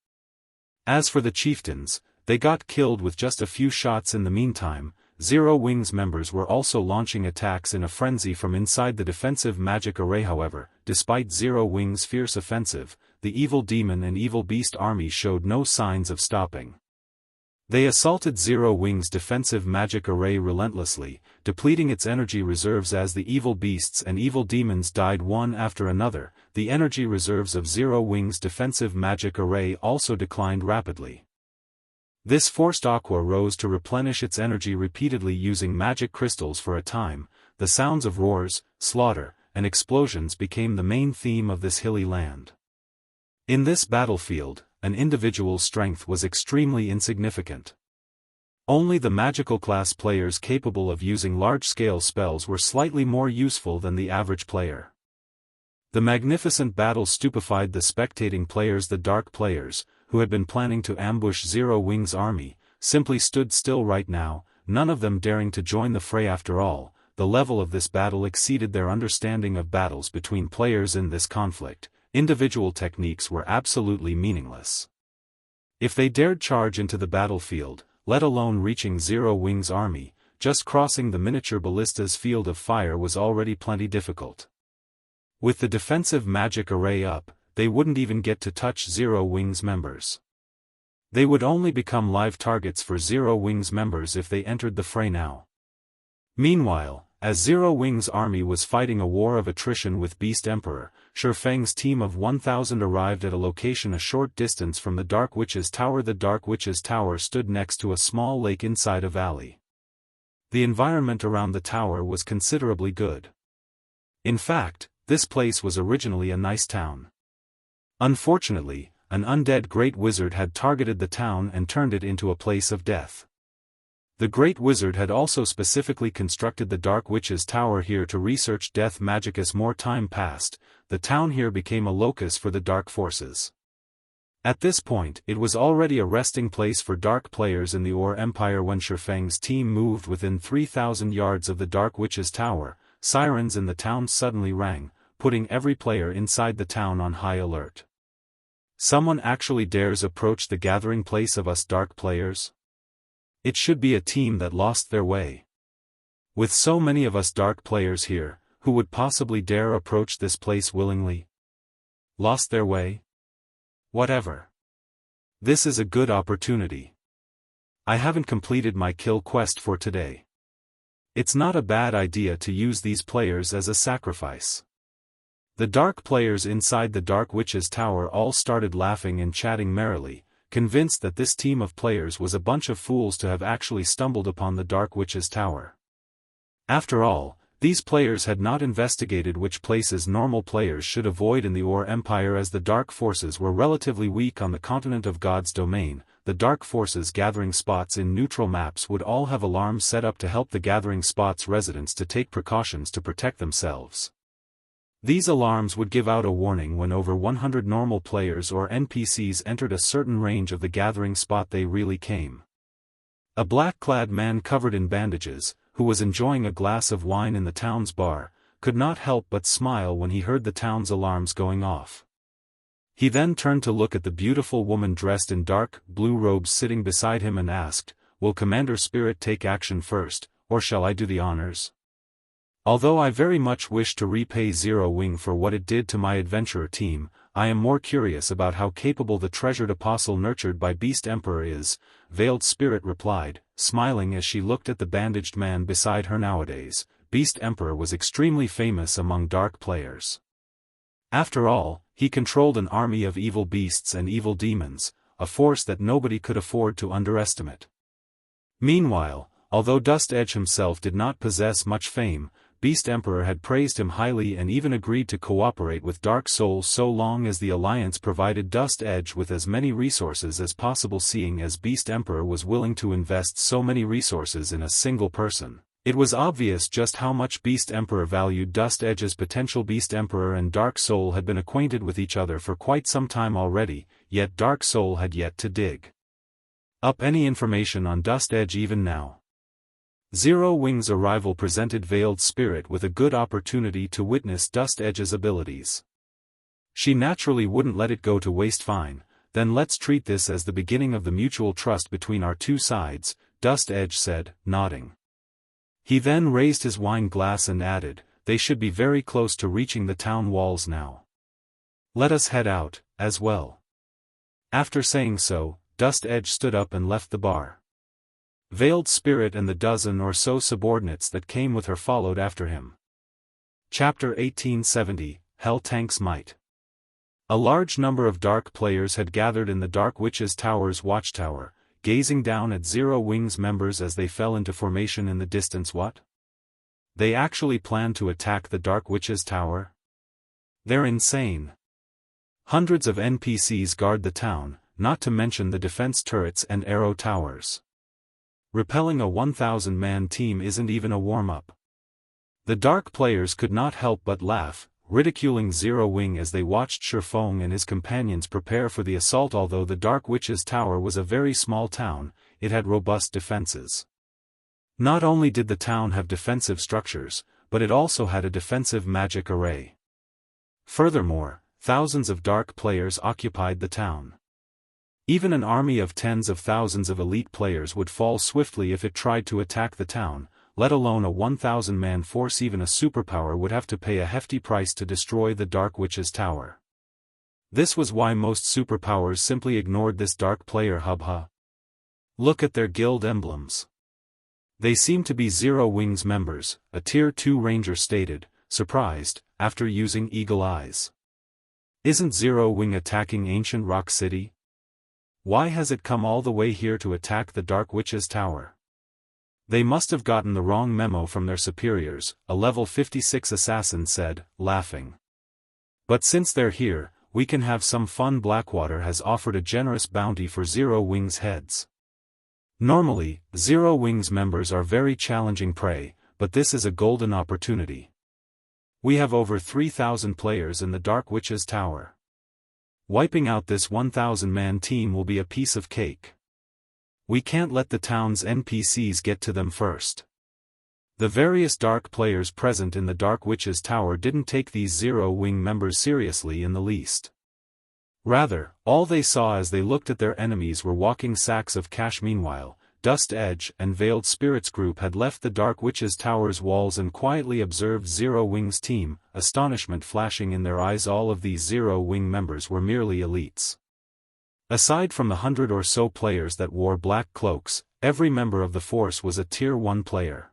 As for the chieftains, they got killed with just a few shots. In the meantime, Zero Wing's members were also launching attacks in a frenzy from inside the defensive magic array. However, despite Zero Wing's fierce offensive, the evil demon and evil beast army showed no signs of stopping. They assaulted Zero Wing's defensive magic array relentlessly, depleting its energy reserves. As the evil beasts and evil demons died one after another, the energy reserves of Zero Wing's defensive magic array also declined rapidly. This forced Aqua Rose to replenish its energy repeatedly using magic crystals. For a time, the sounds of roars, slaughter, and explosions became the main theme of this hilly land. In this battlefield, an individual's strength was extremely insignificant. Only the magical class players capable of using large-scale spells were slightly more useful than the average player. The magnificent battle stupefied the spectating players. The dark players, who had been planning to ambush Zero Wing's army, simply stood still right now, none of them daring to join the fray. After all, the level of this battle exceeded their understanding of battles between players. In this conflict, individual techniques were absolutely meaningless. If they dared charge into the battlefield, let alone reaching Zero Wing's army, just crossing the miniature ballista's field of fire was already plenty difficult. With the defensive magic array up, they wouldn't even get to touch Zero Wing's members. They would only become live targets for Zero Wing's members if they entered the fray now. Meanwhile, as Zero Wing's army was fighting a war of attrition with Beast Emperor, Shifeng's team of 1,000 arrived at a location a short distance from the Dark Witch's Tower. The Dark Witch's Tower stood next to a small lake inside a valley. The environment around the tower was considerably good. In fact, this place was originally a nice town. Unfortunately, an undead great wizard had targeted the town and turned it into a place of death. The great wizard had also specifically constructed the Dark Witch's Tower here to research death magic. As more time passed, the town here became a locus for the dark forces. At this point, it was already a resting place for dark players in the Or Empire. When Shifeng's team moved within 3,000 yards of the Dark Witch's Tower, sirens in the town suddenly rang, putting every player inside the town on high alert. Someone actually dares approach the gathering place of us dark players? It should be a team that lost their way. With so many of us dark players here, who would possibly dare approach this place willingly? Lost their way? Whatever. This is a good opportunity. I haven't completed my kill quest for today. It's not a bad idea to use these players as a sacrifice. The dark players inside the Dark Witch's Tower all started laughing and chatting merrily, convinced that this team of players was a bunch of fools to have actually stumbled upon the Dark Witch's Tower. After all, these players had not investigated which places normal players should avoid in the Or Empire, as the dark forces were relatively weak on the continent of God's domain. The dark forces gathering spots in neutral maps would all have alarms set up to help the gathering spots residents to take precautions to protect themselves. These alarms would give out a warning when over 100 normal players or NPCs entered a certain range of the gathering spot they really came. A black-clad man covered in bandages, who was enjoying a glass of wine in the town's bar, could not help but smile when he heard the town's alarms going off. He then turned to look at the beautiful woman dressed in dark blue robes sitting beside him and asked, "Will Commander Spirit take action first, or shall I do the honors?" Although I very much wish to repay Zero Wing for what it did to my adventurer team, I am more curious about how capable the treasured apostle nurtured by Beast Emperor is, Veiled Spirit replied, smiling as she looked at the bandaged man beside her. Nowadays, Beast Emperor was extremely famous among dark players. After all, he controlled an army of evil beasts and evil demons, a force that nobody could afford to underestimate. Meanwhile, although Dust Edge himself did not possess much fame, Beast Emperor had praised him highly and even agreed to cooperate with Dark Souls so long as the Alliance provided Dust Edge with as many resources as possible. Seeing as Beast Emperor was willing to invest so many resources in a single person, it was obvious just how much Beast Emperor valued Dust Edge's potential. Beast Emperor and Dark Soul had been acquainted with each other for quite some time already, yet Dark Soul had yet to dig up any information on Dust Edge even now. Zero Wing's arrival presented Veiled Spirit with a good opportunity to witness Dust Edge's abilities. She naturally wouldn't let it go to waste. Fine, then let's treat this as the beginning of the mutual trust between our two sides, Dust Edge said, nodding. He then raised his wine glass and added, "They should be very close to reaching the town walls now. Let us head out, as well." After saying so, Dust Edge stood up and left the bar. Veiled Spirit and the dozen or so subordinates that came with her followed after him. Chapter 1870, Hell Tank's Might. A large number of dark players had gathered in the Dark Witch's Tower's watchtower, gazing down at Zero Wing's members as they fell into formation in the distance. What? They actually plan to attack the Dark Witch's Tower? They're insane. Hundreds of NPCs guard the town, not to mention the defense turrets and arrow towers. Repelling a 1,000-man team isn't even a warm-up. The dark players could not help but laugh, ridiculing Zero Wing as they watched Shifeng and his companions prepare for the assault. Although the Dark Witch's Tower was a very small town, it had robust defenses. Not only did the town have defensive structures, but it also had a defensive magic array. Furthermore, thousands of dark players occupied the town. Even an army of tens of thousands of elite players would fall swiftly if it tried to attack the town, let alone a 1,000-man force. Even a superpower would have to pay a hefty price to destroy the Dark Witch's Tower. This was why most superpowers simply ignored this dark player hub. Look at their guild emblems. They seem to be Zero Wing's members, a Tier 2 ranger stated, surprised, after using eagle eyes. Isn't Zero Wing attacking Ancient Rock City? Why has it come all the way here to attack the Dark Witch's Tower? They must have gotten the wrong memo from their superiors, a level 56 assassin said, laughing. But since they're here, we can have some fun. Blackwater has offered a generous bounty for Zero Wings heads. Normally, Zero Wings members are very challenging prey, but this is a golden opportunity. We have over 3,000 players in the Dark Witch's Tower. Wiping out this 1,000-man team will be a piece of cake. We can't let the town's NPCs get to them first. The various Dark players present in the Dark Witch's Tower didn't take these Zero Wing members seriously in the least. Rather, all they saw as they looked at their enemies were walking sacks of cash. Meanwhile, Dust Edge and Veiled Spirits group had left the Dark Witch's Tower's walls and quietly observed Zero Wing's team, astonishment flashing in their eyes. All of these Zero Wing members were merely elites. Aside from the 100 or so players that wore black cloaks, every member of the force was a Tier 1 player.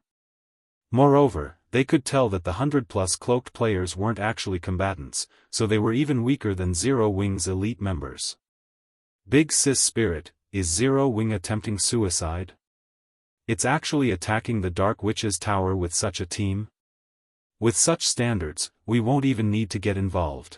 Moreover, they could tell that the 100-plus cloaked players weren't actually combatants, so they were even weaker than Zero Wing's elite members. Big Sis Spirit, is Zero Wing attempting suicide? It's actually attacking the Dark Witch's Tower with such a team? With such standards, we won't even need to get involved.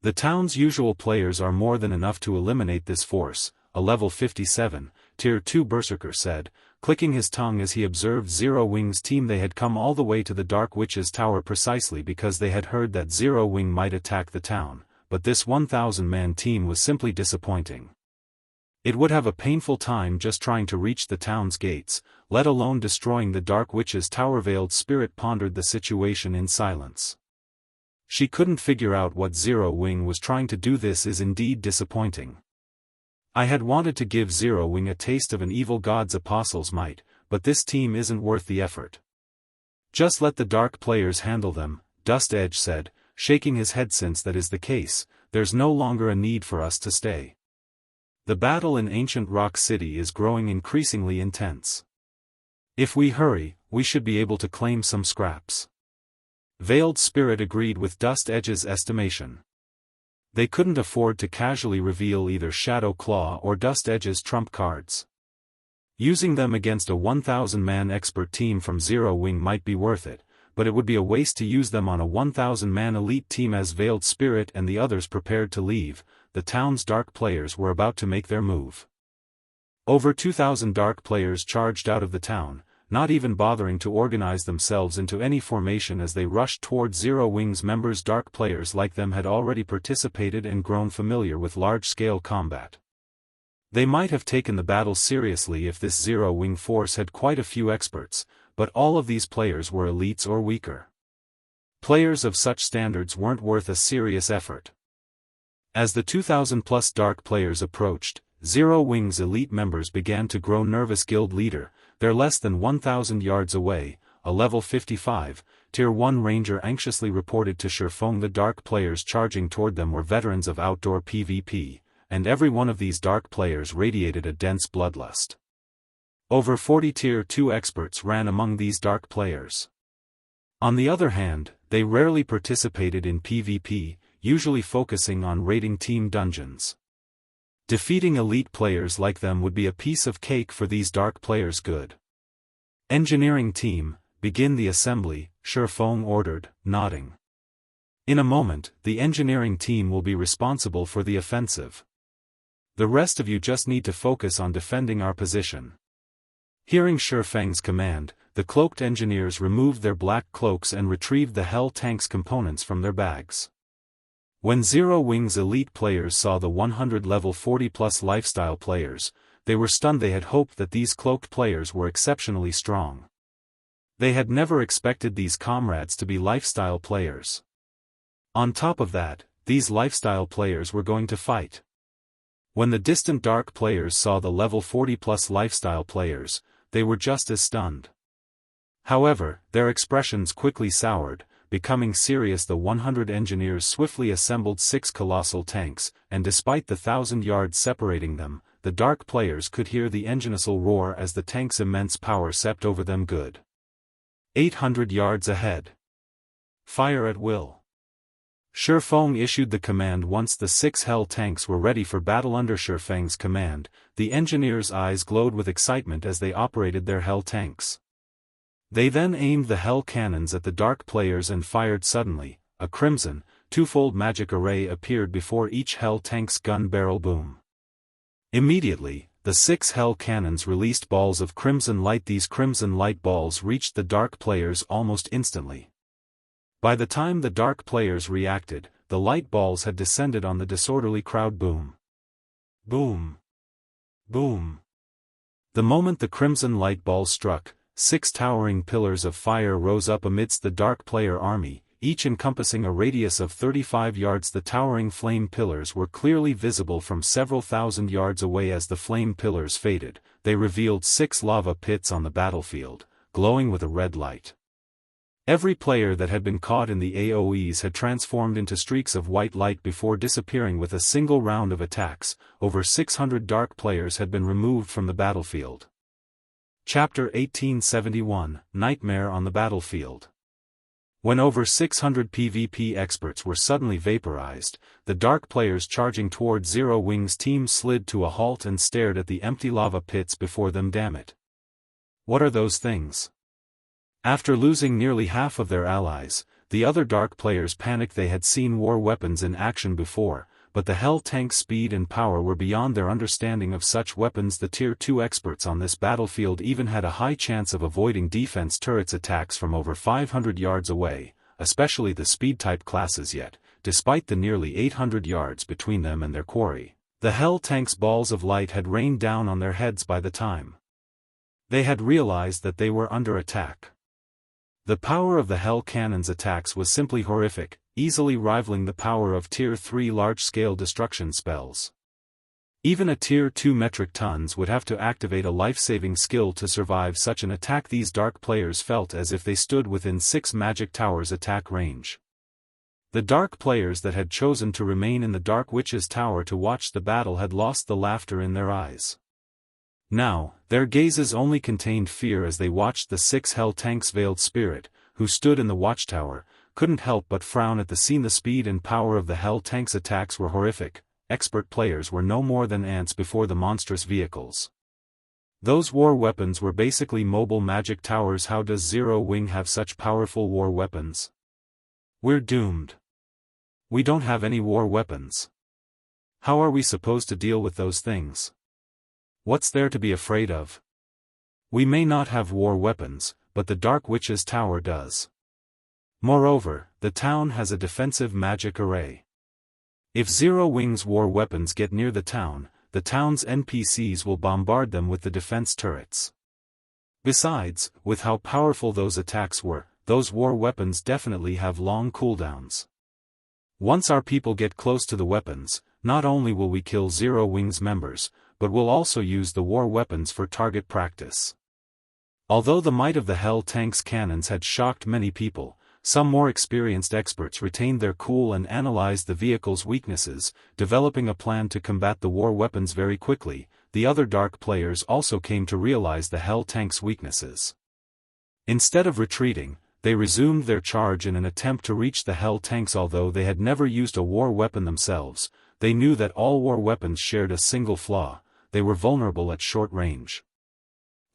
The town's usual players are more than enough to eliminate this force, a level 57, Tier 2 Berserker said, clicking his tongue as he observed Zero Wing's team. They had come all the way to the Dark Witch's Tower precisely because they had heard that Zero Wing might attack the town, but this 1,000-man team was simply disappointing. It would have a painful time just trying to reach the town's gates, let alone destroying the Dark Witch's Tower. Veiled Spirit pondered the situation in silence. She couldn't figure out what Zero Wing was trying to do. This is indeed disappointing. I had wanted to give Zero Wing a taste of an evil god's apostle's might, but this team isn't worth the effort. Just let the Dark players handle them, Dust Edge said, shaking his head. Since that is the case, there's no longer a need for us to stay. The battle in Ancient Rock City is growing increasingly intense. If we hurry, we should be able to claim some scraps. Veiled Spirit agreed with Dust Edge's estimation. They couldn't afford to casually reveal either Shadow Claw or Dust Edge's trump cards. Using them against a 1,000-man expert team from Zero Wing might be worth it, but it would be a waste to use them on a 1,000-man elite team. As Veiled Spirit and the others prepared to leave, the town's Dark players were about to make their move. Over 2,000 Dark players charged out of the town, not even bothering to organize themselves into any formation as they rushed toward Zero Wing's members. Dark players like them had already participated and grown familiar with large-scale combat. They might have taken the battle seriously if this Zero Wing force had quite a few experts, but all of these players were elites or weaker. Players of such standards weren't worth a serious effort. As the 2,000-plus Dark players approached, Zero Wing's elite members began to grow nervous. Guild leader, they're less than 1,000 yards away, a level 55, Tier 1 Ranger anxiously reported to Shifeng. The Dark players charging toward them were veterans of outdoor PvP, and every one of these Dark players radiated a dense bloodlust. Over 40 Tier 2 experts ran among these Dark players. On the other hand, they rarely participated in PvP, usually focusing on raiding team dungeons. Defeating elite players like them would be a piece of cake for these Dark players. Good. Engineering team, begin the assembly, Shifeng ordered, nodding. In a moment, the engineering team will be responsible for the offensive. The rest of you just need to focus on defending our position. Hearing Shifeng's command, the cloaked engineers removed their black cloaks and retrieved the Hell Tank's components from their bags. When Zero Wing's elite players saw the 100 level 40-plus lifestyle players, they were stunned. They had hoped that these cloaked players were exceptionally strong. They had never expected these comrades to be lifestyle players. On top of that, these lifestyle players were going to fight. When the distant Dark players saw the level 40-plus lifestyle players, they were just as stunned. However, their expressions quickly soured, becoming serious. The 100 engineers swiftly assembled 6 colossal tanks, and despite the 1,000 yards separating them, the Dark players could hear the engine's roar as the tank's immense power swept over them. Good. 800 yards ahead. Fire at will. Shifeng issued the command once the 6 Hell tanks were ready for battle under Shifeng's command. The engineers' eyes glowed with excitement as they operated their Hell tanks. They then aimed the Hell cannons at the dark players and fired suddenly. A crimson, twofold magic array appeared before each Hell tank's gun barrel boom. Immediately, the 6 Hell cannons released balls of crimson light. These crimson light balls reached the dark players almost instantly. By the time the dark players reacted, the light balls had descended on the disorderly crowd. Boom. Boom. Boom. The moment the crimson light balls struck, 6 towering pillars of fire rose up amidst the dark player army, each encompassing a radius of 35 yards. The towering flame pillars were clearly visible from several thousand yards away. As the flame pillars faded, they revealed 6 lava pits on the battlefield, glowing with a red light. Every player that had been caught in the AoEs had transformed into streaks of white light before disappearing with a single round of attacks. Over 600 dark players had been removed from the battlefield. Chapter 1871, Nightmare on the Battlefield. When over 600 PvP experts were suddenly vaporized, the dark players charging toward Zero Wing's team slid to a halt and stared at the empty lava pits before them. Damn it. What are those things? After losing nearly half of their allies, the other dark players panicked. They had seen war weapons in action before, but the Hell tank's speed and power were beyond their understanding of such weapons. The Tier 2 experts on this battlefield even had a high chance of avoiding defense turrets' attacks from over 500 yards away, especially the speed-type classes. Yet, despite the nearly 800 yards between them and their quarry, the Hell tank's balls of light had rained down on their heads by the time they had realized that they were under attack. The power of the Hell cannon's attacks was simply horrific, easily rivaling the power of Tier 3 large-scale destruction spells. Even a Tier 2 metric tons would have to activate a life-saving skill to survive such an attack. These dark players felt as if they stood within 6 magic towers' attack range. The dark players that had chosen to remain in the Dark Witch's tower to watch the battle had lost the laughter in their eyes. Now, their gazes only contained fear as they watched the 6 Hell tanks. Veiled Spirit, who stood in the watchtower, couldn't help but frown at the scene. The speed and power of the Hell tanks' attacks were horrific. Expert players were no more than ants before the monstrous vehicles. Those war weapons were basically mobile magic towers. How does Zero Wing have such powerful war weapons? We're doomed. We don't have any war weapons. How are we supposed to deal with those things? What's there to be afraid of? We may not have war weapons, but the Dark Witch's tower does. Moreover, the town has a defensive magic array. If Zero Wing's war weapons get near the town's NPCs will bombard them with the defense turrets. Besides, with how powerful those attacks were, those war weapons definitely have long cooldowns. Once our people get close to the weapons, not only will we kill Zero Wing's members, but we'll also use the war weapons for target practice. Although the might of the Hell tank's cannons had shocked many people, some more experienced experts retained their cool and analyzed the vehicle's weaknesses, developing a plan to combat the war weapons very quickly. The other dark players also came to realize the Hell tank's weaknesses. Instead of retreating, they resumed their charge in an attempt to reach the Hell tanks. Although they had never used a war weapon themselves, they knew that all war weapons shared a single flaw: they were vulnerable at short range.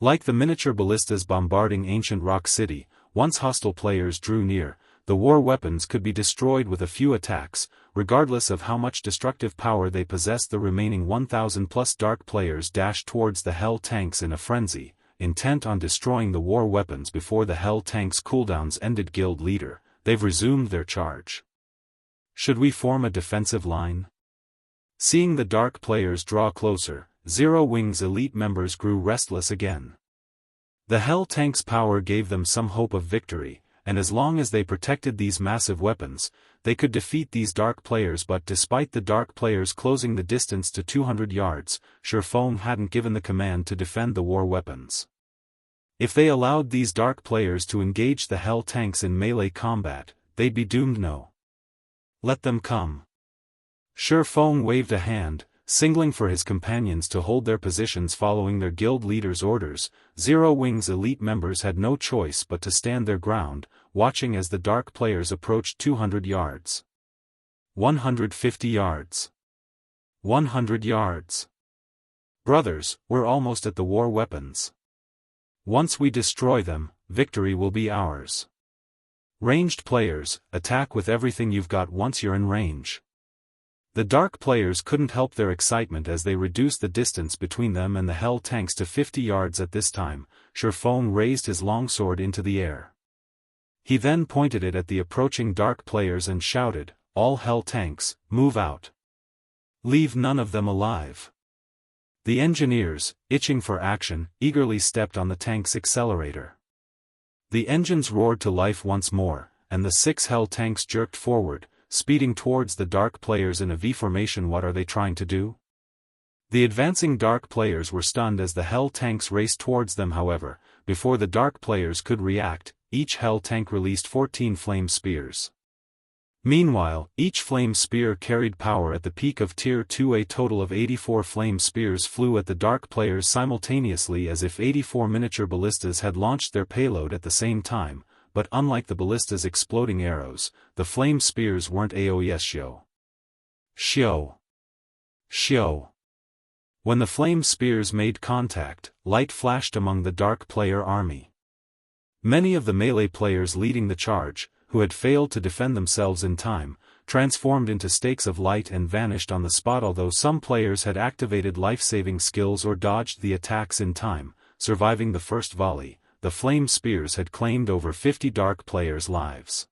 Like the miniature ballistas bombarding ancient Rock City, once hostile players drew near, the war weapons could be destroyed with a few attacks, regardless of how much destructive power they possessed. The remaining 1,000+ dark players dashed towards the Hell tanks in a frenzy, intent on destroying the war weapons before the Hell tanks' cooldowns ended. Guild leader, they've resumed their charge. Should we form a defensive line? Seeing the dark players draw closer, Zero Wing's elite members grew restless again. The Hell tank's power gave them some hope of victory, and as long as they protected these massive weapons, they could defeat these dark players. But despite the dark players closing the distance to 200 yards, Shifeng hadn't given the command to defend the war weapons. If they allowed these dark players to engage the Hell tanks in melee combat, they'd be doomed. No. Let them come. Shifeng waved a hand, signaling for his companions to hold their positions. Following their guild leader's orders, Zero Wing's elite members had no choice but to stand their ground, watching as the dark players approached 200 yards. 150 yards. 100 yards. Brothers, we're almost at the war weapons. Once we destroy them, victory will be ours. Ranged players, attack with everything you've got once you're in range. The dark players couldn't help their excitement as they reduced the distance between them and the hell tanks to 50 yards at this time. Shifeng raised his longsword into the air. He then pointed it at the approaching dark players and shouted, "All hell tanks, move out. Leave none of them alive." The engineers, itching for action, eagerly stepped on the tank's accelerator. The engines roared to life once more, and the 6 hell tanks jerked forward, speeding towards the dark players in a V formation. What are they trying to do? The advancing dark players were stunned as the hell tanks raced towards them. However, before the dark players could react, each hell tank released 14 flame spears. Meanwhile, each flame spear carried power at the peak of Tier 2. A total of 84 flame spears flew at the dark players simultaneously, as if 84 miniature ballistas had launched their payload at the same time, but unlike the ballista's exploding arrows, the flame spears weren't Aoyesho. Shio. When the flame spears made contact, light flashed among the dark player army. Many of the melee players leading the charge, who had failed to defend themselves in time, transformed into stakes of light and vanished on the spot. Although some players had activated life-saving skills or dodged the attacks in time, surviving the first volley, the flame spears had claimed over 50 dark players' lives.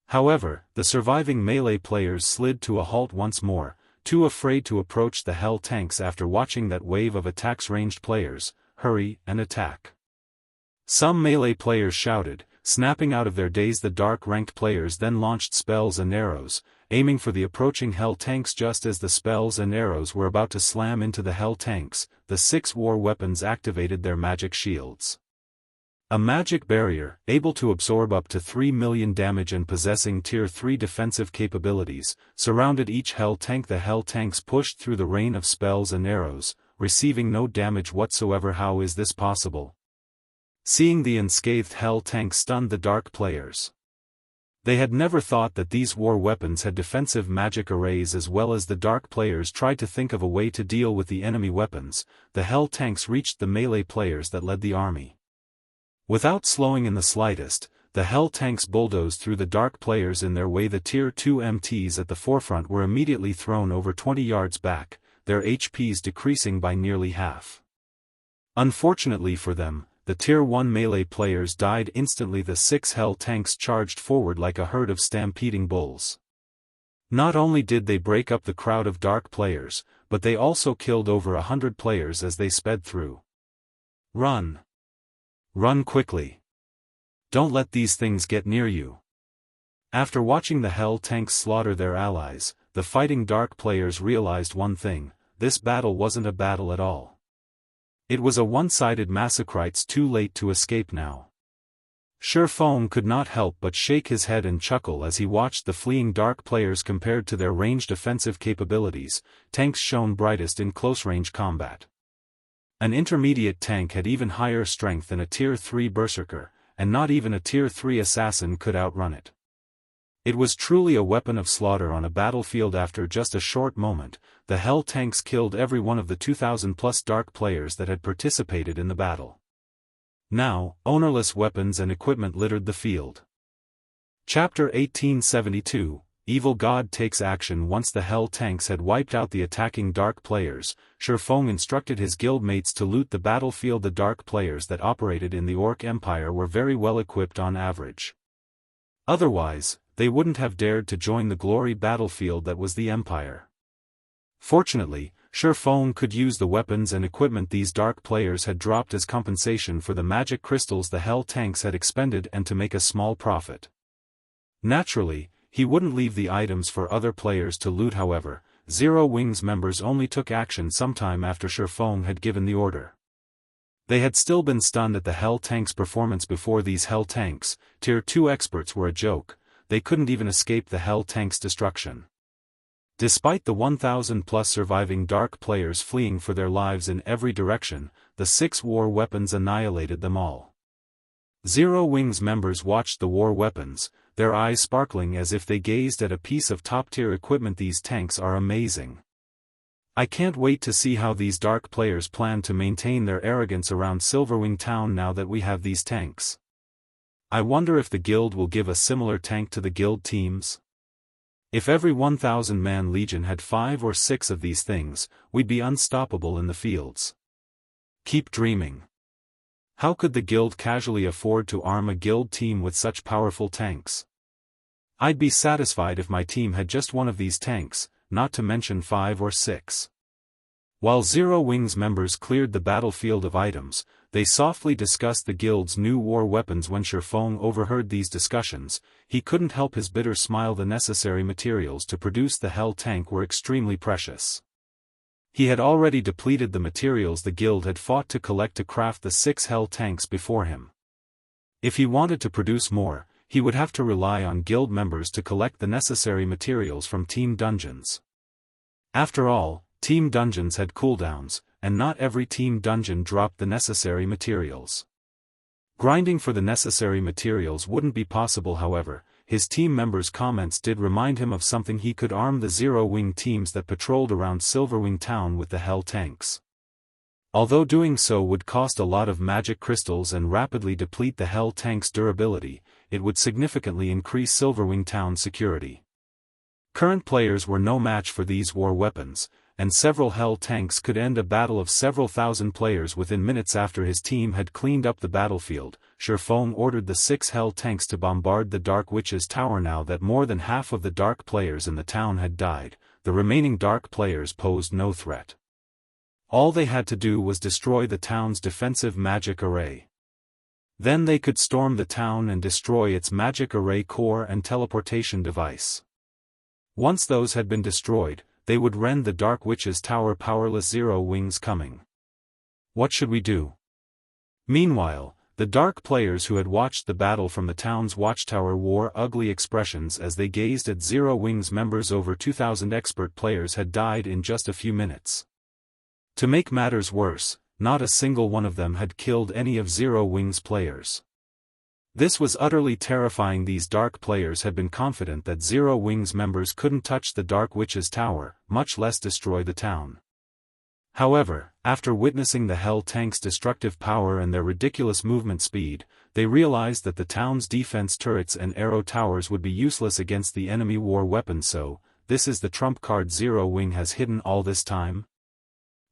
However, the surviving melee players slid to a halt once more, too afraid to approach the hell tanks after watching that wave of attacks. Ranged players, hurry and attack. Some melee players shouted, snapping out of their daze. The dark-ranked players then launched spells and arrows, aiming for the approaching hell tanks. Just as the spells and arrows were about to slam into the hell tanks, the 6 war weapons activated their magic shields. A magic barrier, able to absorb up to 3 million damage and possessing Tier 3 defensive capabilities, surrounded each hell tank. The hell tanks pushed through the rain of spells and arrows, receiving no damage whatsoever. How is this possible? Seeing the unscathed hell tanks stunned the dark players. They had never thought that these war weapons had defensive magic arrays as well. As the dark players tried to think of a way to deal with the enemy weapons, the hell tanks reached the melee players that led the army. Without slowing in the slightest, the hell tanks bulldozed through the dark players in their way. The Tier 2 MTs at the forefront were immediately thrown over 20 yards back, their HPs decreasing by nearly half. Unfortunately for them, the Tier 1 melee players died instantly. The 6 hell tanks charged forward like a herd of stampeding bulls. Not only did they break up the crowd of dark players, but they also killed over 100 players as they sped through. Run! Run quickly! Don't let these things get near you. After watching the hell tanks slaughter their allies, the fighting dark players realized one thing: this battle wasn't a battle at all. It was a one-sided massacre. It's too late to escape now. Shifeng could not help but shake his head and chuckle as he watched the fleeing dark players. Compared to their ranged offensive capabilities, tanks shone brightest in close-range combat. An intermediate tank had even higher strength than a Tier 3 berserker, and not even a Tier 3 assassin could outrun it. It was truly a weapon of slaughter on a battlefield. After just a short moment, the hell tanks killed every one of the 2,000+ dark players that had participated in the battle. Now, ownerless weapons and equipment littered the field. Chapter 1872, Evil God takes action. Once the hell tanks had wiped out the attacking dark players, Shifeng instructed his guildmates to loot the battlefield. The dark players that operated in the Orc Empire were very well equipped on average. Otherwise, they wouldn't have dared to join the glory battlefield that was the Empire. Fortunately, Shifeng could use the weapons and equipment these dark players had dropped as compensation for the magic crystals the hell tanks had expended and to make a small profit. Naturally, he wouldn't leave the items for other players to loot. However, Zero Wings members only took action sometime after Shifeng had given the order. They had still been stunned at the hell tanks' performance before. These hell tanks, Tier 2 experts, were a joke. They couldn't even escape the hell tanks' destruction. Despite the 1,000+ surviving dark players fleeing for their lives in every direction, the 6 war weapons annihilated them all. Zero Wing's members watched the war weapons, their eyes sparkling as if they gazed at a piece of top-tier equipment. These tanks are amazing. I can't wait to see how these dark players plan to maintain their arrogance around Silverwing Town now that we have these tanks. I wonder if the guild will give a similar tank to the guild teams? If every 1,000-man legion had 5 or 6 of these things, we'd be unstoppable in the fields. Keep dreaming. How could the guild casually afford to arm a guild team with such powerful tanks? I'd be satisfied if my team had just one of these tanks, not to mention 5 or 6. While Zero Wing's members cleared the battlefield of items, they softly discussed the guild's new war weapons. When Shifeng overheard these discussions, he couldn't help his bitter smile. The necessary materials to produce the Hell tank were extremely precious. He had already depleted the materials the guild had fought to collect to craft the 6 Hell tanks before him. If he wanted to produce more, he would have to rely on guild members to collect the necessary materials from team dungeons. After all, team dungeons had cooldowns, and not every team dungeon dropped the necessary materials. Grinding for the necessary materials wouldn't be possible. However, his team members' comments did remind him of something. He could arm the Zero Wing teams that patrolled around Silverwing Town with the Hell tanks. Although doing so would cost a lot of magic crystals and rapidly deplete the Hell tank's durability, it would significantly increase Silverwing Town's security. Current players were no match for these war weapons, and several Hell tanks could end a battle of several thousand players within minutes. After his team had cleaned up the battlefield, Shifeng ordered the 6 Hell tanks to bombard the Dark Witch's tower. Now that more than half of the dark players in the town had died, the remaining dark players posed no threat. All they had to do was destroy the town's defensive magic array. Then they could storm the town and destroy its magic array core and teleportation device. Once those had been destroyed, they would rend the Dark Witch's tower powerless. Zero Wing's coming. What should we do? Meanwhile, the dark players who had watched the battle from the town's watchtower wore ugly expressions as they gazed at Zero Wing's members. Over 2,000 expert players had died in just a few minutes. To make matters worse, not a single one of them had killed any of Zero Wing's players. This was utterly terrifying. These dark players had been confident that Zero Wing's members couldn't touch the Dark Witch's tower, much less destroy the town. However, after witnessing the Hell tank's destructive power and their ridiculous movement speed, they realized that the town's defense turrets and arrow towers would be useless against the enemy war weapons. So, this is the trump card Zero Wing has hidden all this time?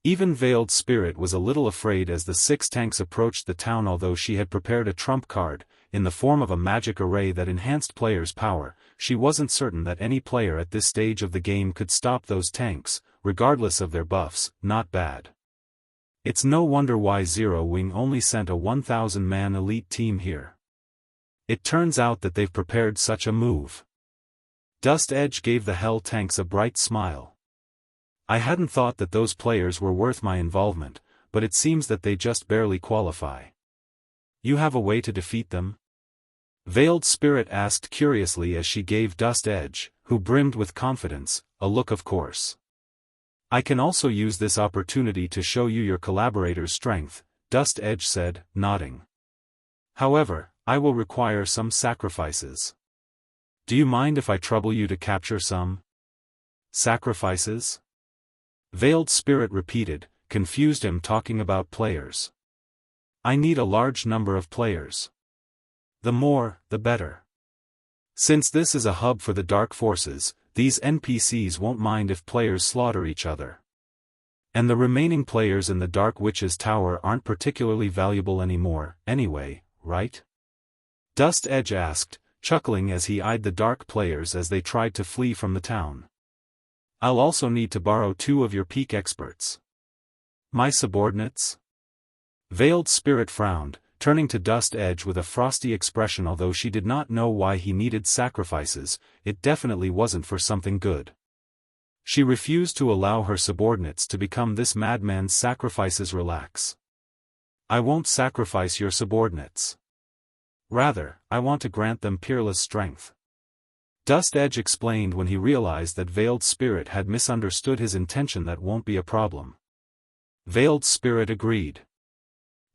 Even Veiled Spirit was a little afraid as the 6 tanks approached the town. Although she had prepared a trump card, in the form of a magic array that enhanced players' power, she wasn't certain that any player at this stage of the game could stop those tanks, regardless of their buffs. Not bad. It's no wonder why Zero Wing only sent a 1,000-man elite team here. It turns out that they've prepared such a move. Dust Edge gave the Hell tanks a bright smile. I hadn't thought that those players were worth my involvement, but it seems that they just barely qualify. You have a way to defeat them? Veiled Spirit asked curiously as she gave Dust Edge, who brimmed with confidence, a look. Of course. I can also use this opportunity to show you your collaborator's strength, Dust Edge said, nodding. However, I will require some sacrifices. Do you mind if I trouble you to capture some sacrifices? Veiled Spirit repeated, confused. Him talking about players. I need a large number of players. The more, the better. Since this is a hub for the dark forces, these NPCs won't mind if players slaughter each other. And the remaining players in the Dark Witch's tower aren't particularly valuable anymore, anyway, right? Dust Edge asked, chuckling as he eyed the dark players as they tried to flee from the town. I'll also need to borrow 2 of your peak experts. My subordinates? Veiled Spirit frowned, turning to Dust Edge with a frosty expression. Although she did not know why he needed sacrifices, it definitely wasn't for something good. She refused to allow her subordinates to become this madman's sacrifices. Relax. I won't sacrifice your subordinates. Rather, I want to grant them peerless strength. Dust Edge explained when he realized that Veiled Spirit had misunderstood his intention. That won't be a problem. Veiled Spirit agreed.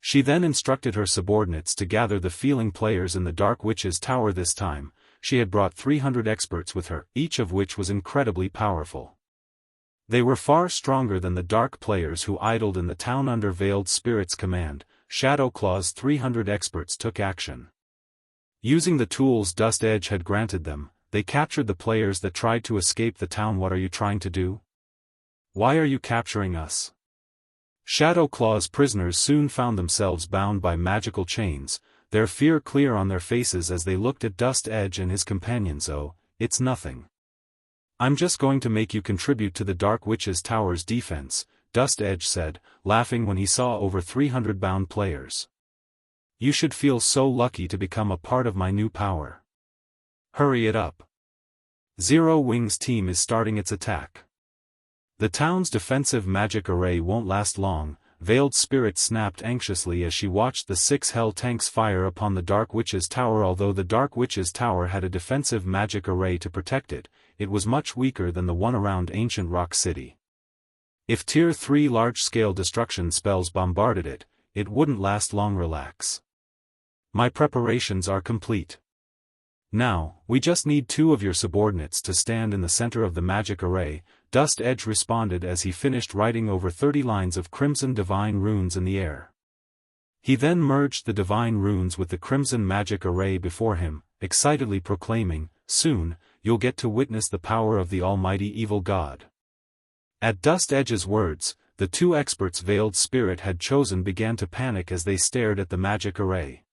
She then instructed her subordinates to gather the feeling players in the Dark Witch's Tower. This time, she had brought 300 experts with her, each of which was incredibly powerful. They were far stronger than the dark players who idled in the town under Veiled Spirit's command. Shadowclaw's 300 experts took action. Using the tools Dust Edge had granted them, they captured the players that tried to escape the town. What are you trying to do? Why are you capturing us? Shadowclaw's prisoners soon found themselves bound by magical chains, their fear clear on their faces as they looked at Dust Edge and his companions. Oh, it's nothing. I'm just going to make you contribute to the Dark Witch's Tower's defense, Dust Edge said, laughing when he saw over 300 bound players. You should feel so lucky to become a part of my new power. Hurry it up. Zero Wing's team is starting its attack. The town's defensive magic array won't last long, Veiled Spirit snapped anxiously as she watched the 6 hell tanks fire upon the Dark Witch's Tower. Although the Dark Witch's Tower had a defensive magic array to protect it, it was much weaker than the one around Ancient Rock City. If Tier 3 large-scale destruction spells bombarded it, it wouldn't last long. Relax. My preparations are complete. Now, we just need 2 of your subordinates to stand in the center of the magic array, Dust Edge responded as he finished writing over 30 lines of crimson divine runes in the air. He then merged the divine runes with the crimson magic array before him, excitedly proclaiming, "Soon, you'll get to witness the power of the almighty evil god." At Dust Edge's words, the 2 experts Veiled Spirit had chosen began to panic as they stared at the magic array.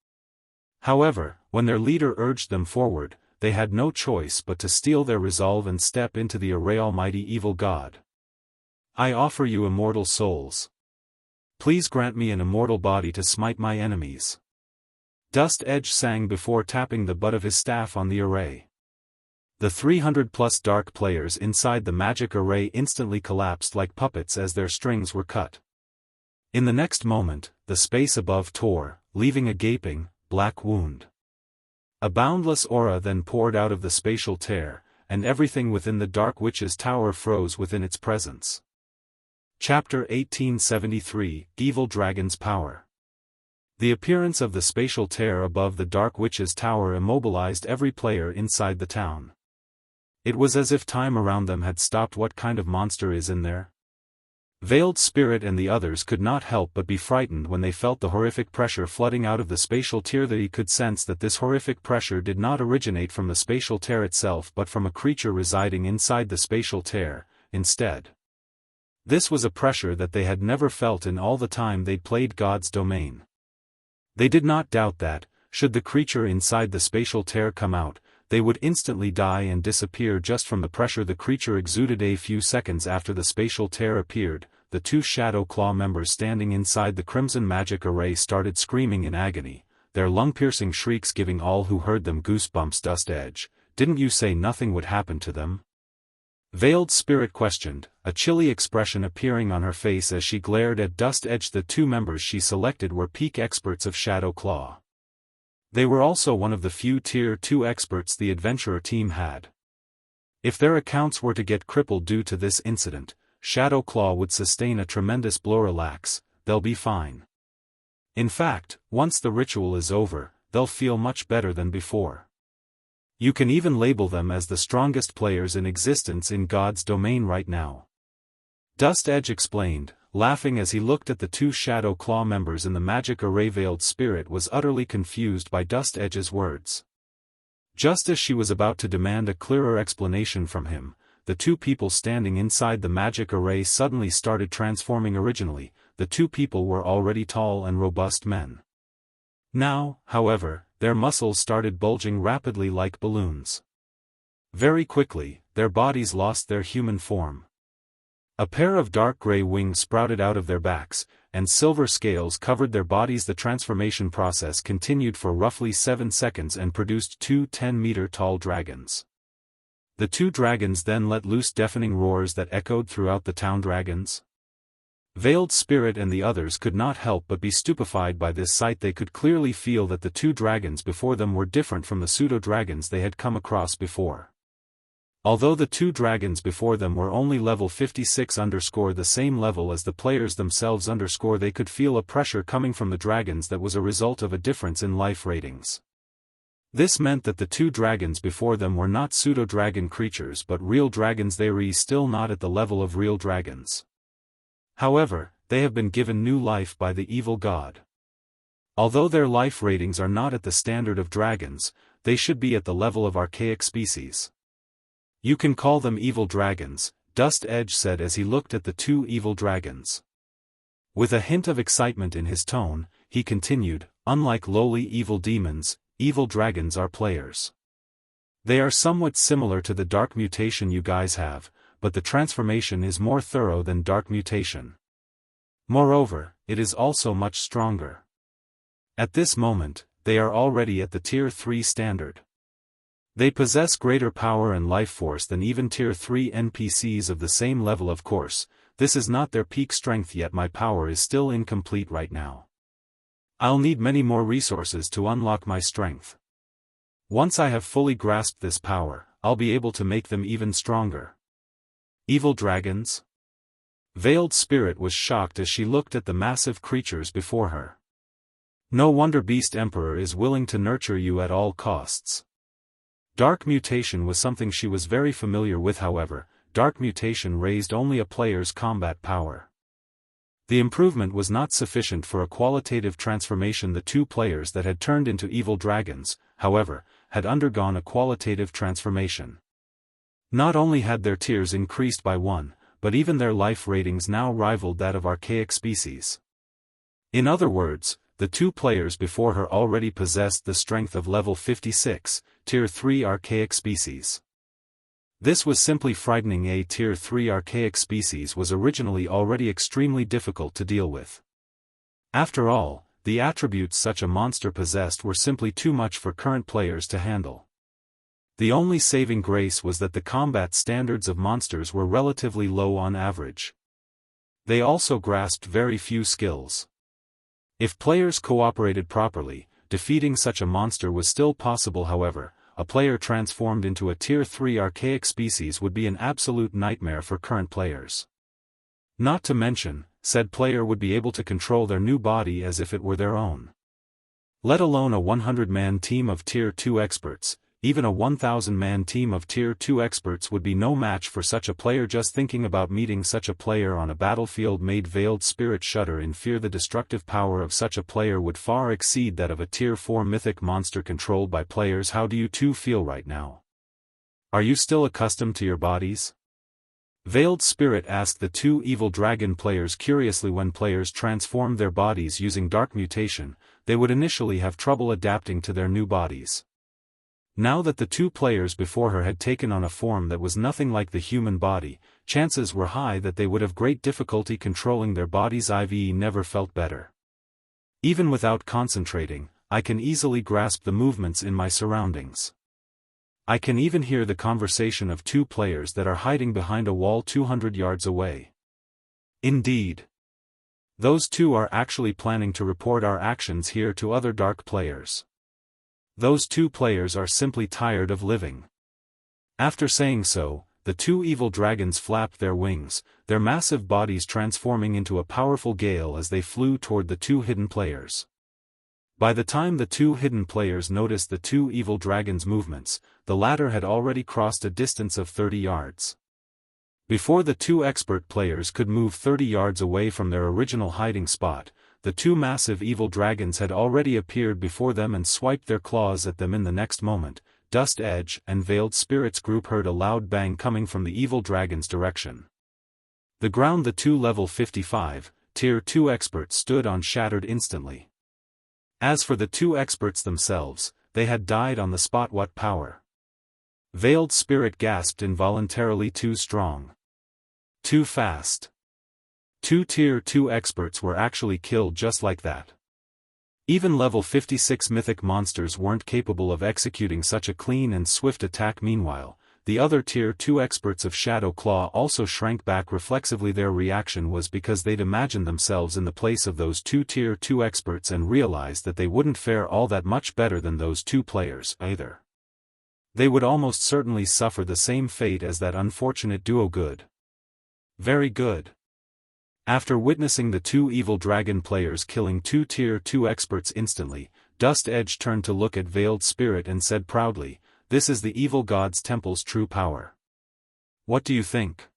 However, when their leader urged them forward, they had no choice but to steel their resolve and step into the array. Almighty evil god, I offer you immortal souls. Please grant me an immortal body to smite my enemies. Dust Edge sang before tapping the butt of his staff on the array. The 300-plus dark players inside the magic array instantly collapsed like puppets as their strings were cut. In the next moment, the space above tore, leaving a gaping, black wound. A boundless aura then poured out of the spatial tear, and everything within the Dark Witch's Tower froze within its presence. Chapter 1873, Evil Dragon's Power. The appearance of the spatial tear above the Dark Witch's Tower immobilized every player inside the town. It was as if time around them had stopped. What kind of monster is in there? Veiled Spirit and the others could not help but be frightened when they felt the horrific pressure flooding out of the spatial tear. They could sense that this horrific pressure did not originate from the spatial tear itself but from a creature residing inside the spatial tear, instead. This was a pressure that they had never felt in all the time they'd played God's Domain. They did not doubt that, should the creature inside the spatial tear come out, they would instantly die and disappear just from the pressure the creature exuded. A few seconds after the spatial tear appeared, the 2 Shadow Claw members standing inside the crimson magic array started screaming in agony, their lung-piercing shrieks giving all who heard them goosebumps. Dust Edge, didn't you say nothing would happen to them? Veiled Spirit questioned, a chilly expression appearing on her face as she glared at Dust Edge. The 2 members she selected were peak experts of Shadow Claw. They were also one of the few Tier 2 experts the adventurer team had. If their accounts were to get crippled due to this incident, Shadow Claw would sustain a tremendous blow. Relax, they'll be fine. In fact, once the ritual is over, they'll feel much better than before. You can even label them as the strongest players in existence in God's Domain right now. Dust Edge explained, laughing as he looked at the 2 Shadow Claw members in the magic array. Veiled Spirit was utterly confused by Dust Edge's words. Just as she was about to demand a clearer explanation from him, the 2 people standing inside the magic array suddenly started transforming. Originally, the 2 people were already tall and robust men. Now, however, their muscles started bulging rapidly like balloons. Very quickly, their bodies lost their human form. A pair of dark gray wings sprouted out of their backs, and silver scales covered their bodies. The transformation process continued for roughly 7 seconds and produced 2 10-meter-tall dragons. The 2 dragons then let loose deafening roars that echoed throughout the town. Dragons? Veiled Spirit and the others could not help but be stupefied by this sight. They could clearly feel that the 2 dragons before them were different from the pseudo-dragons they had come across before. Although the two dragons before them were only level 56 the same level as the players themselves they could feel a pressure coming from the dragons that was a result of a difference in life ratings. This meant that the two dragons before them were not pseudo-dragon creatures but real dragons. They were still not at the level of real dragons. However, they have been given new life by the evil god. Although their life ratings are not at the standard of dragons, they should be at the level of archaic species. You can call them evil dragons, Dust Edge said as he looked at the two evil dragons. With a hint of excitement in his tone, he continued, unlike lowly evil demons, evil dragons are players. They are somewhat similar to the dark mutation you guys have, but the transformation is more thorough than dark mutation. Moreover, it is also much stronger. At this moment, they are already at the Tier 3 standard. They possess greater power and life force than even Tier 3 NPCs of the same level. Of course, this is not their peak strength yet. My power is still incomplete right now. I'll need many more resources to unlock my strength. Once I have fully grasped this power, I'll be able to make them even stronger. Evil dragons? Veiled Spirit was shocked as she looked at the massive creatures before her. No wonder Beast Emperor is willing to nurture you at all costs. Dark mutation was something she was very familiar with. However, dark mutation raised only a player's combat power. The improvement was not sufficient for a qualitative transformation. The two players that had turned into evil dragons, however, had undergone a qualitative transformation. Not only had their tiers increased by 1, but even their life ratings now rivaled that of archaic species. In other words, the two players before her already possessed the strength of level 56, Tier 3 archaic species. This was simply frightening. A Tier 3 archaic species was originally already extremely difficult to deal with. After all, the attributes such a monster possessed were simply too much for current players to handle. The only saving grace was that the combat standards of monsters were relatively low on average. They also grasped very few skills. If players cooperated properly, defeating such a monster was still possible. However, a player transformed into a Tier 3 archaic species would be an absolute nightmare for current players. Not to mention, said player would be able to control their new body as if it were their own. Let alone a 100-man team of Tier 2 experts, even a 1,000-man team of Tier 2 experts would be no match for such a player. Just thinking about meeting such a player on a battlefield made Veiled Spirit shudder in fear. The destructive power of such a player would far exceed that of a Tier 4 mythic monster controlled by players. How do you two feel right now? Are you still accustomed to your bodies? Veiled Spirit asked the two evil dragon players curiously. When players transformed their bodies using dark mutation, they would initially have trouble adapting to their new bodies. Now that the two players before her had taken on a form that was nothing like the human body, chances were high that they would have great difficulty controlling their bodies. I've never felt better. Even without concentrating, I can easily grasp the movements in my surroundings. I can even hear the conversation of two players that are hiding behind a wall 200 yards away. Indeed. Those two are actually planning to report our actions here to other dark players. Those two players are simply tired of living. After saying so, the two evil dragons flapped their wings, their massive bodies transforming into a powerful gale as they flew toward the two hidden players. By the time the two hidden players noticed the two evil dragons' movements, the latter had already crossed a distance of 30 yards. Before the two expert players could move 30 yards away from their original hiding spot, the two massive evil dragons had already appeared before them and swiped their claws at them. In the next moment, Dust Edge and Veiled Spirit's group heard a loud bang coming from the evil dragon's direction. The ground the two level 55, Tier 2 experts stood on shattered instantly. As for the two experts themselves, they had died on the spot. What power! Veiled Spirit gasped involuntarily. Too strong. Too fast. Two Tier 2 experts were actually killed just like that. Even level 56 mythic monsters weren't capable of executing such a clean and swift attack. Meanwhile, the other Tier 2 experts of Shadow Claw also shrank back reflexively. Their reaction was because they'd imagined themselves in the place of those two Tier 2 experts and realized that they wouldn't fare all that much better than those two players either. They would almost certainly suffer the same fate as that unfortunate duo. Good. Very good. After witnessing the two evil dragon players killing two Tier 2 experts instantly, Dust Edge turned to look at Veiled Spirit and said proudly, "This is the evil god's temple's true power. What do you think?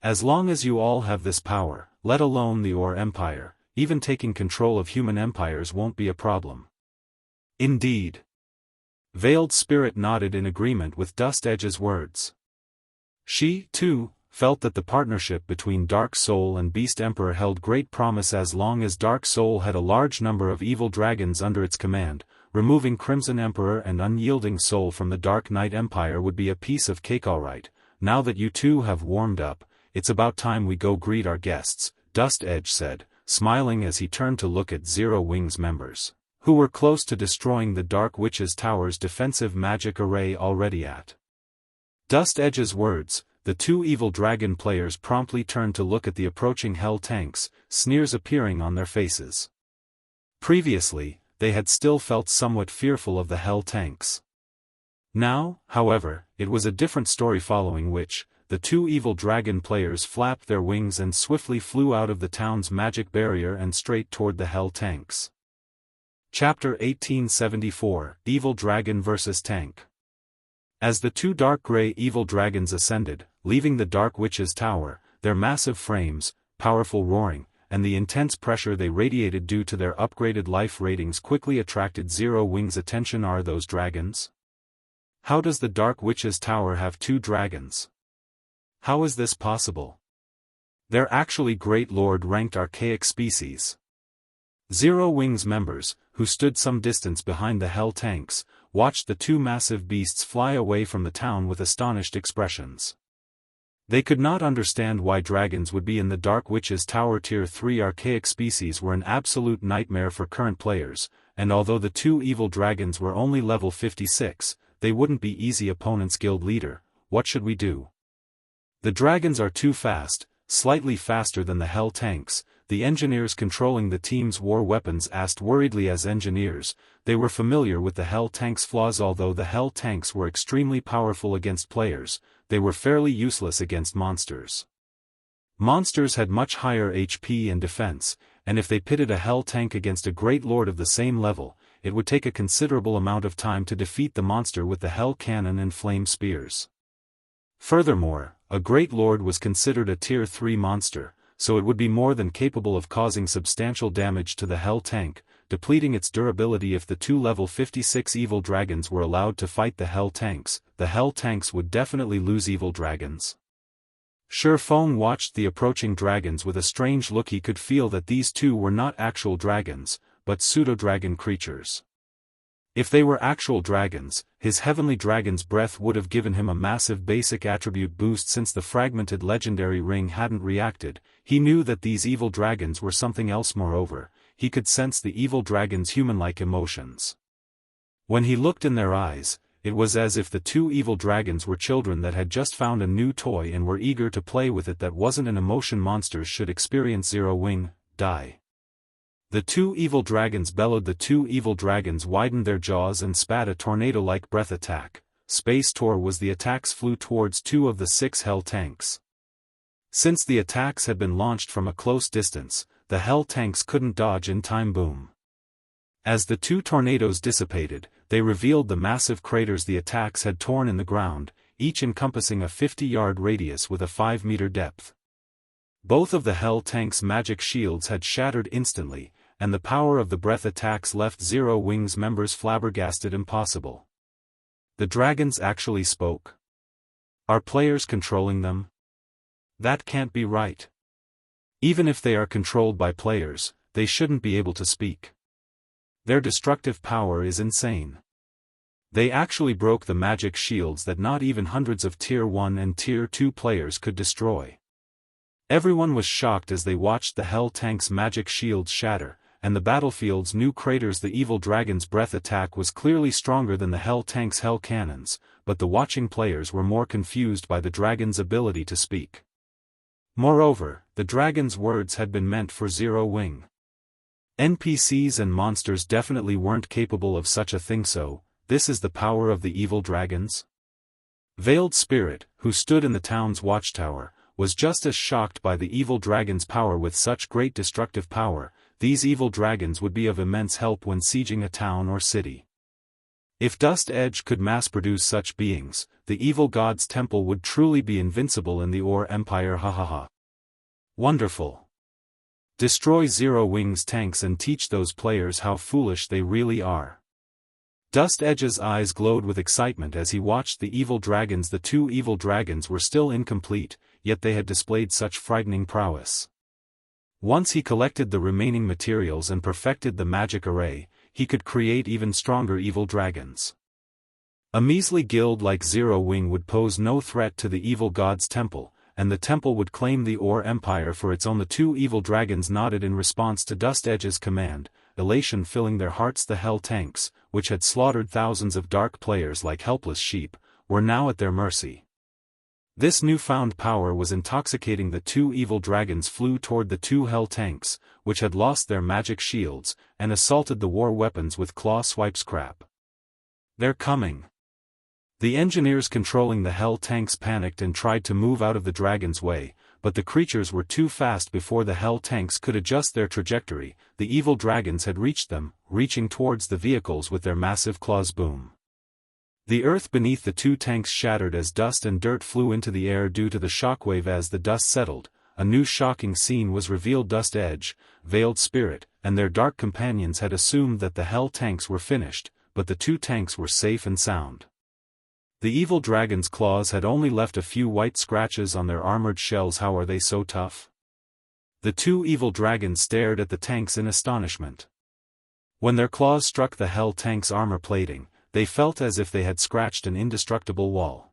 As long as you all have this power, let alone the Ore Empire, even taking control of human empires won't be a problem." Indeed. Veiled Spirit nodded in agreement with Dust Edge's words. She, too, felt that the partnership between Dark Soul and Beast Emperor held great promise as long as Dark Soul had a large number of evil dragons under its command. Removing Crimson Emperor and Unyielding Soul from the Dark Knight Empire would be a piece of cake. Alright, now that you two have warmed up, it's about time we go greet our guests, Dust Edge said, smiling as he turned to look at Zero Wing's members, who were close to destroying the Dark Witch's Tower's defensive magic array already at Dust Edge's words. The two evil dragon players promptly turned to look at the approaching hell tanks, sneers appearing on their faces. Previously, they had still felt somewhat fearful of the hell tanks. Now, however, it was a different story, following which, the two evil dragon players flapped their wings and swiftly flew out of the town's magic barrier and straight toward the hell tanks. Chapter 1874, Evil Dragon vs. Tank. As the two dark gray evil dragons ascended, leaving the Dark Witch's Tower, their massive frames, powerful roaring, and the intense pressure they radiated due to their upgraded life ratings quickly attracted Zero Wing's attention. Are those dragons? How does the Dark Witch's Tower have two dragons? How is this possible? They're actually Great Lord-ranked archaic species. Zero Wing's members, who stood some distance behind the hell tanks, watched the two massive beasts fly away from the town with astonished expressions. They could not understand why dragons would be in the Dark Witch's Tower. Tier 3 archaic species were an absolute nightmare for current players, and although the two evil dragons were only level 56, they wouldn't be easy opponents. Guild leader, what should we do? The dragons are too fast, slightly faster than the hell tanks, the engineers controlling the team's war weapons asked worriedly. As engineers, they were familiar with the hell tanks' flaws. Although the hell tanks were extremely powerful against players, they were fairly useless against monsters. Monsters had much higher HP and defense, and if they pitted a hell tank against a great lord of the same level, it would take a considerable amount of time to defeat the monster with the hell cannon and flame spears. Furthermore, a great lord was considered a tier 3 monster, so it would be more than capable of causing substantial damage to the hell tank, depleting its durability. If the two level 56 evil dragons were allowed to fight the hell tanks would definitely lose. Evil dragons. Feng watched the approaching dragons with a strange look. He could feel that these two were not actual dragons, but pseudo-dragon creatures. If they were actual dragons, his heavenly dragon's breath would have given him a massive basic attribute boost. Since the fragmented legendary ring hadn't reacted, he knew that these evil dragons were something else. Moreover, he could sense the evil dragon's human-like emotions. When he looked in their eyes, it was as if the two evil dragons were children that had just found a new toy and were eager to play with it. That wasn't an emotion monsters should experience. Zero Wing, die. The two evil dragons bellowed. The two evil dragons widened their jaws and spat a tornado-like breath attack. Space Tor was the attacks flew towards two of the 6 hell tanks. Since the attacks had been launched from a close distance, the hell tanks couldn't dodge in time. Boom. As the two tornadoes dissipated, they revealed the massive craters the attacks had torn in the ground, each encompassing a 50-yard radius with a 5-meter depth. Both of the hell tanks' magic shields had shattered instantly, and the power of the breath attacks left Zero Wing's members flabbergasted. Impossible. The dragons actually spoke. Are players controlling them? That can't be right. Even if they are controlled by players, they shouldn't be able to speak. Their destructive power is insane. They actually broke the magic shields that not even hundreds of Tier 1 and Tier 2 players could destroy. Everyone was shocked as they watched the hell tank's magic shields shatter, and the battlefield's new craters. The evil dragon's breath attack was clearly stronger than the hell tank's hell cannons, but the watching players were more confused by the dragon's ability to speak. Moreover, the dragon's words had been meant for Zero Wing. NPCs and monsters definitely weren't capable of such a thing, so this is the power of the evil dragons? Veiled Spirit, who stood in the town's watchtower, was just as shocked by the evil dragon's power. With such great destructive power, these evil dragons would be of immense help when sieging a town or city. If Dust Edge could mass-produce such beings, the evil god's temple would truly be invincible in the Ore Empire. Hahaha. Wonderful. Destroy Zero Wing's tanks and teach those players how foolish they really are. Dust Edge's eyes glowed with excitement as he watched the evil dragons. The two evil dragons were still incomplete, yet they had displayed such frightening prowess. Once he collected the remaining materials and perfected the magic array, he could create even stronger evil dragons. A measly guild like Zero Wing would pose no threat to the evil god's temple, and the temple would claim the Ore Empire for its own. The two evil dragons nodded in response to Dust Edge's command, elation filling their hearts. The Hell Tanks, which had slaughtered thousands of dark players like helpless sheep, were now at their mercy. This newfound power was intoxicating. The two evil dragons flew toward the two Hell Tanks, which had lost their magic shields, and assaulted the war weapons with claw swipes. Crap. They're coming. The engineers controlling the Hell Tanks panicked and tried to move out of the dragon's way, but the creatures were too fast. Before the Hell Tanks could adjust their trajectory, the evil dragons had reached them, reaching towards the vehicles with their massive claws. Boom. The earth beneath the two tanks shattered as dust and dirt flew into the air due to the shockwave. As the dust settled, a new shocking scene was revealed. Dust Edge, Veiled Spirit, and their dark companions had assumed that the Hell Tanks were finished, but the two tanks were safe and sound. The evil dragon's claws had only left a few white scratches on their armored shells. How are they so tough? The two evil dragons stared at the tanks in astonishment. When their claws struck the Hell Tank's armor plating, they felt as if they had scratched an indestructible wall.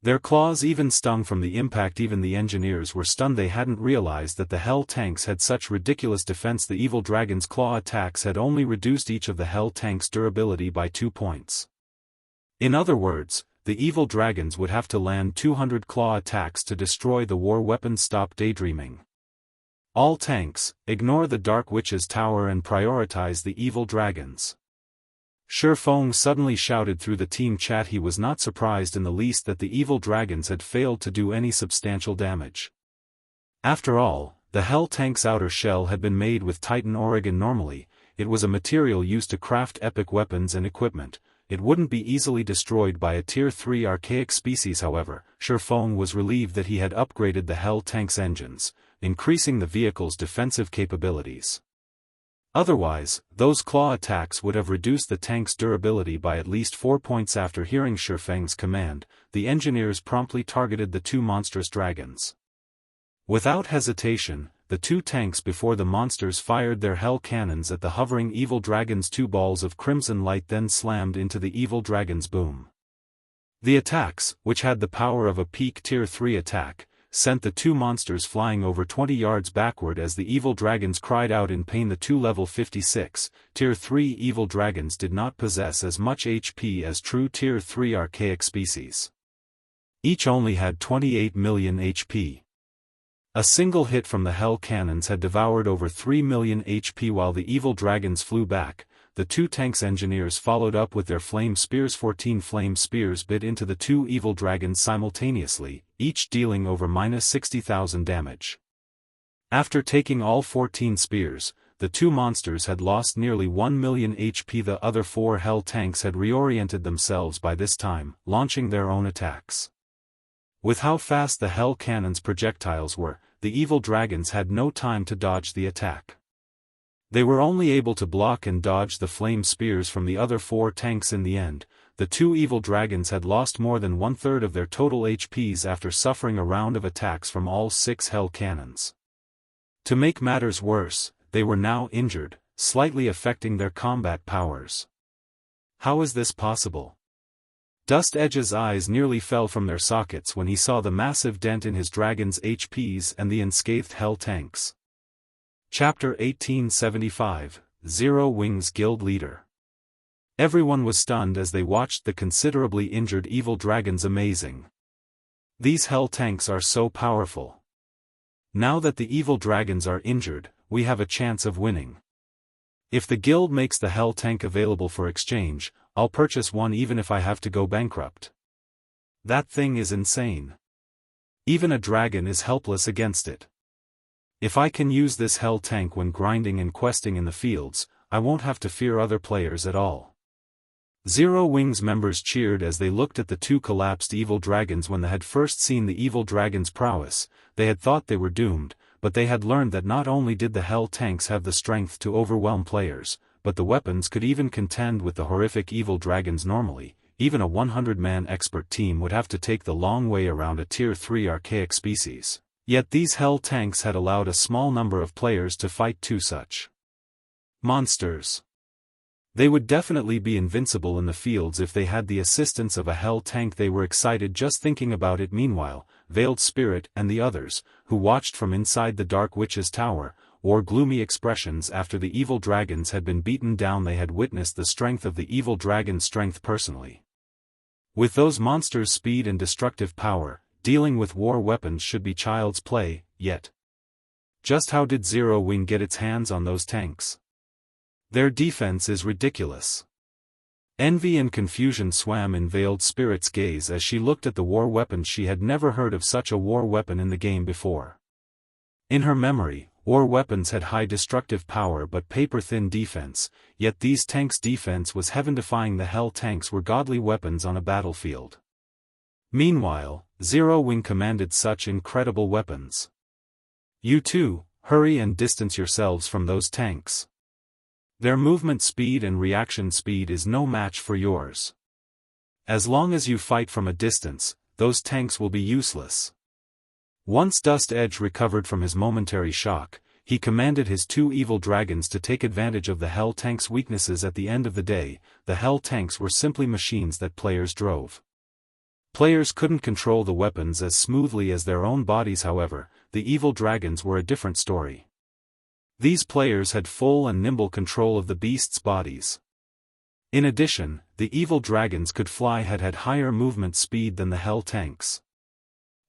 Their claws even stung from the impact. Even the engineers were stunned. They hadn't realized that the Hell Tanks had such ridiculous defense. The evil dragon's claw attacks had only reduced each of the Hell Tanks' durability by 2 points. In other words, the evil dragons would have to land 200 claw attacks to destroy the war weapons. Stop daydreaming. All tanks, ignore the Dark Witch's tower and prioritize the evil dragons. Shifeng suddenly shouted through the team chat. He was not surprised in the least that the evil dragons had failed to do any substantial damage. After all, the Hell Tank's outer shell had been made with Titan Oregon. Normally, it was a material used to craft epic weapons and equipment. It wouldn't be easily destroyed by a Tier 3 archaic species. However, Shifeng was relieved that he had upgraded the Hell Tank's engines, increasing the vehicle's defensive capabilities. Otherwise, those claw attacks would have reduced the tank's durability by at least 4 points. After hearing Shifeng's command, the engineers promptly targeted the two monstrous dragons. Without hesitation, the two tanks before the monsters fired their hell cannons at the hovering evil dragons. 2 balls of crimson light then slammed into the evil dragons. Boom. The attacks, which had the power of a peak Tier 3 attack, sent the two monsters flying over 20 yards backward as the evil dragons cried out in pain. The two level 56, Tier 3 evil dragons did not possess as much HP as true Tier 3 archaic species. Each only had 28 million HP. A single hit from the hell cannons had devoured over 3 million HP. While the evil dragons flew back, the two tanks' engineers followed up with their flame spears. 14 flame spears bit into the two evil dragons simultaneously, each dealing over -60,000 damage. After taking all 14 spears, the two monsters had lost nearly 1 million HP. The other 4 hell tanks had reoriented themselves by this time, launching their own attacks. With how fast the hell cannons' projectiles were, the evil dragons had no time to dodge the attack. They were only able to block and dodge the flame spears from the other 4 tanks. In the end, the two evil dragons had lost more than 1/3 of their total HPs after suffering a round of attacks from all 6 hell cannons. To make matters worse, they were now injured, slightly affecting their combat powers. How is this possible? Dust Edge's eyes nearly fell from their sockets when he saw the massive dent in his dragon's HPs and the unscathed hell tanks. Chapter 1875, Zero Wing's Guild Leader. Everyone was stunned as they watched the considerably injured evil dragons. Amazing. These hell tanks are so powerful. Now that the evil dragons are injured, we have a chance of winning. If the guild makes the hell tank available for exchange, I'll purchase one even if I have to go bankrupt. That thing is insane. Even a dragon is helpless against it. If I can use this hell tank when grinding and questing in the fields, I won't have to fear other players at all. Zero Wing's members cheered as they looked at the two collapsed evil dragons. When they had first seen the evil dragon's prowess, they had thought they were doomed, but they had learned that not only did the hell tanks have the strength to overwhelm players, but the weapons could even contend with the horrific evil dragons normally. Even a 100-man expert team would have to take the long way around a Tier 3 archaic species. Yet these hell tanks had allowed a small number of players to fight two such monsters. They would definitely be invincible in the fields if they had the assistance of a hell tank. They were excited just thinking about it. Meanwhile, Veiled Spirit and the others, who watched from inside the Dark Witch's tower, wore gloomy expressions after the evil dragons had been beaten down. They had witnessed the strength of the evil dragon's strength personally. With those monsters' speed and destructive power, dealing with war weapons should be child's play, yet. Just how did Zero Wing get its hands on those tanks? Their defense is ridiculous. Envy and confusion swam in Veiled Spirit's gaze as she looked at the war weapons. She had never heard of such a war weapon in the game before. In her memory, war weapons had high destructive power but paper-thin defense, yet these tanks' defense was heaven-defying. The hell tanks were godly weapons on a battlefield. Meanwhile, Zero Wing commanded such incredible weapons. You two, hurry and distance yourselves from those tanks. Their movement speed and reaction speed is no match for yours. As long as you fight from a distance, those tanks will be useless. Once Dust Edge recovered from his momentary shock, he commanded his two evil dragons to take advantage of the hell tanks' weaknesses. At the end of the day, the hell tanks were simply machines that players drove. Players couldn't control the weapons as smoothly as their own bodies. However, the evil dragons were a different story. These players had full and nimble control of the beasts' bodies. In addition, the evil dragons could fly. Had higher movement speed than the hell tanks.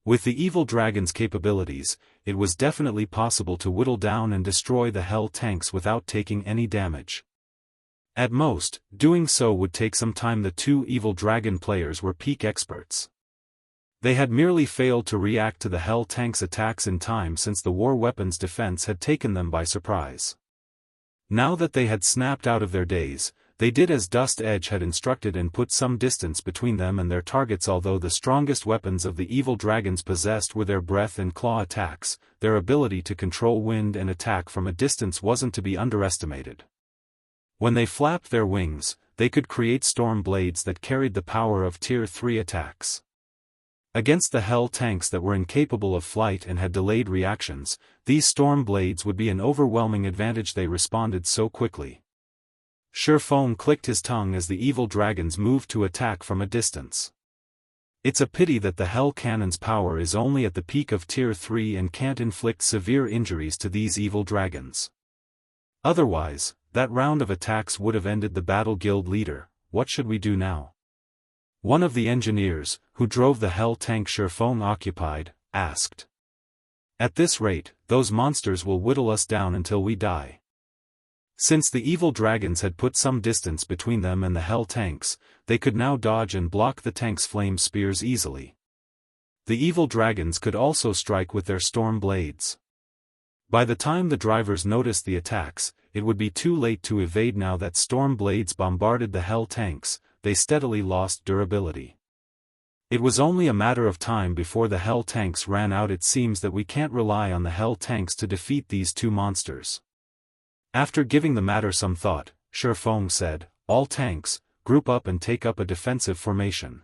With the evil dragons' capabilities, it was definitely possible to whittle down and destroy the hell tanks without taking any damage. At most, doing so would take some time. The two evil dragon players were peak experts. They had merely failed to react to the hell tanks' attacks in time since the war weapons' defense had taken them by surprise. Now that they had snapped out of their daze, they did as Dust Edge had instructed and put some distance between them and their targets. Although the strongest weapons of the evil dragons possessed were their breath and claw attacks, their ability to control wind and attack from a distance wasn't to be underestimated. When they flapped their wings, they could create storm blades that carried the power of Tier 3 attacks. Against the hell tanks that were incapable of flight and had delayed reactions, these storm blades would be an overwhelming advantage. They responded so quickly. Sherfone clicked his tongue as the evil dragons moved to attack from a distance. It's a pity that the hell cannon's power is only at the peak of Tier 3 and can't inflict severe injuries to these evil dragons. Otherwise, that round of attacks would have ended the battle. Guild leader, what should we do now? One of the engineers, who drove the hell tank Sherfone occupied, asked. At this rate, those monsters will whittle us down until we die. Since the evil dragons had put some distance between them and the hell tanks, they could now dodge and block the tanks' flame spears easily. The evil dragons could also strike with their storm blades. By the time the drivers noticed the attacks, it would be too late to evade. Now that storm blades bombarded the hell tanks, they steadily lost durability. It was only a matter of time before the hell tanks ran out. It seems that we can't rely on the hell tanks to defeat these two monsters. After giving the matter some thought, Sherfone said, all tanks, group up and take up a defensive formation.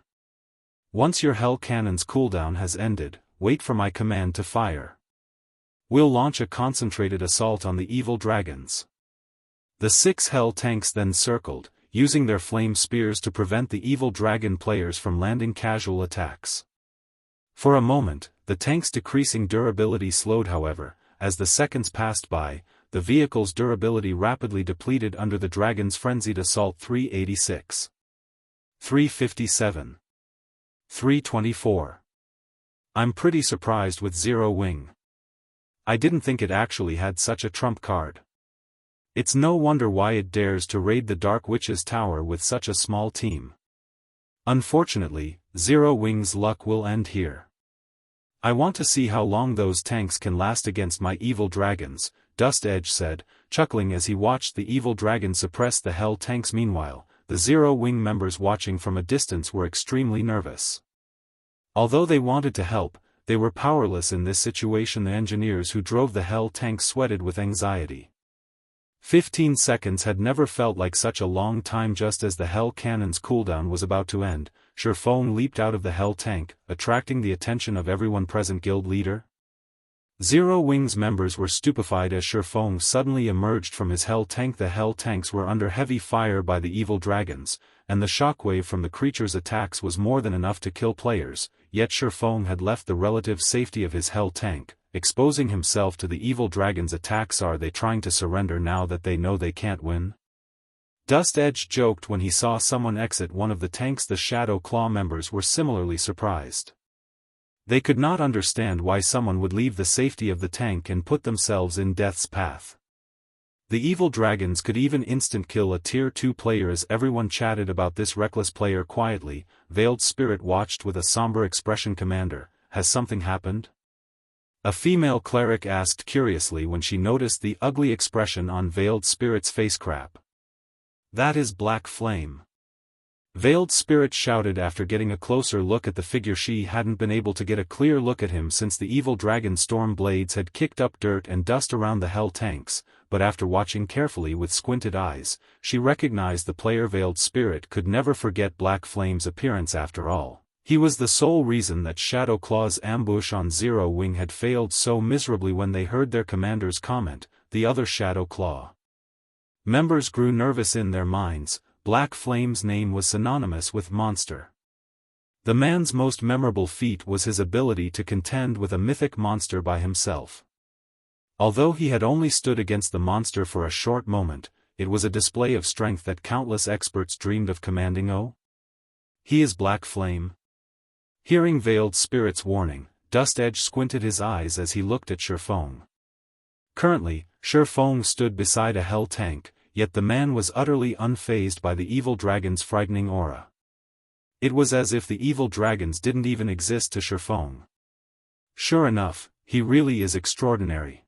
Once your hell cannon's cooldown has ended, wait for my command to fire. We'll launch a concentrated assault on the evil dragons. The 6 hell tanks then circled, using their flame spears to prevent the evil dragon players from landing casual attacks. For a moment, the tanks' decreasing durability slowed. However, as the seconds passed by, the vehicle's durability rapidly depleted under the dragon's frenzied assault. 386. 357. 324. I'm pretty surprised with Zero Wing. I didn't think it actually had such a trump card. It's no wonder why it dares to raid the Dark Witch's tower with such a small team. Unfortunately, Zero Wing's luck will end here. I want to see how long those tanks can last against my evil dragons, Dust Edge said, chuckling as he watched the evil dragon suppress the Hell tanks. Meanwhile, the Zero Wing members watching from a distance were extremely nervous. Although they wanted to help, they were powerless in this situation. The engineers who drove the Hell tanks sweated with anxiety. 15 seconds had never felt like such a long time. Just as the Hell cannon's cooldown was about to end, Shifeng leaped out of the Hell tank, attracting the attention of everyone present. Guild leader? Zero Wing's members were stupefied as Shifeng suddenly emerged from his Hell tank. The Hell tanks were under heavy fire by the evil dragons, and the shockwave from the creature's attacks was more than enough to kill players, yet Shifeng had left the relative safety of his Hell tank, exposing himself to the evil dragon's attacks. Are they trying to surrender now that they know they can't win? Dust Edge joked when he saw someone exit one of the tanks. The Shadow Claw members were similarly surprised. They could not understand why someone would leave the safety of the tank and put themselves in death's path. The evil dragons could even instant kill a tier 2 player. As everyone chatted about this reckless player quietly, Veiled Spirit watched with a somber expression. Commander, has something happened? A female cleric asked curiously when she noticed the ugly expression on Veiled Spirit's face. Crap. That is Black Flame. Veiled Spirit shouted after getting a closer look at the figure. She hadn't been able to get a clear look at him since the evil dragon storm blades had kicked up dirt and dust around the Hell tanks, but after watching carefully with squinted eyes, she recognized the player. Veiled Spirit could never forget Black Flame's appearance. After all, he was the sole reason that Shadow Claw's ambush on Zero Wing had failed so miserably. When they heard their commander's comment, the other Shadow Claw members grew nervous in their minds. Black Flame's name was synonymous with monster. The man's most memorable feat was his ability to contend with a mythic monster by himself. Although he had only stood against the monster for a short moment, it was a display of strength that countless experts dreamed of commanding. Oh? He is Black Flame? Hearing Veiled Spirit's warning, Dust Edge squinted his eyes as he looked at Shifeng. Currently, Shifeng stood beside a Hell tank, yet the man was utterly unfazed by the evil dragon's frightening aura. It was as if the evil dragons didn't even exist to Shifeng. Sure enough, he really is extraordinary.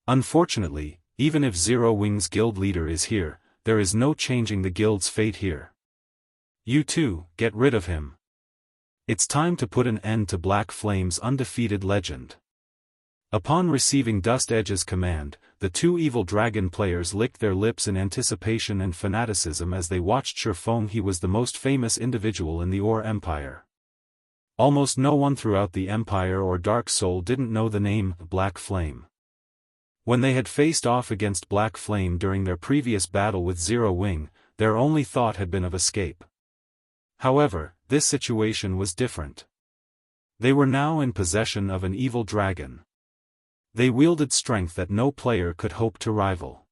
Unfortunately, even if Zero Wing's guild leader is here, there is no changing the guild's fate here. You two, get rid of him. It's time to put an end to Black Flame's undefeated legend. Upon receiving Dust Edge's command, the two evil dragon players licked their lips in anticipation and fanaticism as they watched Shifeng. He was the most famous individual in the Or Empire. Almost no one throughout the Empire or Dark Soul didn't know the name Black Flame. When they had faced off against Black Flame during their previous battle with Zero Wing, their only thought had been of escape. However, this situation was different. They were now in possession of an evil dragon. They wielded strength that no player could hope to rival.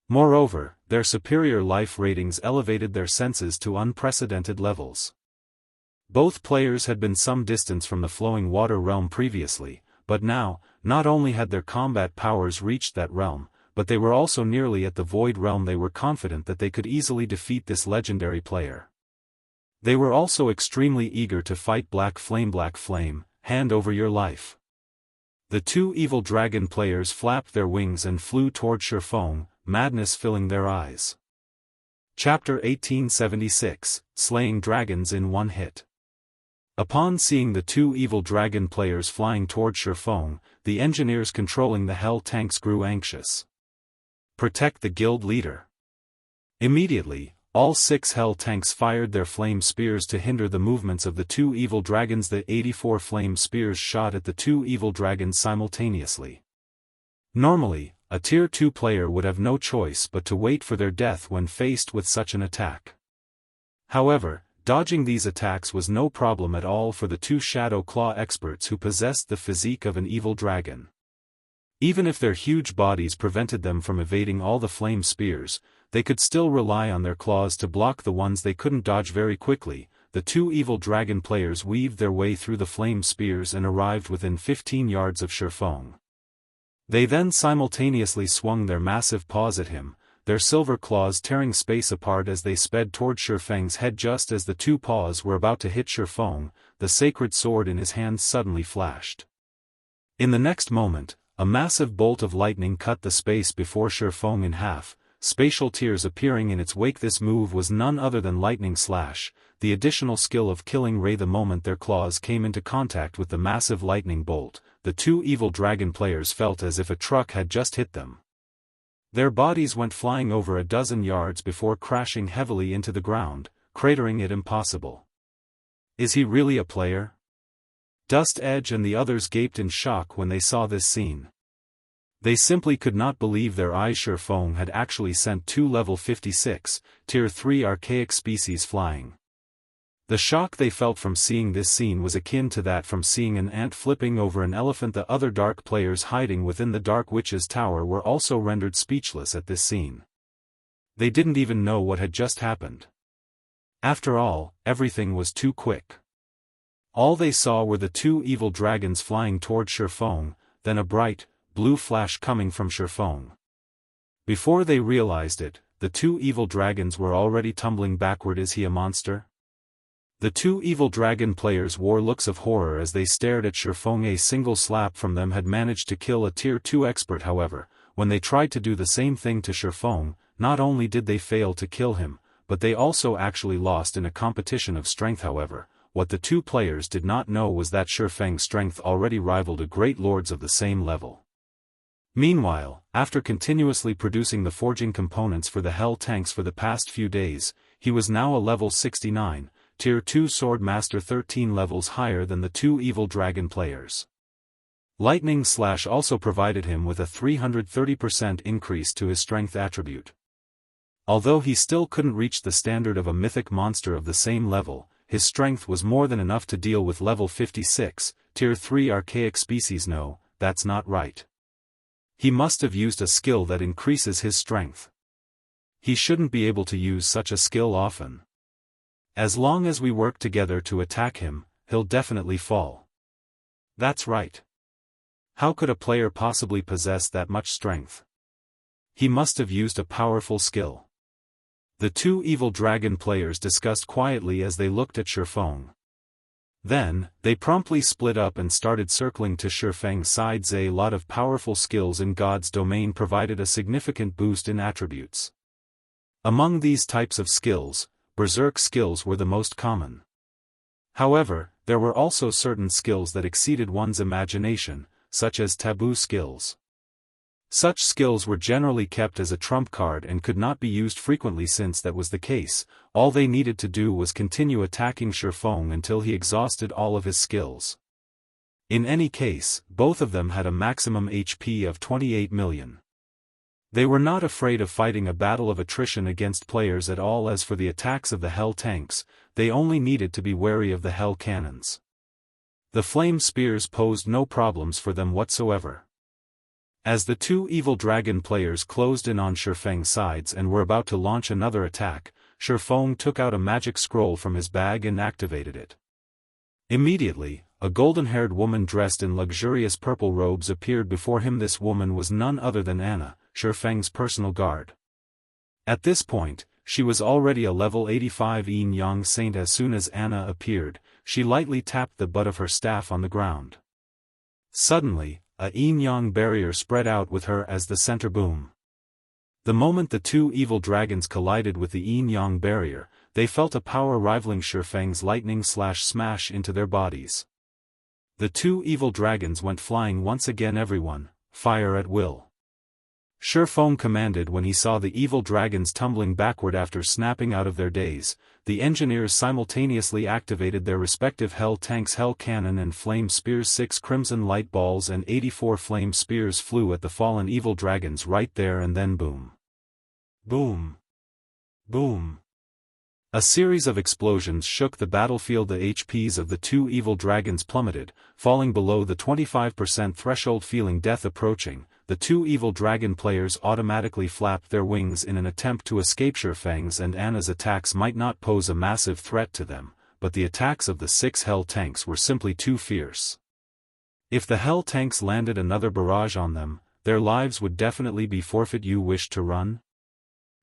Moreover, their superior life ratings elevated their senses to unprecedented levels. Both players had been some distance from the flowing water realm previously, but now, not only had their combat powers reached that realm, but they were also nearly at the void realm. They were confident that they could easily defeat this legendary player. They were also extremely eager to fight Black Flame. Black Flame, hand over your life. The two evil dragon players flapped their wings and flew toward Shifeng, madness filling their eyes. Chapter 1876, Slaying Dragons in One Hit. Upon seeing the two evil dragon players flying toward Shifeng, the engineers controlling the Hell tanks grew anxious. Protect the guild leader. Immediately, all 6 Hell tanks fired their flame spears to hinder the movements of the two evil dragons. The 84 flame spears shot at the two evil dragons simultaneously. Normally, a tier 2 player would have no choice but to wait for their death when faced with such an attack. However, dodging these attacks was no problem at all for the two Shadow Claw experts who possessed the physique of an evil dragon. Even if their huge bodies prevented them from evading all the flame spears, they could still rely on their claws to block the ones they couldn't dodge. Very quickly, the two evil dragon players weaved their way through the flame spears and arrived within 15 yards of Shifeng. They then simultaneously swung their massive paws at him, their silver claws tearing space apart as they sped toward Shifeng's head. Just as the two paws were about to hit Shifeng, the sacred sword in his hand suddenly flashed. In the next moment, a massive bolt of lightning cut the space before Shifeng in half, spatial tears appearing in its wake. This move was none other than Lightning Slash, the additional skill of killing Ray. The moment their claws came into contact with the massive lightning bolt, the two evil dragon players felt as if a truck had just hit them. Their bodies went flying over a dozen yards before crashing heavily into the ground, cratering it impossible. Is he really a player? Dust Edge and the others gaped in shock when they saw this scene. They simply could not believe their eyes. Shifeng had actually sent two level 56, tier 3 archaic species flying. The shock they felt from seeing this scene was akin to that from seeing an ant flipping over an elephant. The other dark players hiding within the Dark Witch's tower were also rendered speechless at this scene. They didn't even know what had just happened. After all, everything was too quick. All they saw were the two evil dragons flying toward Shifeng, then a bright, blue flash coming from Shifeng. Before they realized it, the two evil dragons were already tumbling backward. Is he a monster? The two evil dragon players wore looks of horror as they stared at Shifeng. A single slap from them had managed to kill a tier 2 expert. However, when they tried to do the same thing to Shifeng, not only did they fail to kill him, but they also actually lost in a competition of strength. However, what the two players did not know was that Shifeng's strength already rivaled a great lords of the same level. Meanwhile, after continuously producing the forging components for the Hell tanks for the past few days, he was now a level 69, tier 2 sword master, 13 levels higher than the two evil dragon players. Lightning Slash also provided him with a 330% increase to his strength attribute. Although he still couldn't reach the standard of a mythic monster of the same level, his strength was more than enough to deal with level 56, tier 3 archaic species. No, that's not right. He must have used a skill that increases his strength. He shouldn't be able to use such a skill often. As long as we work together to attack him, he'll definitely fall. That's right. How could a player possibly possess that much strength? He must have used a powerful skill. The two evil dragon players discussed quietly as they looked at Shifeng. Then, they promptly split up and started circling to Shifeng's sides. A lot of powerful skills in God's domain provided a significant boost in attributes. Among these types of skills, berserk skills were the most common. However, there were also certain skills that exceeded one's imagination, such as taboo skills. Such skills were generally kept as a trump card and could not be used frequently. Since that was the case, all they needed to do was continue attacking Shifeng until he exhausted all of his skills. In any case, both of them had a maximum HP of 28 million. They were not afraid of fighting a battle of attrition against players at all. As for the attacks of the Hell tanks, they only needed to be wary of the Hell cannons. The flame spears posed no problems for them whatsoever. As the two evil dragon players closed in on Shifeng's sides and were about to launch another attack, Shifeng took out a magic scroll from his bag and activated it. Immediately, a golden-haired woman dressed in luxurious purple robes appeared before him. This woman was none other than Anna, Shifeng's personal guard. At this point, she was already a level 85 Yin Yang saint. As soon as Anna appeared, she lightly tapped the butt of her staff on the ground. Suddenly, a Yin Yang barrier spread out with her as the center boom. The moment the two evil dragons collided with the Yin Yang barrier, they felt a power rivaling Shifeng's Lightning Slash smash into their bodies. The two evil dragons went flying once again. Everyone, fire at will. Shifeng commanded when he saw the evil dragons tumbling backward after snapping out of their daze. The engineers simultaneously activated their respective Hell tanks, Hell cannon and flame spears. 6 crimson light balls and 84 flame spears flew at the fallen evil dragons right there and then. Boom. Boom. Boom. A series of explosions shook the battlefield. The HPs of the two evil dragons plummeted, falling below the 25% threshold. Feeling death approaching, the two evil dragon players automatically flapped their wings in an attempt to escape. Shifeng's and Anna's attacks might not pose a massive threat to them, but the attacks of the 6 Hell tanks were simply too fierce. If the Hell tanks landed another barrage on them, their lives would definitely be forfeit. You wish to run?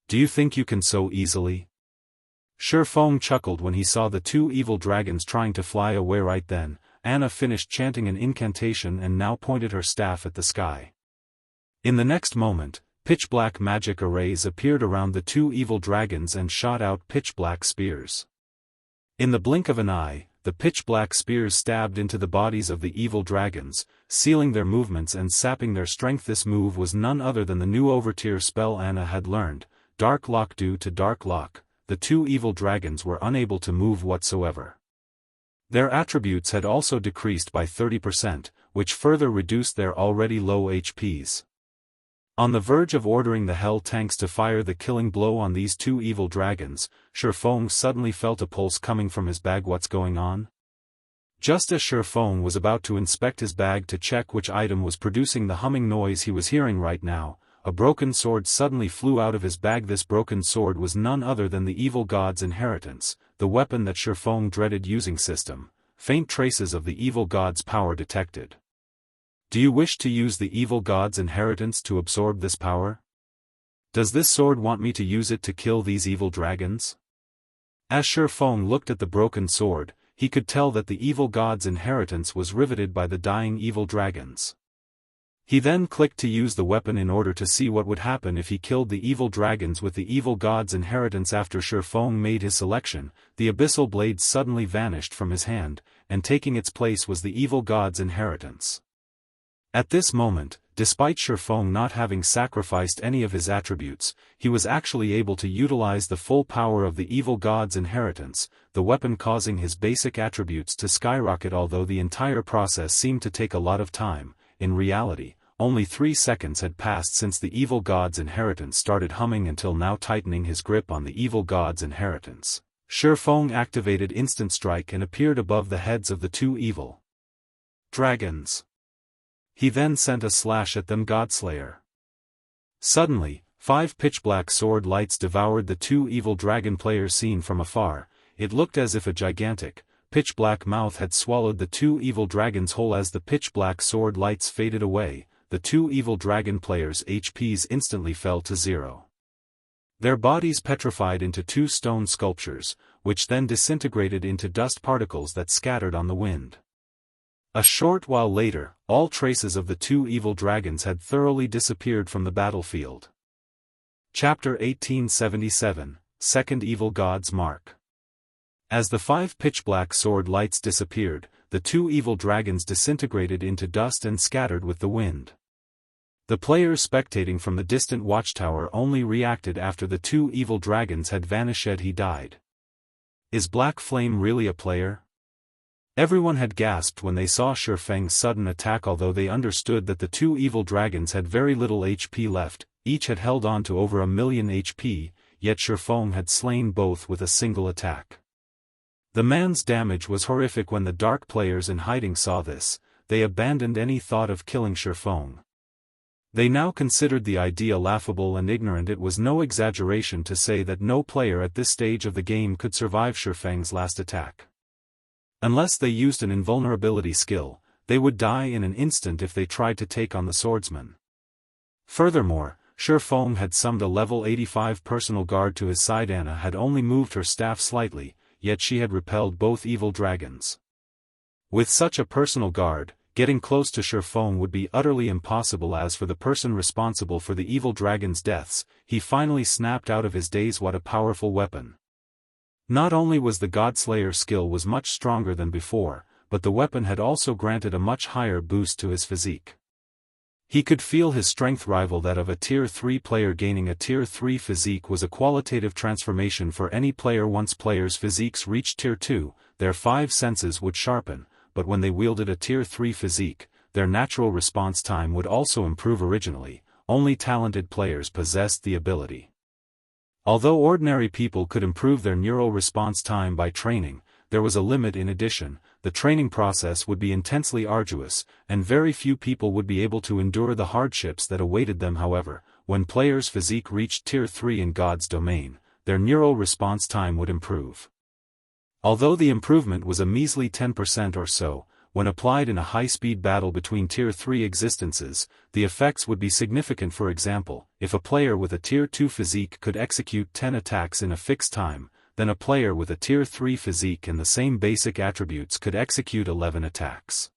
Do you think you can so easily? Shifeng chuckled when he saw the two evil dragons trying to fly away. Right then, Anna finished chanting an incantation and now pointed her staff at the sky. In the next moment, pitch-black magic arrays appeared around the two evil dragons and shot out pitch-black spears. In the blink of an eye, the pitch-black spears stabbed into the bodies of the evil dragons, sealing their movements and sapping their strength. This move was none other than the new overtier spell Anna had learned, Dark Lock. Due to Dark Lock, the two evil dragons were unable to move whatsoever. Their attributes had also decreased by 30%, which further reduced their already low HPs. On the verge of ordering the Hell tanks to fire the killing blow on these two evil dragons, Shifeng suddenly felt a pulse coming from his bag. What's going on? Just as Shifeng was about to inspect his bag to check which item was producing the humming noise he was hearing right now, a broken sword suddenly flew out of his bag. This broken sword was none other than the evil god's inheritance, the weapon that Shifeng dreaded using. System, faint traces of the evil god's power detected. Do you wish to use the evil god's inheritance to absorb this power? Does this sword want me to use it to kill these evil dragons? As Shifeng looked at the broken sword, he could tell that the evil god's inheritance was riveted by the dying evil dragons. He then clicked to use the weapon in order to see what would happen if he killed the evil dragons with the evil god's inheritance. After Shifeng made his selection, the abyssal blade suddenly vanished from his hand, and taking its place was the evil god's inheritance. At this moment, despite Shifeng not having sacrificed any of his attributes, he was actually able to utilize the full power of the evil god's inheritance, the weapon causing his basic attributes to skyrocket. Although the entire process seemed to take a lot of time, in reality, only 3 seconds had passed since the evil god's inheritance started humming until now. Tightening his grip on the evil god's inheritance, Shifeng activated Instant Strike and appeared above the heads of the two evil dragons. He then sent a slash at them. Godslayer. Suddenly, 5 pitch-black sword lights devoured the two evil dragon players. Seen from afar, it looked as if a gigantic, pitch-black mouth had swallowed the two evil dragons whole. As the pitch-black sword lights faded away, the two evil dragon players' HPs instantly fell to 0. Their bodies petrified into 2 stone sculptures, which then disintegrated into dust particles that scattered on the wind. A short while later, all traces of the two evil dragons had thoroughly disappeared from the battlefield. Chapter 1877, Second Evil God's Mark. As the 5 pitch-black sword lights disappeared, the two evil dragons disintegrated into dust and scattered with the wind. The players spectating from the distant watchtower only reacted after the two evil dragons had vanished. He died. Is Black Flame really a player? Everyone had gasped when they saw Shifeng's sudden attack. Although they understood that the two evil dragons had very little HP left, each had held on to over 1,000,000 HP, yet Shifeng had slain both with a single attack. The man's damage was horrific. When the dark players in hiding saw this, they abandoned any thought of killing Shifeng. They now considered the idea laughable and ignorant. It was no exaggeration to say that no player at this stage of the game could survive Shifeng's last attack. Unless they used an invulnerability skill, they would die in an instant if they tried to take on the Swordsman. Furthermore, Shifeng had summoned a level 85 personal guard to his side. Anna had only moved her staff slightly, yet she had repelled both evil dragons. With such a personal guard, getting close to Shifeng would be utterly impossible. As for the person responsible for the evil dragon's deaths, he finally snapped out of his daze. What a powerful weapon! Not only was the Godslayer skill was much stronger than before, but the weapon had also granted a much higher boost to his physique. He could feel his strength rival that of a Tier 3 player. Gaining a Tier 3 physique was a qualitative transformation for any player. Once players' physiques reached Tier 2, their 5 senses would sharpen, but when they wielded a Tier 3 physique, their natural response time would also improve. Originally, only talented players possessed the ability. Although ordinary people could improve their neural response time by training, there was a limit. In addition, the training process would be intensely arduous, and very few people would be able to endure the hardships that awaited them. However, when players' physique reached Tier 3 in God's domain, their neural response time would improve. Although the improvement was a measly 10% or so, when applied in a high-speed battle between Tier 3 existences, the effects would be significant. For example, if a player with a Tier 2 physique could execute 10 attacks in a fixed time, then a player with a Tier 3 physique and the same basic attributes could execute 11 attacks.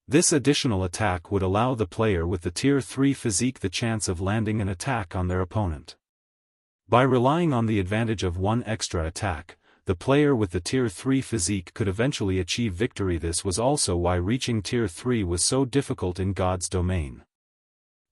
This additional attack would allow the player with the Tier 3 physique the chance of landing an attack on their opponent. By relying on the advantage of one extra attack, the player with the Tier 3 physique could eventually achieve victory. This was also why reaching Tier 3 was so difficult in God's domain.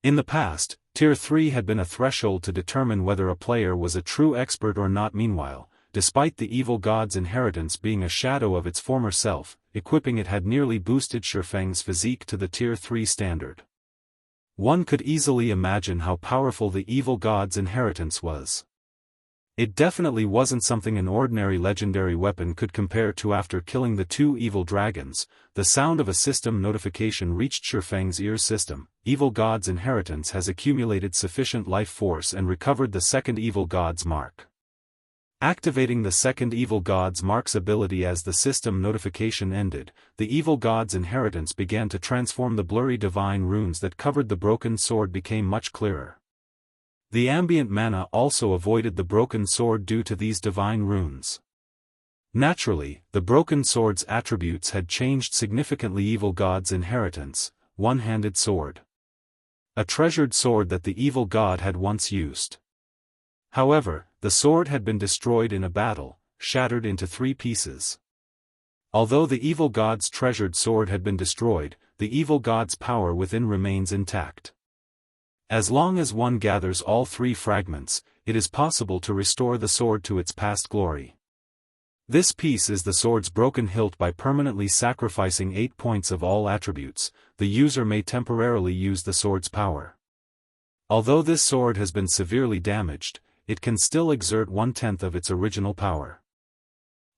In the past, Tier 3 had been a threshold to determine whether a player was a true expert or not. Meanwhile, despite the evil god's inheritance being a shadow of its former self, equipping it had nearly boosted Xianxia's physique to the Tier 3 standard. One could easily imagine how powerful the evil god's inheritance was. It definitely wasn't something an ordinary legendary weapon could compare to. After killing the two evil dragons, the sound of a system notification reached Xianxia's ear. System, evil god's inheritance has accumulated sufficient life force and recovered the second evil god's mark. Activating the second evil god's mark's ability. As the system notification ended, the evil god's inheritance began to transform. The blurry divine runes that covered the broken sword became much clearer. The ambient mana also avoided the broken sword due to these divine runes. Naturally, the broken sword's attributes had changed significantly. Evil god's inheritance, one-handed sword. A treasured sword that the evil god had once used. However, the sword had been destroyed in a battle, shattered into 3 pieces. Although the evil god's treasured sword had been destroyed, the evil god's power within remains intact. As long as one gathers all 3 fragments, it is possible to restore the sword to its past glory. This piece is the sword's broken hilt. By permanently sacrificing 8 points of all attributes, the user may temporarily use the sword's power. Although this sword has been severely damaged, it can still exert 1/10 of its original power.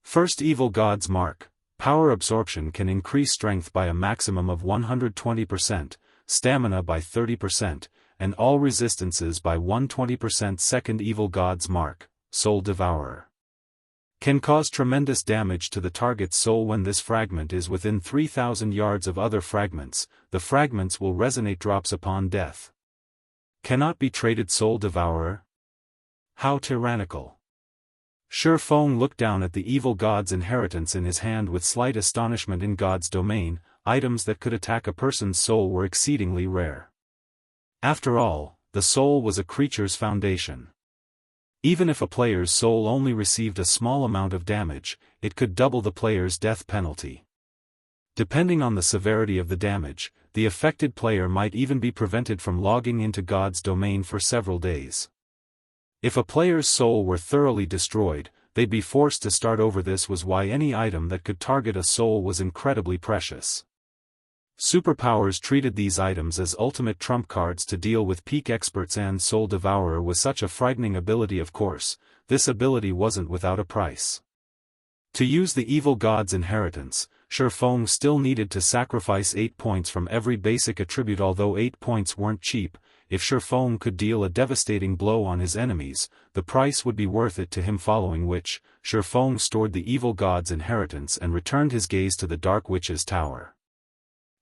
First evil god's mark, power absorption can increase strength by a maximum of 120%, stamina by 30%, and all resistances by 120%. Second evil god's mark, soul devourer, can cause tremendous damage to the target's soul. When this fragment is within 3,000 yards of other fragments, the fragments will resonate. Drops upon death. Cannot be traded. Soul devourer? How tyrannical. Xianxia looked down at the evil god's inheritance in his hand with slight astonishment. In God's domain, items that could attack a person's soul were exceedingly rare. After all, the soul was a creature's foundation. Even if a player's soul only received a small amount of damage, it could double the player's death penalty. Depending on the severity of the damage, the affected player might even be prevented from logging into God's domain for several days. If a player's soul were thoroughly destroyed, they'd be forced to start over. This was why any item that could target a soul was incredibly precious. Superpowers treated these items as ultimate trump cards to deal with peak experts, and Soul Devourer was such a frightening ability. Of course, this ability wasn't without a price. To use the evil god's inheritance, Xianxia still needed to sacrifice 8 points from every basic attribute. Although 8 points weren't cheap, if Xianxia could deal a devastating blow on his enemies, the price would be worth it to him. Following which, Xianxia stored the evil god's inheritance and returned his gaze to the Dark Witch's tower.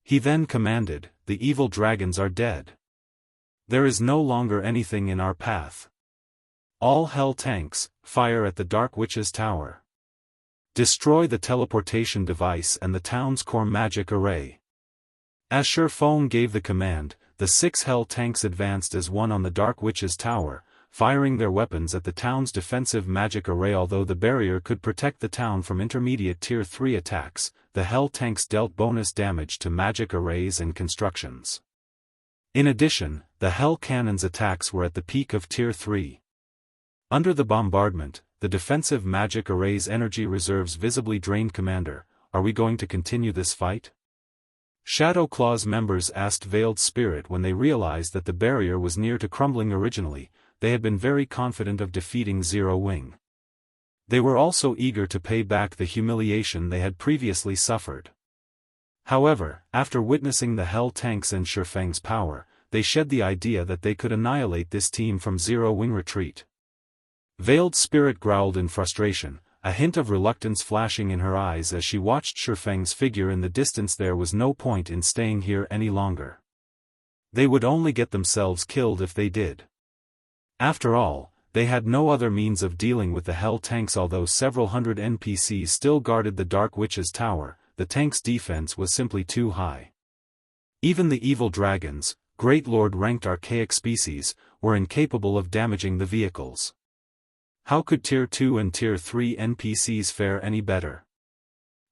He then commanded, "The evil dragons are dead. There is no longer anything in our path. All hell tanks, fire at the Dark Witch's tower. Destroy the teleportation device and the town's core magic array." As Xianxia gave the command, the 6 hell tanks advanced as one on the Dark Witch's tower, firing their weapons at the town's defensive magic array. Although the barrier could protect the town from intermediate Tier 3 attacks, the hell tanks dealt bonus damage to magic arrays and constructions. In addition, the hell cannon's attacks were at the peak of Tier 3. Under the bombardment, the defensive magic array's energy reserves visibly drained. "Commander, are we going to continue this fight?" Shadow Claw's members asked Veiled Spirit when they realized that the barrier was near to crumbling. Originally, they had been very confident of defeating Zero Wing. They were also eager to pay back the humiliation they had previously suffered. However, after witnessing the hell tanks and Xianxia's power, they shed the idea that they could annihilate this team from Zero Wing retreat. Veiled Spirit growled in frustration, a hint of reluctance flashing in her eyes as she watched Shifeng's figure in the distance. There was no point in staying here any longer. They would only get themselves killed if they did. After all, they had no other means of dealing with the Hell tanks. Although several hundred NPCs still guarded the Dark Witch's tower, the tank's defense was simply too high. Even the evil dragons, Great Lord-ranked archaic species, were incapable of damaging the vehicles. How could Tier 2 and Tier 3 NPCs fare any better?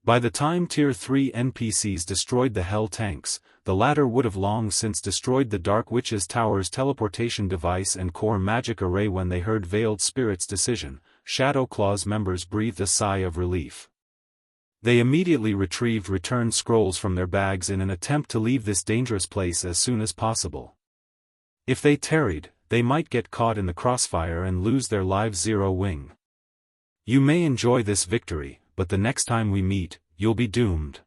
By the time Tier 3 NPCs destroyed the Hell tanks, the latter would have long since destroyed the Dark Witch's tower's teleportation device and core magic array. When they heard Veiled Spirit's decision, Shadow Claw's members breathed a sigh of relief. They immediately retrieved return scrolls from their bags in an attempt to leave this dangerous place as soon as possible. If they tarried, they might get caught in the crossfire and lose their lives. Zero Wing. You may enjoy this victory, but the next time we meet, you'll be doomed.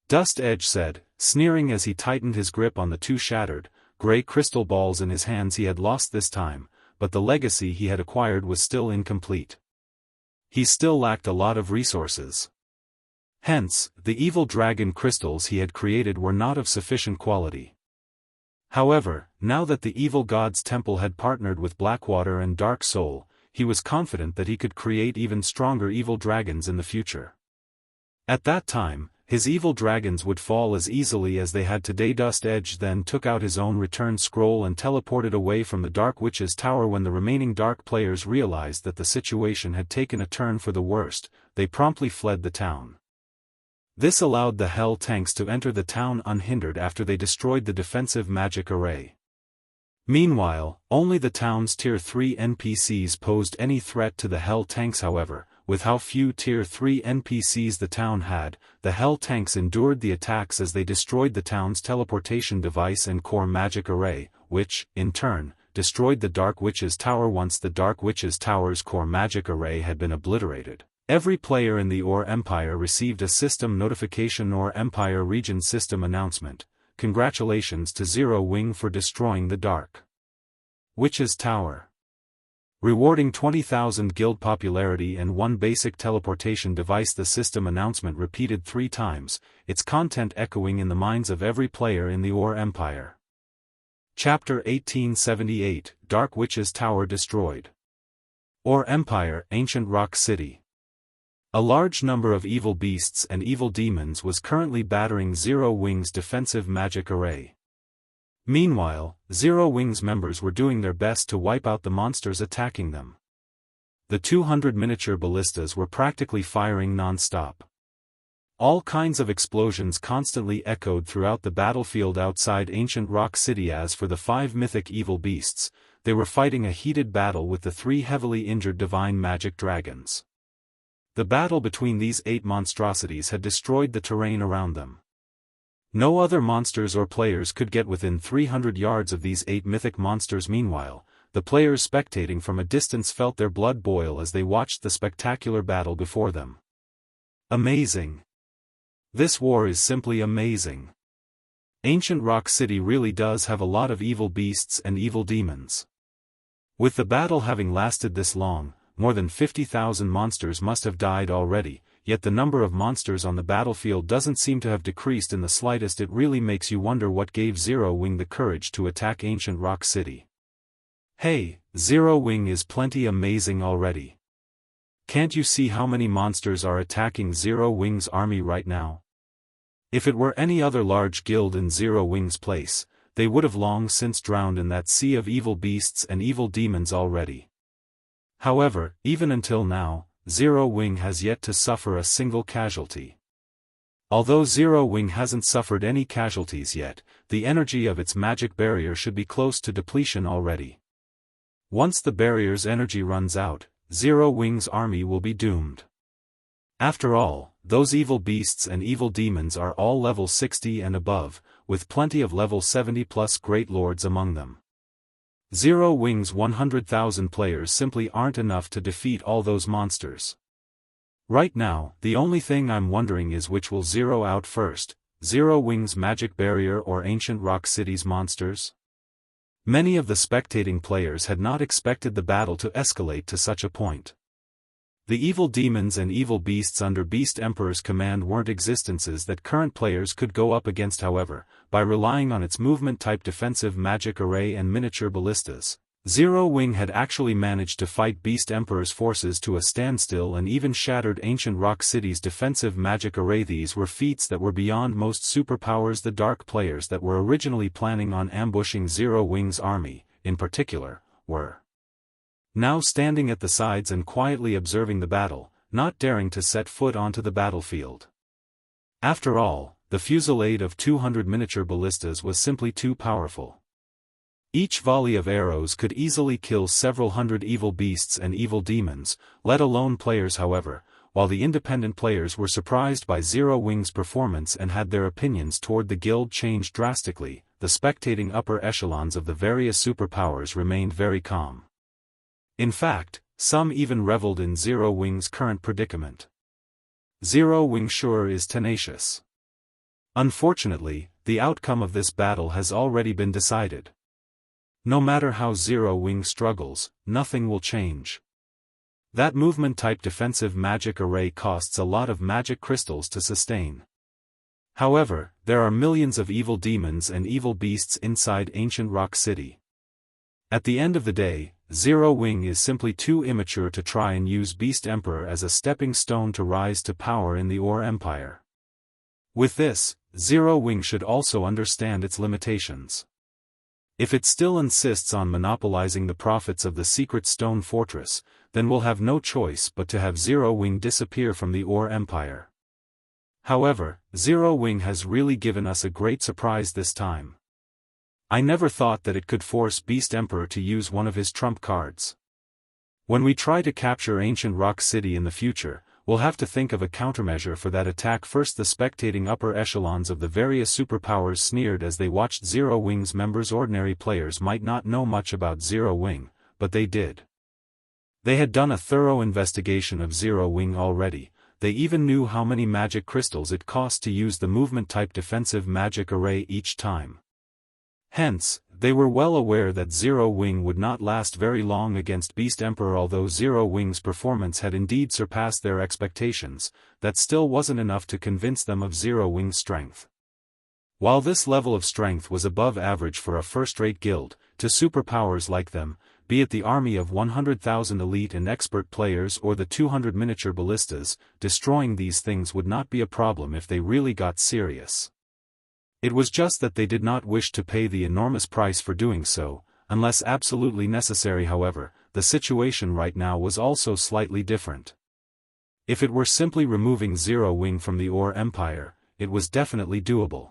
Dust Edge said, sneering as he tightened his grip on the two shattered, gray crystal balls in his hands. He had lost this time, but the legacy he had acquired was still incomplete. He still lacked a lot of resources. Hence, the evil dragon crystals he had created were not of sufficient quality. However, now that the evil god's temple had partnered with Blackwater and Dark Soul, he was confident that he could create even stronger evil dragons in the future. At that time, his evil dragons would fall as easily as they had today. Dust Edge then took out his own return scroll and teleported away from the Dark Witch's tower. When the remaining Dark players realized that the situation had taken a turn for the worst, they promptly fled the town. This allowed the Hell tanks to enter the town unhindered after they destroyed the defensive magic array. Meanwhile, only the town's Tier 3 NPCs posed any threat to the Hell tanks. However, with how few Tier 3 NPCs the town had, the Hell tanks endured the attacks as they destroyed the town's teleportation device and core magic array, which, in turn, destroyed the Dark Witch's tower. Once the Dark Witch's tower's core magic array had been obliterated, every player in the Or Empire received a system notification. Or Empire Region System Announcement. Congratulations to Zero Wing for destroying the Dark Witch's tower. Rewarding 20,000 guild popularity and one basic teleportation device. The system announcement repeated 3 times, its content echoing in the minds of every player in the Or Empire. Chapter 1878, Dark Witch's Tower Destroyed. Or Empire, Ancient Rock City. A large number of evil beasts and evil demons was currently battering Zero Wing's defensive magic array. Meanwhile, Zero Wing's members were doing their best to wipe out the monsters attacking them. The 200 miniature ballistas were practically firing non-stop. All kinds of explosions constantly echoed throughout the battlefield outside Ancient Rock City. As for the 5 mythic evil beasts, they were fighting a heated battle with the 3 heavily injured divine magic dragons. The battle between these 8 monstrosities had destroyed the terrain around them. No other monsters or players could get within 300 yards of these 8 mythic monsters. Meanwhile, the players spectating from a distance felt their blood boil as they watched the spectacular battle before them. Amazing! This war is simply amazing. Ancient Rock City really does have a lot of evil beasts and evil demons. With the battle having lasted this long, more than 50,000 monsters must have died already, yet the number of monsters on the battlefield doesn't seem to have decreased in the slightest. It really makes you wonder what gave Zero Wing the courage to attack Ancient Rock City. Hey, Zero Wing is plenty amazing already. Can't you see how many monsters are attacking Zero Wing's army right now? If it were any other large guild in Zero Wing's place, they would have long since drowned in that sea of evil beasts and evil demons already. However, even until now, Zero Wing has yet to suffer a single casualty. Although Zero Wing hasn't suffered any casualties yet, the energy of its magic barrier should be close to depletion already. Once the barrier's energy runs out, Zero Wing's army will be doomed. After all, those evil beasts and evil demons are all level 60 and above, with plenty of level 70+ great lords among them. Zero Wing's 100,000 players simply aren't enough to defeat all those monsters. Right now, the only thing I'm wondering is which will zero out first, Zero Wing's magic barrier or Ancient Rock City's monsters? Many of the spectating players had not expected the battle to escalate to such a point. The evil demons and evil beasts under Beast Emperor's command weren't existences that current players could go up against. However, by relying on its movement-type defensive magic array and miniature ballistas, Zero Wing had actually managed to fight Beast Emperor's forces to a standstill and even shattered Ancient Rock City's defensive magic array. These were feats that were beyond most superpowers. The dark players that were originally planning on ambushing Zero Wing's army, in particular, were now standing at the sides and quietly observing the battle, not daring to set foot onto the battlefield. After all, the fusillade of 200 miniature ballistas was simply too powerful. Each volley of arrows could easily kill several hundred evil beasts and evil demons, let alone players. However, while the independent players were surprised by Zero Wing's performance and had their opinions toward the guild changed drastically, the spectating upper echelons of the various superpowers remained very calm. In fact, some even reveled in Zero Wing's current predicament. Zero Wing sure is tenacious. Unfortunately, the outcome of this battle has already been decided. No matter how Zero Wing struggles, nothing will change. That movement-type defensive magic array costs a lot of magic crystals to sustain. However, there are millions of evil demons and evil beasts inside Ancient Rock City. At the end of the day, Zero Wing is simply too immature to try and use Beast Emperor as a stepping stone to rise to power in the Ore Empire. With this, Zero Wing should also understand its limitations. If it still insists on monopolizing the profits of the secret stone fortress, then we'll have no choice but to have Zero Wing disappear from the Ore Empire. However, Zero Wing has really given us a great surprise this time. I never thought that it could force Beast Emperor to use one of his trump cards. When we try to capture Ancient Rock City in the future, we'll have to think of a countermeasure for that attack. First, the spectating upper echelons of the various superpowers sneered as they watched Zero Wing's members. Ordinary players might not know much about Zero Wing, but they did. They had done a thorough investigation of Zero Wing already. They even knew how many magic crystals it cost to use the movement-type defensive magic array each time. Hence, they were well aware that Zero Wing would not last very long against Beast Emperor. Although Zero Wing's performance had indeed surpassed their expectations, that still wasn't enough to convince them of Zero Wing's strength. While this level of strength was above average for a first-rate guild, to superpowers like them, be it the army of 100,000 elite and expert players or the 200 miniature ballistas, destroying these things would not be a problem if they really got serious. It was just that they did not wish to pay the enormous price for doing so, unless absolutely necessary. However, the situation right now was also slightly different. If it were simply removing Zero Wing from the Ore Empire, it was definitely doable.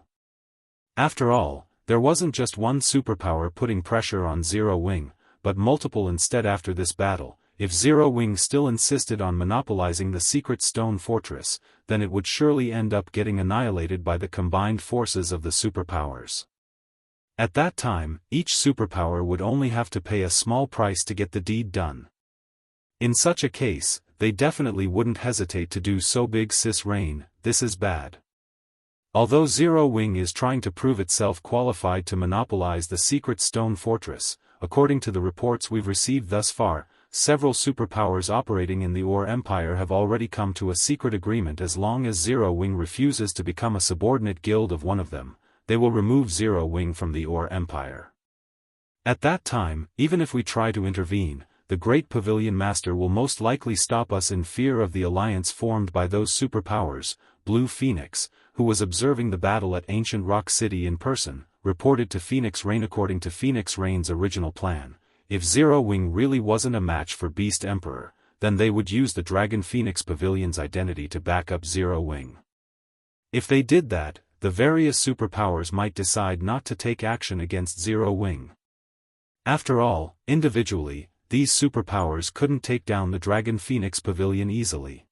After all, there wasn't just one superpower putting pressure on Zero Wing, but multiple instead. After this battle, if Zero Wing still insisted on monopolizing the secret stone fortress, then it would surely end up getting annihilated by the combined forces of the superpowers. At that time, each superpower would only have to pay a small price to get the deed done. In such a case, they definitely wouldn't hesitate to do so. Big Sis Rain, this is bad. Although Zero Wing is trying to prove itself qualified to monopolize the secret stone fortress, according to the reports we've received thus far, several superpowers operating in the Ore Empire have already come to a secret agreement. As long as Zero Wing refuses to become a subordinate guild of one of them, they will remove Zero Wing from the Ore Empire. At that time, even if we try to intervene, the Great Pavilion Master will most likely stop us in fear of the alliance formed by those superpowers. Blue Phoenix, who was observing the battle at Ancient Rock City in person, reported to Phoenix Rain. According to Phoenix Rain's original plan, if Zero Wing really wasn't a match for Beast Emperor, then they would use the Dragon Phoenix Pavilion's identity to back up Zero Wing. If they did that, the various superpowers might decide not to take action against Zero Wing. After all, individually, these superpowers couldn't take down the Dragon Phoenix Pavilion easily.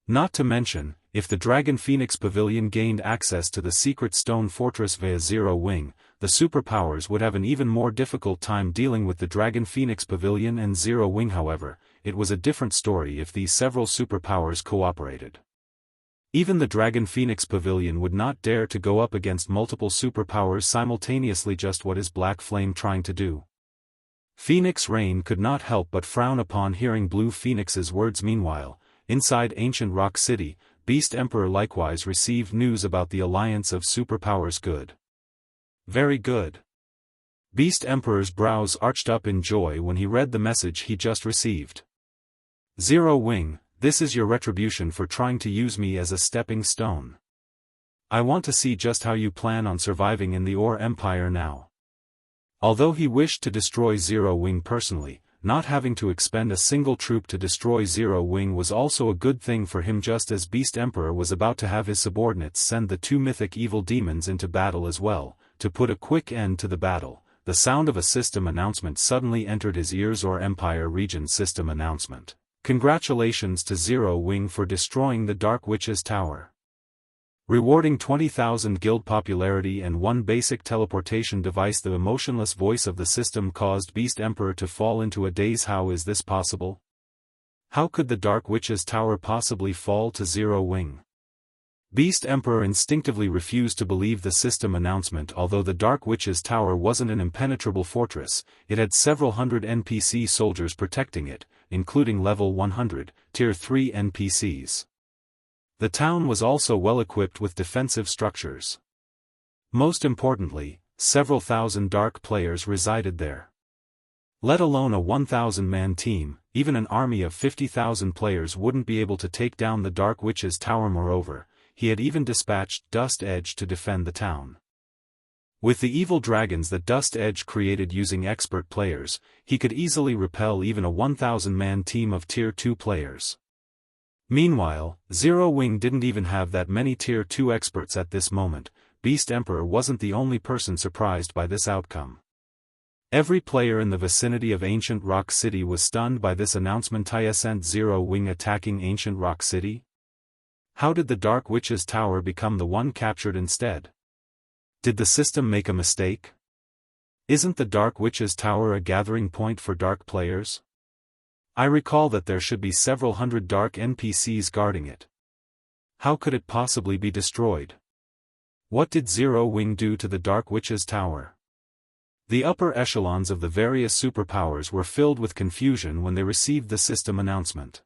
Not to mention, if the Dragon Phoenix Pavilion gained access to the secret stone fortress via Zero Wing, the superpowers would have an even more difficult time dealing with the Dragon Phoenix Pavilion and Zero Wing. However, it was a different story if these several superpowers cooperated. Even the Dragon Phoenix Pavilion would not dare to go up against multiple superpowers simultaneously. Just what is Black Flame trying to do? Phoenix Rain could not help but frown upon hearing Blue Phoenix's words. Meanwhile, inside ancient Rock City, Beast Emperor likewise received news about the alliance of superpowers. Good. Very good. Beast Emperor's brows arched up in joy when he read the message he just received. Zero Wing, this is your retribution for trying to use me as a stepping stone. I want to see just how you plan on surviving in the Ore Empire now. Although he wished to destroy Zero Wing personally, not having to expend a single troop to destroy Zero Wing was also a good thing for him. Just as Beast Emperor was about to have his subordinates send the two mythic evil demons into battle as well, to put a quick end to the battle, the sound of a system announcement suddenly entered his ears. Ore Empire Region System Announcement. Congratulations to Zero Wing for destroying the Dark Witch's Tower. Rewarding 20,000 guild popularity and one basic teleportation device. The emotionless voice of the system caused Beast Emperor to fall into a daze. How is this possible? How could the Dark Witch's Tower possibly fall to Zero Wing? Beast Emperor instinctively refused to believe the system announcement. Although the Dark Witch's Tower wasn't an impenetrable fortress, it had several hundred NPC soldiers protecting it, including level 100, Tier 3 NPCs. The town was also well equipped with defensive structures. Most importantly, several thousand dark players resided there. Let alone a 1,000-man team, even an army of 50,000 players wouldn't be able to take down the Dark Witch's Tower. Moreover, he had even dispatched Dust Edge to defend the town. With the evil dragons that Dust Edge created using expert players, he could easily repel even a 1,000-man team of Tier 2 players. Meanwhile, Zero Wing didn't even have that many Tier 2 experts at this moment. Beast Emperor wasn't the only person surprised by this outcome. Every player in the vicinity of Ancient Rock City was stunned by this announcement. Sent Zero Wing attacking Ancient Rock City? How did the Dark Witch's Tower become the one captured instead? Did the system make a mistake? Isn't the Dark Witch's Tower a gathering point for dark players? I recall that there should be several hundred dark NPCs guarding it. How could it possibly be destroyed? What did Zero Wing do to the Dark Witch's Tower? The upper echelons of the various superpowers were filled with confusion when they received the system announcement.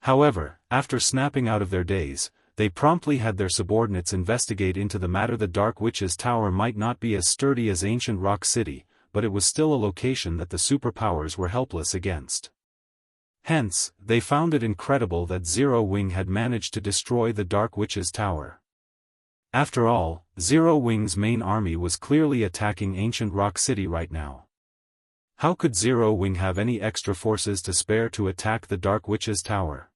However, after snapping out of their daze, they promptly had their subordinates investigate into the matter. The Dark Witch's Tower might not be as sturdy as Ancient Rock City, but it was still a location that the superpowers were helpless against. Hence, they found it incredible that Zero Wing had managed to destroy the Dark Witch's Tower. After all, Zero Wing's main army was clearly attacking Ancient Rock City right now. How could Zero Wing have any extra forces to spare to attack the Dark Witch's Tower?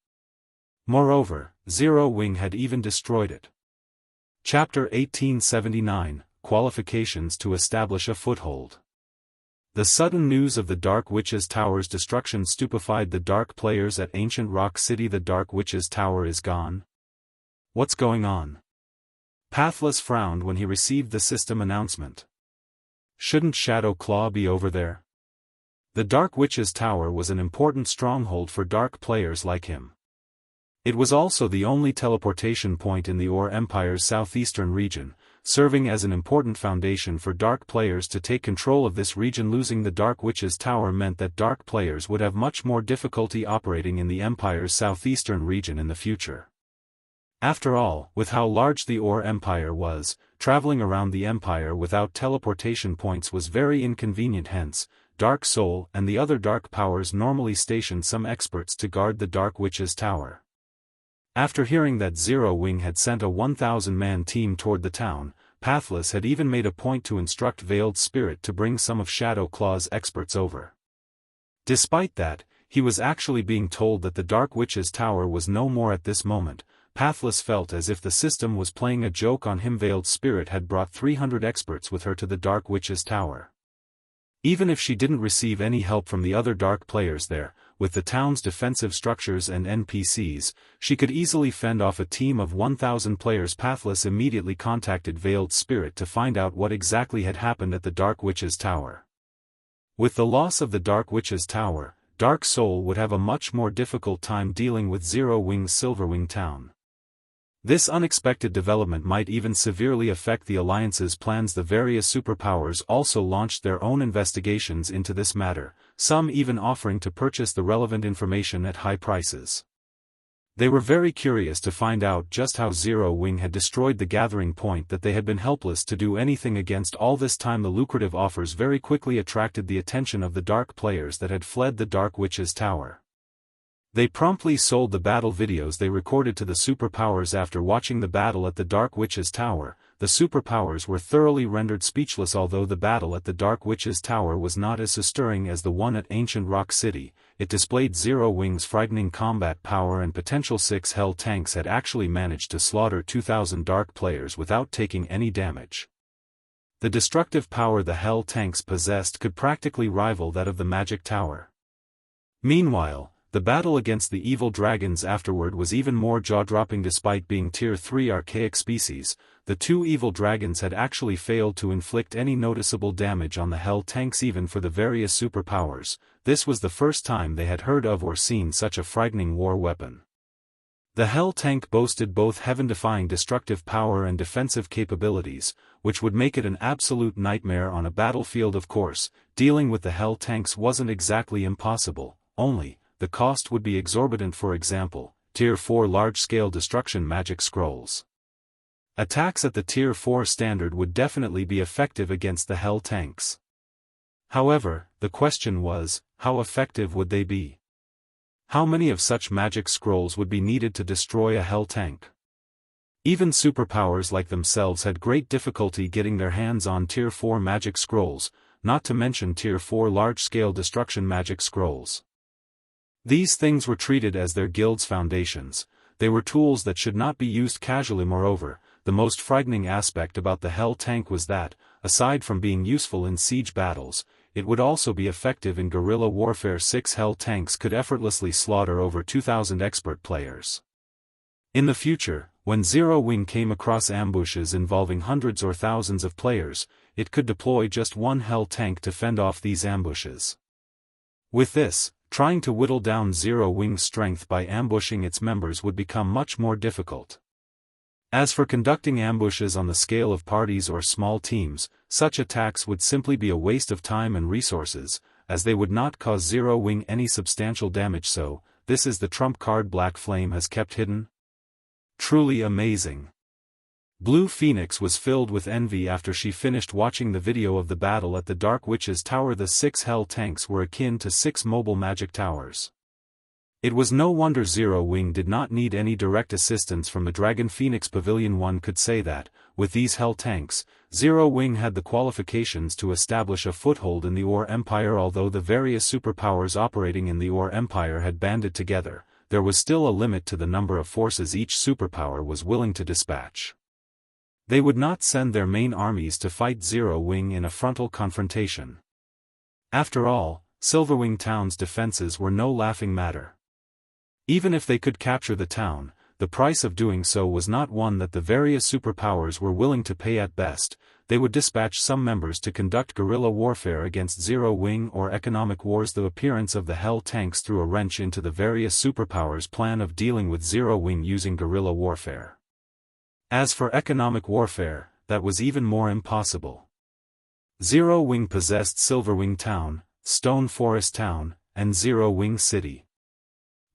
Moreover, Zero Wing had even destroyed it. Chapter 1879, Qualifications to Establish a Foothold. The sudden news of the Dark Witch's Tower's destruction stupefied the dark players at Ancient Rock City. The Dark Witch's Tower is gone? What's going on? Pathless frowned when he received the system announcement. Shouldn't Shadow Claw be over there? The Dark Witch's Tower was an important stronghold for dark players like him. It was also the only teleportation point in the Ore Empire's southeastern region, serving as an important foundation for dark players to take control of this region. Losing the Dark Witch's Tower meant that dark players would have much more difficulty operating in the Empire's southeastern region in the future. After all, with how large the Ore Empire was, traveling around the Empire without teleportation points was very inconvenient. Hence, Dark Soul and the other dark powers normally stationed some experts to guard the Dark Witch's Tower. After hearing that Zero Wing had sent a 1,000-man team toward the town, Pathless had even made a point to instruct Veiled Spirit to bring some of Shadow Claw's experts over. Despite that, he was actually being told that the Dark Witch's Tower was no more at this moment. Pathless felt as if the system was playing a joke on him. Veiled Spirit had brought 300 experts with her to the Dark Witch's Tower. Even if she didn't receive any help from the other dark players there, with the town's defensive structures and NPCs, she could easily fend off a team of 1,000 players. Pathless immediately contacted Veiled Spirit to find out what exactly had happened at the Dark Witch's Tower. With the loss of the Dark Witch's Tower, Dark Soul would have a much more difficult time dealing with Zero Wing's Silverwing town. This unexpected development might even severely affect the Alliance's plans. The various superpowers also launched their own investigations into this matter, some even offering to purchase the relevant information at high prices. They were very curious to find out just how Zero Wing had destroyed the gathering point that they had been helpless to do anything against. All this time the lucrative offers very quickly attracted the attention of the dark players that had fled the Dark Witch's tower. They promptly sold the battle videos they recorded to the superpowers. After watching the battle at the Dark Witch's tower, the superpowers were thoroughly rendered speechless. Although the battle at the Dark Witch's tower was not as stirring as the one at Ancient Rock City, it displayed Zero Wing's frightening combat power and potential. 6 Hell tanks had actually managed to slaughter 2,000 dark players without taking any damage. The destructive power the Hell tanks possessed could practically rival that of the Magic Tower. Meanwhile, the battle against the evil dragons afterward was even more jaw-dropping. Despite being Tier 3 archaic species, the 2 evil dragons had actually failed to inflict any noticeable damage on the Hell tanks. Even for the various superpowers, this was the first time they had heard of or seen such a frightening war weapon. The Hell tank boasted both heaven-defying destructive power and defensive capabilities, which would make it an absolute nightmare on a battlefield. Of course, dealing with the Hell tanks wasn't exactly impossible, only the cost would be exorbitant. For example, Tier 4 large-scale destruction magic scrolls. Attacks at the Tier 4 standard would definitely be effective against the Hell tanks. However, the question was, how effective would they be? How many of such magic scrolls would be needed to destroy a Hell tank? Even superpowers like themselves had great difficulty getting their hands on Tier 4 magic scrolls, not to mention Tier 4 large-scale destruction magic scrolls. These things were treated as their guild's foundations. They were tools that should not be used casually. Moreover, the most frightening aspect about the Hell tank was that, aside from being useful in siege battles, it would also be effective in guerrilla warfare. 6 Hell tanks could effortlessly slaughter over 2,000 expert players. In the future, when Zero Wing came across ambushes involving hundreds or thousands of players, it could deploy just 1 Hell tank to fend off these ambushes. With this, trying to whittle down Zero Wing's strength by ambushing its members would become much more difficult. As for conducting ambushes on the scale of parties or small teams, such attacks would simply be a waste of time and resources, as they would not cause Zero Wing any substantial damage. So, this is the trump card Black Flame has kept hidden? Truly amazing. Blue Phoenix was filled with envy after she finished watching the video of the battle at the Dark Witch's tower. The 6 Hell tanks were akin to 6 mobile magic towers. It was no wonder Zero Wing did not need any direct assistance from the Dragon Phoenix Pavilion. One could say that, with these Hell tanks, Zero Wing had the qualifications to establish a foothold in the Ore Empire. Although the various superpowers operating in the Ore Empire had banded together, there was still a limit to the number of forces each superpower was willing to dispatch. They would not send their main armies to fight Zero Wing in a frontal confrontation. After all, Silverwing Town's defenses were no laughing matter. Even if they could capture the town, the price of doing so was not one that the various superpowers were willing to pay. At best, they would dispatch some members to conduct guerrilla warfare against Zero Wing or economic wars. The appearance of the Hell tanks threw a wrench into the various superpowers' plan of dealing with Zero Wing using guerrilla warfare. As for economic warfare, that was even more impossible. Zero Wing possessed Silverwing Town, Stone Forest Town, and Zero Wing City.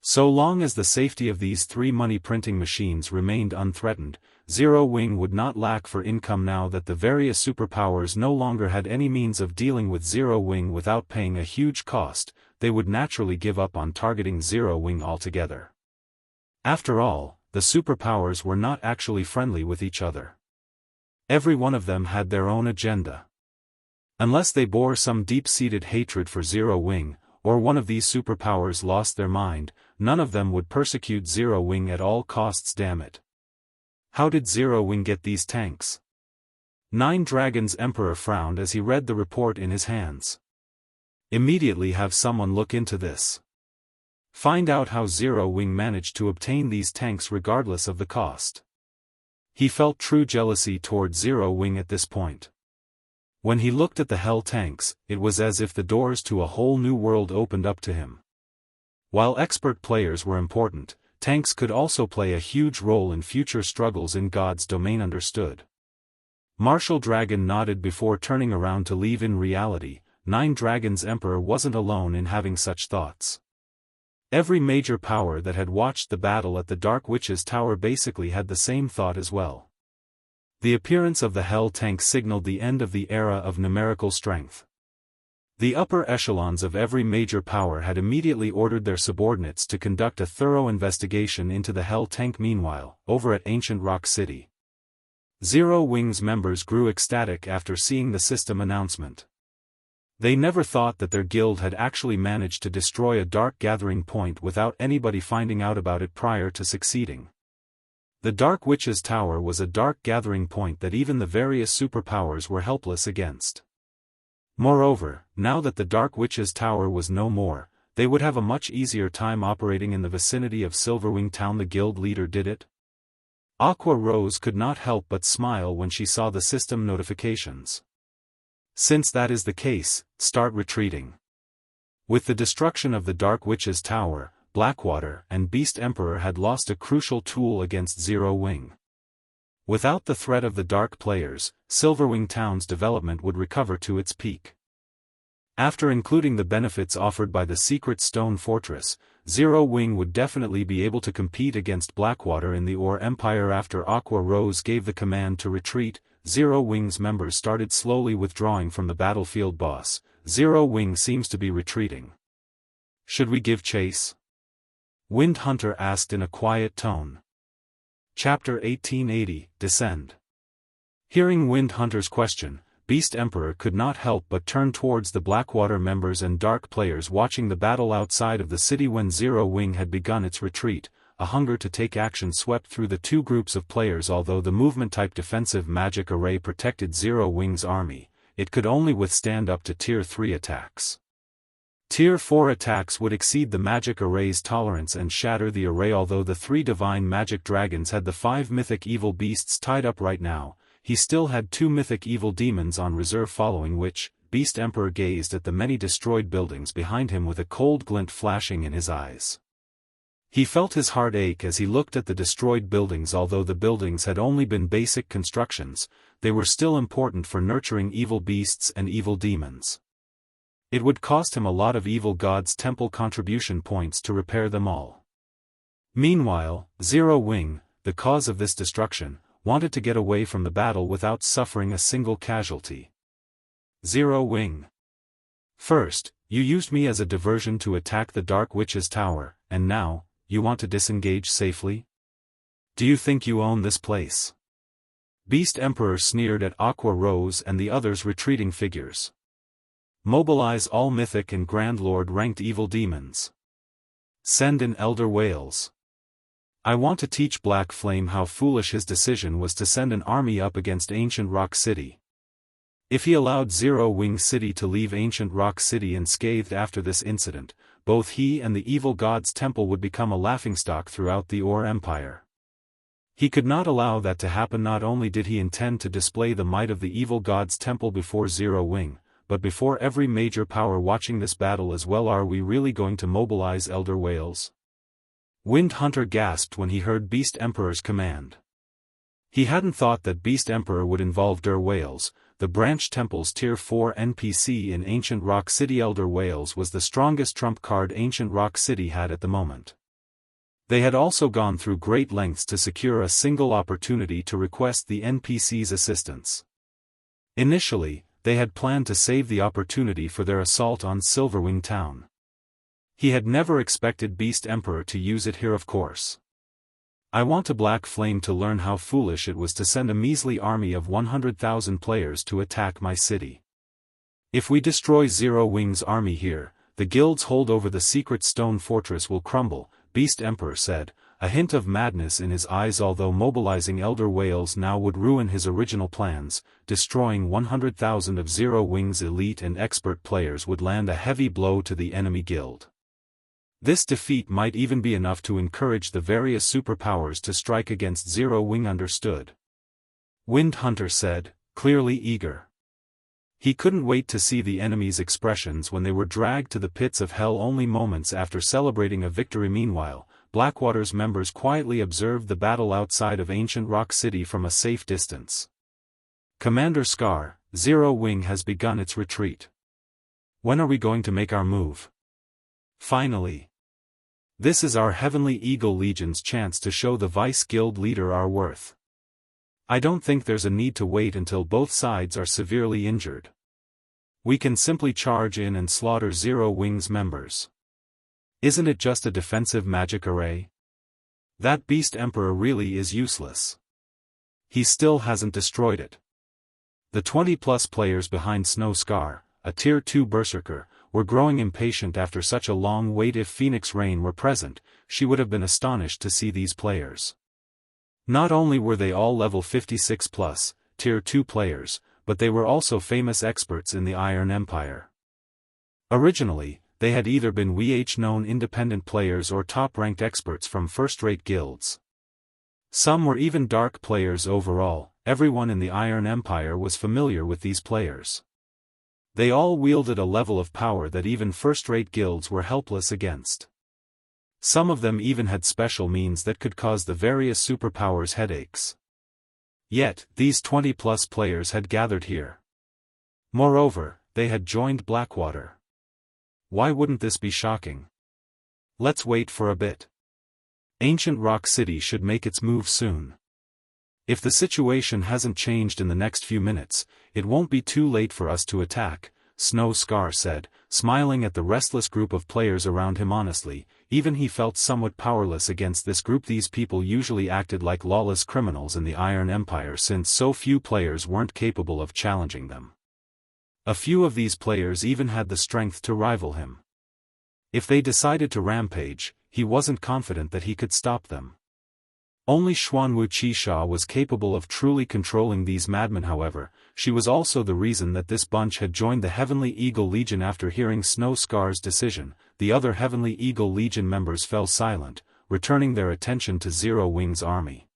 So long as the safety of these 3 money-printing machines remained unthreatened, Zero Wing would not lack for income. Now that the various superpowers no longer had any means of dealing with Zero Wing without paying a huge cost, they would naturally give up on targeting Zero Wing altogether. After all, the superpowers were not actually friendly with each other. Every one of them had their own agenda. Unless they bore some deep-seated hatred for Zero Wing, or one of these superpowers lost their mind, none of them would persecute Zero Wing at all costs. Damn it. How did Zero Wing get these tanks? 9 Dragons Emperor frowned as he read the report in his hands. Immediately have someone look into this. Find out how Zero Wing managed to obtain these tanks regardless of the cost. He felt true jealousy toward Zero Wing at this point. When he looked at the Hell tanks, it was as if the doors to a whole new world opened up to him. While expert players were important, tanks could also play a huge role in future struggles in God's domain. Understood. Martial Dragon nodded before turning around to leave. In reality, Nine Dragons Emperor wasn't alone in having such thoughts. Every major power that had watched the battle at the Dark Witch's Tower basically had the same thought as well. The appearance of the Hell tank signaled the end of the era of numerical strength. The upper echelons of every major power had immediately ordered their subordinates to conduct a thorough investigation into the Hell tank. Meanwhile, over at Ancient Rock City, Zero Wing's members grew ecstatic after seeing the system announcement. They never thought that their guild had actually managed to destroy a dark gathering point without anybody finding out about it prior to succeeding. The Dark Witch's Tower was a dark gathering point that even the various superpowers were helpless against. Moreover, now that the Dark Witch's Tower was no more, they would have a much easier time operating in the vicinity of Silverwing Town. The guild leader did it. Aqua Rose could not help but smile when she saw the system notifications. Since that is the case, start retreating. With the destruction of the Dark Witch's Tower, Blackwater and Beast Emperor had lost a crucial tool against Zero Wing. Without the threat of the Dark players, Silverwing Town's development would recover to its peak. After including the benefits offered by the Secret Stone Fortress, Zero Wing would definitely be able to compete against Blackwater in the Ore Empire. After Aqua Rose gave the command to retreat, Zero Wing's members started slowly withdrawing from the battlefield. Boss, Zero Wing seems to be retreating. Should we give chase? Wind Hunter asked in a quiet tone. Chapter 1880, Descend. Hearing Wind Hunter's question, Beast Emperor could not help but turn towards the Blackwater members and Dark players watching the battle outside of the city. When Zero Wing had begun its retreat, a hunger to take action swept through the two groups of players. Although the movement-type defensive magic array protected Zero Wing's army, it could only withstand up to Tier 3 attacks. Tier 4 attacks would exceed the magic array's tolerance and shatter the array. Although the 3 divine magic dragons had the 5 mythic evil beasts tied up right now, he still had 2 mythic evil demons on reserve. Following which, Beast Emperor gazed at the many destroyed buildings behind him with a cold glint flashing in his eyes. He felt his heart ache as he looked at the destroyed buildings. Although the buildings had only been basic constructions, they were still important for nurturing evil beasts and evil demons. It would cost him a lot of evil gods' temple contribution points to repair them all. Meanwhile, Zero Wing, the cause of this destruction, wanted to get away from the battle without suffering a single casualty. Zero Wing. First, you used me as a diversion to attack the Dark Witch's Tower, and now, you want to disengage safely? Do you think you own this place? Beast Emperor sneered at Aqua Rose and the others' retreating figures. Mobilize all mythic and Grand Lord ranked evil demons. Send in Elder Whales. I want to teach Black Flame how foolish his decision was to send an army up against Ancient Rock City. If he allowed Zero Wing City to leave Ancient Rock City unscathed after this incident, both he and the evil god's temple would become a laughingstock throughout the Ore Empire. He could not allow that to happen. Not only did he intend to display the might of the evil god's temple before Zero Wing, but before every major power watching this battle as well. Are we really going to mobilize Elder Whales? Wind Hunter gasped when he heard Beast Emperor's command. He hadn't thought that Beast Emperor would involve Der Whales, the branch temple's Tier 4 NPC in Ancient Rock City. Elder Whales was the strongest trump card Ancient Rock City had at the moment. They had also gone through great lengths to secure a single opportunity to request the NPC's assistance. Initially, they had planned to save the opportunity for their assault on Silverwing Town. He had never expected Beast Emperor to use it here, of course. I want a Black Flame to learn how foolish it was to send a measly army of 100,000 players to attack my city. If we destroy Zero Wing's army here, the guild's hold over the Secret Stone Fortress will crumble, Beast Emperor said, a hint of madness in his eyes. Although mobilizing Elder Whales now would ruin his original plans, destroying 100,000 of Zero Wing's elite and expert players would land a heavy blow to the enemy guild. This defeat might even be enough to encourage the various superpowers to strike against Zero Wing. Understood. Wind Hunter said, clearly eager. He couldn't wait to see the enemy's expressions when they were dragged to the pits of hell only moments after celebrating a victory. Meanwhile, Blackwater's members quietly observed the battle outside of Ancient Rock City from a safe distance. "Commander Scar, Zero Wing has begun its retreat. When are we going to make our move? Finally. This is our Heavenly Eagle Legion's chance to show the Vice Guild leader our worth. I don't think there's a need to wait until both sides are severely injured. We can simply charge in and slaughter Zero Wing's members. Isn't it just a defensive magic array? That Beast Emperor really is useless. He still hasn't destroyed it." The 20-plus players behind Snow Scar, a Tier 2 Berserker, were growing impatient after such a long wait. If Phoenix Rain were present, she would have been astonished to see these players. Not only were they all level 56+, Tier 2 players, but they were also famous experts in the Iron Empire. Originally, they had either been known independent players or top-ranked experts from first-rate guilds. Some were even dark players overall. Everyone in the Iron Empire was familiar with these players. They all wielded a level of power that even first-rate guilds were helpless against. Some of them even had special means that could cause the various superpowers headaches. Yet, these 20-plus players had gathered here. Moreover, they had joined Blackwater. Why wouldn't this be shocking? Let's wait for a bit. Ancient Rock City should make its move soon. If the situation hasn't changed in the next few minutes, it won't be too late for us to attack, Snow Scar said, smiling at the restless group of players around him. Honestly, even he felt somewhat powerless against this group. These people usually acted like lawless criminals in the Iron Empire since so few players weren't capable of challenging them. A few of these players even had the strength to rival him. If they decided to rampage, he wasn't confident that he could stop them. Only Xuanwu Qisha was capable of truly controlling these madmen. However, she was also the reason that this bunch had joined the Heavenly Eagle Legion. After hearing Snow Scar's decision, the other Heavenly Eagle Legion members fell silent, returning their attention to Zero Wing's army.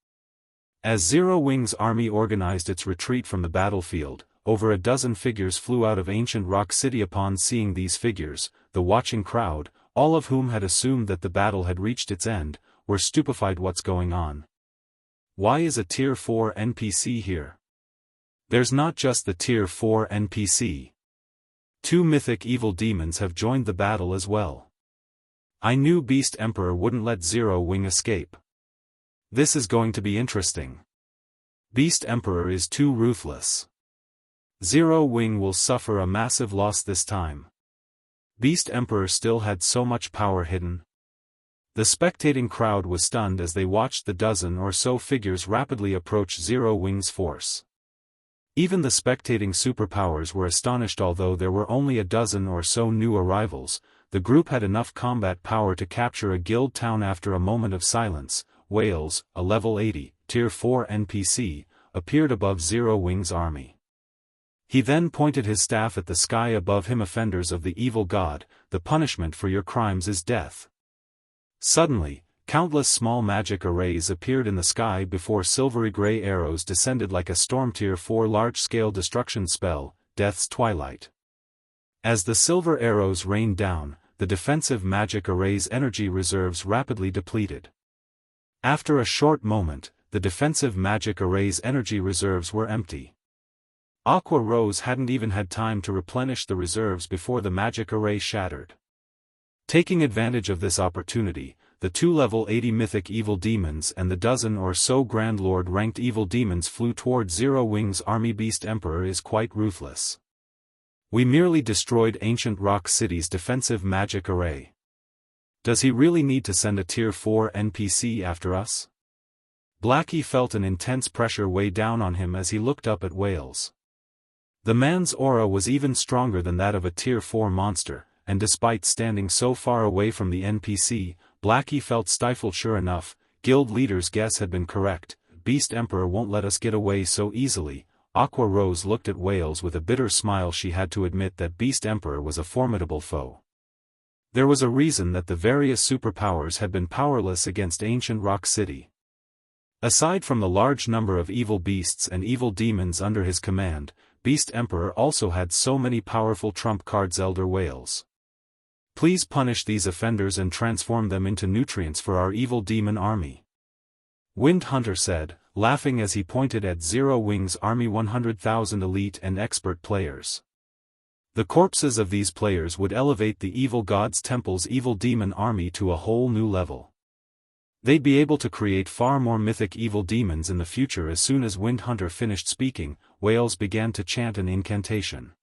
As Zero Wing's army organized its retreat from the battlefield, over a dozen figures flew out of Ancient Rock City. Upon seeing these figures, the watching crowd, all of whom had assumed that the battle had reached its end, were stupefied. What's going on? Why is a Tier 4 NPC here? There's not just the Tier 4 NPC. 2 mythic evil demons have joined the battle as well. I knew Beast Emperor wouldn't let Zero Wing escape. This is going to be interesting. Beast Emperor is too ruthless. Zero Wing will suffer a massive loss this time. Beast Emperor still had so much power hidden. The spectating crowd was stunned as they watched the dozen or so figures rapidly approach Zero Wing's force. Even the spectating superpowers were astonished. Although there were only a dozen or so new arrivals, the group had enough combat power to capture a guild town. After a moment of silence, Wales, a level 80, Tier 4 NPC, appeared above Zero Wing's army. He then pointed his staff at the sky above him. Offenders of the evil god, the punishment for your crimes is death. Suddenly, countless small magic arrays appeared in the sky before silvery gray arrows descended like a storm. Tier 4 large-scale destruction spell, Death's Twilight. As the silver arrows rained down, the defensive magic array's energy reserves rapidly depleted. After a short moment, the defensive magic array's energy reserves were empty. Aqua Rose hadn't even had time to replenish the reserves before the magic array shattered. Taking advantage of this opportunity, the 2 level 80 mythic evil demons and the dozen or so Grand Lord ranked evil demons flew towards Zero Wing's army. Beast Emperor is quite ruthless. We merely destroyed Ancient Rock City's defensive magic array. Does he really need to send a Tier 4 NPC after us? Blackie felt an intense pressure weigh down on him as he looked up at Wales. The man's aura was even stronger than that of a Tier 4 monster, and despite standing so far away from the NPC, Blackie felt stifled. Sure enough, guild leader's guess had been correct. Beast Emperor won't let us get away so easily. Aqua Rose looked at Wales with a bitter smile. She had to admit that Beast Emperor was a formidable foe. There was a reason that the various superpowers had been powerless against Ancient Rock City. Aside from the large number of evil beasts and evil demons under his command, Beast Emperor also had so many powerful trump cards. Elder Wales. Please punish these offenders and transform them into nutrients for our evil demon army. Wind Hunter said, laughing as he pointed at Zero Wing's army 100,000 elite and expert players. The corpses of these players would elevate the evil god's temple's evil demon army to a whole new level. They'd be able to create far more mythic evil demons in the future. As soon as Wind Hunter finished speaking, whales began to chant an incantation.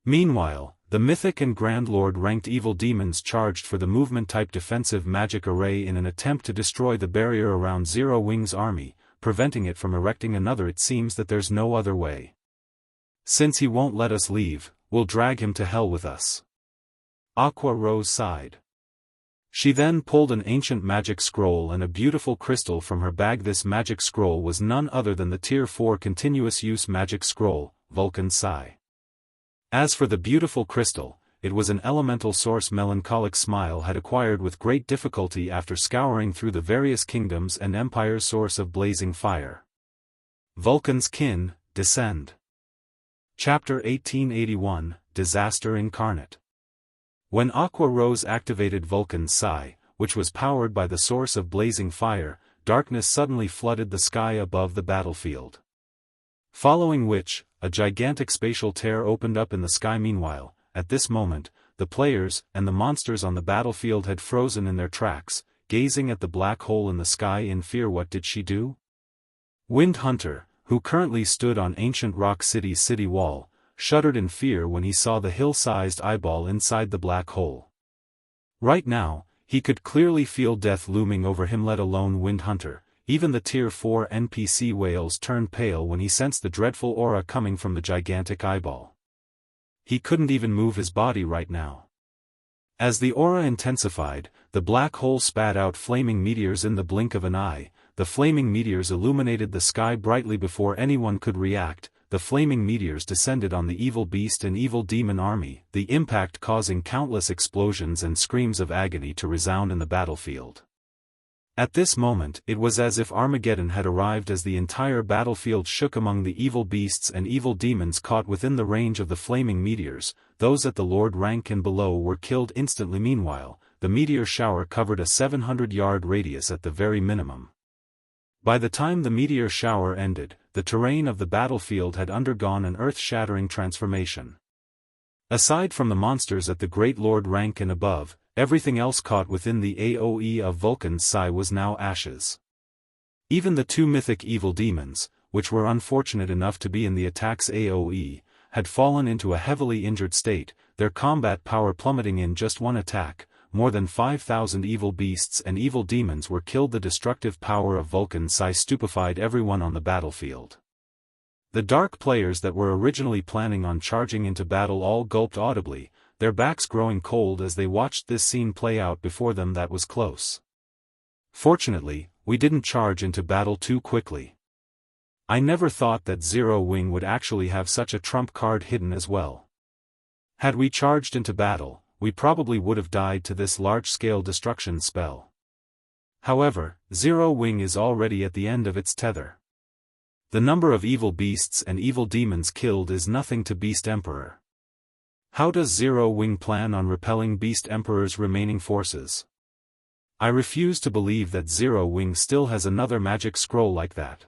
Meanwhile, the mythic and Grand Lord ranked evil demons charged for the movement-type defensive magic array in an attempt to destroy the barrier around Zero Wing's army, preventing it from erecting another. It seems that there's no other way. Since he won't let us leave, we'll drag him to hell with us. Aqua Rose sighed. She then pulled an ancient magic scroll and a beautiful crystal from her bag. This magic scroll was none other than the Tier 4 continuous use magic scroll, Vulcan's Sigh. As for the beautiful crystal, it was an elemental source Melancholic Smile had acquired with great difficulty after scouring through the various kingdoms and empires. Source of blazing fire. Vulcan's kin, descend. Chapter 1881, Disaster Incarnate. When Aqua Rose activated Vulcan's Sigh, which was powered by the source of blazing fire, darkness suddenly flooded the sky above the battlefield. Following which, a gigantic spatial tear opened up in the sky. Meanwhile, at this moment, the players and the monsters on the battlefield had frozen in their tracks, gazing at the black hole in the sky in fear. What did she do? Wind Hunter, who currently stood on ancient Rock City's city wall, shuddered in fear when he saw the hill-sized eyeball inside the black hole. Right now, he could clearly feel death looming over him. Let alone Wind Hunter. Even the Tier 4 NPC whales turned pale when he sensed the dreadful aura coming from the gigantic eyeball. He couldn't even move his body right now. As the aura intensified, the black hole spat out flaming meteors in the blink of an eye. The flaming meteors illuminated the sky brightly. Before anyone could react, the flaming meteors descended on the evil beast and evil demon army, the impact causing countless explosions and screams of agony to resound in the battlefield. At this moment, it was as if Armageddon had arrived as the entire battlefield shook among the evil beasts and evil demons caught within the range of the flaming meteors. Those at the Lord rank and below were killed instantly. Meanwhile, the meteor shower covered a 700-yard radius at the very minimum. By the time the meteor shower ended, the terrain of the battlefield had undergone an earth-shattering transformation. Aside from the monsters at the Great Lord rank and above, everything else caught within the AoE of Vulcan's Sigh was now ashes. Even the two mythic evil demons, which were unfortunate enough to be in the attack's AoE, had fallen into a heavily injured state, their combat power plummeting in just one attack. More than 5,000 evil beasts and evil demons were killed. The destructive power of Vulcan's Sigh stupefied everyone on the battlefield. The dark players that were originally planning on charging into battle all gulped audibly, their backs growing cold as they watched this scene play out before them. That was close. Fortunately, we didn't charge into battle too quickly. I never thought that Zero Wing would actually have such a trump card hidden as well. Had we charged into battle, we probably would have died to this large-scale destruction spell. However, Zero Wing is already at the end of its tether. The number of evil beasts and evil demons killed is nothing to Beast Emperor. How does Zero Wing plan on repelling Beast Emperor's remaining forces? I refuse to believe that Zero Wing still has another magic scroll like that.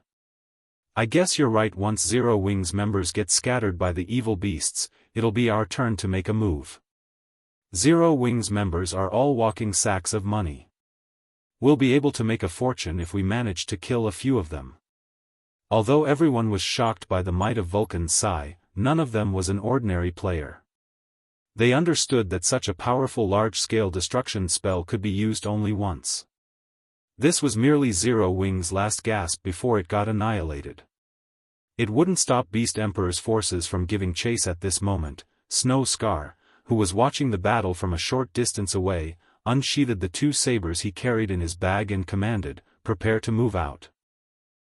I guess you're right. Once Zero Wing's members get scattered by the evil beasts, it'll be our turn to make a move. Zero Wing's members are all walking sacks of money. We'll be able to make a fortune if we manage to kill a few of them. Although everyone was shocked by the might of Vulcan's Sigh, none of them was an ordinary player. They understood that such a powerful large-scale destruction spell could be used only once. This was merely Zero Wing's last gasp before it got annihilated. It wouldn't stop Beast Emperor's forces from giving chase at this moment. Snow Scar, who was watching the battle from a short distance away, unsheathed the two sabers he carried in his bag and commanded, "Prepare to move out."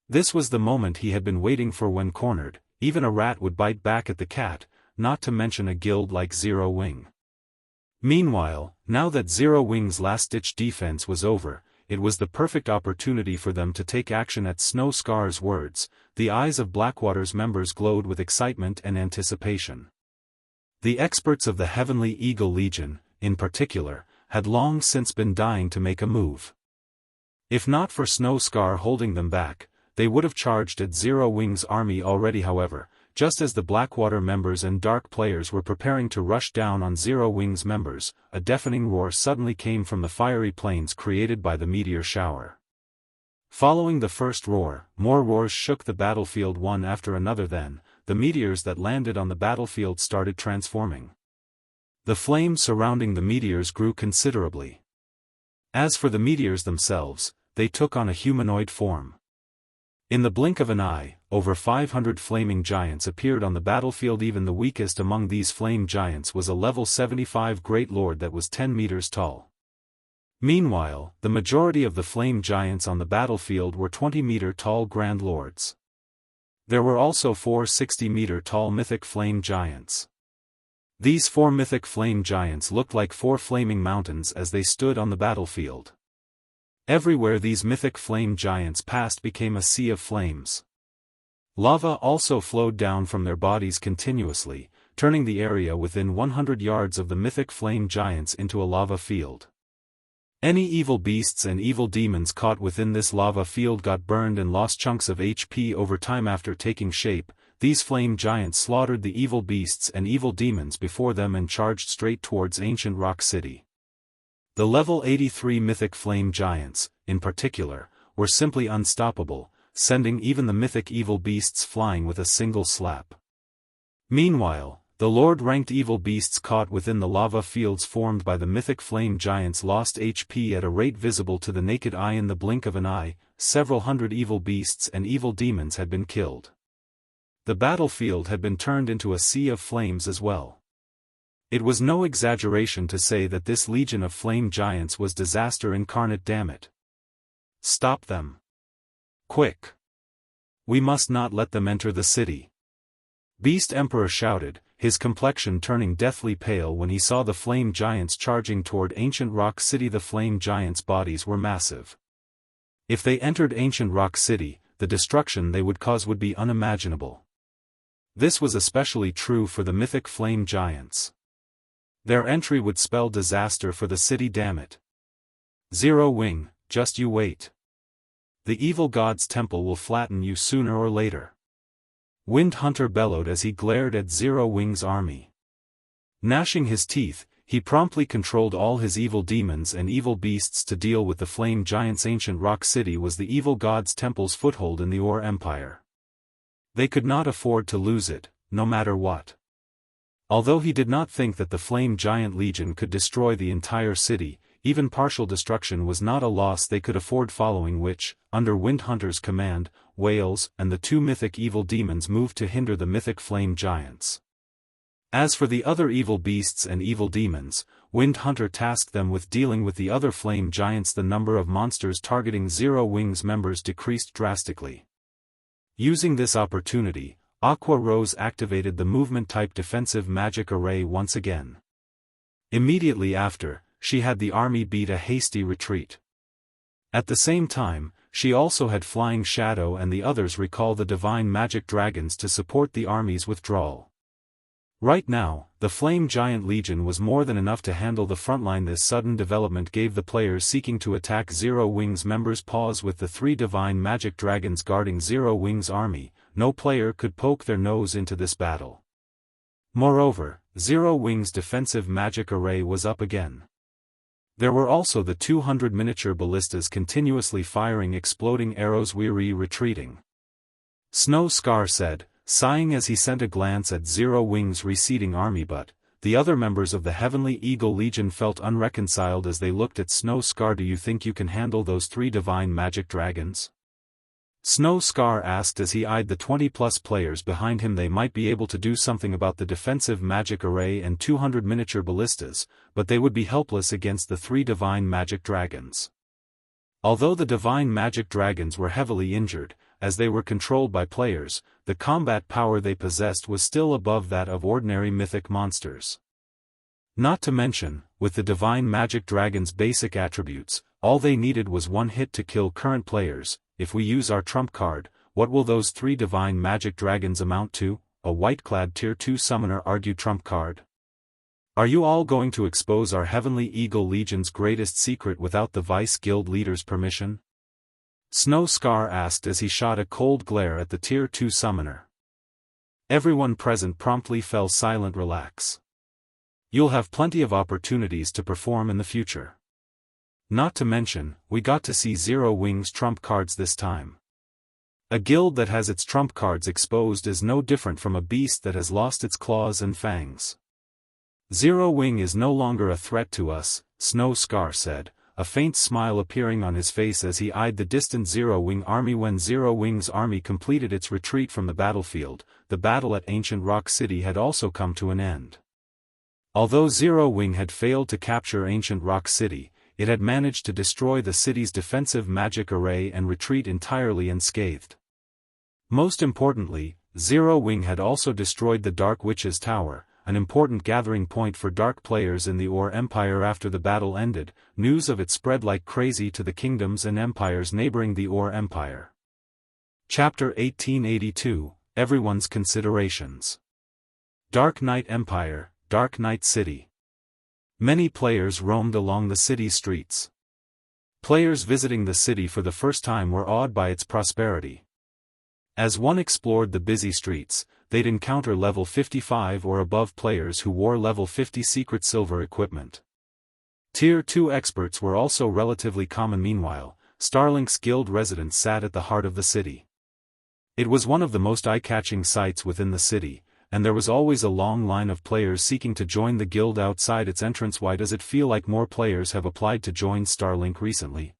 This was the moment he had been waiting for. When cornered, even a rat would bite back at the cat, not to mention a guild like Zero Wing. Meanwhile, now that Zero Wing's last-ditch defense was over, it was the perfect opportunity for them to take action. At Snow Scar's words, the eyes of Blackwater's members glowed with excitement and anticipation. The experts of the Heavenly Eagle Legion, in particular, had long since been dying to make a move. If not for Snow Scar holding them back, they would have charged at Zero Wing's army already. However, just as the Blackwater members and Dark players were preparing to rush down on Zero Wing's members, a deafening roar suddenly came from the fiery plains created by the meteor shower. Following the first roar, more roars shook the battlefield one after another. Then, the meteors that landed on the battlefield started transforming. The flames surrounding the meteors grew considerably. As for the meteors themselves, they took on a humanoid form. In the blink of an eye, over 500 flaming giants appeared on the battlefield. Even the weakest among these flame giants was a level 75 Great Lord that was 10 meters tall. Meanwhile, the majority of the flame giants on the battlefield were 20-meter-tall Grand Lords. There were also 4 60-meter-tall mythic flame giants. These 4 mythic flame giants looked like 4 flaming mountains as they stood on the battlefield. Everywhere these mythic flame giants passed became a sea of flames. Lava also flowed down from their bodies continuously, turning the area within 100 yards of the mythic flame giants into a lava field. Any evil beasts and evil demons caught within this lava field got burned and lost chunks of HP over time. After taking shape, these flame giants slaughtered the evil beasts and evil demons before them and charged straight towards Ancient Rock City. The level 83 mythic flame giants, in particular, were simply unstoppable, sending even the mythic evil beasts flying with a single slap. Meanwhile, the Lord-ranked evil beasts caught within the lava fields formed by the mythic flame giants lost HP at a rate visible to the naked eye. In the blink of an eye, several hundred evil beasts and evil demons had been killed. The battlefield had been turned into a sea of flames as well. It was no exaggeration to say that this legion of flame giants was disaster incarnate. Damn it. Stop them. Quick. We must not let them enter the city. Beast Emperor shouted, his complexion turning deathly pale when he saw the flame giants charging toward Ancient Rock City. The flame giants' bodies were massive. If they entered Ancient Rock City, the destruction they would cause would be unimaginable. This was especially true for the mythic flame giants. Their entry would spell disaster for the city. Damn it. Zero Wing, just you wait. The evil god's temple will flatten you sooner or later. Wind Hunter bellowed as he glared at Zero Wing's army. Gnashing his teeth, he promptly controlled all his evil demons and evil beasts to deal with the flame giants. Ancient Rock City was the evil god's temple's foothold in the Ore Empire. They could not afford to lose it, no matter what. Although he did not think that the Flame Giant Legion could destroy the entire city, even partial destruction was not a loss they could afford. Following which, under Windhunter's command, Whales and the 2 mythic evil demons moved to hinder the mythic flame giants. As for the other evil beasts and evil demons, Windhunter tasked them with dealing with the other flame giants. The number of monsters targeting Zero Wing's members decreased drastically. Using this opportunity, Aqua Rose activated the movement-type defensive magic array once again. Immediately after, she had the army beat a hasty retreat. At the same time, she also had Flying Shadow and the others recall the divine magic dragons to support the army's withdrawal. Right now, the Flame Giant Legion was more than enough to handle the frontline. This sudden development gave the players seeking to attack Zero Wing's members pause. With the 3 divine magic dragons guarding Zero Wing's army, no player could poke their nose into this battle. Moreover, Zero Wing's defensive magic array was up again. There were also the 200 miniature ballistas continuously firing exploding arrows. Weary retreating. Snow Scar said, sighing as he sent a glance at Zero Wing's receding army. But the other members of the Heavenly Eagle Legion felt unreconciled as they looked at Snow Scar. Do you think you can handle those 3 divine magic dragons? Snow Scar asked as he eyed the 20-plus players behind him. They might be able to do something about the defensive magic array and 200 miniature ballistas, but they would be helpless against the 3 divine magic dragons. Although the divine magic dragons were heavily injured, as they were controlled by players, the combat power they possessed was still above that of ordinary mythic monsters. Not to mention, with the divine magic dragons' basic attributes, all they needed was 1 hit to kill current players. If we use our trump card, what will those 3 divine magic dragons amount to? A white-clad tier 2 summoner, argued trump card. Are you all going to expose our Heavenly Eagle Legion's greatest secret without the Vice Guild leader's permission? Snow Scar asked as he shot a cold glare at the Tier 2 summoner. Everyone present promptly fell silent. Relax. You'll have plenty of opportunities to perform in the future. Not to mention, we got to see Zero Wing's trump cards this time. A guild that has its trump cards exposed is no different from a beast that has lost its claws and fangs. Zero Wing is no longer a threat to us, Snow Scar said, a faint smile appearing on his face as he eyed the distant Zero Wing army. When Zero Wing's army completed its retreat from the battlefield, the battle at Ancient Rock City had also come to an end. Although Zero Wing had failed to capture Ancient Rock City, it had managed to destroy the city's defensive magic array and retreat entirely unscathed. Most importantly, Zero Wing had also destroyed the Dark Witch's Tower, an important gathering point for dark players in the Ore Empire. After the battle ended, news of it spread like crazy to the kingdoms and empires neighboring the Ore Empire. Chapter 1882, Everyone's Considerations. Dark Knight Empire, Dark Knight City. Many players roamed along the city streets. Players visiting the city for the first time were awed by its prosperity. As one explored the busy streets, they'd encounter level 55 or above players who wore level 50 secret silver equipment. Tier 2 experts were also relatively common. Meanwhile, Starlink's guild residence sat at the heart of the city. It was one of the most eye-catching sights within the city, and there was always a long line of players seeking to join the guild outside its entrance. Why does it feel like more players have applied to join Starlink recently?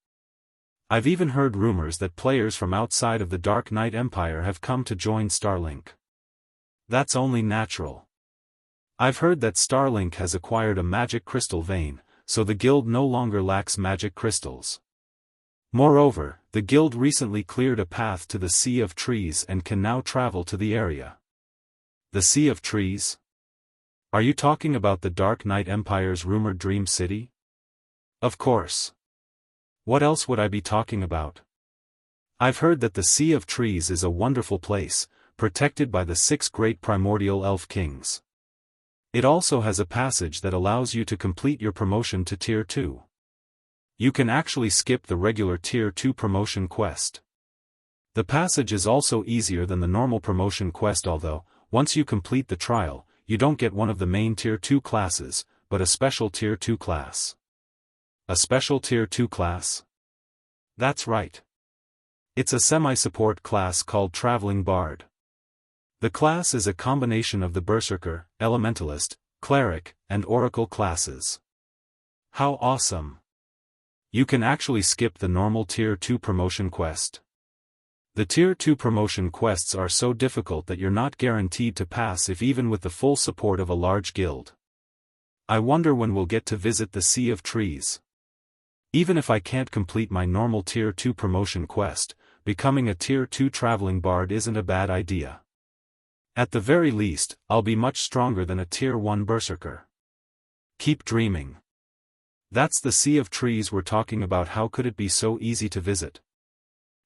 I've even heard rumors that players from outside of the Dark Knight Empire have come to join Starlink. That's only natural. I've heard that Starlink has acquired a magic crystal vein, so the guild no longer lacks magic crystals. Moreover, the guild recently cleared a path to the Sea of Trees and can now travel to the area. The Sea of Trees? Are you talking about the Dark Knight Empire's rumored Dream City? Of course. What else would I be talking about? I've heard that the Sea of Trees is a wonderful place, protected by the 6 great primordial elf kings. It also has a passage that allows you to complete your promotion to Tier 2. You can actually skip the regular Tier 2 promotion quest. The passage is also easier than the normal promotion quest, although, once you complete the trial, you don't get one of the main Tier 2 classes, but a special Tier 2 class. A special Tier 2 class? That's right. It's a semi-support class called Traveling Bard. The class is a combination of the Berserker, Elementalist, Cleric, and Oracle classes. How awesome! You can actually skip the normal Tier 2 promotion quest. The Tier 2 promotion quests are so difficult that you're not guaranteed to pass if even with the full support of a large guild. I wonder when we'll get to visit the Sea of Trees. Even if I can't complete my normal Tier 2 promotion quest, becoming a Tier 2 traveling bard isn't a bad idea. At the very least, I'll be much stronger than a Tier 1 berserker. Keep dreaming. That's the Sea of Trees we're talking about. How could it be so easy to visit?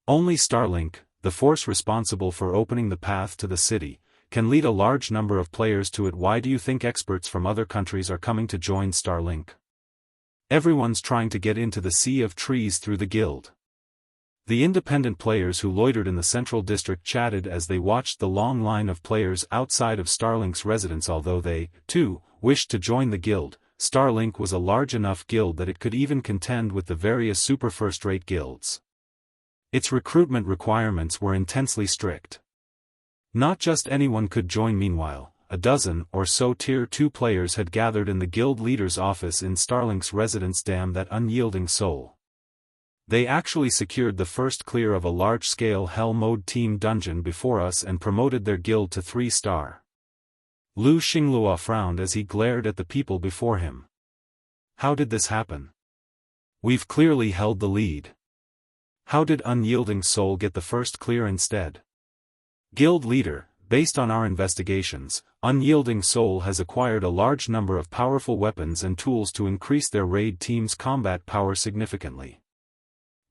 Only Starlink, the force responsible for opening the path to the city, can lead a large number of players to it. Why do you think experts from other countries are coming to join Starlink? Everyone's trying to get into the Sea of Trees through the guild. The independent players who loitered in the central district chatted as they watched the long line of players outside of Starlink's residence. Although they, too, wished to join the guild, Starlink was a large enough guild that it could even contend with the various super first-rate guilds. Its recruitment requirements were intensely strict. Not just anyone could join. Meanwhile, a dozen or so Tier 2 players had gathered in the guild leader's office in Starlink's residence. Damn that unyielding soul. They actually secured the first clear of a large-scale Hell Mode team dungeon before us and promoted their guild to 3-star. Lu Xinglua frowned as he glared at the people before him. How did this happen? We've clearly held the lead. How did Unyielding Soul get the first clear instead? Guild leader, based on our investigations, Unyielding Soul has acquired a large number of powerful weapons and tools to increase their raid team's combat power significantly.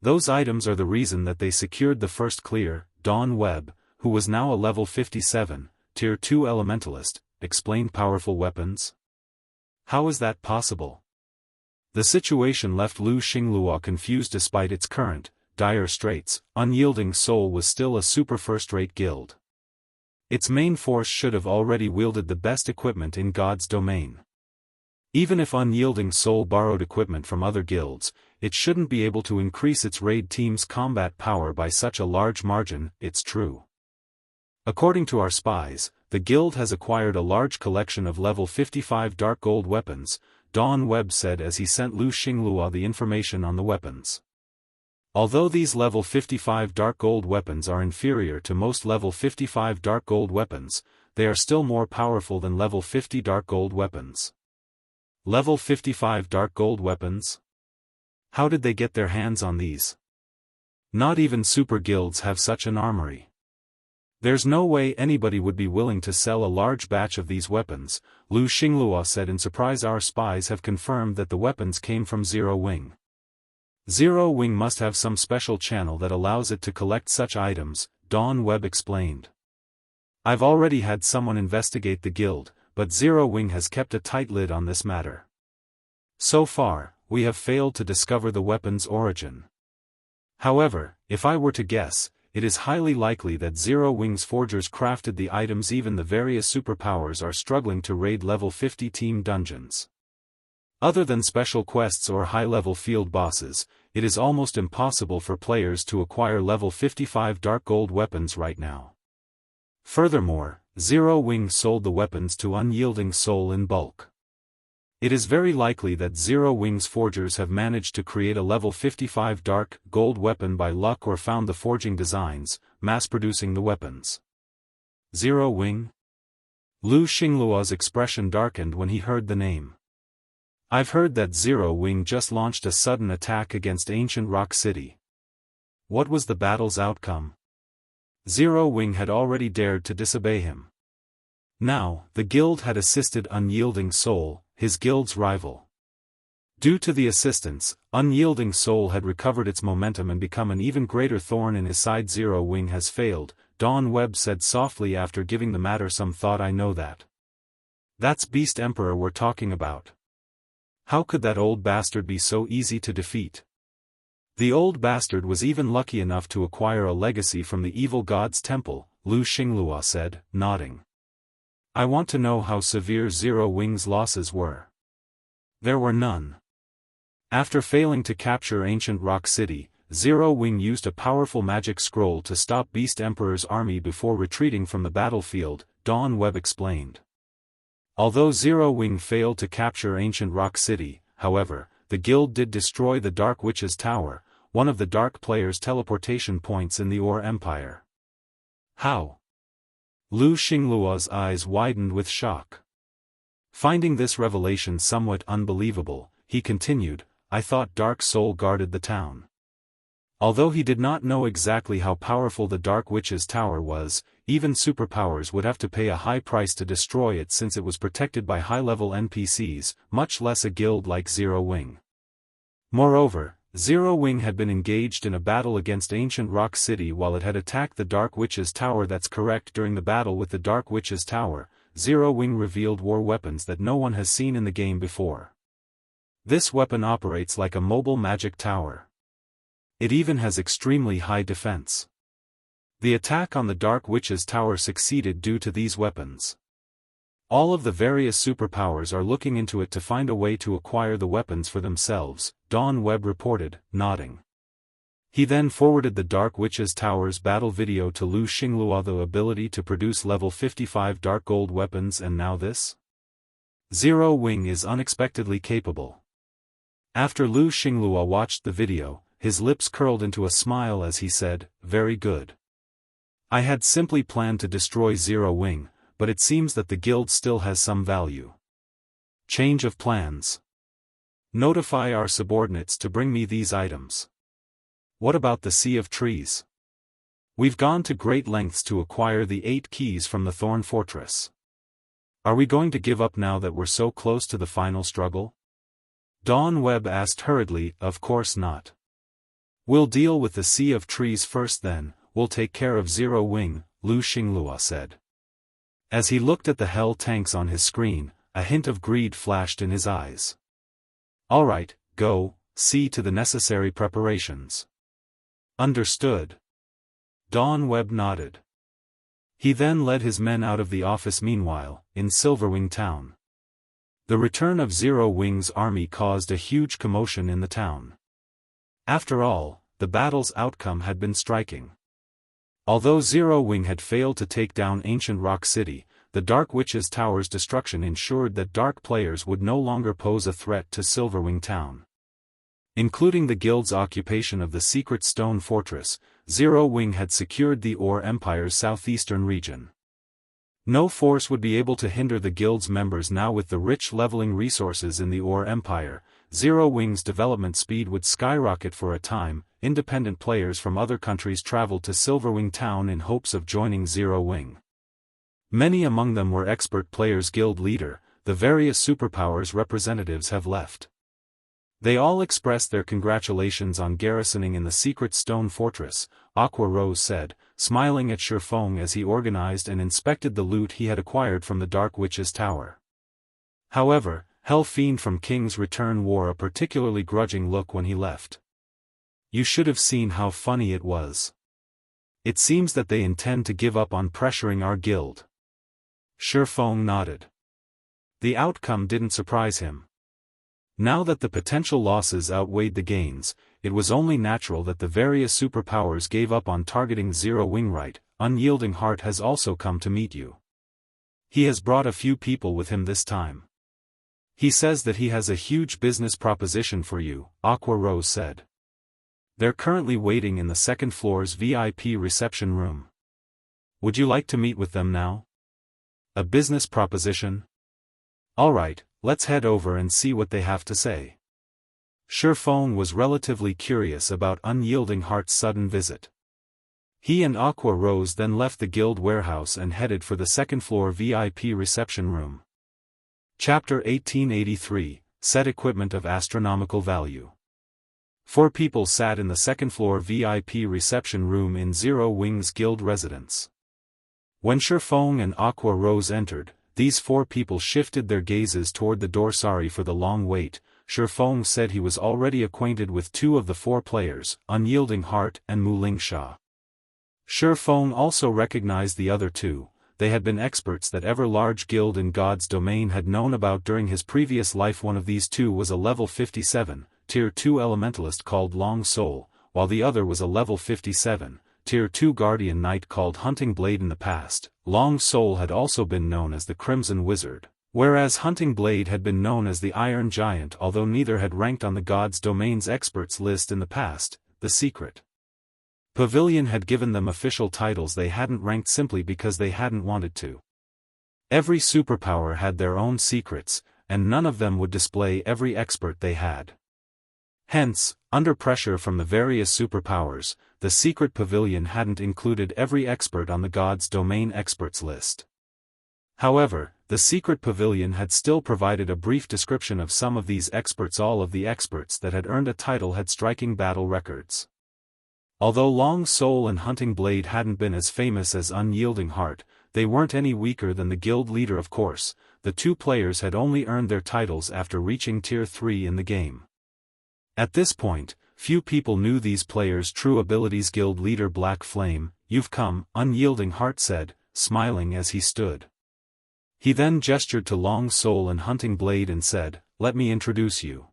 Those items are the reason that they secured the first clear. Dawn Webb, who was now a level 57, Tier 2 Elementalist, explained. Powerful weapons? How is that possible? The situation left Lu Xinglua confused. Despite its current, dire straits, Unyielding Soul was still a super first-rate guild. Its main force should have already wielded the best equipment in God's domain. Even if Unyielding Soul borrowed equipment from other guilds, it shouldn't be able to increase its raid team's combat power by such a large margin. It's true. According to our spies, the guild has acquired a large collection of level 55 dark gold weapons, Dawn Webb said as he sent Lu Xinglua the information on the weapons. Although these level 55 dark gold weapons are inferior to most level 55 dark gold weapons, they are still more powerful than level 50 dark gold weapons. Level 55 dark gold weapons? How did they get their hands on these? Not even super guilds have such an armory. There's no way anybody would be willing to sell a large batch of these weapons, Lu Xinglua said in surprise. Our spies have confirmed that the weapons came from Zero Wing. Zero Wing must have some special channel that allows it to collect such items, Dawn Webb explained. I've already had someone investigate the guild, but Zero Wing has kept a tight lid on this matter. So far, we have failed to discover the weapon's origin. However, if I were to guess, it is highly likely that Zero Wing's forgers crafted the items. Even the various superpowers are struggling to raid level 50 team dungeons. Other than special quests or high-level field bosses, it is almost impossible for players to acquire level 55 dark gold weapons right now. Furthermore, Zero Wing sold the weapons to Unyielding Soul in bulk. It is very likely that Zero Wing's forgers have managed to create a level 55 dark gold weapon by luck or found the forging designs, mass-producing the weapons. Zero Wing? Lu Xinglua's expression darkened when he heard the name. I've heard that Zero Wing just launched a sudden attack against Ancient Rock City. What was the battle's outcome? Zero Wing had already dared to disobey him. Now, the guild had assisted Unyielding Soul, his guild's rival. Due to the assistance, Unyielding Soul had recovered its momentum and become an even greater thorn in his side. Zero Wing has failed, Dawn Webb said softly after giving the matter some thought. I know that. That's Beast Emperor we're talking about. How could that old bastard be so easy to defeat? The old bastard was even lucky enough to acquire a legacy from the evil god's temple, Lu Xinglua said, nodding. I want to know how severe Zero Wing's losses were. There were none. After failing to capture Ancient Rock City, Zero Wing used a powerful magic scroll to stop Beast Emperor's army before retreating from the battlefield, Dawn Webb explained. Although Zero Wing failed to capture Ancient Rock City, however, the guild did destroy the Dark Witch's Tower, one of the Dark player's teleportation points in the Ore Empire. How? Lu Xinglua's eyes widened with shock. Finding this revelation somewhat unbelievable, he continued, I thought Dark Soul guarded the town. Although he did not know exactly how powerful the Dark Witch's Tower was, even superpowers would have to pay a high price to destroy it since it was protected by high-level NPCs, much less a guild like Zero Wing. Moreover, Zero Wing had been engaged in a battle against Ancient Rock City while it had attacked the Dark Witch's Tower. That's correct. During the battle with the Dark Witch's Tower, Zero Wing revealed war weapons that no one has seen in the game before. This weapon operates like a mobile magic tower. It even has extremely high defense. The attack on the Dark Witch's Tower succeeded due to these weapons. All of the various superpowers are looking into it to find a way to acquire the weapons for themselves, Dawn Webb reported, nodding. He then forwarded the Dark Witch's Tower's battle video to Lu Xinglua. The ability to produce level 55 dark gold weapons, and now this? Zero Wing is unexpectedly capable. After Lu Xinglua watched the video, his lips curled into a smile as he said, very good. I had simply planned to destroy Zero Wing, but it seems that the guild still has some value. Change of plans. Notify our subordinates to bring me these items. What about the Sea of Trees? We've gone to great lengths to acquire the 8 keys from the Thorn Fortress. Are we going to give up now that we're so close to the final struggle? Dawn Webb asked hurriedly. Of course not. We'll deal with the Sea of Trees first, then we'll take care of Zero Wing, Lu Xinglua said. As he looked at the hell tanks on his screen, a hint of greed flashed in his eyes. "All right, go, see to the necessary preparations." "Understood." Dawn Webb nodded. He then led his men out of the office. Meanwhile, in Silverwing town, the return of Zero Wing's army caused a huge commotion in the town. After all, the battle's outcome had been striking. Although Zero Wing had failed to take down Ancient Rock City, the Dark Witch's tower's destruction ensured that dark players would no longer pose a threat to Silverwing town. Including the guild's occupation of the secret stone fortress, Zero Wing had secured the Ore Empire's southeastern region. No force would be able to hinder the guild's members now. With the rich leveling resources in the Ore Empire, Zero Wing's development speed would skyrocket. For a time, independent players from other countries traveled to Silverwing town in hopes of joining Zero Wing. Many among them were expert players. Guild leader, the various superpowers representatives have left. They all expressed their congratulations on garrisoning in the secret stone fortress, Aqua Rose said, smiling at Shifeng as he organized and inspected the loot he had acquired from the Dark Witch's tower. However, Hell Fiend from King's Return wore a particularly grudging look when he left. "You should have seen how funny it was. It seems that they intend to give up on pressuring our guild." Shifeng nodded. The outcome didn't surprise him. Now that the potential losses outweighed the gains, it was only natural that the various superpowers gave up on targeting Zero Wing. Right, Unyielding Heart has also come to meet you. He has brought a few people with him this time. He says that he has a huge business proposition for you, Aqua Rose said. They're currently waiting in the second floor's VIP reception room. Would you like to meet with them now? A business proposition? All right, let's head over and see what they have to say. Shifeng was relatively curious about Unyielding Heart's sudden visit. He and Aqua Rose then left the guild warehouse and headed for the second floor VIP reception room. Chapter 1883, Set Equipment of Astronomical Value. 4 people sat in the second floor VIP reception room in Zero Wing's guild residence. When Shifeng and Aqua Rose entered, these 4 people shifted their gazes toward the door. Sorry for the long wait, Shifeng said. He was already acquainted with 2 of the 4 players, Unyielding Heart and Mulingsha. Shifeng also recognized the other 2. They had been experts that ever large guild in God's domain had known about during his previous life. One of these 2 was a level 57, Tier 2 elementalist called Long Soul, while the other was a level 57, Tier 2 Guardian Knight called Hunting Blade. In the past, Long Soul had also been known as the Crimson Wizard, whereas Hunting Blade had been known as the Iron Giant. Although neither had ranked on the God's domain's experts list in the past, the secret Pavilion had given them official titles they hadn't ranked simply because they hadn't wanted to. Every superpower had their own secrets, and none of them would display every expert they had. Hence, under pressure from the various superpowers, the secret pavilion hadn't included every expert on the God's domain experts list. However, the secret pavilion had still provided a brief description of some of these experts. All of the experts that had earned a title had striking battle records. Although Long Soul and Hunting Blade hadn't been as famous as Unyielding Heart, they weren't any weaker than the guild leader. Of course, the 2 players had only earned their titles after reaching Tier 3 in the game. At this point, few people knew these players' true abilities. Guild leader Black Flame, "You've come," Unyielding Heart said, smiling as he stood. He then gestured to Long Soul and Hunting Blade and said, "Let me introduce you.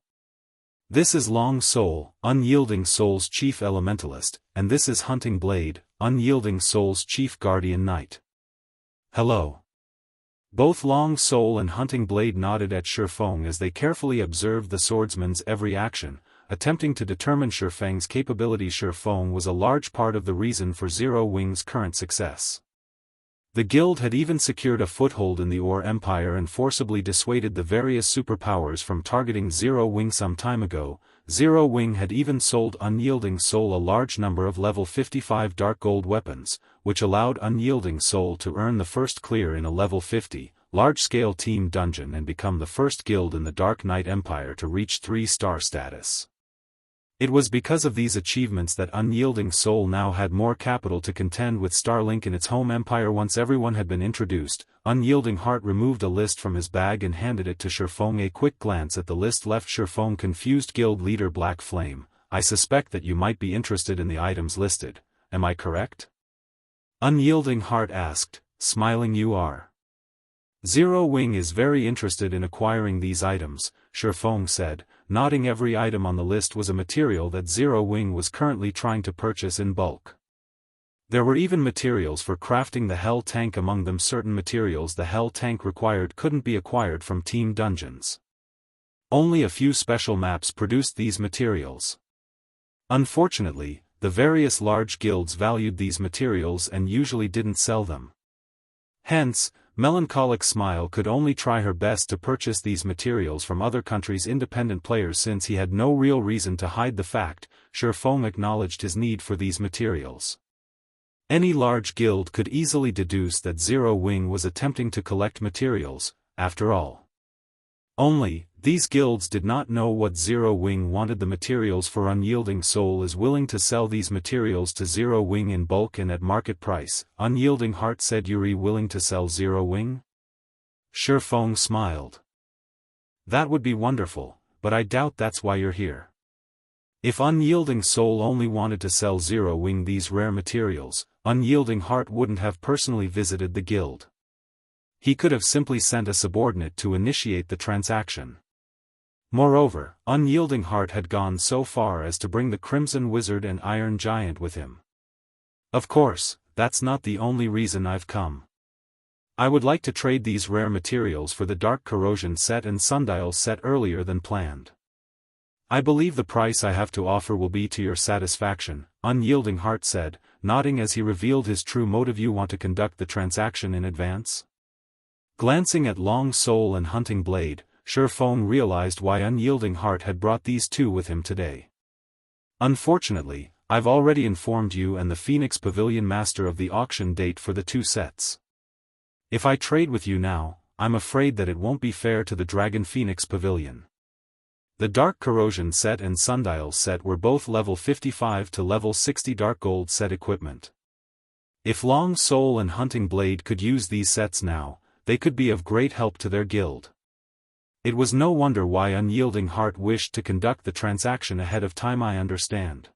This is Long Soul, Unyielding Soul's chief elementalist, and this is Hunting Blade, Unyielding Soul's chief guardian knight." "Hello." Both Long Soul and Hunting Blade nodded at Shifeng as they carefully observed the swordsman's every action, attempting to determine Shifeng's capability. Shifeng was a large part of the reason for Zero Wing's current success. The guild had even secured a foothold in the Ore Empire and forcibly dissuaded the various superpowers from targeting Zero Wing. Some time ago, Zero Wing had even sold Unyielding Soul a large number of level 55 dark gold weapons, which allowed Unyielding Soul to earn the first clear in a level 50, large-scale team dungeon and become the first guild in the Dark Knight Empire to reach 3-star status. It was because of these achievements that Unyielding Soul now had more capital to contend with Starlink in its home empire. Once everyone had been introduced, Unyielding Heart removed a list from his bag and handed it to Shifeng. A quick glance at the list left Shifeng confused. Guild Leader Black Flame, I suspect that you might be interested in the items listed, am I correct? Unyielding Heart asked, smiling. You are. Zero Wing is very interested in acquiring these items, Shifeng said, nodding. Every item on the list was a material that Zero Wing was currently trying to purchase in bulk. There were even materials for crafting the Hell Tank. Among them, certain materials the Hell Tank required couldn't be acquired from team dungeons. Only a few special maps produced these materials. Unfortunately, the various large guilds valued these materials and usually didn't sell them. Hence, Melancholic Smile could only try her best to purchase these materials from other countries' independent players. Since he had no real reason to hide the fact, Shifeng acknowledged his need for these materials. Any large guild could easily deduce that Zero Wing was attempting to collect materials, after all. Only, these guilds did not know what Zero Wing wanted the materials for. Unyielding Soul is willing to sell these materials to Zero Wing in bulk and at market price, Unyielding Heart said. Yuri willing to sell Zero Wing? Shifeng smiled. That would be wonderful, but I doubt that's why you're here. If Unyielding Soul only wanted to sell Zero Wing these rare materials, Unyielding Heart wouldn't have personally visited the guild. He could have simply sent a subordinate to initiate the transaction. Moreover, Unyielding Heart had gone so far as to bring the Crimson Wizard and Iron Giant with him. Of course, that's not the only reason I've come. I would like to trade these rare materials for the Dark Corrosion set and Sundial set earlier than planned. I believe the price I have to offer will be to your satisfaction, Unyielding Heart said, nodding as he revealed his true motive. You want to conduct the transaction in advance? Glancing at Long Soul and Hunting Blade, Shifeng realized why Unyielding Heart had brought these two with him today. Unfortunately, I've already informed you and the Phoenix Pavilion Master of the auction date for the two sets. If I trade with you now, I'm afraid that it won't be fair to the Dragon Phoenix Pavilion. The Dark Corrosion set and Sundial set were both level 55 to level 60 Dark Gold set equipment. If Long Soul and Hunting Blade could use these sets now, they could be of great help to their guild. It was no wonder why Unyielding Heart wished to conduct the transaction ahead of time. I understand.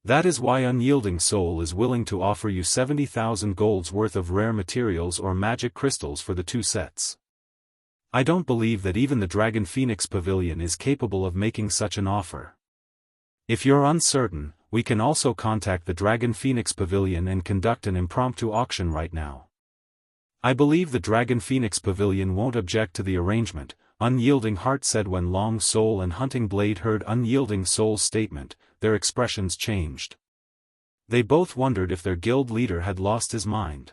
That is why Unyielding Soul is willing to offer you 70,000 golds worth of rare materials or magic crystals for the two sets. I don't believe that even the Dragon Phoenix Pavilion is capable of making such an offer. If you're uncertain, we can also contact the Dragon Phoenix Pavilion and conduct an impromptu auction right now. I believe the Dragon Phoenix Pavilion won't object to the arrangement, Unyielding Heart said. When Long Soul and Hunting Blade heard Unyielding Soul's statement, their expressions changed. They both wondered if their guild leader had lost his mind.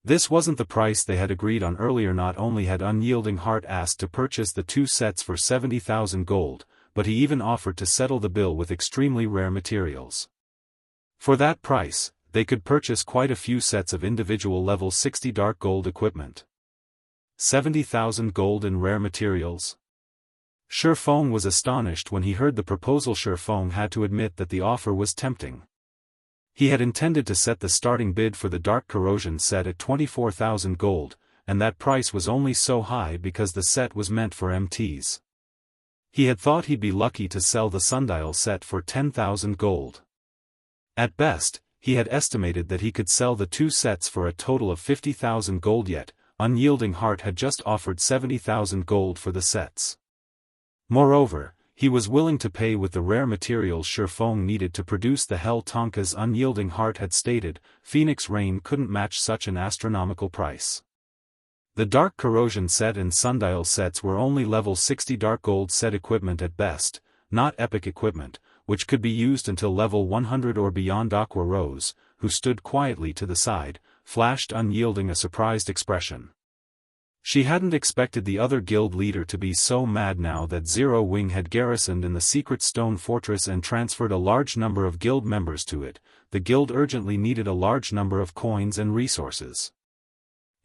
This wasn't the price they had agreed on earlier. Not only had Unyielding Heart asked to purchase the two sets for 70,000 gold, but he even offered to settle the bill with extremely rare materials. For that price, they could purchase quite a few sets of individual level 60 Dark Gold equipment. 70,000 gold in rare materials? Shifeng was astonished when he heard the proposal. Shifeng had to admit that the offer was tempting. He had intended to set the starting bid for the Dark Corrosion set at 24,000 gold, and that price was only so high because the set was meant for MTs. He had thought he'd be lucky to sell the Sundial set for 10,000 gold. At best, he had estimated that he could sell the two sets for a total of 50,000 gold, yet Unyielding Heart had just offered 70,000 gold for the sets. Moreover, he was willing to pay with the rare materials Shifeng needed to produce the Hell Tank. As Unyielding Heart had stated, Phoenix Rain couldn't match such an astronomical price. The Dark Corrosion set and Sundial sets were only level 60 Dark Gold set equipment at best, not epic equipment, which could be used until level 100 or beyond. Aqua Rose, who stood quietly to the side, flashed Unyielding a surprised expression. She hadn't expected the other guild leader to be so mad now that Zero Wing had garrisoned in the secret stone fortress and transferred a large number of guild members to it. The guild urgently needed a large number of coins and resources.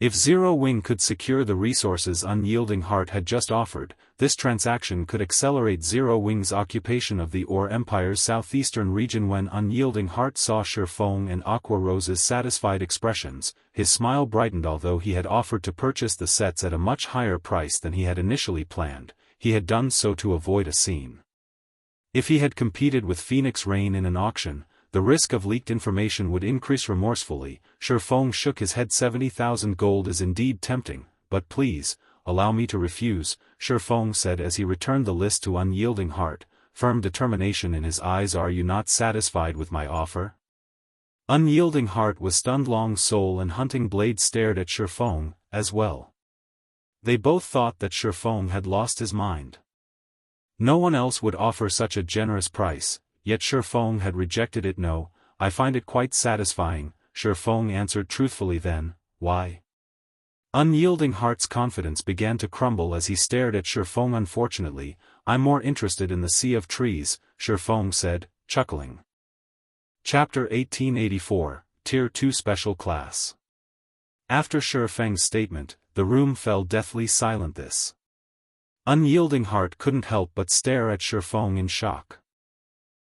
If Zero Wing could secure the resources Unyielding Heart had just offered, this transaction could accelerate Zero Wing's occupation of the Ore Empire's southeastern region. When Unyielding Heart saw Shifeng and Aqua Rose's satisfied expressions, his smile brightened. Although he had offered to purchase the sets at a much higher price than he had initially planned, he had done so to avoid a scene. If he had competed with Phoenix Rain in an auction, the risk of leaked information would increase remorsefully. Shifeng shook his head. 70,000 gold is indeed tempting, but please, allow me to refuse, Shifeng said as he returned the list to Unyielding Heart, firm determination in his eyes. Are you not satisfied with my offer? Unyielding Heart was stunned. Long Soul and Hunting Blade stared at Shifeng, as well. They both thought that Shifeng had lost his mind. No one else would offer such a generous price, yet Shifeng had rejected it. No, I find it quite satisfying, Shifeng answered truthfully. Then, why? Unyielding Heart's confidence began to crumble as he stared at Shifeng. Unfortunately, I'm more interested in the Sea of Trees, Shifeng said, chuckling. Chapter 1884, Tier 2 Special Class. After Shifeng's statement, the room fell deathly silent. This Unyielding Heart couldn't help but stare at Shifeng in shock.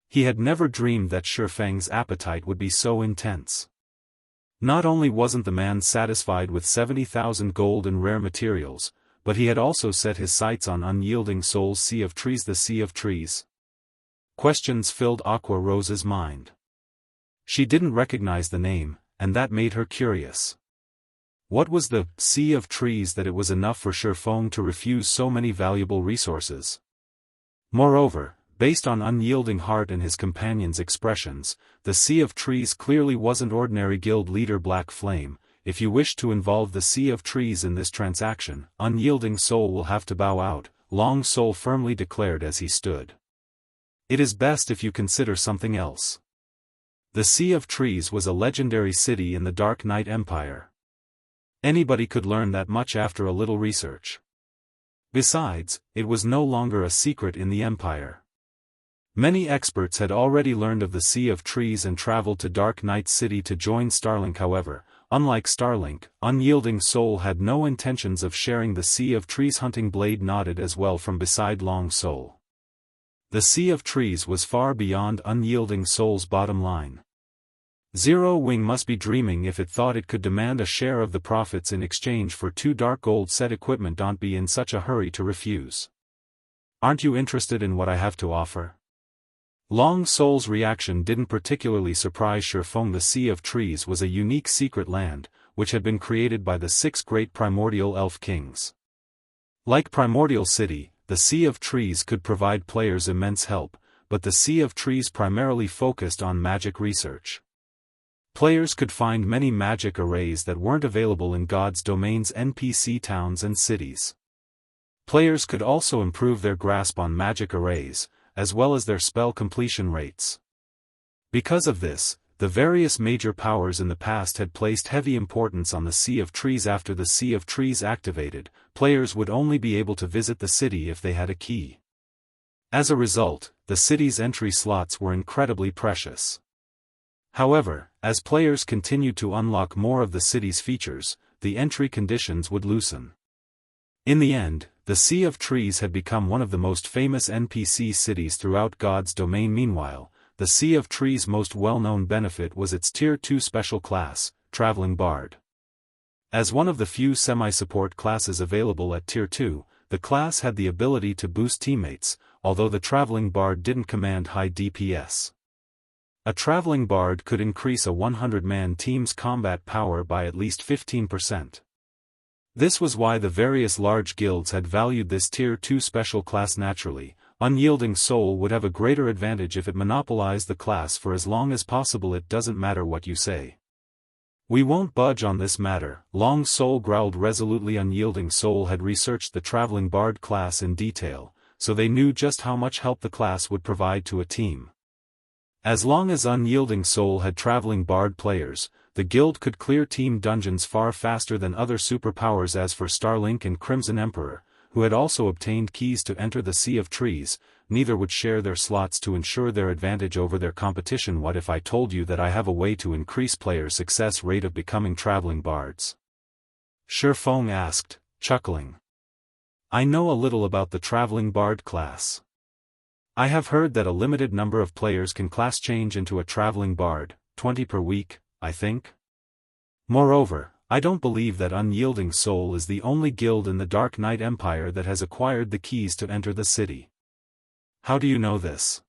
He had never dreamed that Shifeng's appetite would be so intense. Not only wasn't the man satisfied with 70,000 gold and rare materials, but he had also set his sights on Unyielding Soul's Sea of Trees. The Sea of Trees? Questions filled Aqua Rose's mind. She didn't recognize the name, and that made her curious. What was the Sea of Trees that it was enough for Shifeng to refuse so many valuable resources? Moreover, based on Unyielding Heart and his companion's expressions, the Sea of Trees clearly wasn't ordinary. Guild leader Black Flame, if you wish to involve the Sea of Trees in this transaction, Unyielding Soul will have to bow out, Long Soul firmly declared as he stood. It is best if you consider something else. The Sea of Trees was a legendary city in the Dark Knight Empire. Anybody could learn that much after a little research. Besides, it was no longer a secret in the Empire. Many experts had already learned of the Sea of Trees and traveled to Dark Knight City to join Starlink. However, unlike Starlink, Unyielding Soul had no intentions of sharing the Sea of Trees. Hunting Blade nodded as well from beside Long Soul. The Sea of Trees was far beyond Unyielding Soul's bottom line. Zero Wing must be dreaming if it thought it could demand a share of the profits in exchange for 2 dark gold set equipment. Don't be in such a hurry to refuse. Aren't you interested in what I have to offer? Long Soul's reaction didn't particularly surprise Shifeng. The Sea of Trees was a unique secret land, which had been created by the 6 great primordial elf kings. Like Primordial City, the Sea of Trees could provide players immense help, but the Sea of Trees primarily focused on magic research. Players could find many magic arrays that weren't available in God's Domain's NPC towns and cities. Players could also improve their grasp on magic arrays, as well as their spell completion rates. Because of this, the various major powers in the past had placed heavy importance on the Sea of Trees. After the Sea of Trees activated, players would only be able to visit the city if they had a key. As a result, the city's entry slots were incredibly precious. However, as players continued to unlock more of the city's features, the entry conditions would loosen. In the end, the Sea of Trees had become one of the most famous NPC cities throughout God's Domain. Meanwhile, the Sea of Trees' most well-known benefit was its Tier 2 special class, Traveling Bard. As one of the few semi-support classes available at Tier 2, the class had the ability to boost teammates, although the Traveling Bard didn't command high DPS. A Traveling Bard could increase a 100-man team's combat power by at least 15%. This was why the various large guilds had valued this Tier 2 special class. Naturally, Unyielding Soul would have a greater advantage if it monopolized the class for as long as possible. It doesn't matter what you say. We won't budge on this matter, Long Soul growled resolutely. Unyielding Soul had researched the Traveling Bard class in detail, so they knew just how much help the class would provide to a team. As long as Unyielding Soul had Traveling Bard players, the guild could clear team dungeons far faster than other superpowers. As for Starlink and Crimson Emperor, who had also obtained keys to enter the Sea of Trees, neither would share their slots to ensure their advantage over their competition. What if I told you that I have a way to increase player success rate of becoming Traveling Bards? Shifeng asked, chuckling. I know a little about the traveling bard class. I have heard that a limited number of players can class change into a traveling bard, 20 per week, I think. Moreover, I don't believe that Unyielding Soul is the only guild in the Dark Knight Empire that has acquired the keys to enter the city. How do you know this?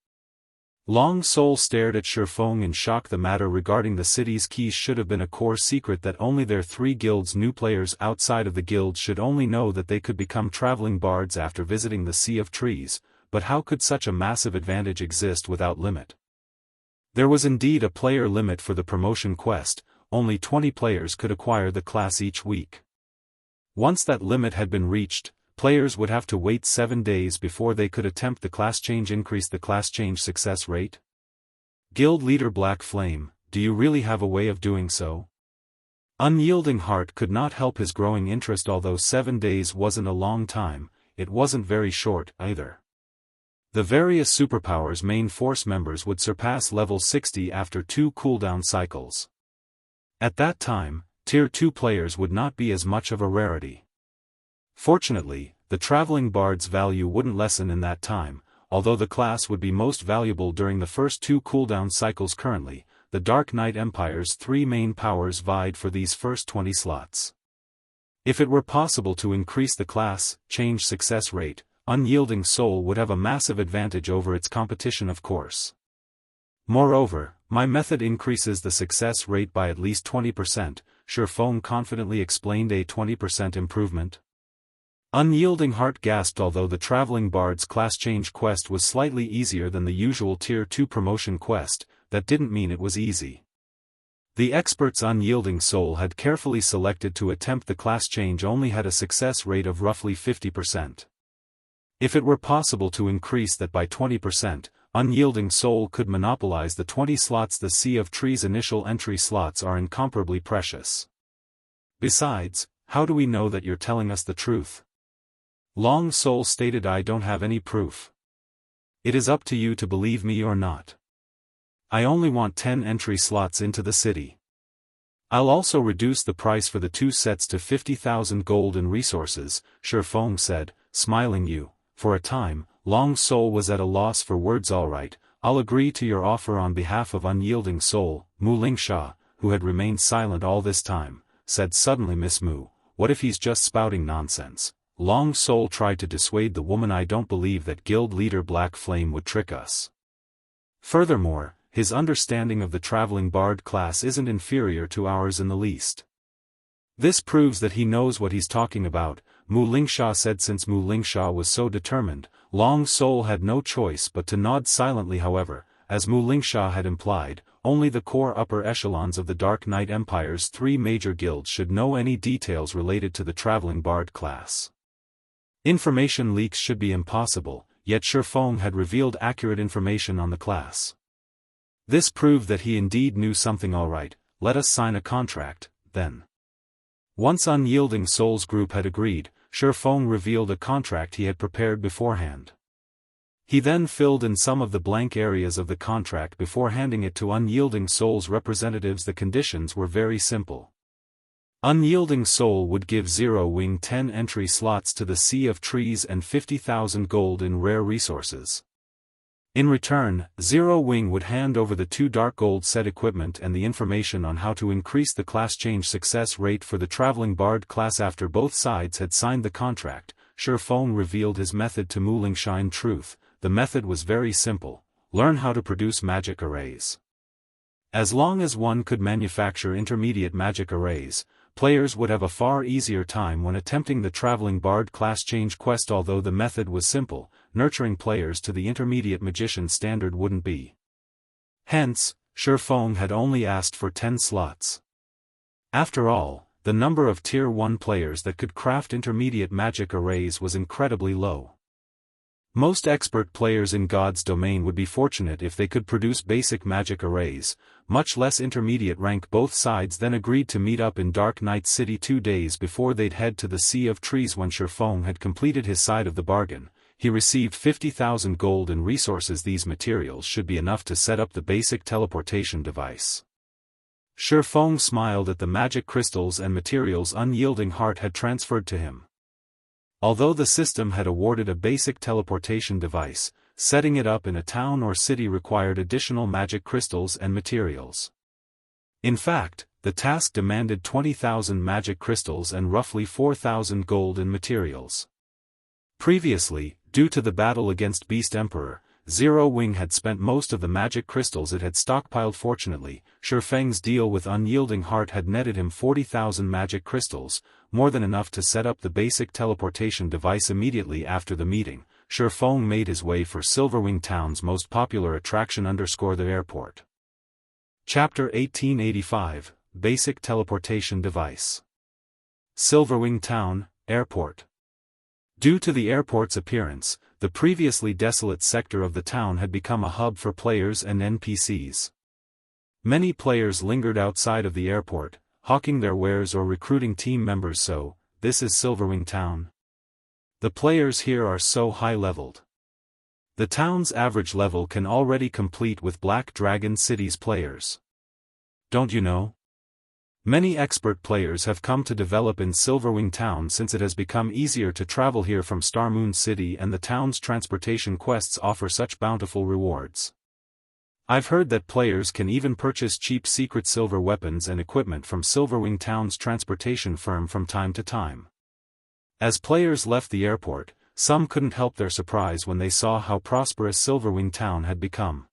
Long Soul stared at Shifeng in shock. The matter regarding the city's keys should have been a core secret that only their 3 guilds knew. Players outside of the guild should only know that they could become traveling bards after visiting the Sea of Trees, but how could such a massive advantage exist without limit? There was indeed a player limit for the promotion quest, only 20 players could acquire the class each week. Once that limit had been reached, players would have to wait 7 days before they could attempt the class change. Increase the class change success rate? Guild leader Black Flame, do you really have a way of doing so? Unyielding Heart could not help his growing interest. Although 7 days wasn't a long time, it wasn't very short either. The various superpowers main force members would surpass level 60 after 2 cooldown cycles. At that time, Tier 2 players would not be as much of a rarity. Fortunately, the traveling bard's value wouldn't lessen in that time, although the class would be most valuable during the first 2 cooldown cycles. Currently, the Dark Knight Empire's 3 main powers vied for these first 20 slots. If it were possible to increase the class change success rate, Unyielding Soul would have a massive advantage over its competition, of course. Moreover, my method increases the success rate by at least 20%, Shifeng confidently explained. A 20% improvement? Unyielding Heart gasped. Although the Traveling Bard's class change quest was slightly easier than the usual Tier 2 promotion quest, that didn't mean it was easy. The experts Unyielding Soul had carefully selected to attempt the class change only had a success rate of roughly 50%. If it were possible to increase that by 20%, Unyielding Soul could monopolize the 20 slots. The Sea of Trees initial entry slots are incomparably precious. Besides, how do we know that you're telling us the truth? Long Soul stated. I don't have any proof. It is up to you to believe me or not. I only want 10 entry slots into the city. I'll also reduce the price for the 2 sets to 50,000 gold in resources, Shifeng said, smiling. For a time, Long Soul was at a loss for words. All right, I'll agree to your offer on behalf of Unyielding Soul. Xianxia, who had remained silent all this time, said suddenly, Miss Mu, what if he's just spouting nonsense? Long Soul tried to dissuade the woman. I don't believe that guild leader Black Flame would trick us. Furthermore, his understanding of the traveling bard class isn't inferior to ours in the least. This proves that he knows what he's talking about, Xianxia said. Since Xianxia was so determined, Long Soul had no choice but to nod silently. However, as Xianxia had implied, only the core upper echelons of the Dark Knight Empire's 3 major guilds should know any details related to the traveling bard class. Information leaks should be impossible, yet Shifeng had revealed accurate information on the class. This proved that he indeed knew something. All right, let us sign a contract, then. Once Unyielding Soul's group had agreed, Shifeng revealed a contract he had prepared beforehand. He then filled in some of the blank areas of the contract before handing it to Unyielding Soul's representatives. The conditions were very simple. Unyielding Soul would give Wing 10 entry slots to the Sea of Trees and 50,000 gold in rare resources. In return, Wing would hand over the 2 dark gold set equipment and the information on how to increase the class change success rate for the traveling bard class. After both sides had signed the contract, Shifeng revealed his method to Xianxia. In truth, the method was very simple: learn how to produce magic arrays. As long as one could manufacture intermediate magic arrays, players would have a far easier time when attempting the traveling bard class change quest. Although the method was simple, nurturing players to the intermediate magician standard wouldn't be. Hence, Shifeng had only asked for 10 slots. After all, the number of Tier 1 players that could craft intermediate magic arrays was incredibly low. Most expert players in God's domain would be fortunate if they could produce basic magic arrays, much less intermediate rank. Both sides then agreed to meet up in Dark Knight City 2 days before they'd head to the Sea of Trees. When Shifeng had completed his side of the bargain, he received 50,000 gold in resources. These materials should be enough to set up the basic teleportation device. Feng smiled at the magic crystals and materials Unyielding Heart had transferred to him. Although the system had awarded a basic teleportation device, setting it up in a town or city required additional magic crystals and materials. In fact, the task demanded 20,000 magic crystals and roughly 4,000 gold in materials. Previously, due to the battle against Beast Emperor, Zero Wing had spent most of the magic crystals it had stockpiled. Fortunately, Feng's deal with Unyielding Heart had netted him 40,000 magic crystals, more than enough to set up the basic teleportation device. Immediately after the meeting, Feng made his way for Silverwing Town's most popular attraction, the airport. Chapter 1885, Basic Teleportation Device. Silverwing Town, Airport. Due to the airport's appearance, the previously desolate sector of the town had become a hub for players and NPCs. Many players lingered outside of the airport, hawking their wares or recruiting team members. So, this is Silverwing Town. The players here are so high-leveled. The town's average level can already compete with Black Dragon City's players. Don't you know? Many expert players have come to develop in Silverwing Town since it has become easier to travel here from Starmoon City, and the town's transportation quests offer such bountiful rewards. I've heard that players can even purchase cheap secret silver weapons and equipment from Silverwing Town's transportation firm from time to time. As players left the airport, some couldn't help their surprise when they saw how prosperous Silverwing Town had become.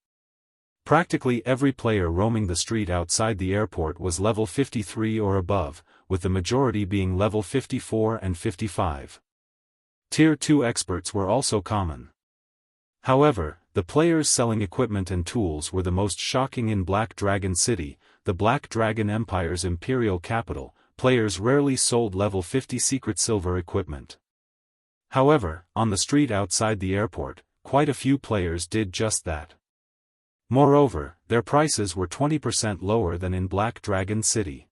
Practically every player roaming the street outside the airport was level 53 or above, with the majority being level 54 and 55. Tier 2 experts were also common. However, the players selling equipment and tools were the most shocking. In Black Dragon City, the Black Dragon Empire's imperial capital, players rarely sold level 50 secret silver equipment. However, on the street outside the airport, quite a few players did just that. Moreover, their prices were 20% lower than in Black Dragon City.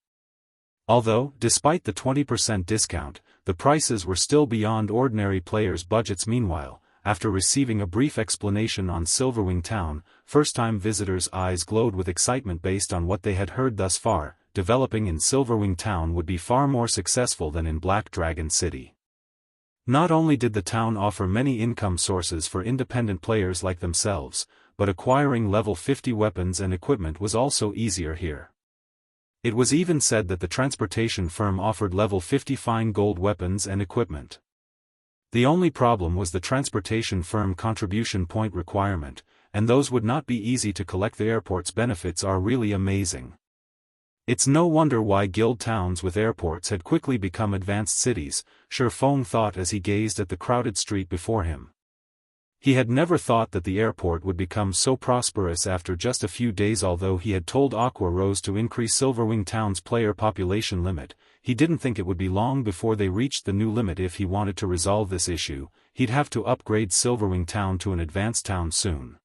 Although, despite the 20% discount, the prices were still beyond ordinary players' budgets. Meanwhile, after receiving a brief explanation on Silverwing Town, first-time visitors' eyes glowed with excitement. Based on what they had heard thus far, developing in Silverwing Town would be far more successful than in Black Dragon City. Not only did the town offer many income sources for independent players like themselves, but acquiring level 50 weapons and equipment was also easier here. It was even said that the transportation firm offered level 50 fine gold weapons and equipment. The only problem was the transportation firm contribution point requirement, and those would not be easy to collect. The airport's benefits are really amazing. It's no wonder why guild towns with airports had quickly become advanced cities, Feng thought as he gazed at the crowded street before him. He had never thought that the airport would become so prosperous after just a few days. Although he had told Aqua Rose to increase Silverwing Town's player population limit, he didn't think it would be long before they reached the new limit. If he wanted to resolve this issue, he'd have to upgrade Silverwing Town to an advanced town soon.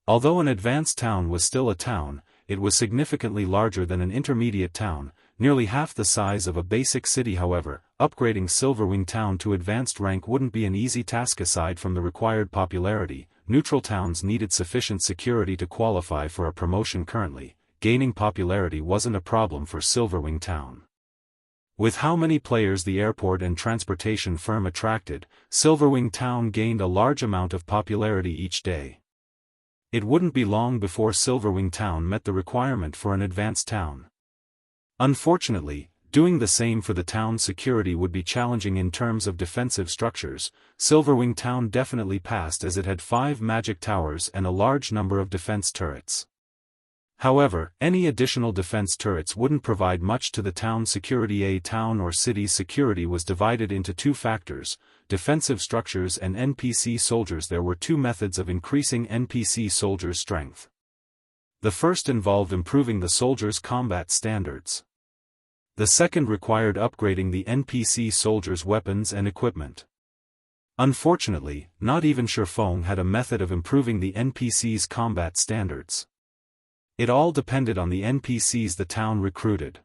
Although an advanced town was still a town, it was significantly larger than an intermediate town, nearly half the size of a basic city. However, upgrading Silverwing Town to advanced rank wouldn't be an easy task. Aside from the required popularity, neutral towns needed sufficient security to qualify for a promotion. Currently, gaining popularity wasn't a problem for Silverwing Town. With how many players the airport and transportation firm attracted, Silverwing Town gained a large amount of popularity each day. It wouldn't be long before Silverwing Town met the requirement for an advanced town. Unfortunately, doing the same for the town's security would be challenging. In terms of defensive structures, Silverwing Town definitely passed, as it had 5 magic towers and a large number of defense turrets. However, any additional defense turrets wouldn't provide much to the town's security. A town or city's security was divided into 2 factors: defensive structures and NPC soldiers. There were 2 methods of increasing NPC soldiers' strength. The first involved improving the soldiers' combat standards. The second required upgrading the NPC soldiers' weapons and equipment. Unfortunately, not even Feng had a method of improving the NPC's combat standards. It all depended on the NPCs the town recruited.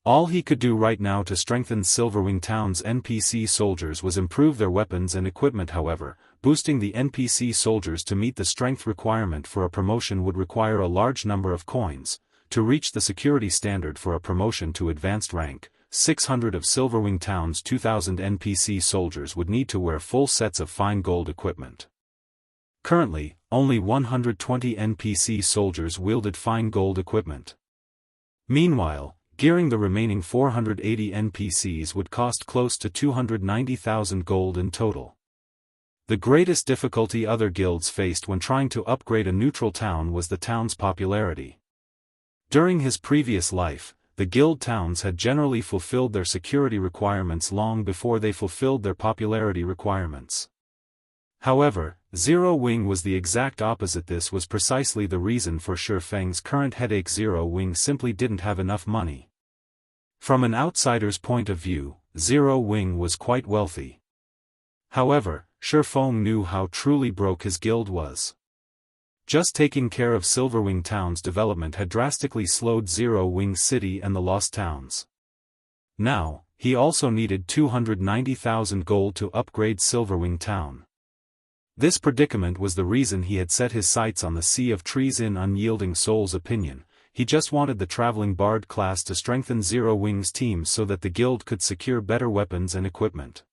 All he could do right now to strengthen Silverwing Town's NPC soldiers was improve their weapons and equipment. However, boosting the NPC soldiers to meet the strength requirement for a promotion would require a large number of coins, To reach the security standard for a promotion to advanced rank, 600 of Silverwing Town's 2,000 NPC soldiers would need to wear full sets of fine gold equipment. Currently, only 120 NPC soldiers wielded fine gold equipment. Meanwhile, gearing the remaining 480 NPCs would cost close to 290,000 gold in total. The greatest difficulty other guilds faced when trying to upgrade a neutral town was the town's popularity. During his previous life, the guild towns had generally fulfilled their security requirements long before they fulfilled their popularity requirements. However, Zero Wing was the exact opposite. This was precisely the reason for Shifeng's current headache. Zero Wing simply didn't have enough money. From an outsider's point of view, Zero Wing was quite wealthy. However, Shifeng knew how truly broke his guild was. Just taking care of Silverwing Town's development had drastically slowed Zero Wing City and the Lost Towns. Now, he also needed 290,000 gold to upgrade Silverwing Town. This predicament was the reason he had set his sights on the Sea of Trees. In Unyielding Soul's opinion, he just wanted the Traveling Bard class to strengthen Zero Wing's team so that the guild could secure better weapons and equipment.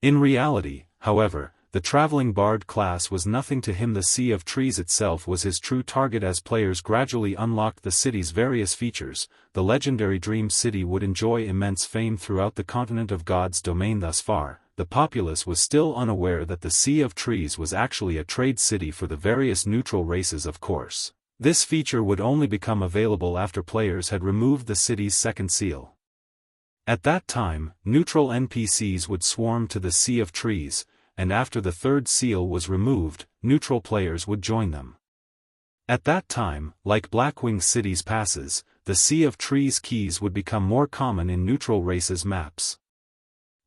In reality, however, the Traveling Bard class was nothing to him. The Sea of Trees itself was his true target. As players gradually unlocked the city's various features, the legendary Dream City would enjoy immense fame throughout the continent of God's domain. Thus far, the populace was still unaware that the Sea of Trees was actually a trade city for the various neutral races. Of course, this feature would only become available after players had removed the city's second seal. At that time, neutral NPCs would swarm to the Sea of Trees, and after the third seal was removed, neutral players would join them. At that time, like Blackwing City's passes, the Sea of Trees keys would become more common in neutral races' maps.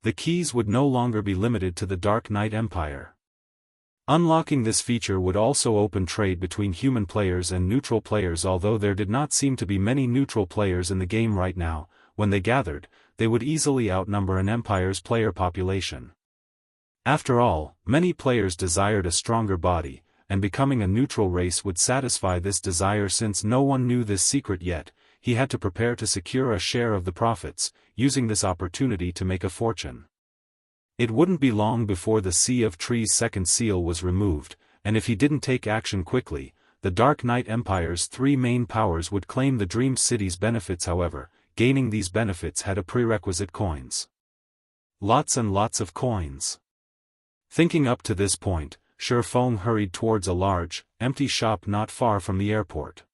The keys would no longer be limited to the Dark Knight Empire. Unlocking this feature would also open trade between human players and neutral players. Although there did not seem to be many neutral players in the game right now, when they gathered, they would easily outnumber an empire's player population. After all, many players desired a stronger body, and becoming a neutral race would satisfy this desire. Since no one knew this secret yet, he had to prepare to secure a share of the profits, using this opportunity to make a fortune. It wouldn't be long before the Sea of Trees' second seal was removed, and if he didn't take action quickly, the Dark Knight Empire's three main powers would claim the Dream City's benefits. However, gaining these benefits had a prerequisite: coins. Lots and lots of coins. Thinking up to this point, Shifeng hurried towards a large, empty shop not far from the airport.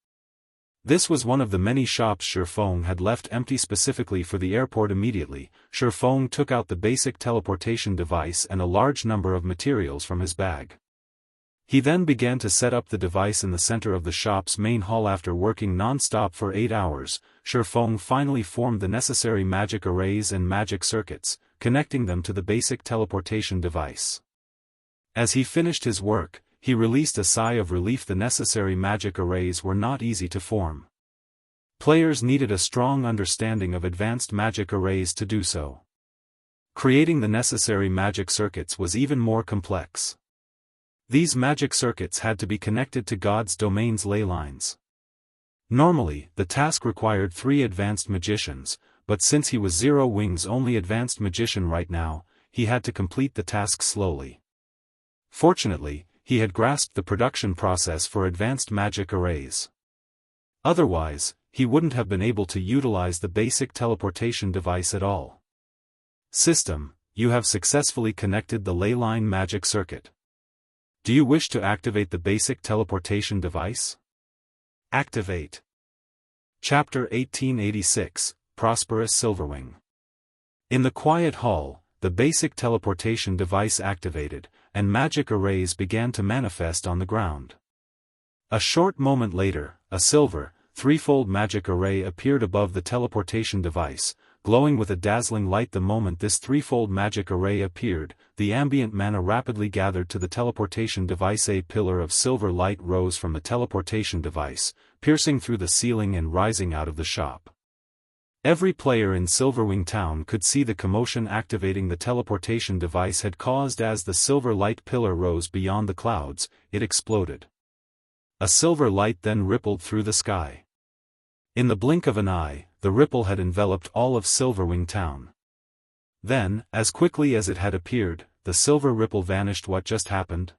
This was one of the many shops Shifeng had left empty specifically for the airport. Immediately, Shifeng took out the basic teleportation device and a large number of materials from his bag. He then began to set up the device in the center of the shop's main hall. After working non-stop for 8 hours, Shifeng finally formed the necessary magic arrays and magic circuits, connecting them to the basic teleportation device. As he finished his work, he released a sigh of relief. The necessary magic arrays were not easy to form. Players needed a strong understanding of advanced magic arrays to do so. Creating the necessary magic circuits was even more complex. These magic circuits had to be connected to God's domain's ley lines. Normally, the task required 3 advanced magicians, but since he was Zero Wing's only advanced magician right now, he had to complete the task slowly. Fortunately, he had grasped the production process for advanced magic arrays. Otherwise, he wouldn't have been able to utilize the basic teleportation device at all. System, you have successfully connected the ley line magic circuit. Do you wish to activate the basic teleportation device? Activate. Chapter 1886, Prosperous Silverwing. In the quiet hall, the basic teleportation device activated, and magic arrays began to manifest on the ground. A short moment later, a silver, threefold magic array appeared above the teleportation device, glowing with a dazzling light. The moment this threefold magic array appeared, the ambient mana rapidly gathered to the teleportation device. A pillar of silver light rose from the teleportation device, piercing through the ceiling and rising out of the shop. Every player in Silverwing Town could see the commotion activating the teleportation device had caused. As the silver light pillar rose beyond the clouds, it exploded. A silver light then rippled through the sky. In the blink of an eye, the ripple had enveloped all of Silverwing town. Then, as quickly as it had appeared, the silver ripple vanished. What just happened?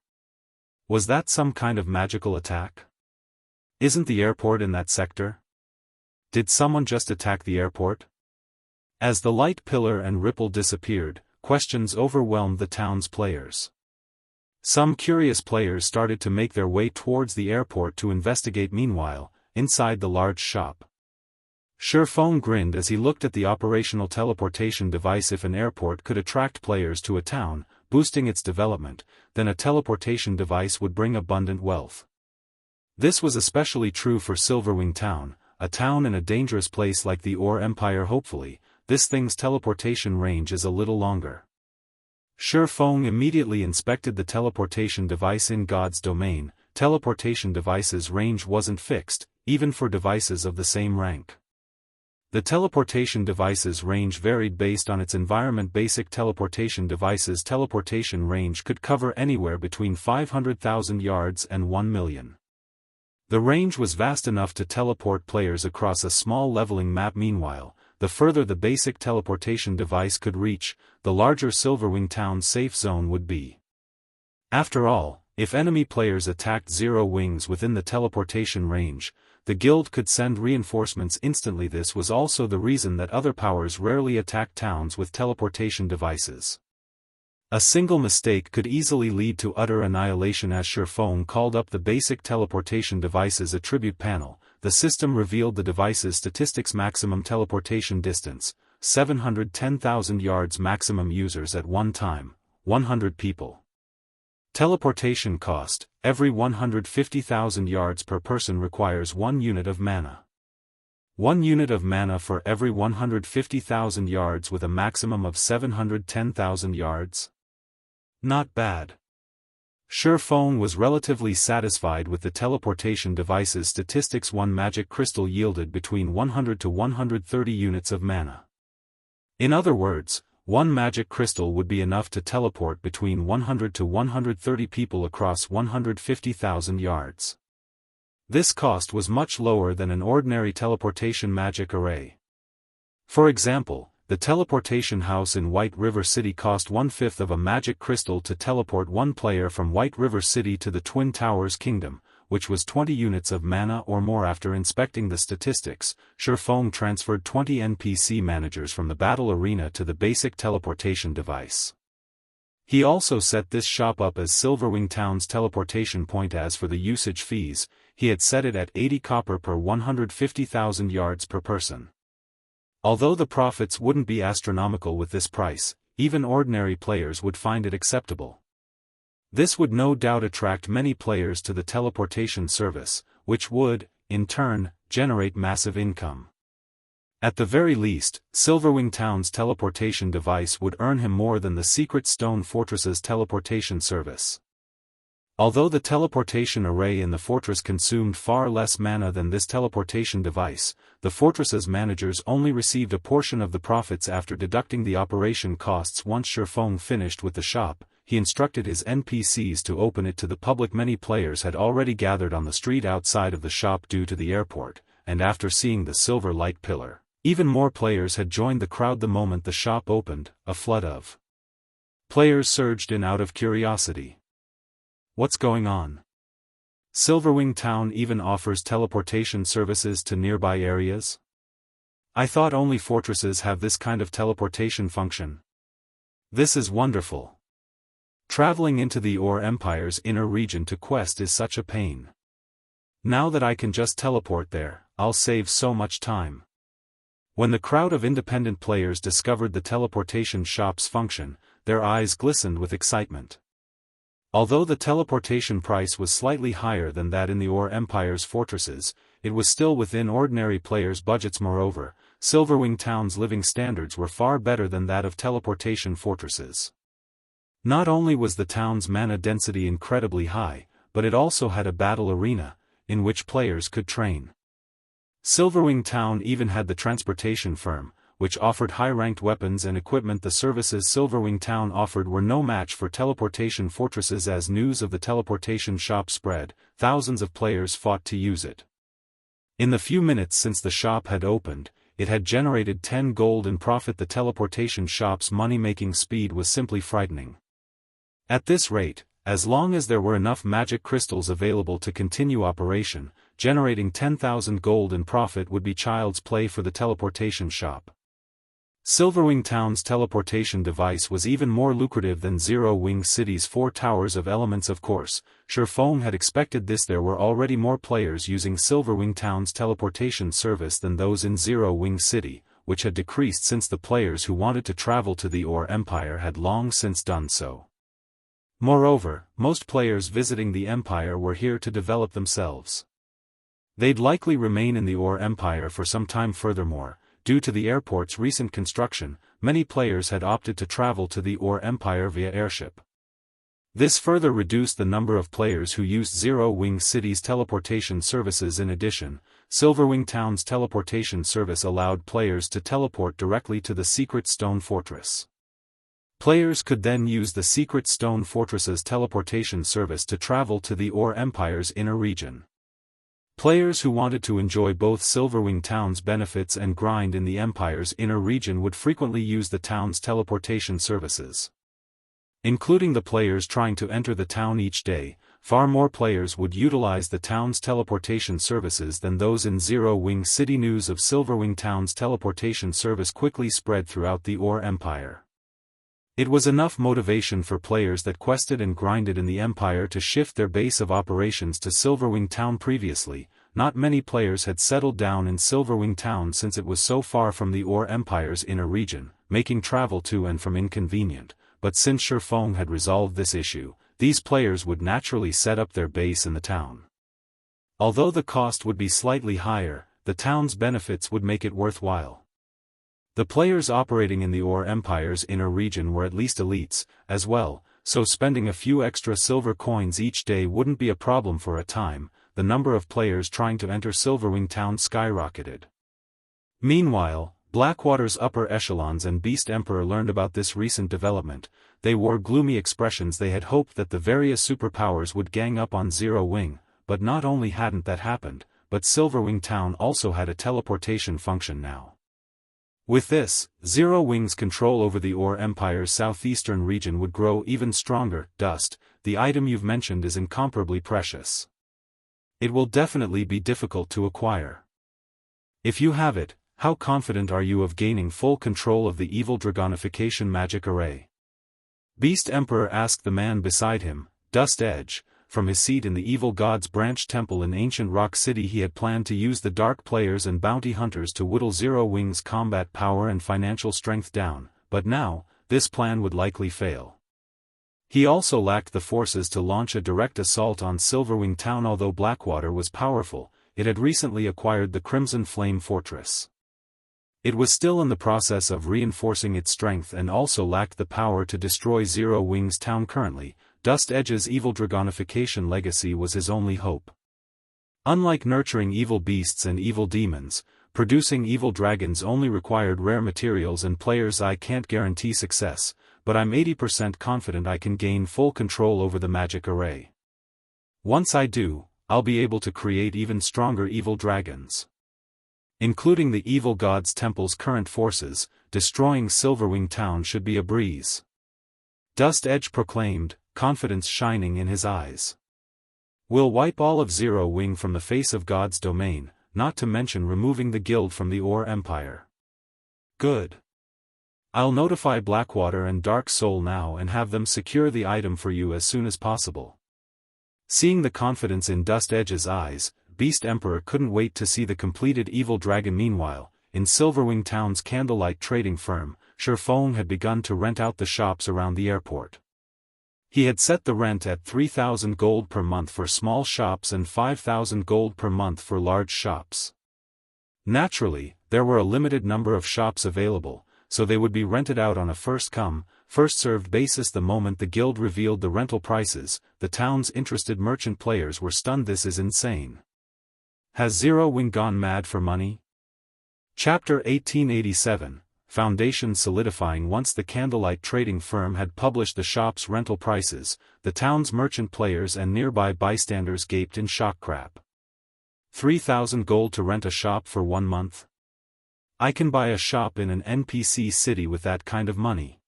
Was that some kind of magical attack? Isn't the airport in that sector? Did someone just attack the airport? As the light pillar and ripple disappeared, questions overwhelmed the town's players. Some curious players started to make their way towards the airport to investigate. Meanwhile, inside the large shop, Xianxia grinned as he looked at the operational teleportation device. If an airport could attract players to a town, boosting its development, then a teleportation device would bring abundant wealth. This was especially true for Silverwing Town, a town in a dangerous place like the Ore Empire. Hopefully, this thing's teleportation range is a little longer. Xianxia immediately inspected the teleportation device in God's domain. Teleportation devices' range wasn't fixed, even for devices of the same rank. The teleportation device's range varied based on its environment. Basic teleportation devices' teleportation range could cover anywhere between 500,000 yards and 1 million. The range was vast enough to teleport players across a small leveling map. Meanwhile, the further the basic teleportation device could reach, the larger Silverwing Town's safe zone would be. After all, if enemy players attacked Zero Wings within the teleportation range, the guild could send reinforcements instantly. This was also the reason that other powers rarely attacked towns with teleportation devices. A single mistake could easily lead to utter annihilation. As Xianxia called up the basic teleportation device's attribute panel, the system revealed the device's statistics: maximum teleportation distance, 710,000 yards, maximum users at one time, 100 people. Teleportation cost: every 150,000 yards per person requires 1 unit of mana. 1 unit of mana for every 150,000 yards with a maximum of 710,000 yards. Not bad. Xianxia was relatively satisfied with the teleportation device's statistics. 1 magic crystal yielded between 100 to 130 units of mana. In other words, 1 magic crystal would be enough to teleport between 100 to 130 people across 150,000 yards. This cost was much lower than an ordinary teleportation magic array. For example, the teleportation house in White River City cost 1/5 of a magic crystal to teleport 1 player from White River City to the Twin Towers Kingdom, which was 20 units of mana or more. After inspecting the statistics, Xianxia transferred 20 NPC managers from the battle arena to the basic teleportation device. He also set this shop up as Silverwing Town's teleportation point. As for the usage fees, he had set it at 80 copper per 150,000 yards per person. Although the profits wouldn't be astronomical with this price, even ordinary players would find it acceptable. This would no doubt attract many players to the teleportation service, which would, in turn, generate massive income. At the very least, Silverwing Town's teleportation device would earn him more than the Secret Stone Fortress's teleportation service. Although the teleportation array in the fortress consumed far less mana than this teleportation device, the fortress's managers only received a portion of the profits after deducting the operation costs. Once Xianxia finished with the shop, he instructed his NPCs to open it to the public. Many players had already gathered on the street outside of the shop due to the airport, and after seeing the silver light pillar, even more players had joined the crowd. The moment the shop opened, a flood of players surged in out of curiosity. What's going on? Silverwing Town even offers teleportation services to nearby areas? I thought only fortresses have this kind of teleportation function. This is wonderful. Traveling into the Ore Empire's inner region to quest is such a pain. Now that I can just teleport there, I'll save so much time. When the crowd of independent players discovered the teleportation shop's function, their eyes glistened with excitement. Although the teleportation price was slightly higher than that in the Ore Empire's fortresses, it was still within ordinary players' budgets. Moreover, Silverwing Town's living standards were far better than that of teleportation fortresses. Not only was the town's mana density incredibly high, but it also had a battle arena, in which players could train. Silverwing Town even had the transportation firm, which offered high-ranked weapons and equipment. The services Silverwing Town offered were no match for teleportation fortresses. As news of the teleportation shop spread, thousands of players fought to use it. In the few minutes since the shop had opened, it had generated 10 gold in profit. The teleportation shop's money-making speed was simply frightening. At this rate, as long as there were enough magic crystals available to continue operation, generating 10,000 gold in profit would be child's play for the teleportation shop. Silverwing Town's teleportation device was even more lucrative than Zero Wing City's 4 towers of elements. Of course, Sherfong had expected this. There were already more players using Silverwing Town's teleportation service than those in Zero Wing City, which had decreased since the players who wanted to travel to the Ore Empire had long since done so. Moreover, most players visiting the Empire were here to develop themselves. They'd likely remain in the Ore Empire for some time. Furthermore, due to the airport's recent construction, many players had opted to travel to the Ore Empire via airship. This further reduced the number of players who used Zero Wing City's teleportation services. In addition, Silverwing Town's teleportation service allowed players to teleport directly to the Secret Stone Fortress. Players could then use the Secret Stone Fortress's teleportation service to travel to the Ore Empire's inner region. Players who wanted to enjoy both Silverwing Town's benefits and grind in the Empire's inner region would frequently use the town's teleportation services. Including the players trying to enter the town each day, far more players would utilize the town's teleportation services than those in Zero Wing City. News of Silverwing Town's teleportation service quickly spread throughout the Ore Empire. It was enough motivation for players that quested and grinded in the Empire to shift their base of operations to Silverwing Town. Previously, not many players had settled down in Silverwing Town since it was so far from the Ore Empire's inner region, making travel to and from inconvenient, but since Sherfong had resolved this issue, these players would naturally set up their base in the town. Although the cost would be slightly higher, the town's benefits would make it worthwhile. The players operating in the Ore Empire's inner region were at least elites, as well, so spending a few extra silver coins each day wouldn't be a problem. For a time, the number of players trying to enter Silverwing Town skyrocketed. Meanwhile, Blackwater's upper echelons and Beast Emperor learned about this recent development. They wore gloomy expressions. They had hoped that the various superpowers would gang up on Zero Wing, but not only hadn't that happened, but Silverwing Town also had a teleportation function now. With this, Zero Wing's control over the Ore Empire's southeastern region would grow even stronger. Dust, the item you've mentioned is incomparably precious. It will definitely be difficult to acquire. If you have it, how confident are you of gaining full control of the evil dragonification magic array? Beast Emperor asked the man beside him, Dust Edge, from his seat in the Evil God's Branch Temple in Ancient Rock City. He had planned to use the Dark Players and Bounty Hunters to whittle Zero Wing's combat power and financial strength down, but now, this plan would likely fail. He also lacked the forces to launch a direct assault on Silverwing Town. Although Blackwater was powerful, it had recently acquired the Crimson Flame Fortress. It was still in the process of reinforcing its strength and also lacked the power to destroy Zero Wing's town. Currently, Dust Edge's evil dragonification legacy was his only hope. Unlike nurturing evil beasts and evil demons, producing evil dragons only required rare materials and players. I can't guarantee success, but I'm 80% confident I can gain full control over the magic array. Once I do, I'll be able to create even stronger evil dragons. Including the Evil God's Temple's current forces, destroying Silverwing Town should be a breeze. Dust Edge proclaimed, confidence shining in his eyes. We'll wipe all of Zero Wing from the face of God's domain, not to mention removing the guild from the Ore Empire. Good. I'll notify Blackwater and Dark Soul now and have them secure the item for you as soon as possible. Seeing the confidence in Dust Edge's eyes, Beast Emperor couldn't wait to see the completed evil dragon. Meanwhile, in Silverwing Town's candlelight trading firm, Sherfong had begun to rent out the shops around the airport. He had set the rent at 3,000 gold per month for small shops and 5,000 gold per month for large shops. Naturally, there were a limited number of shops available, so they would be rented out on a first-come, first-served basis. The moment the guild revealed the rental prices, the town's interested merchant players were stunned. This is insane. Has Zero Wing gone mad for money? Chapter 1887, Foundation Solidifying. Once the candlelight trading firm had published the shop's rental prices, the town's merchant players and nearby bystanders gaped in shock. Crap. 3,000 gold to rent a shop for 1 month? I can buy a shop in an NPC city with that kind of money.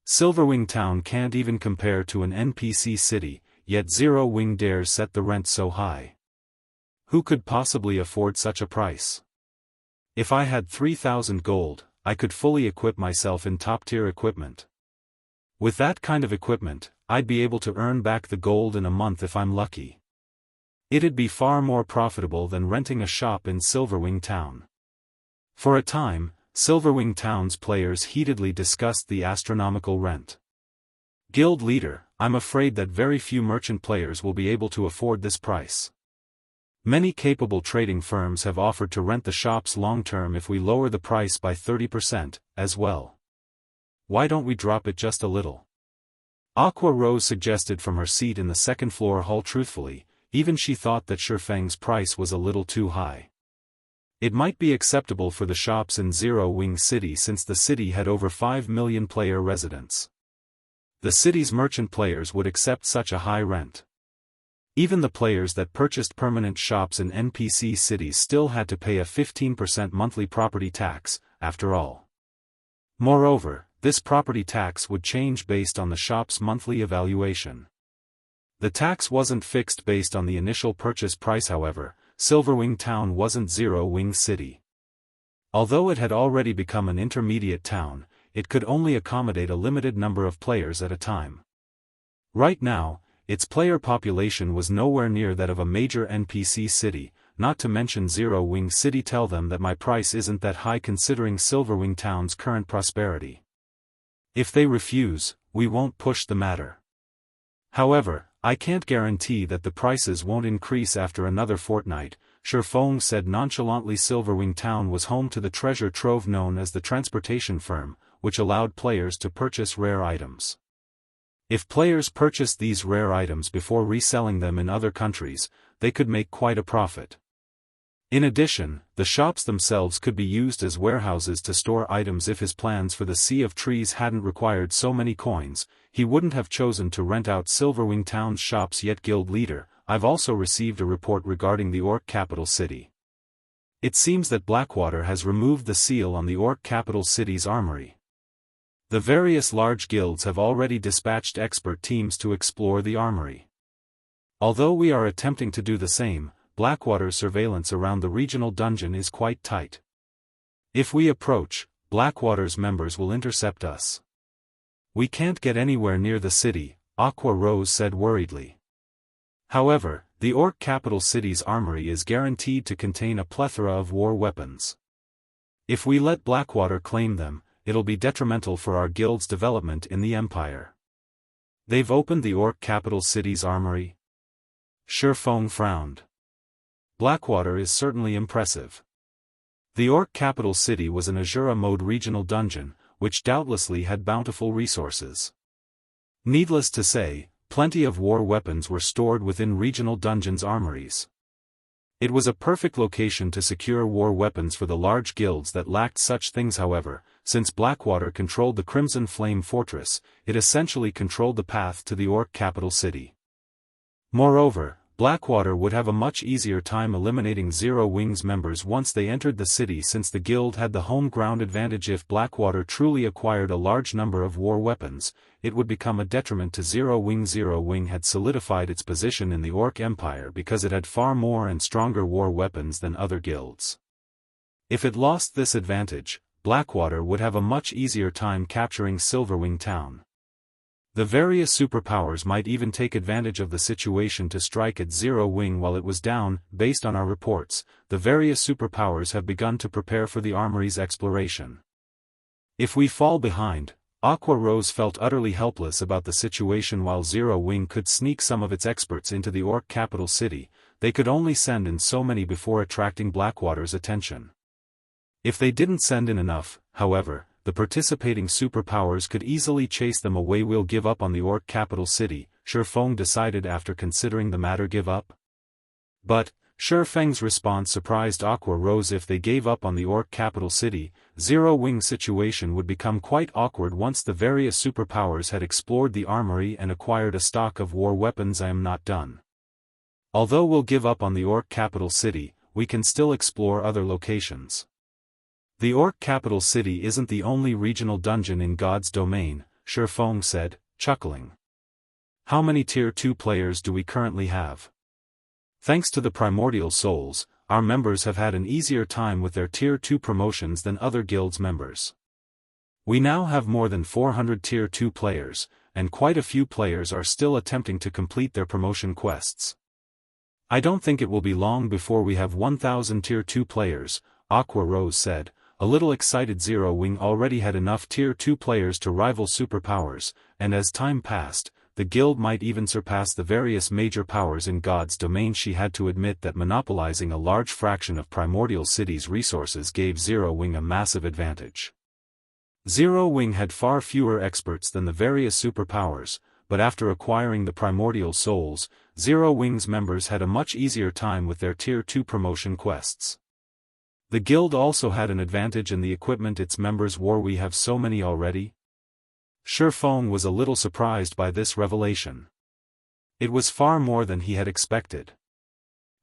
Silverwing Town can't even compare to an NPC city, yet Zero Wing dares set the rent so high. Who could possibly afford such a price? If I had 3,000 gold, I could fully equip myself in top-tier equipment. With that kind of equipment, I'd be able to earn back the gold in a month if I'm lucky. It'd be far more profitable than renting a shop in Silverwing Town. For a time, Silverwing Town's players heatedly discussed the astronomical rent. Guild leader, I'm afraid that very few merchant players will be able to afford this price. Many capable trading firms have offered to rent the shops long-term if we lower the price by 30%, as well. Why don't we drop it just a little? Aqua Rose suggested from her seat in the second-floor hall. Truthfully, even she thought that Shifeng's price was a little too high. It might be acceptable for the shops in Zero Wing City since the city had over 5 million player residents. The city's merchant players would accept such a high rent. Even the players that purchased permanent shops in NPC cities still had to pay a 15% monthly property tax, after all. Moreover, this property tax would change based on the shop's monthly evaluation. The tax wasn't fixed based on the initial purchase price. However, Silverwing Town wasn't Zero Wing City. Although it had already become an intermediate town, it could only accommodate a limited number of players at a time. Right now, its player population was nowhere near that of a major NPC city, not to mention Zero Wing City. Tell them that my price isn't that high considering Silverwing Town's current prosperity. If they refuse, we won't push the matter. However, I can't guarantee that the prices won't increase after another fortnight, Shifeng said nonchalantly. Silverwing Town was home to the treasure trove known as the transportation firm, which allowed players to purchase rare items. If players purchased these rare items before reselling them in other countries, they could make quite a profit. In addition, the shops themselves could be used as warehouses to store items. If his plans for the Sea of Trees hadn't required so many coins, he wouldn't have chosen to rent out Silverwing Town's shops. Yet guild leader, I've also received a report regarding the Orc capital city. It seems that Blackwater has removed the seal on the Orc capital city's armory. The various large guilds have already dispatched expert teams to explore the armory. Although we are attempting to do the same, Blackwater's surveillance around the regional dungeon is quite tight. If we approach, Blackwater's members will intercept us. We can't get anywhere near the city, Aqua Rose said worriedly. However, the Orc capital city's armory is guaranteed to contain a plethora of war weapons. If we let Blackwater claim them, it'll be detrimental for our guild's development in the Empire. They've opened the Orc capital city's armory? Shifeng frowned. Blackwater is certainly impressive. The Orc capital city was an Azura mode regional dungeon, which doubtlessly had bountiful resources. Needless to say, plenty of war weapons were stored within regional dungeons' armories. It was a perfect location to secure war weapons for the large guilds that lacked such things. However, since Blackwater controlled the Crimson Flame Fortress, it essentially controlled the path to the Orc capital city. Moreover, Blackwater would have a much easier time eliminating Zero Wing's members once they entered the city, since the guild had the home ground advantage. If Blackwater truly acquired a large number of war weapons, it would become a detriment to Zero Wing. Zero Wing had solidified its position in the Orc Empire because it had far more and stronger war weapons than other guilds. If it lost this advantage, Blackwater would have a much easier time capturing Silverwing Town. The various superpowers might even take advantage of the situation to strike at Zero Wing while it was down. Based on our reports, the various superpowers have begun to prepare for the armory's exploration. If we fall behind, Aqua Rose felt utterly helpless about the situation. While Zero Wing could sneak some of its experts into the Orc capital city, they could only send in so many before attracting Blackwater's attention. If they didn't send in enough, however, the participating superpowers could easily chase them away. We'll give up on the Orc capital city, Shifeng decided after considering the matter. Give up? But, Shifeng's response surprised Aqua Rose. If they gave up on the Orc capital city, Zero Wing's situation would become quite awkward once the various superpowers had explored the armory and acquired a stock of war weapons. I am not done. Although we'll give up on the Orc capital city, we can still explore other locations. The Orc capital city isn't the only regional dungeon in God's domain, Shifeng said, chuckling. How many Tier 2 players do we currently have? Thanks to the primordial souls, our members have had an easier time with their Tier 2 promotions than other guilds members. We now have more than 400 Tier 2 players, and quite a few players are still attempting to complete their promotion quests. I don't think it will be long before we have 1,000 Tier 2 players, Aqua Rose said. A little excited. Zero Wing already had enough Tier 2 players to rival superpowers, and as time passed, the guild might even surpass the various major powers in God's domain. She had to admit that monopolizing a large fraction of Primordial City's resources gave Zero Wing a massive advantage. Zero Wing had far fewer experts than the various superpowers, but after acquiring the primordial souls, Zero Wing's members had a much easier time with their Tier 2 promotion quests. The guild also had an advantage in the equipment its members wore. We have so many already? Shifeng was a little surprised by this revelation. It was far more than he had expected.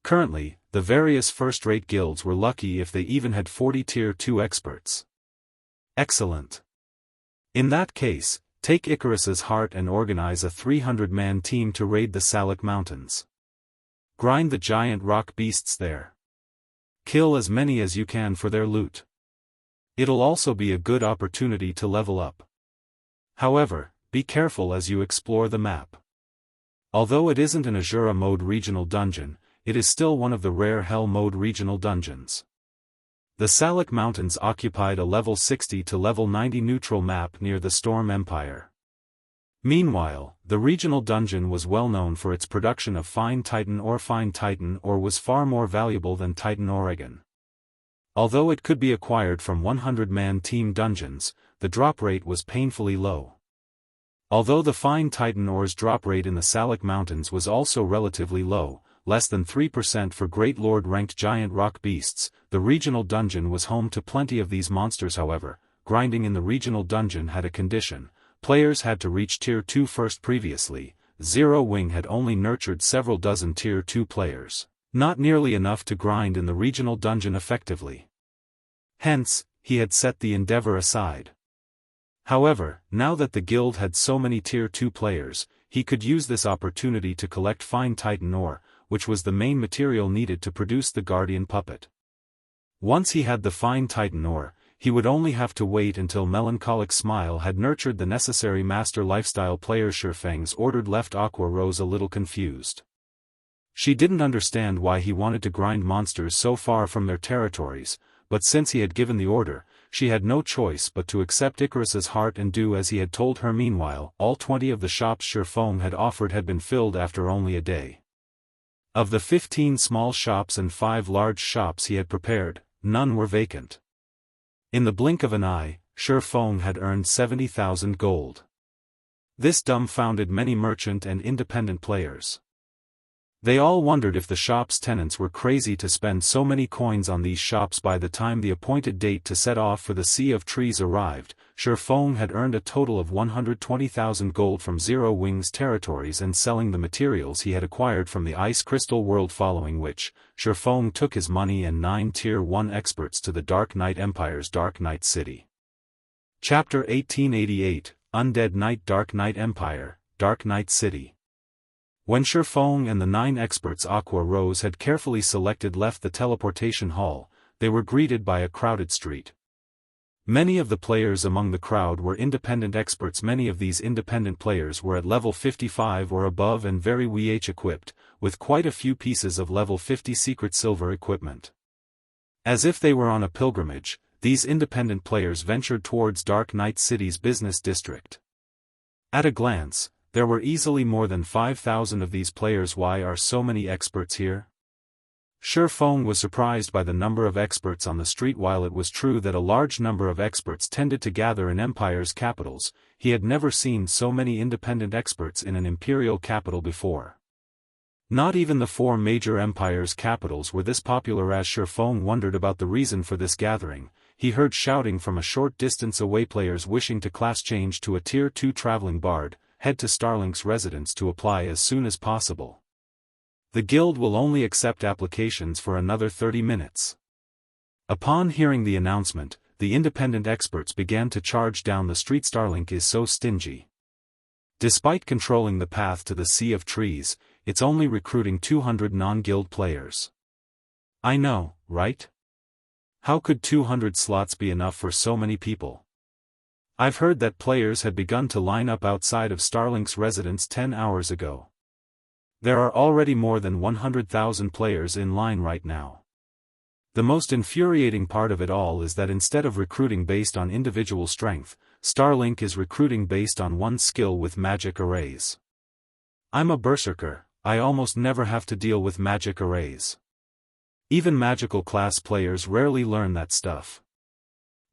Currently, the various first-rate guilds were lucky if they even had 40 Tier 2 experts. Excellent. In that case, take Icarus's heart and organize a 300-man team to raid the Salic Mountains. Grind the giant rock beasts there. Kill as many as you can for their loot. It'll also be a good opportunity to level up. However, be careful as you explore the map. Although it isn't an Azura mode regional dungeon, it is still one of the rare Hell mode regional dungeons. The Salic Mountains occupied a level 60 to level 90 neutral map near the Storm Empire. Meanwhile, the regional dungeon was well known for its production of fine Titan ore. Fine Titan ore was far more valuable than Titan Oregon. Although it could be acquired from 100-man team dungeons, the drop rate was painfully low. Although the fine Titan ore's drop rate in the Salic Mountains was also relatively low, less than 3% for Great Lord ranked giant rock beasts, the regional dungeon was home to plenty of these monsters. However, grinding in the regional dungeon had a condition: players had to reach Tier 2 first. Previously, Zero Wing had only nurtured several dozen Tier 2 players, not nearly enough to grind in the regional dungeon effectively. Hence, he had set the endeavor aside. However, now that the guild had so many Tier 2 players, he could use this opportunity to collect fine Titan ore, which was the main material needed to produce the Guardian puppet. Once he had the fine Titan ore, he would only have to wait until Melancholic Smile had nurtured the necessary master lifestyle players. Shifeng's ordered left Aqua Rose a little confused. She didn't understand why he wanted to grind monsters so far from their territories, but since he had given the order, she had no choice but to accept Icarus's heart and do as he had told her. Meanwhile, all 20 of the shops Shifeng had offered had been filled after only a day. Of the 15 small shops and 5 large shops he had prepared, none were vacant. In the blink of an eye, Shifeng had earned 70,000 gold. This dumbfounded many merchant and independent players. They all wondered if the shop's tenants were crazy to spend so many coins on these shops. By the time the appointed date to set off for the Sea of Trees arrived, Shifeng had earned a total of 120,000 gold from Zero Wing's territories and selling the materials he had acquired from the Ice Crystal World, following which, Shifeng took his money and 9 Tier 1 experts to the Dark Knight Empire's Dark Knight City. Chapter 1888, Undead Knight. Dark Knight Empire, Dark Knight City. When Shifeng and the 9 experts Aqua Rose had carefully selected left the teleportation hall, they were greeted by a crowded street. Many of the players among the crowd were independent experts. Many of these independent players were at level 55 or above and very WH equipped, with quite a few pieces of level 50 secret silver equipment. As if they were on a pilgrimage, these independent players ventured towards Dark Knight City's business district. At a glance, there were easily more than 5,000 of these players. Why are so many experts here? Shifeng was surprised by the number of experts on the street. While it was true that a large number of experts tended to gather in Empire's capitals, he had never seen so many independent experts in an imperial capital before. Not even the 4 major empires' capitals were this popular. As Shifeng wondered about the reason for this gathering, he heard shouting from a short distance away: players wishing to class change to a Tier 2 traveling bard, head to Starlink's residence to apply as soon as possible. The guild will only accept applications for another 30 minutes. Upon hearing the announcement, the independent experts began to charge down the street. Starlink is so stingy. Despite controlling the path to the Sea of Trees, it's only recruiting 200 non-guild players. I know, right? How could 200 slots be enough for so many people? I've heard that players had begun to line up outside of Starlink's residence 10 hours ago. There are already more than 100,000 players in line right now. The most infuriating part of it all is that instead of recruiting based on individual strength, Starlink is recruiting based on one skill with magic arrays. I'm a berserker, I almost never have to deal with magic arrays. Even magical class players rarely learn that stuff.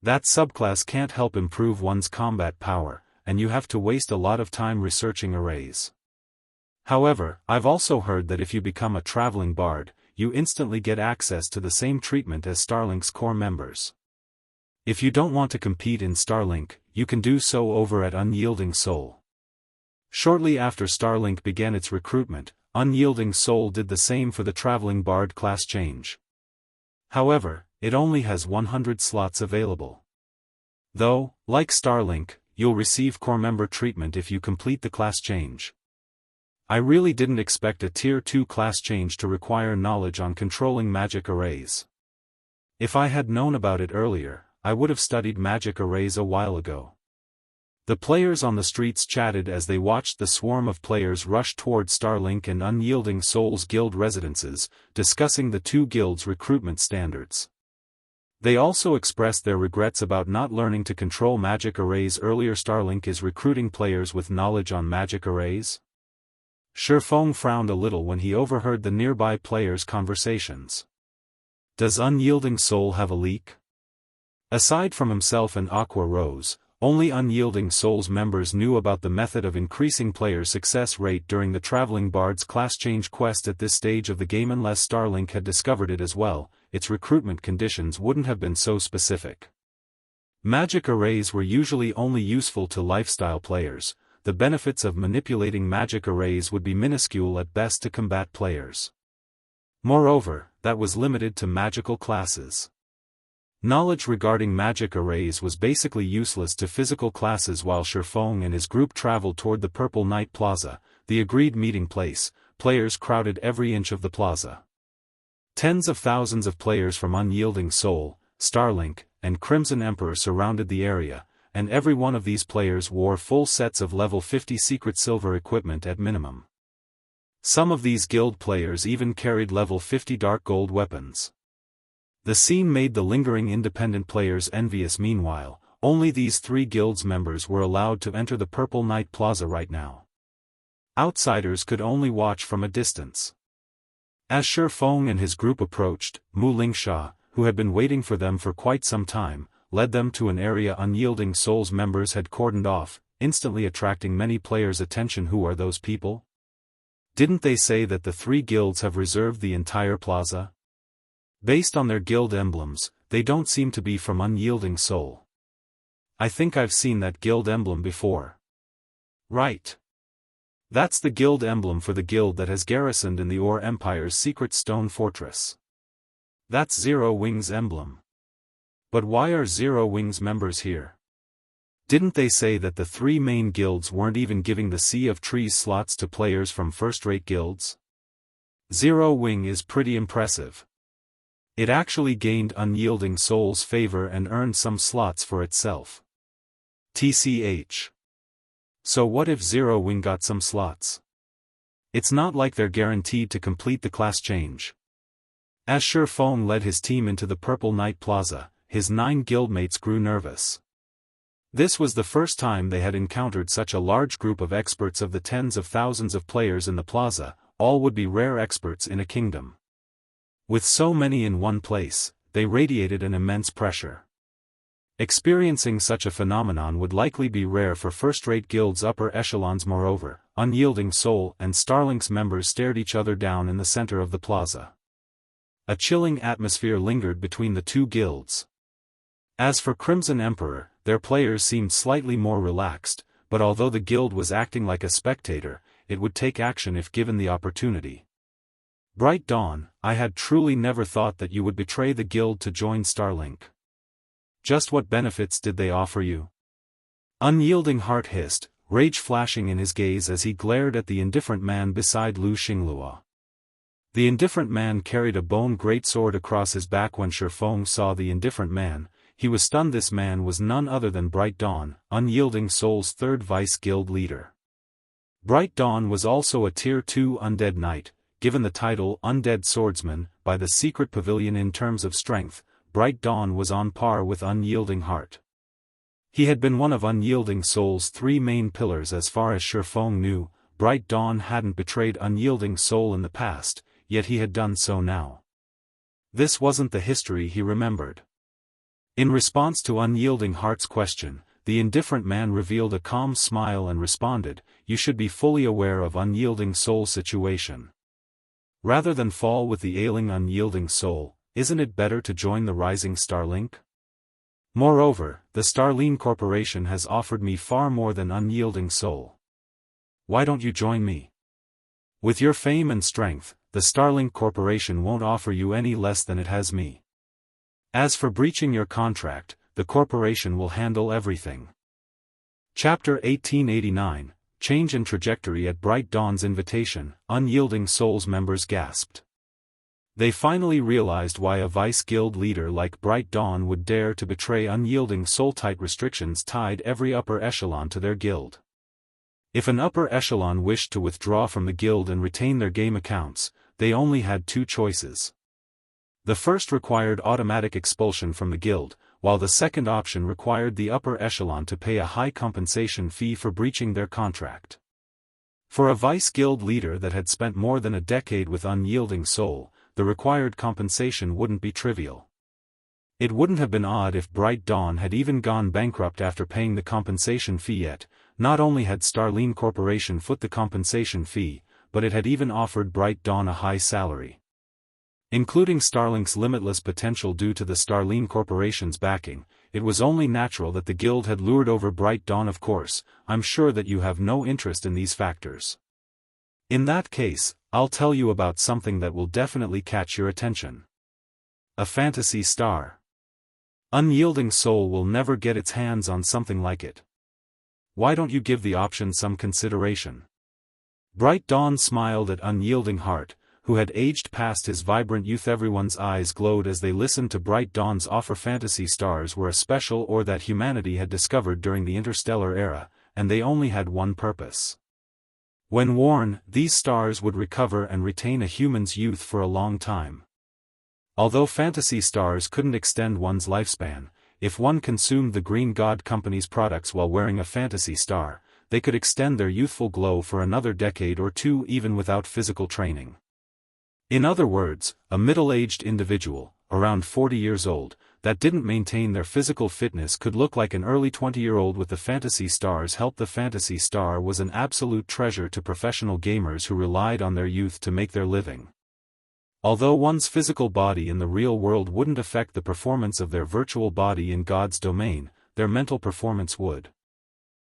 That subclass can't help improve one's combat power, and you have to waste a lot of time researching arrays. However, I've also heard that if you become a traveling bard, you instantly get access to the same treatment as Starlink's core members. If you don't want to compete in Starlink, you can do so over at Unyielding Soul. Shortly after Starlink began its recruitment, Unyielding Soul did the same for the traveling bard class change. However, it only has 100 slots available. Though, like Starlink, you'll receive core member treatment if you complete the class change. I really didn't expect a Tier 2 class change to require knowledge on controlling magic arrays. If I had known about it earlier, I would have studied magic arrays a while ago. The players on the streets chatted as they watched the swarm of players rush toward Starlink and Unyielding Soul's guild residences, discussing the two guilds' recruitment standards. They also expressed their regrets about not learning to control magic arrays earlier. Starlink is recruiting players with knowledge on magic arrays? Shifeng frowned a little when he overheard the nearby players' conversations. Does Unyielding Soul have a leak? Aside from himself and Aqua Rose, only Unyielding Soul's members knew about the method of increasing player success rate during the Traveling Bard's class change quest at this stage of the game. Unless Starlink had discovered it as well, its recruitment conditions wouldn't have been so specific. Magic arrays were usually only useful to lifestyle players. The benefits of manipulating magic arrays would be minuscule at best to combat players. Moreover, that was limited to magical classes. Knowledge regarding magic arrays was basically useless to physical classes. While Shifeng and his group traveled toward the Purple Night Plaza, the agreed meeting place, players crowded every inch of the plaza. Tens of thousands of players from Unyielding Soul, Starlink, and Crimson Emperor surrounded the area, and every one of these players wore full sets of level 50 secret silver equipment at minimum. Some of these guild players even carried level 50 dark gold weapons. The scene made the lingering independent players envious. Meanwhile, only these three guilds members were allowed to enter the Purple Night Plaza right now. Outsiders could only watch from a distance. As Shifeng and his group approached, Mu Lingsha, who had been waiting for them for quite some time, led them to an area Unyielding Soul's members had cordoned off, instantly attracting many players' attention. Who are those people? Didn't they say that the three guilds have reserved the entire plaza? Based on their guild emblems, they don't seem to be from Unyielding Soul. I think I've seen that guild emblem before. Right. That's the guild emblem for the guild that has garrisoned in the Ore Empire's secret stone fortress. That's Zero Wing's emblem. But why are Zero Wing's members here? Didn't they say that the three main guilds weren't even giving the Sea of Trees slots to players from first-rate guilds? Zero Wing is pretty impressive. It actually gained Unyielding Soul's favor and earned some slots for itself. TCH. So what if Zero Wing got some slots? It's not like they're guaranteed to complete the class change. As Shifeng led his team into the Purple Night Plaza, his 9 guildmates grew nervous. This was the first time they had encountered such a large group of experts. Of the tens of thousands of players in the plaza, all would be rare experts in a kingdom. With so many in one place, they radiated an immense pressure. Experiencing such a phenomenon would likely be rare for first-rate guilds' upper echelons. Moreover, Unyielding Soul and Starlink's members stared each other down in the center of the plaza. A chilling atmosphere lingered between the two guilds. As for Crimson Emperor, their players seemed slightly more relaxed, but although the guild was acting like a spectator, it would take action if given the opportunity. Bright Dawn, I had truly never thought that you would betray the guild to join Starlink. Just what benefits did they offer you? Unyielding Heart hissed, rage flashing in his gaze as he glared at the indifferent man beside Lu Xinglua. The indifferent man carried a bone greatsword across his back. When Shifeng saw the indifferent man, he was stunned. This man was none other than Bright Dawn, Unyielding Soul's third vice guild leader. Bright Dawn was also a Tier 2 undead knight, given the title Undead Swordsman by the Secret Pavilion. In terms of strength, Bright Dawn was on par with Unyielding Heart. He had been one of Unyielding Soul's three main pillars. As far as Shifeng knew, Bright Dawn hadn't betrayed Unyielding Soul in the past, yet he had done so now. This wasn't the history he remembered. In response to Unyielding Heart's question, the indifferent man revealed a calm smile and responded, "You should be fully aware of Unyielding Soul's situation. Rather than fall with the ailing Unyielding Soul, isn't it better to join the rising Starlink? Moreover, the Starlink Corporation has offered me far more than Unyielding Soul. Why don't you join me? With your fame and strength, the Starlink Corporation won't offer you any less than it has me. As for breaching your contract, the corporation will handle everything." Chapter 1889, Change in Trajectory. At Bright Dawn's invitation, Unyielding Soul's members gasped. They finally realized why a vice guild leader like Bright Dawn would dare to betray Unyielding Soul. Tight restrictions tied every upper echelon to their guild. If an upper echelon wished to withdraw from the guild and retain their game accounts, they only had two choices. The first required automatic expulsion from the guild, while the second option required the upper echelon to pay a high compensation fee for breaching their contract. For a vice guild leader that had spent more than a decade with Unyielding Soul, the required compensation wouldn't be trivial. It wouldn't have been odd if Bright Dawn had even gone bankrupt after paying the compensation fee. Yet, not only had Starlink Corporation foot the compensation fee, but it had even offered Bright Dawn a high salary. Including Starlink's limitless potential due to the Starlink Corporation's backing, it was only natural that the guild had lured over Bright Dawn. Of course, I'm sure that you have no interest in these factors. In that case, I'll tell you about something that will definitely catch your attention. A fantasy star. Unyielding Soul will never get its hands on something like it. Why don't you give the option some consideration? Bright Dawn smiled at Unyielding Heart, who had aged past his vibrant youth. Everyone's eyes glowed as they listened to Bright Dawn's offer. Fantasy stars were a special ore that humanity had discovered during the interstellar era, and they only had one purpose. When worn, these stars would recover and retain a human's youth for a long time. Although fantasy stars couldn't extend one's lifespan, if one consumed the Green God Company's products while wearing a fantasy star, they could extend their youthful glow for another decade or two even without physical training. In other words, a middle-aged individual, around 40 years old, that didn't maintain their physical fitness could look like an early 20-year-old with the fantasy star's help. The fantasy star was an absolute treasure to professional gamers who relied on their youth to make their living. Although one's physical body in the real world wouldn't affect the performance of their virtual body in God's domain, their mental performance would.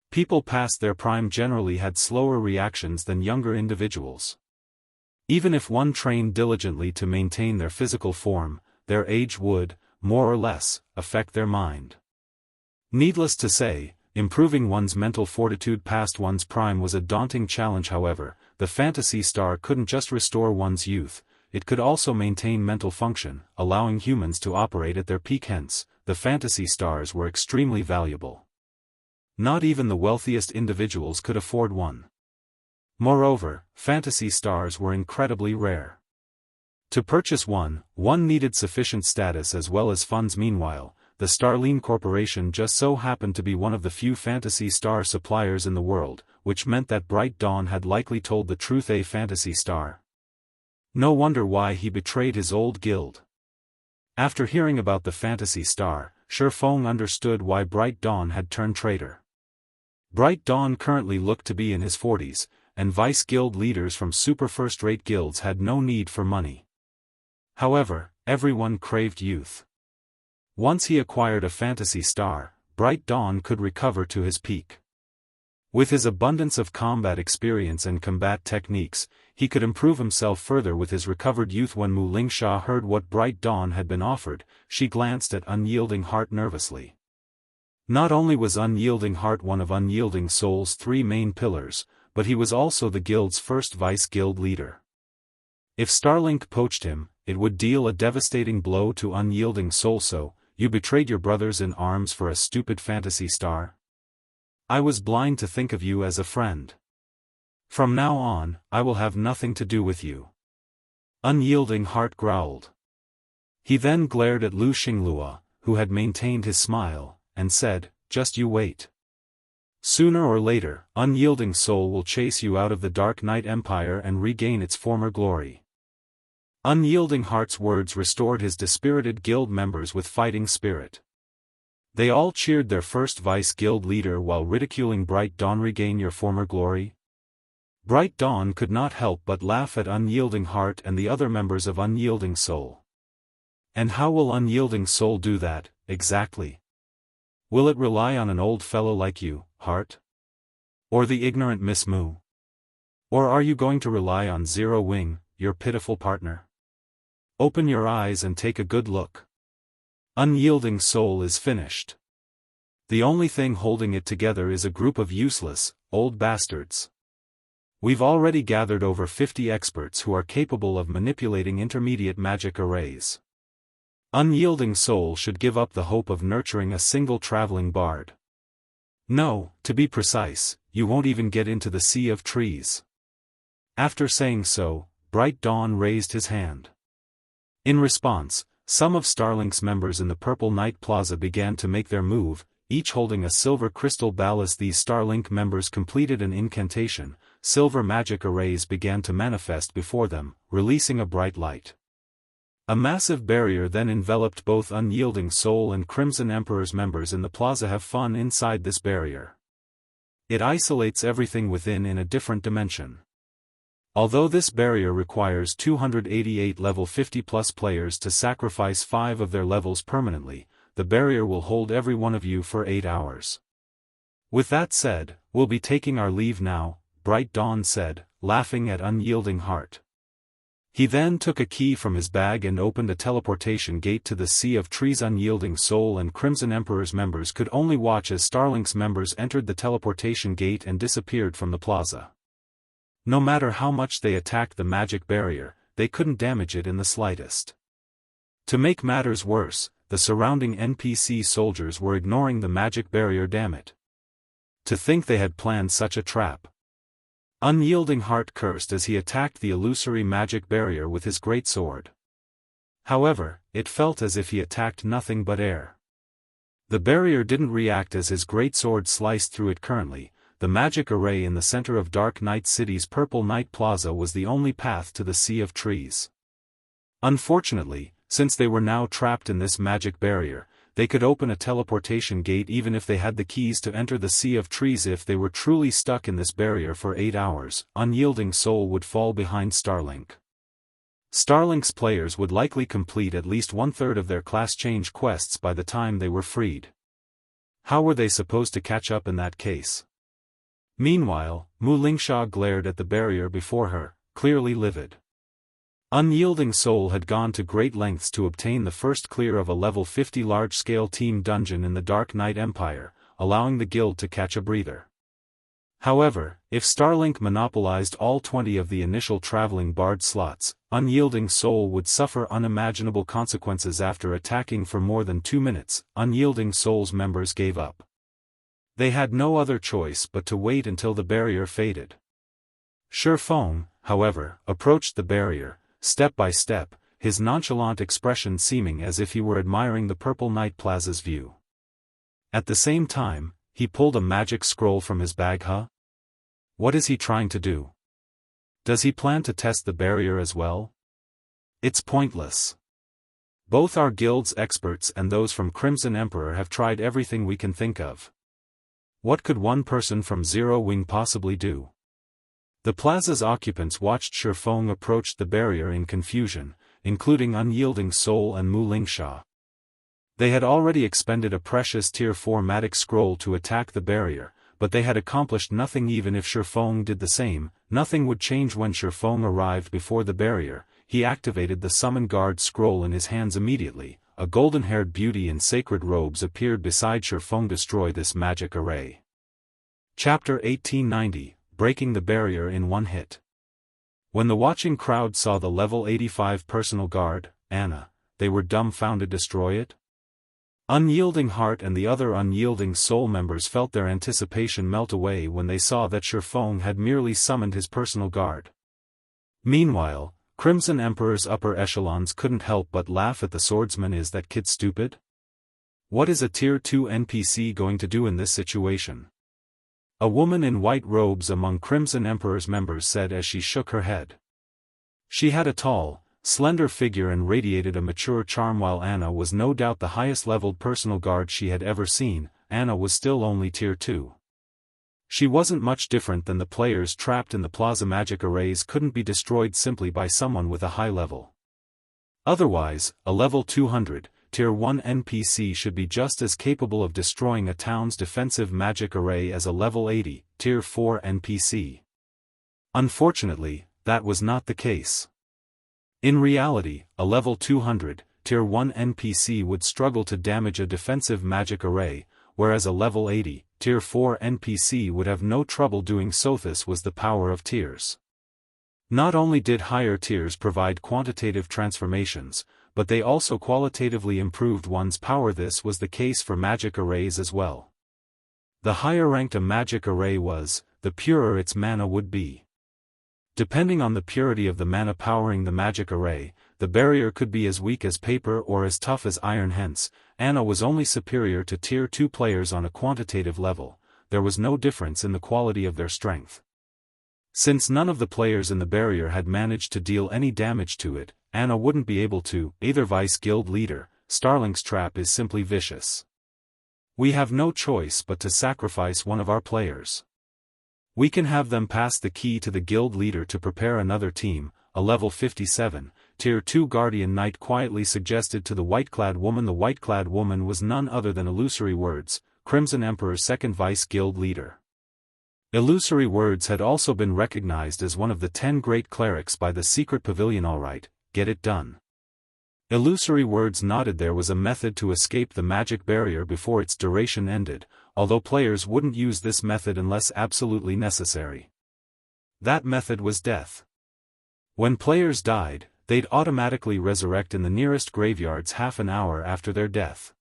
People past their prime generally had slower reactions than younger individuals. Even if one trained diligently to maintain their physical form, their age would, more or less, affect their mind. Needless to say, improving one's mental fortitude past one's prime was a daunting challenge. However, the fantasy star couldn't just restore one's youth, it could also maintain mental function, allowing humans to operate at their peak. Hence, the fantasy stars were extremely valuable. Not even the wealthiest individuals could afford one. Moreover, fantasy stars were incredibly rare. To purchase one needed sufficient status as well as funds. Meanwhile, the Starlink Corporation just so happened to be one of the few fantasy star suppliers in the world, which meant that Bright Dawn had likely told the truth. A fantasy star. No wonder why he betrayed his old guild. After hearing about the fantasy star, Shifeng understood why Bright Dawn had turned traitor. Bright Dawn currently looked to be in his 40s, and vice guild leaders from super first-rate guilds had no need for money. However, everyone craved youth. Once he acquired a fantasy star, Bright Dawn could recover to his peak. With his abundance of combat experience and combat techniques, he could improve himself further with his recovered youth. When Mu Lingxia heard what Bright Dawn had been offered, she glanced at Unyielding Heart nervously. Not only was Unyielding Heart one of Unyielding Soul's 3 main pillars, but he was also the guild's first vice-guild leader. If Starlink poached him, it would deal a devastating blow to Unyielding Soul. So, you betrayed your brothers in arms for a stupid fantasy star? I was blind to think of you as a friend. From now on, I will have nothing to do with you. Unyielding Heart growled. He then glared at Lu Xinglua, who had maintained his smile, and said, "Just you wait. Sooner or later, Unyielding Soul will chase you out of the Dark Knight Empire and regain its former glory." Unyielding Heart's words restored his dispirited guild members with fighting spirit. They all cheered their first vice-guild leader while ridiculing Bright Dawn. Regain your former glory? Bright Dawn could not help but laugh at Unyielding Heart and the other members of Unyielding Soul. And how will Unyielding Soul do that, exactly? Will it rely on an old fellow like you, Heart? Or the ignorant Miss Mu? Or are you going to rely on Zero Wing, your pitiful partner? Open your eyes and take a good look. Unyielding Soul is finished. The only thing holding it together is a group of useless, old bastards. We've already gathered over 50 experts who are capable of manipulating intermediate magic arrays. Unyielding Soul should give up the hope of nurturing a single traveling bard. No, to be precise, you won't even get into the Sea of Trees. After saying so, Bright Dawn raised his hand. In response, some of Starlink's members in the Purple Knight Plaza began to make their move, each holding a silver crystal ballast. These Starlink members completed an incantation. Silver magic arrays began to manifest before them, releasing a bright light. A massive barrier then enveloped both Unyielding Soul and Crimson Emperor's members in the plaza. Have fun inside this barrier. It isolates everything within in a different dimension. Although this barrier requires 288 level 50+ players to sacrifice 5 of their levels permanently, the barrier will hold every one of you for 8 hours. With that said, we'll be taking our leave now, Bright Dawn said, laughing at Unyielding Heart. He then took a key from his bag and opened a teleportation gate to the Sea of Trees. Unyielding Soul and Crimson Emperor's members could only watch as Starlink's members entered the teleportation gate and disappeared from the plaza. No matter how much they attacked the magic barrier, they couldn't damage it in the slightest. To make matters worse, the surrounding NPC soldiers were ignoring the magic barrier. Damn it. To think they had planned such a trap. Unyielding Heart cursed as he attacked the illusory magic barrier with his greatsword. However, it felt as if he attacked nothing but air. The barrier didn't react as his greatsword sliced through it. Currently, the magic array in the center of Dark Knight City's Purple Knight Plaza was the only path to the Sea of Trees. Unfortunately, since they were now trapped in this magic barrier, they could open a teleportation gate even if they had the keys to enter the Sea of Trees. If they were truly stuck in this barrier for 8 hours, Unyielding Soul would fall behind Starlink. Starlink's players would likely complete at least 1/3 of their class change quests by the time they were freed. How were they supposed to catch up in that case? Meanwhile, Mu Lingxia glared at the barrier before her, clearly livid. Unyielding Soul had gone to great lengths to obtain the first clear of a level 50 large-scale team dungeon in the Dark Knight Empire, allowing the guild to catch a breather. However, if Starlink monopolized all 20 of the initial traveling bard slots, Unyielding Soul would suffer unimaginable consequences. After attacking for more than 2 minutes, Unyielding Soul's members gave up. They had no other choice but to wait until the barrier faded. Shifeng, however, approached the barrier, step by step, his nonchalant expression seeming as if he were admiring the Purple Knight Plaza's view. At the same time, he pulled a magic scroll from his bag. What is he trying to do? Does he plan to test the barrier as well? It's pointless. Both our guild's experts and those from Crimson Emperor have tried everything we can think of. What could one person from Zero Wing possibly do? The plaza's occupants watched Shifeng approach the barrier in confusion, including Unyielding Soul and Mu Lingxia. They had already expended a precious Tier 4 magic scroll to attack the barrier, but they had accomplished nothing. Even if Shifeng did the same, nothing would change. When Shifeng arrived before the barrier, he activated the Summon Guard scroll in his hands immediately. A golden-haired beauty in sacred robes appeared beside Shifeng. Destroy this magic array. Chapter 1890, Breaking the Barrier in One Hit. When the watching crowd saw the level 85 personal guard, Anna, they were dumbfounded. Destroy it? Unyielding Heart and the other Unyielding Soul members felt their anticipation melt away when they saw that Shifeng had merely summoned his personal guard. Meanwhile, Crimson Emperor's upper echelons couldn't help but laugh at the swordsman. Is that kid stupid? What is a Tier 2 NPC going to do in this situation? A woman in white robes among Crimson Emperor's members said as she shook her head. She had a tall, slender figure and radiated a mature charm. While Anna was no doubt the highest-leveled personal guard she had ever seen, Anna was still only Tier 2. She wasn't much different than the players trapped in the Plaza. Magic arrays couldn't be destroyed simply by someone with a high level. Otherwise, a level 200, Tier 1 NPC should be just as capable of destroying a town's defensive magic array as a level 80, Tier 4 NPC. Unfortunately, that was not the case. In reality, a level 200, Tier 1 NPC would struggle to damage a defensive magic array, whereas a level 80, Tier 4 NPC would have no trouble doing so. This was the power of tiers. Not only did higher tiers provide quantitative transformations, but they also qualitatively improved one's power. This was the case for magic arrays as well. The higher ranked a magic array was, the purer its mana would be. Depending on the purity of the mana powering the magic array, the barrier could be as weak as paper or as tough as iron. Hence, Anna was only superior to Tier 2 players on a quantitative level. There was no difference in the quality of their strength. Since none of the players in the barrier had managed to deal any damage to it, Anna wouldn't be able to. Either Vice Guild Leader, Starlink's trap is simply vicious. We have no choice but to sacrifice one of our players. We can have them pass the key to the guild leader to prepare another team. A level 57, Tier 2 Guardian Knight quietly suggested to the white-clad woman. The white-clad woman was none other than Illusory Words, Crimson Emperor's second Vice Guild Leader. Illusory Words had also been recognized as one of the 10 great clerics by the Secret Pavilion. Alright, get it done. Illusory Words nodded. There was a method to escape the magic barrier before its duration ended, although players wouldn't use this method unless absolutely necessary. That method was death. When players died, they'd automatically resurrect in the nearest graveyards half an hour after their death.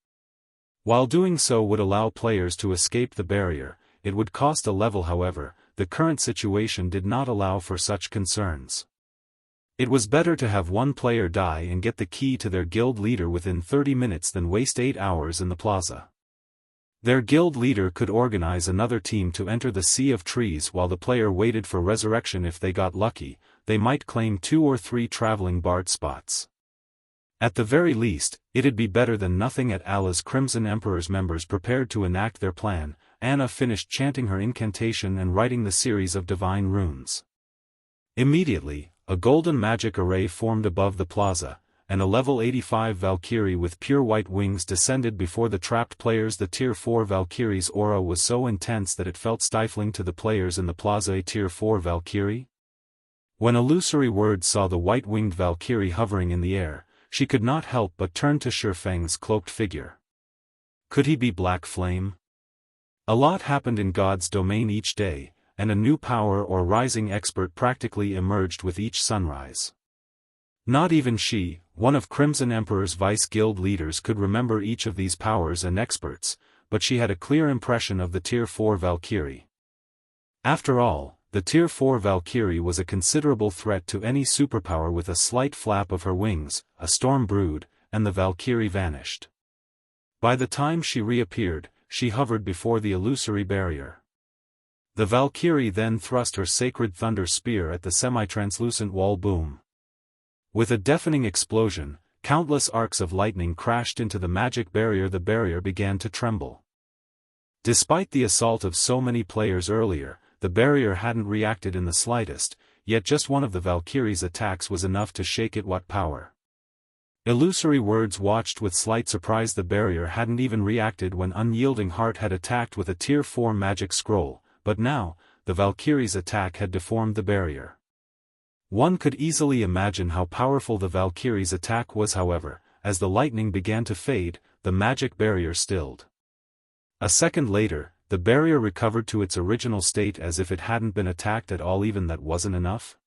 While doing so would allow players to escape the barrier, it would cost a level. However, the current situation did not allow for such concerns. It was better to have one player die and get the key to their guild leader within 30 minutes than waste 8 hours in the plaza. Their guild leader could organize another team to enter the Sea of Trees while the player waited for resurrection. If they got lucky, they might claim 2 or 3 traveling bard spots. At the very least, it'd be better than nothing. At Allah's Crimson Emperor's members prepared to enact their plan, Anna finished chanting her incantation and writing the series of divine runes. Immediately, a golden magic array formed above the plaza, and a level 85 Valkyrie with pure white wings descended before the trapped players. The Tier 4 Valkyrie's aura was so intense that it felt stifling to the players in the plaza. A Tier 4 Valkyrie? When Illusory Words saw the white-winged Valkyrie hovering in the air, she could not help but turn to Shifeng's cloaked figure. Could he be Black Flame? A lot happened in God's domain each day, and a new power or rising expert practically emerged with each sunrise. Not even she, one of Crimson Emperor's Vice Guild leaders, could remember each of these powers and experts, but she had a clear impression of the Tier 4 Valkyrie. After all, the Tier 4 Valkyrie was a considerable threat to any superpower. With a slight flap of her wings, a storm brewed, and the Valkyrie vanished. By the time she reappeared, she hovered before the illusory barrier. The Valkyrie then thrust her sacred thunder spear at the semi-translucent wall. Boom! With a deafening explosion, countless arcs of lightning crashed into the magic barrier. The barrier began to tremble. Despite the assault of so many players earlier, the barrier hadn't reacted in the slightest, yet just one of the Valkyrie's attacks was enough to shake it. What power! Illusory words watched with slight surprise. The barrier hadn't even reacted when Unyielding Heart had attacked with a Tier 4 magic scroll, but now, the Valkyrie's attack had deformed the barrier. One could easily imagine how powerful the Valkyrie's attack was. However, as the lightning began to fade, the magic barrier stilled. A second later, the barrier recovered to its original state as if it hadn't been attacked at all. Even that wasn't enough?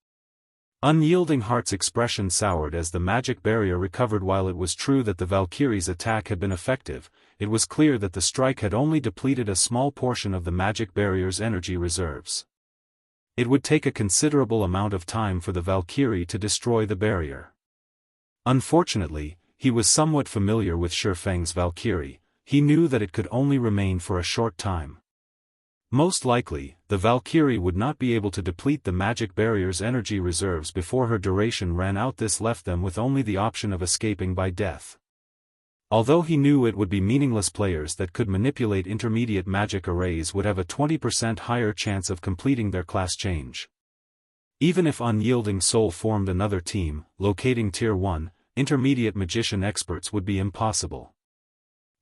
Unyielding Heart's expression soured as the magic barrier recovered. While it was true that the Valkyrie's attack had been effective, it was clear that the strike had only depleted a small portion of the magic barrier's energy reserves. It would take a considerable amount of time for the Valkyrie to destroy the barrier. Unfortunately, he was somewhat familiar with Shifeng's Valkyrie. He knew that it could only remain for a short time. Most likely, the Valkyrie would not be able to deplete the magic barrier's energy reserves before her duration ran out. This left them with only the option of escaping by death. Although he knew it would be meaningless, players that could manipulate intermediate magic arrays would have a 20% higher chance of completing their class change. Even if Unyielding Soul formed another team, locating Tier 1, intermediate magician experts would be impossible.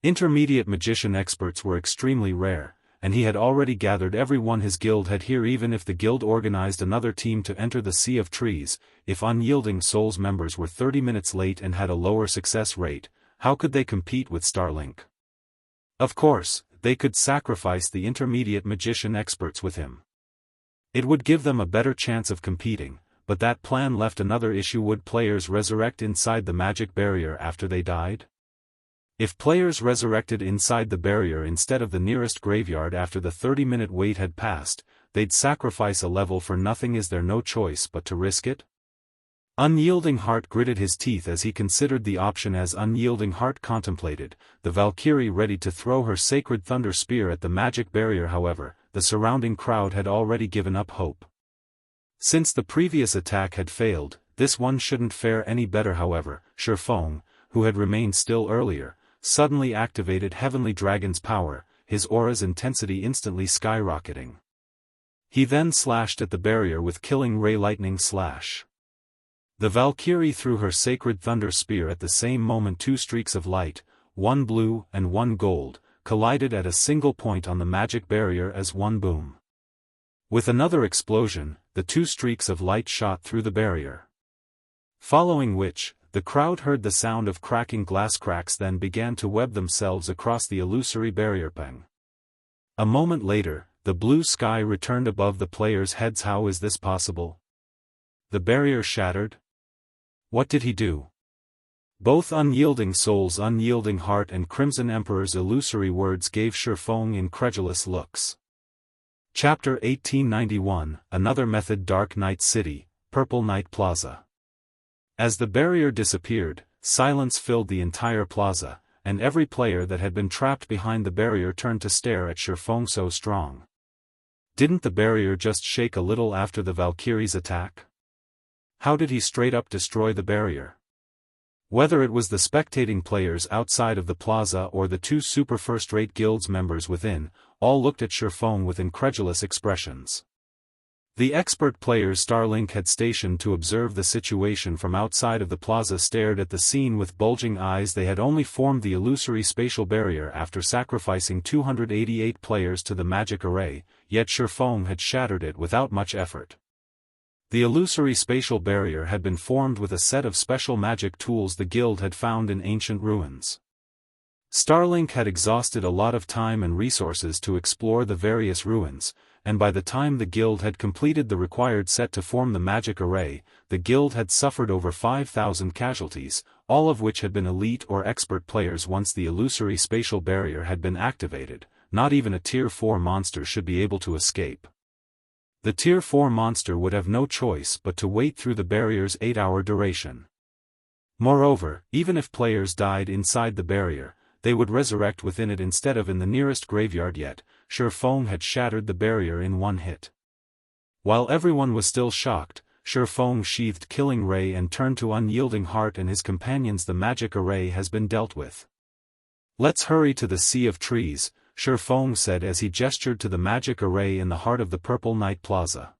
Intermediate magician experts were extremely rare, and he had already gathered everyone his guild had here. Even if the guild organized another team to enter the Sea of Trees, if Unyielding Soul's members were 30 minutes late and had a lower success rate, how could they compete with Starlink? Of course, they could sacrifice the intermediate magician experts with him. It would give them a better chance of competing, but that plan left another issue. Would players resurrect inside the magic barrier after they died? If players resurrected inside the barrier instead of the nearest graveyard after the 30-minute wait had passed, they'd sacrifice a level for nothing. Is there no choice but to risk it? Unyielding Heart gritted his teeth as he considered the option. As Unyielding Heart contemplated, the Valkyrie ready to throw her sacred thunder spear at the magic barrier. However, the surrounding crowd had already given up hope. Since the previous attack had failed, this one shouldn't fare any better. However, Shifeng, who had remained still earlier, suddenly activated Heavenly Dragon's power, his aura's intensity instantly skyrocketing. He then slashed at the barrier with Killing Ray Lightning Slash. The Valkyrie threw her sacred thunder spear at the same moment. Two streaks of light, one blue and one gold, collided at a single point on the magic barrier as one boom. With another explosion, the two streaks of light shot through the barrier. Following which, the crowd heard the sound of cracking glass. Cracks then began to web themselves across the illusory barrier. Peng. A moment later, the blue sky returned above the players' heads. How is this possible? The barrier shattered? What did he do? Both Unyielding Soul's Unyielding Heart and Crimson Emperor's illusory words gave Shifeng incredulous looks. Chapter 1891, Another Method. Dark Night City, Purple Night Plaza. As the barrier disappeared, silence filled the entire plaza, and every player that had been trapped behind the barrier turned to stare at Shifeng. So strong. Didn't the barrier just shake a little after the Valkyrie's attack? How did he straight up destroy the barrier? Whether it was the spectating players outside of the plaza or the two super first-rate guilds members within, all looked at Shifeng with incredulous expressions. The expert players Starlink had stationed to observe the situation from outside of the plaza stared at the scene with bulging eyes. They had only formed the illusory spatial barrier after sacrificing 288 players to the magic array, yet Shifeng had shattered it without much effort. The illusory spatial barrier had been formed with a set of special magic tools the guild had found in ancient ruins. Starlink had exhausted a lot of time and resources to explore the various ruins, and by the time the guild had completed the required set to form the magic array, the guild had suffered over 5,000 casualties, all of which had been elite or expert players. Once the illusory spatial barrier had been activated, not even a Tier 4 monster should be able to escape. The Tier 4 monster would have no choice but to wait through the barrier's 8-hour duration. Moreover, even if players died inside the barrier, they would resurrect within it instead of in the nearest graveyard. Yet, Shifeng had shattered the barrier in one hit. While everyone was still shocked, Shifeng sheathed Killing Ray and turned to Unyielding Heart and his companions. The magic array has been dealt with. Let's hurry to the Sea of Trees, Shifeng said as he gestured to the magic array in the heart of the Purple Night Plaza.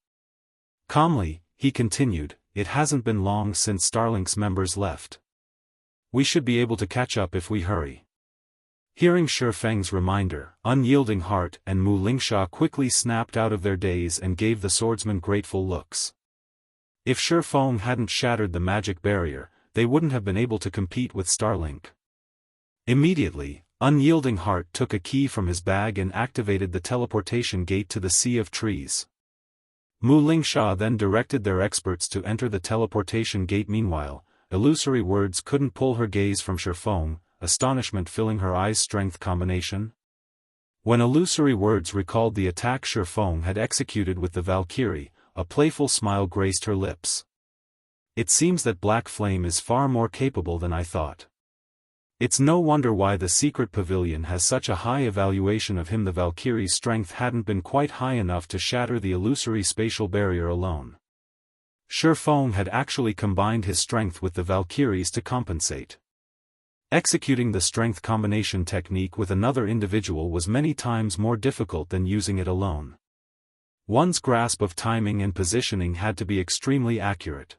Calmly, he continued, it hasn't been long since Starlink's members left. We should be able to catch up if we hurry. Hearing Shifeng's reminder, Unyielding Heart and Mu Lingsha quickly snapped out of their daze and gave the swordsman grateful looks. If Shifeng hadn't shattered the magic barrier, they wouldn't have been able to compete with Starlink. Immediately, Unyielding Heart took a key from his bag and activated the teleportation gate to the Sea of Trees. Mu Lingsha then directed their experts to enter the teleportation gate. Meanwhile, illusory words couldn't pull her gaze from Shifeng, astonishment filling her eyes. Strength combination? When illusory words recalled the attack Shifeng had executed with the Valkyrie, a playful smile graced her lips. It seems that Black Flame is far more capable than I thought. It's no wonder why the secret pavilion has such a high evaluation of him. The Valkyrie's strength hadn't been quite high enough to shatter the illusory spatial barrier alone. Shifeng had actually combined his strength with the Valkyrie's to compensate. Executing the strength combination technique with another individual was many times more difficult than using it alone. One's grasp of timing and positioning had to be extremely accurate.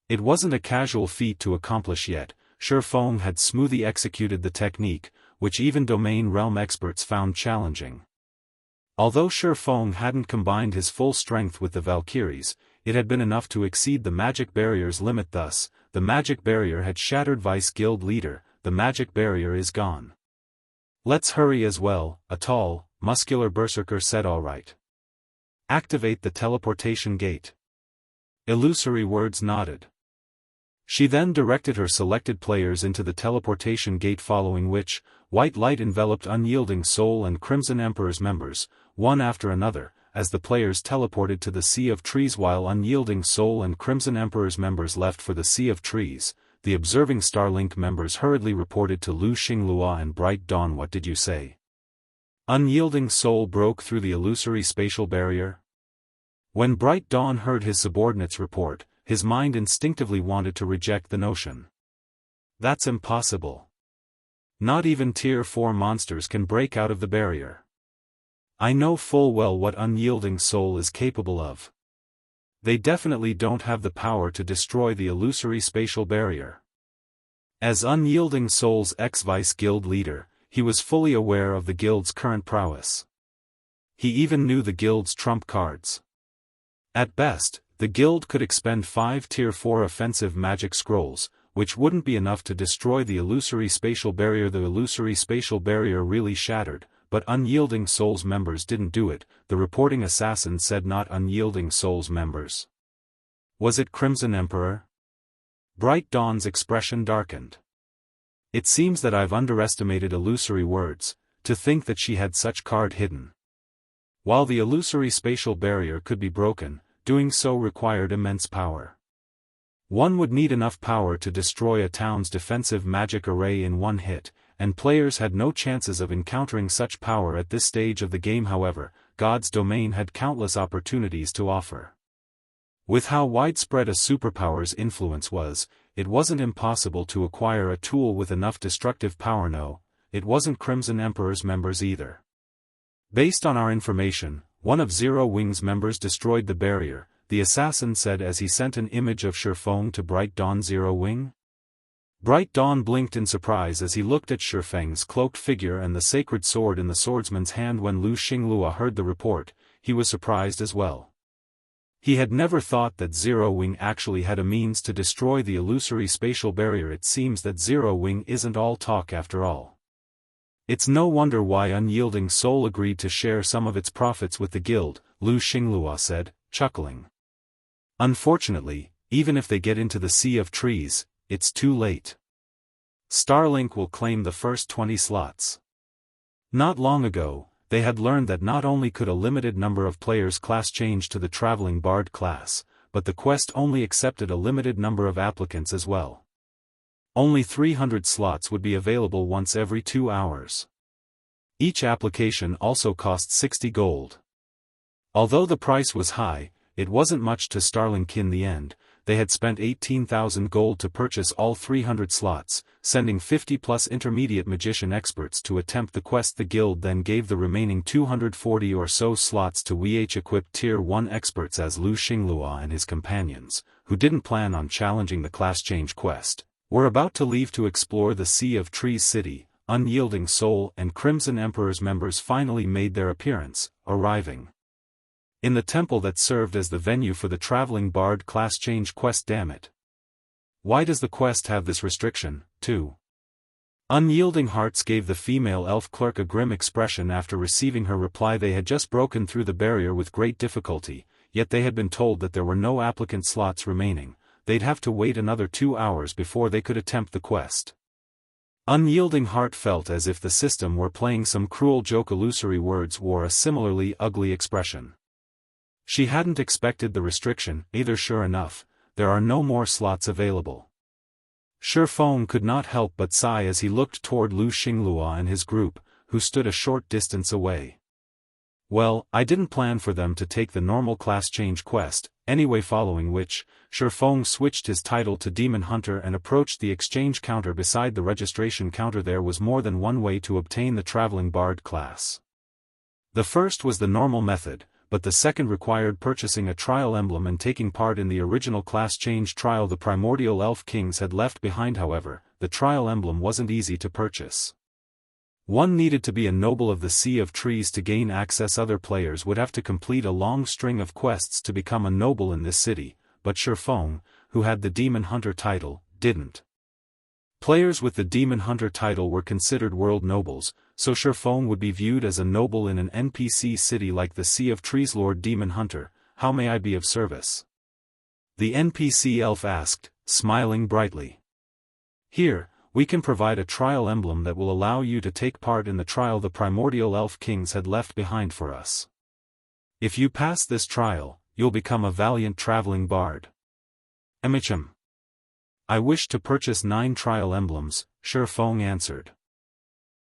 It wasn't a casual feat to accomplish yet. Shifeng had smoothly executed the technique, which even domain realm experts found challenging. Although Shifeng hadn't combined his full strength with the Valkyries, it had been enough to exceed the magic barrier's limit. Thus, the magic barrier had shattered. Vice Guild Leader, the magic barrier is gone. Let's hurry as well, a tall, muscular berserker said. All right. Activate the teleportation gate. Illusory words nodded. She then directed her selected players into the teleportation gate, following which, white light enveloped Unyielding Soul and Crimson Emperor's members, one after another, as the players teleported to the Sea of Trees. While Unyielding Soul and Crimson Emperor's members left for the Sea of Trees, the observing Starlink members hurriedly reported to Lu Xinglua and Bright Dawn. What did you say? Unyielding Soul broke through the illusory spatial barrier? When Bright Dawn heard his subordinate's report, his mind instinctively wanted to reject the notion. That's impossible. Not even Tier 4 monsters can break out of the barrier. I know full well what Unyielding Soul is capable of. They definitely don't have the power to destroy the illusory spatial barrier. As Unyielding Soul's ex-Vice Guild leader, he was fully aware of the guild's current prowess. He even knew the guild's trump cards. At best, the guild could expend 5 Tier 4 offensive magic scrolls, which wouldn't be enough to destroy the illusory spatial barrier. The illusory spatial barrier really shattered, but Unyielding Soul's members didn't do it, the reporting assassin said. Not Unyielding Soul's members. Was it Crimson Emperor? Bright Dawn's expression darkened. It seems that I've underestimated illusory words, to think that she had such card hidden. While the illusory spatial barrier could be broken, doing so required immense power. One would need enough power to destroy a town's defensive magic array in one hit, and players had no chances of encountering such power at this stage of the game. However, God's domain had countless opportunities to offer. With how widespread a superpower's influence was, it wasn't impossible to acquire a tool with enough destructive power. No, it wasn't Crimson Emperor's members either. Based on our information, one of Zero Wing's members destroyed the barrier, the assassin said as he sent an image of Shifeng to Bright Dawn. Zero Wing? Bright Dawn blinked in surprise as he looked at Shifeng's cloaked figure and the sacred sword in the swordsman's hand. When Lu Xinglua heard the report, he was surprised as well. He had never thought that Zero Wing actually had a means to destroy the illusory spatial barrier. It seems that Zero Wing isn't all talk after all. It's no wonder why Unyielding Soul agreed to share some of its profits with the guild, Lu Xinglua said, chuckling. Unfortunately, even if they get into the Sea of Trees, it's too late. Starlink will claim the first 20 slots. Not long ago, they had learned that not only could a limited number of players class change to the Traveling Bard class, but the quest only accepted a limited number of applicants as well. Only 300 slots would be available once every 2 hours. Each application also cost 60 gold. Although the price was high, it wasn't much to Starlink in the end. They had spent 18,000 gold to purchase all 300 slots, sending 50+ intermediate magician experts to attempt the quest. The guild then gave the remaining 240 or so slots to equipped Tier 1 experts as Lu Xinglua and his companions, who didn't plan on challenging the class change quest, We're about to leave to explore the Sea of Trees city. Unyielding Soul and Crimson Emperor's members finally made their appearance, arriving in the temple that served as the venue for the traveling bard class change quest. Damn it. Why does the quest have this restriction, too? Unyielding Hearts gave the female elf clerk a grim expression after receiving her reply. They had just broken through the barrier with great difficulty, yet they had been told that there were no applicant slots remaining. They'd have to wait another 2 hours before they could attempt the quest. Unyielding Heart felt as if the system were playing some cruel joke. Illusory Words wore a similarly ugly expression. She hadn't expected the restriction either. Sure enough, there are no more slots available. Shifeng could not help but sigh as he looked toward Lu Xinglua and his group, who stood a short distance away. Well, I didn't plan for them to take the normal class change quest, anyway. Following which, Shifeng switched his title to Demon Hunter and approached the exchange counter beside the registration counter. There was more than one way to obtain the traveling bard class. The first was the normal method, but the second required purchasing a trial emblem and taking part in the original class change trial the primordial elf kings had left behind. However, the trial emblem wasn't easy to purchase. One needed to be a noble of the Sea of Trees to gain access. Other players would have to complete a long string of quests to become a noble in this city, but Shifeng, who had the Demon Hunter title, didn't. Players with the Demon Hunter title were considered world nobles, so Shifeng would be viewed as a noble in an NPC city like the Sea of Trees. Lord Demon Hunter, how may I be of service? The NPC elf asked, smiling brightly. Here, we can provide a trial emblem that will allow you to take part in the trial the primordial elf kings had left behind for us. If you pass this trial, you'll become a valiant traveling bard. Emicham. I wish to purchase 9 trial emblems, Shifeng answered.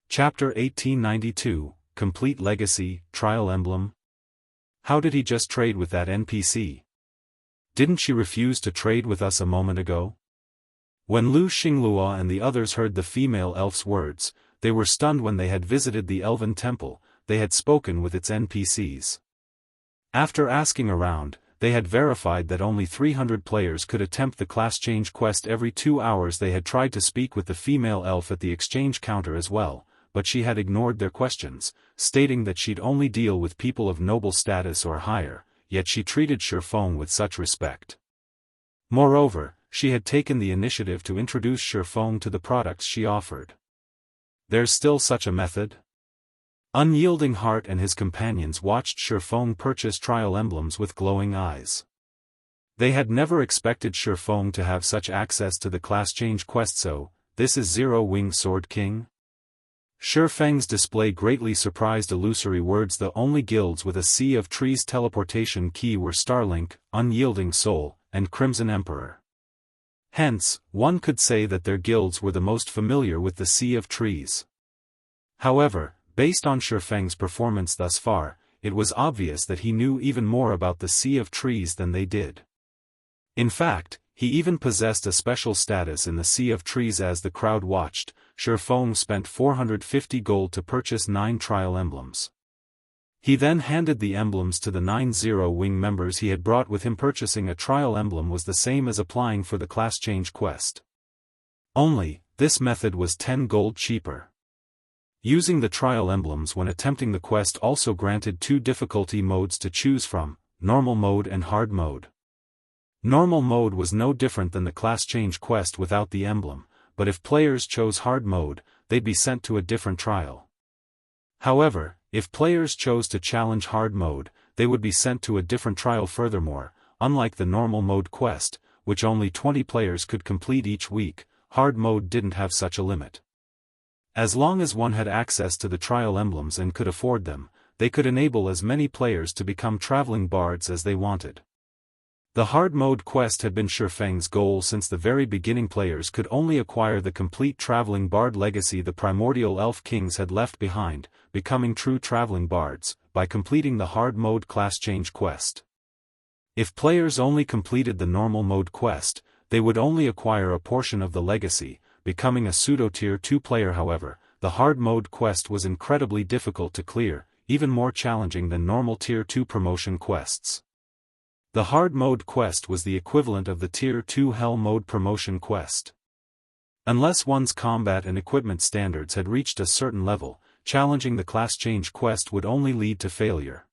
Chapter 1892, Complete Legacy, Trial Emblem. How did he just trade with that NPC? Didn't she refuse to trade with us a moment ago? When Lu Xinglua and the others heard the female elf's words, they were stunned. When they had visited the Elven Temple, they had spoken with its NPCs. After asking around, they had verified that only 300 players could attempt the class change quest every 2 hours. They had tried to speak with the female elf at the exchange counter as well, but she had ignored their questions, stating that she'd only deal with people of noble status or higher, yet she treated Shifeng with such respect. Moreover, she had taken the initiative to introduce Shifeng to the products she offered. There's still such a method? Unyielding Heart and his companions watched Shifeng purchase trial emblems with glowing eyes. They had never expected Shifeng to have such access to the class change quest. So, this is Zero-Wing Sword King? Shifeng's display greatly surprised Illusory Words. The only guilds with a Sea of Trees teleportation key were Starlink, Unyielding Soul, and Crimson Emperor. Hence, one could say that their guilds were the most familiar with the Sea of Trees. However, based on Shifeng's performance thus far, it was obvious that he knew even more about the Sea of Trees than they did. In fact, he even possessed a special status in the Sea of Trees. As the crowd watched, Shifeng spent 450 gold to purchase 9 trial emblems. He then handed the emblems to the 9 Zero-Wing members he had brought with him. Purchasing a trial emblem was the same as applying for the class change quest. Only, this method was 10 gold cheaper. Using the trial emblems when attempting the quest also granted 2 difficulty modes to choose from, normal mode and hard mode. Normal mode was no different than the class change quest without the emblem, but if players chose hard mode, they'd be sent to a different trial. However, if players chose to challenge hard mode, they would be sent to a different trial. Furthermore, unlike the normal mode quest, which only 20 players could complete each week, hard mode didn't have such a limit. As long as one had access to the trial emblems and could afford them, they could enable as many players to become traveling bards as they wanted. The hard mode quest had been Shifeng's goal since the very beginning. Players could only acquire the complete traveling bard legacy the primordial elf kings had left behind, becoming true traveling bards, by completing the hard mode class change quest. If players only completed the normal mode quest, they would only acquire a portion of the legacy, becoming a pseudo-tier 2 player. However, the hard mode quest was incredibly difficult to clear, even more challenging than normal tier 2 promotion quests. The hard mode quest was the equivalent of the tier 2 hell mode promotion quest. Unless one's combat and equipment standards had reached a certain level, challenging the class change quest would only lead to failure.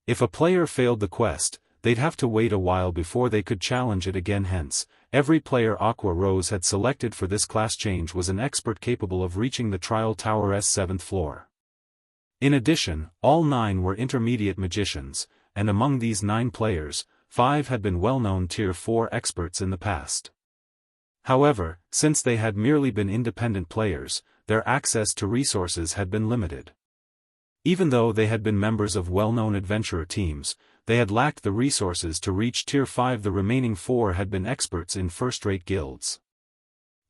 If a player failed the quest, they'd have to wait a while before they could challenge it again. Hence, every player Aqua Rose had selected for this class change was an expert capable of reaching the Trial Tower's 7th floor. In addition, all 9 were intermediate magicians, and among these 9 players, 5 had been well-known Tier 4 experts in the past. However, since they had merely been independent players, their access to resources had been limited. Even though they had been members of well-known adventurer teams, they had lacked the resources to reach Tier 5. The remaining 4 had been experts in first-rate guilds.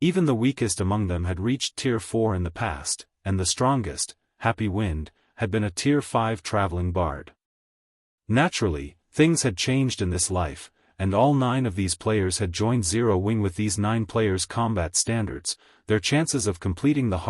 Even the weakest among them had reached Tier 4 in the past, and the strongest, Happy Wind, had been a Tier 5 traveling bard. Naturally, things had changed in this life, and all 9 of these players had joined Zero Wing. With these 9 players' combat standards, their chances of completing the hard